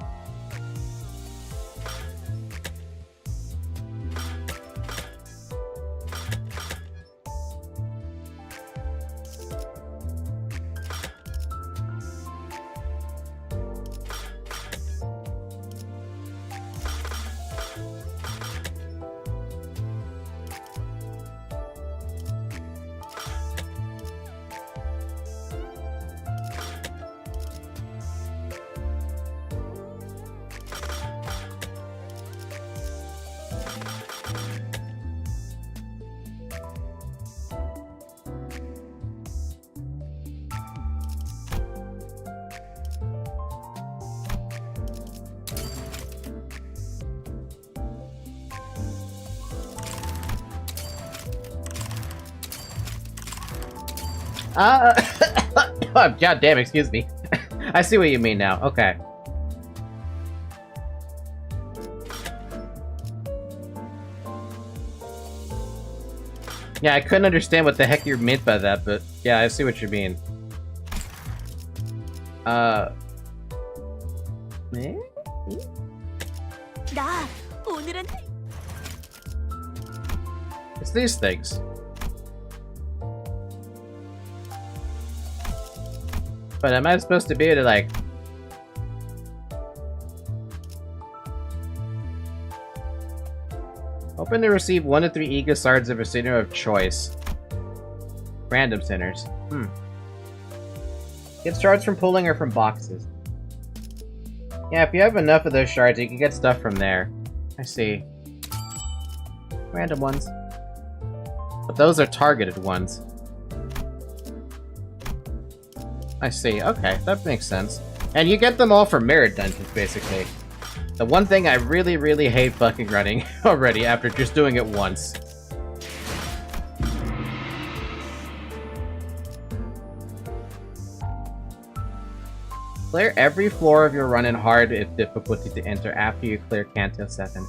God damn, excuse me. I see what you mean now. Okay. Yeah, I couldn't understand what the heck you meant by that, but yeah, I see what you mean. 네? 나 오늘은 It's these things. But am I supposed to be able to, like... Open to receive 1 to 3 Ego Shards of a center of choice. Random centers. Get shards from pulling or from boxes. Yeah, if you have enough of those shards, you can get stuff from there. I see. Random ones. But those are targeted ones. I see. Okay, that makes sense. And you get them all from mirror dungeons, basically. The one thing I really, really hate fucking running already after just doing it once. Clear every floor of your run in hard if difficulty to enter after you clear Canto 7.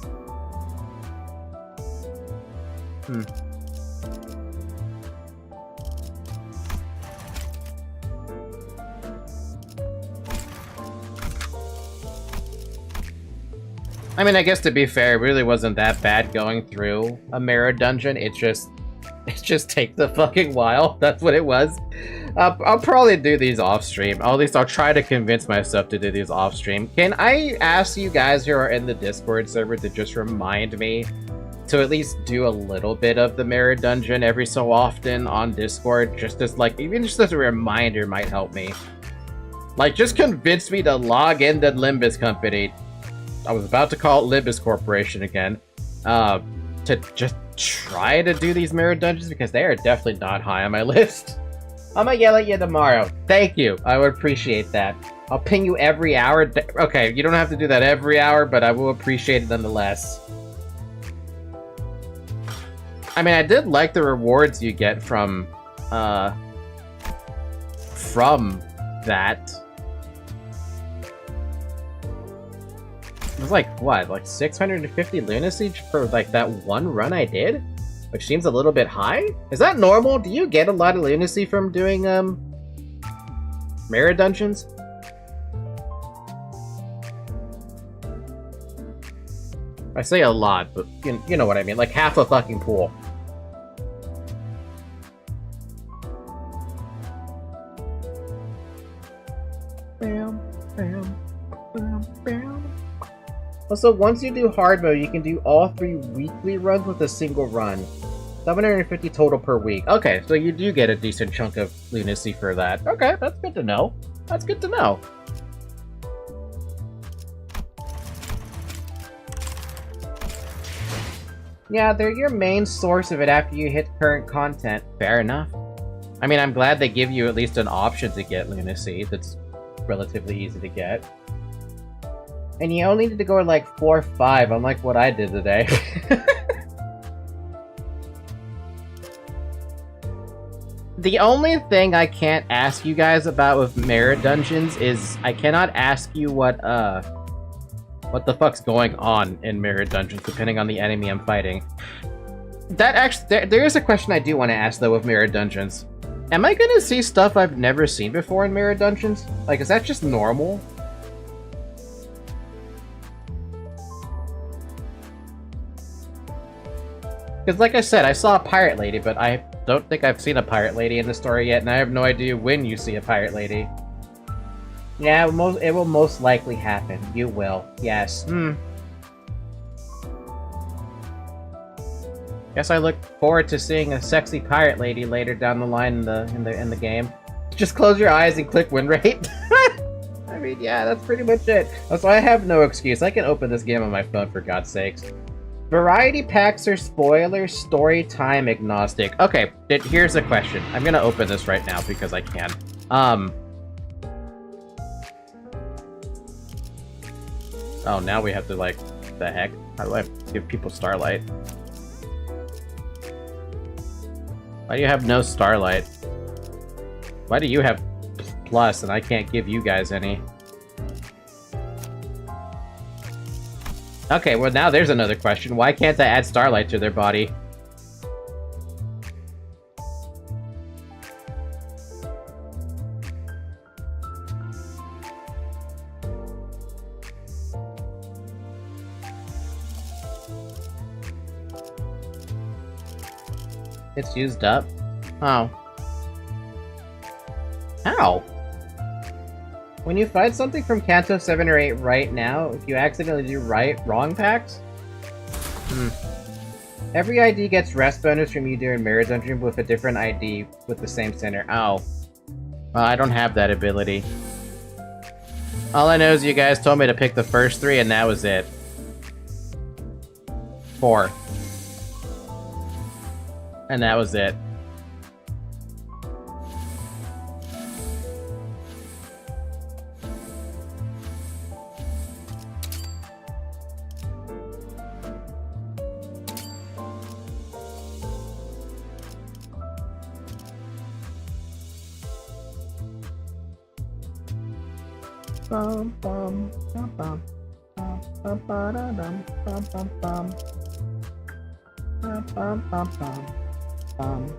I mean, I guess to be fair, it really wasn't that bad going through a mirror dungeon. It just takes a fucking while. That's what it was. I'll probably do these off stream. At least I'll try to convince myself to do these off stream. Can I ask you guys who are in the Discord server to just remind me to at least do a little bit of the mirror dungeon every so often on Discord? Just as, like, even just as a reminder might help me. Like, just convince me to log into Limbus Company. I was about to call it Limbus Corporation again. To just try to do these mirror dungeons because they are definitely not high on my list. I'm gonna yell at you tomorrow. Thank you. I would appreciate that. I'll ping you every hour. Okay, you don't have to do that every hour, but I will appreciate it nonetheless. I mean, I did like the rewards you get from that. It was like, what, like 650 lunacy for like that one run I did? Which seems a little bit high? Is that normal? Do you get a lot of lunacy from doing, mirror dungeons? I say a lot, but you know what I mean, like half a fucking pool. Bam, bam, bam, bam. Also, once you do hard mode, you can do all 3 weekly runs with a single run. 750 total per week. Okay, so you do get a decent chunk of lunacy for that. Okay, that's good to know. That's good to know. Yeah, they're your main source of it after you hit current content. Fair enough. I mean, I'm glad they give you at least an option to get lunacy that's relatively easy to get. And you only need to go like 4 or 5, unlike what I did today. The only thing I can't ask you guys about with mirror dungeons is I cannot ask you what the fuck's going on in mirror dungeons, depending on the enemy I'm fighting. That actually, there is a question I do want to ask though with mirror dungeons. Am I gonna see stuff I've never seen before in mirror dungeons? Like, is that just normal? Because like I said, I saw a pirate lady, but I don't think I've seen a pirate lady in the story yet, and I have no idea when you see a pirate lady. Yeah, it will most likely happen. You will. Yes. Guess I look forward to seeing a sexy pirate lady later down the line in the game. Just close your eyes and click win rate. I mean, yeah, that's pretty much it. So I have no excuse. I can open this game on my phone, for God's sakes. Variety packs are spoiler story time agnostic. Okay, here's a question. I'm gonna open this right now because I can. Oh, now we have to, like, the heck? How do I give people Starlight? Why do you have no Starlight? Why do you have Plus and I can't give you guys any? Okay, well now there's another question. Why can't I add Starlight to their body? It's used up? Oh. How? When you find something from Canto 7 or 8 right now, if you accidentally do wrong packs? Every ID gets rest bonus from you doing Mirror Dungeon with a different ID with the same center. Oh. Well, I don't have that ability. All I know is you guys told me to pick the first 3 and that was it. 4. And that was it. Bum bum bum bum bum bum ba-da-dum, bum bum bum bum bum bum bum bum.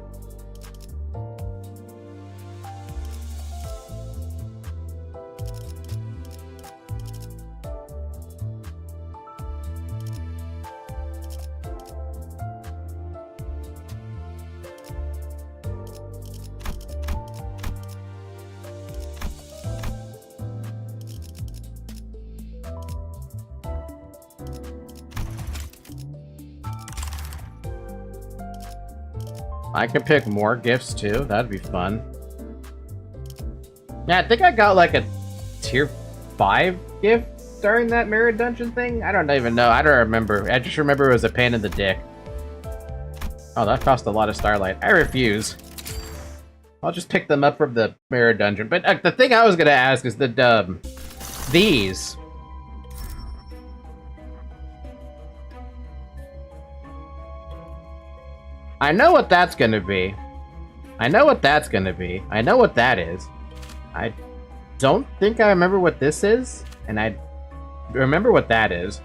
I could pick more gifts too. That'd be fun. Yeah, I think I got like a tier 5 gift during that mirror dungeon thing. I don't even know. I don't remember. I just remember it was a pain in the dick. Oh, that cost a lot of starlight. I refuse. I'll just pick them up from the mirror dungeon. But the thing I was gonna ask is these. I know what that's gonna be. I know what that's gonna be. I know what that is. I don't think I remember what this is, and I remember what that is.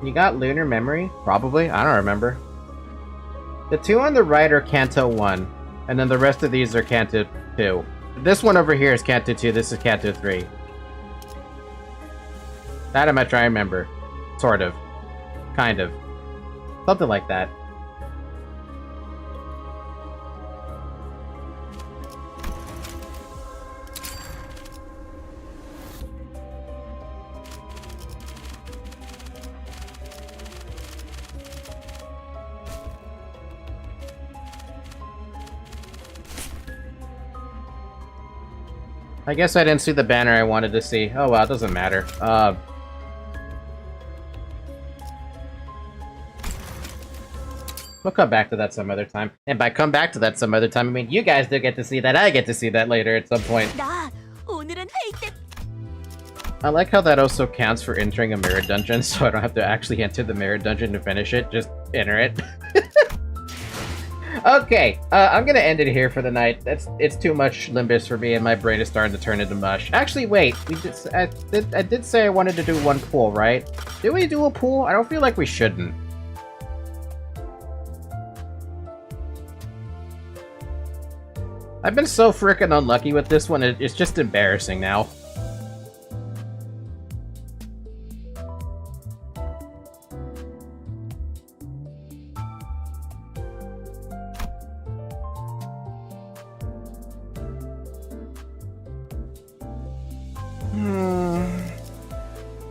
You got Lunar Memory? Probably. I don't remember. The 2 on the right are Canto 1, and then the rest of these are Canto 2. This one over here is Canto 2, this is Canto 3. That I'm trying to remember. Sort of. Kind of. Something like that. I guess I didn't see the banner I wanted to see. Oh well, it doesn't matter. We'll come back to that some other time. And by come back to that some other time, I mean you guys do get to see that. I get to see that later at some point. I like how that also counts for entering a mirror dungeon, so I don't have to actually enter the mirror dungeon to finish it. Just enter it. Okay, I'm gonna end it here for the night. It's too much Limbus for me, and my brain is starting to turn into mush. Actually, wait. I did say I wanted to do one pool, right? Did we do a pool? I don't feel like we shouldn't. I've been so frickin' unlucky with this one. It's just embarrassing now.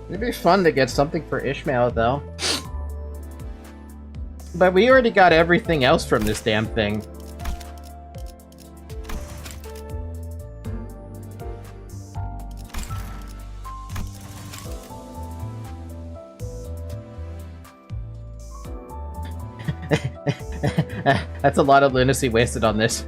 It'd be fun to get something for Ishmael, though. But we already got everything else from this damn thing. That's a lot of lunacy wasted on this.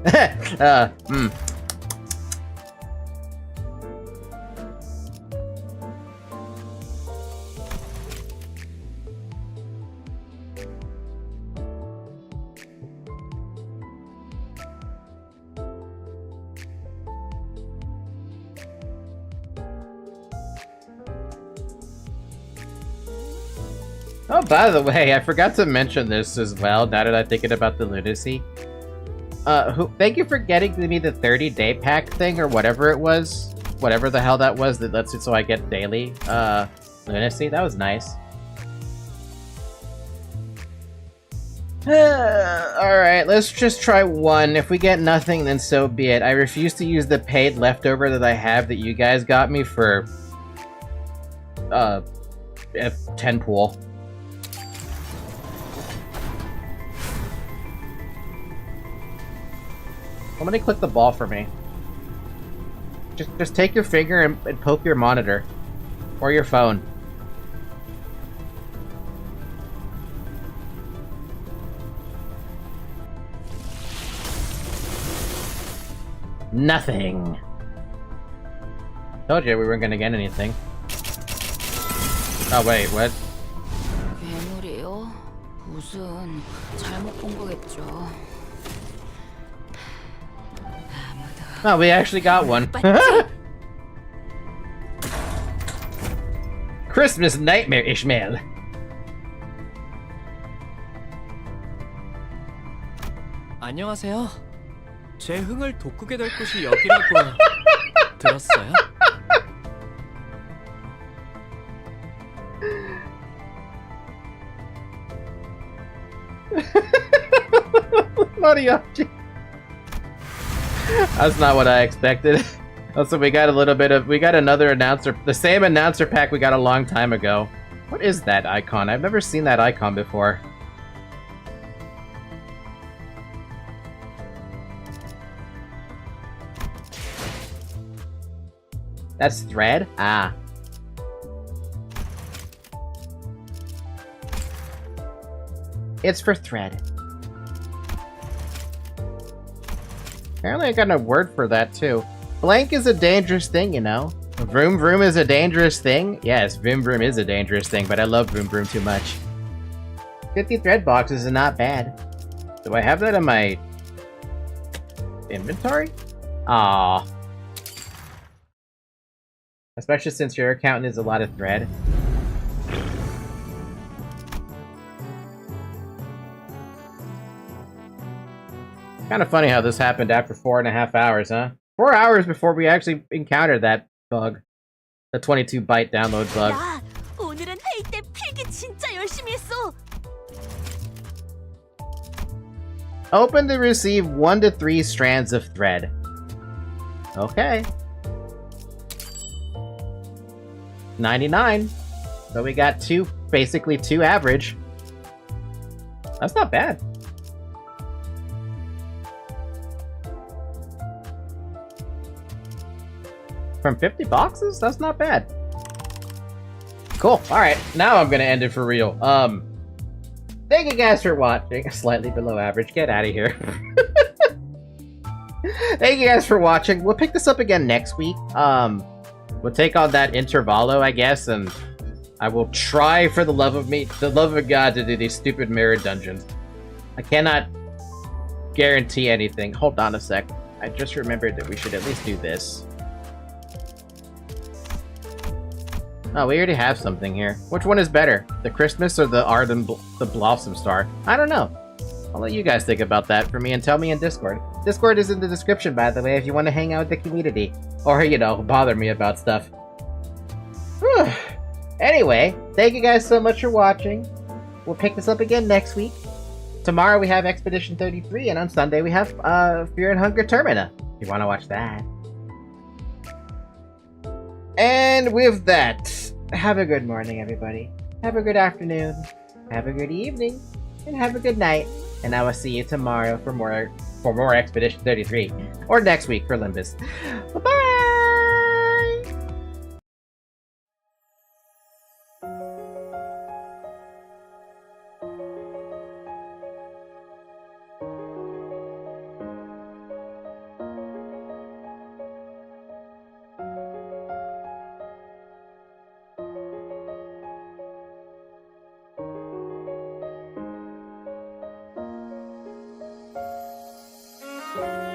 Oh, by the way, I forgot to mention this as well, now that I'm thinking about the lunacy. Thank you for getting me the 30-day pack thing or whatever it was. Whatever the hell that was that lets it so I get daily. Lunacy, that was nice. Alright, let's just try one. If we get nothing, then so be it. I refuse to use the paid leftover that I have that you guys got me for... F10 pool. Somebody click the ball for me. Just take your finger and poke your monitor. Or your phone. Nothing. Told you we weren't gonna get anything. Oh wait, what? 괴물이요? 무슨 잘못 본 거겠죠. Oh, we actually got one. Christmas Nightmare, Ishmael. 안녕하세요. 제 흥을 돋구게 될 곳이 여기라고 들었어요? Mariachi. That's not what I expected. Also, we got another announcer, the same announcer pack we got a long time ago. What is that icon? I've never seen that icon before. That's thread? Ah. It's for thread. Apparently I got a word for that too. Blank is a dangerous thing, you know. Vroom vroom is a dangerous thing? Yes, vroom vroom is a dangerous thing, but I love vroom vroom too much. 50 thread boxes is not bad. Do I have that in my inventory? Aww. Especially since your account is a lot of thread. Kind of funny how this happened after 4.5 hours, huh? 4 hours before we actually encountered that bug. The 22-byte download bug. 야, 오늘은 회의 때 필기 진짜 열심히 했어. Open to receive 1 to 3 strands of thread. Okay. 99. So we got basically two average. That's not bad. From 50 boxes? That's not bad. Cool. Alright, now I'm gonna end it for real. Thank you guys for watching. Slightly below average. Get out of here. Thank you guys for watching. We'll pick this up again next week. We'll take on that Intervallo, I guess, and I will try for the love of God to do these stupid mirror dungeons. I cannot guarantee anything. Hold on a sec. I just remembered that we should at least do this. Oh, we already have something here. Which one is better? The Christmas or the the Blossom Star? I don't know. I'll let you guys think about that for me and tell me in Discord. Discord is in the description, by the way, if you want to hang out with the community. Or, you know, bother me about stuff. Whew. Anyway, thank you guys so much for watching. We'll pick this up again next week. Tomorrow we have Expedition 33, and on Sunday we have Fear and Hunger Termina, if you want to watch that. And with that, have a good morning, everybody. Have a good afternoon. Have a good evening. And have a good night. And I will see you tomorrow for more Expedition 33. Or next week for Limbus. Bye-bye! Bye.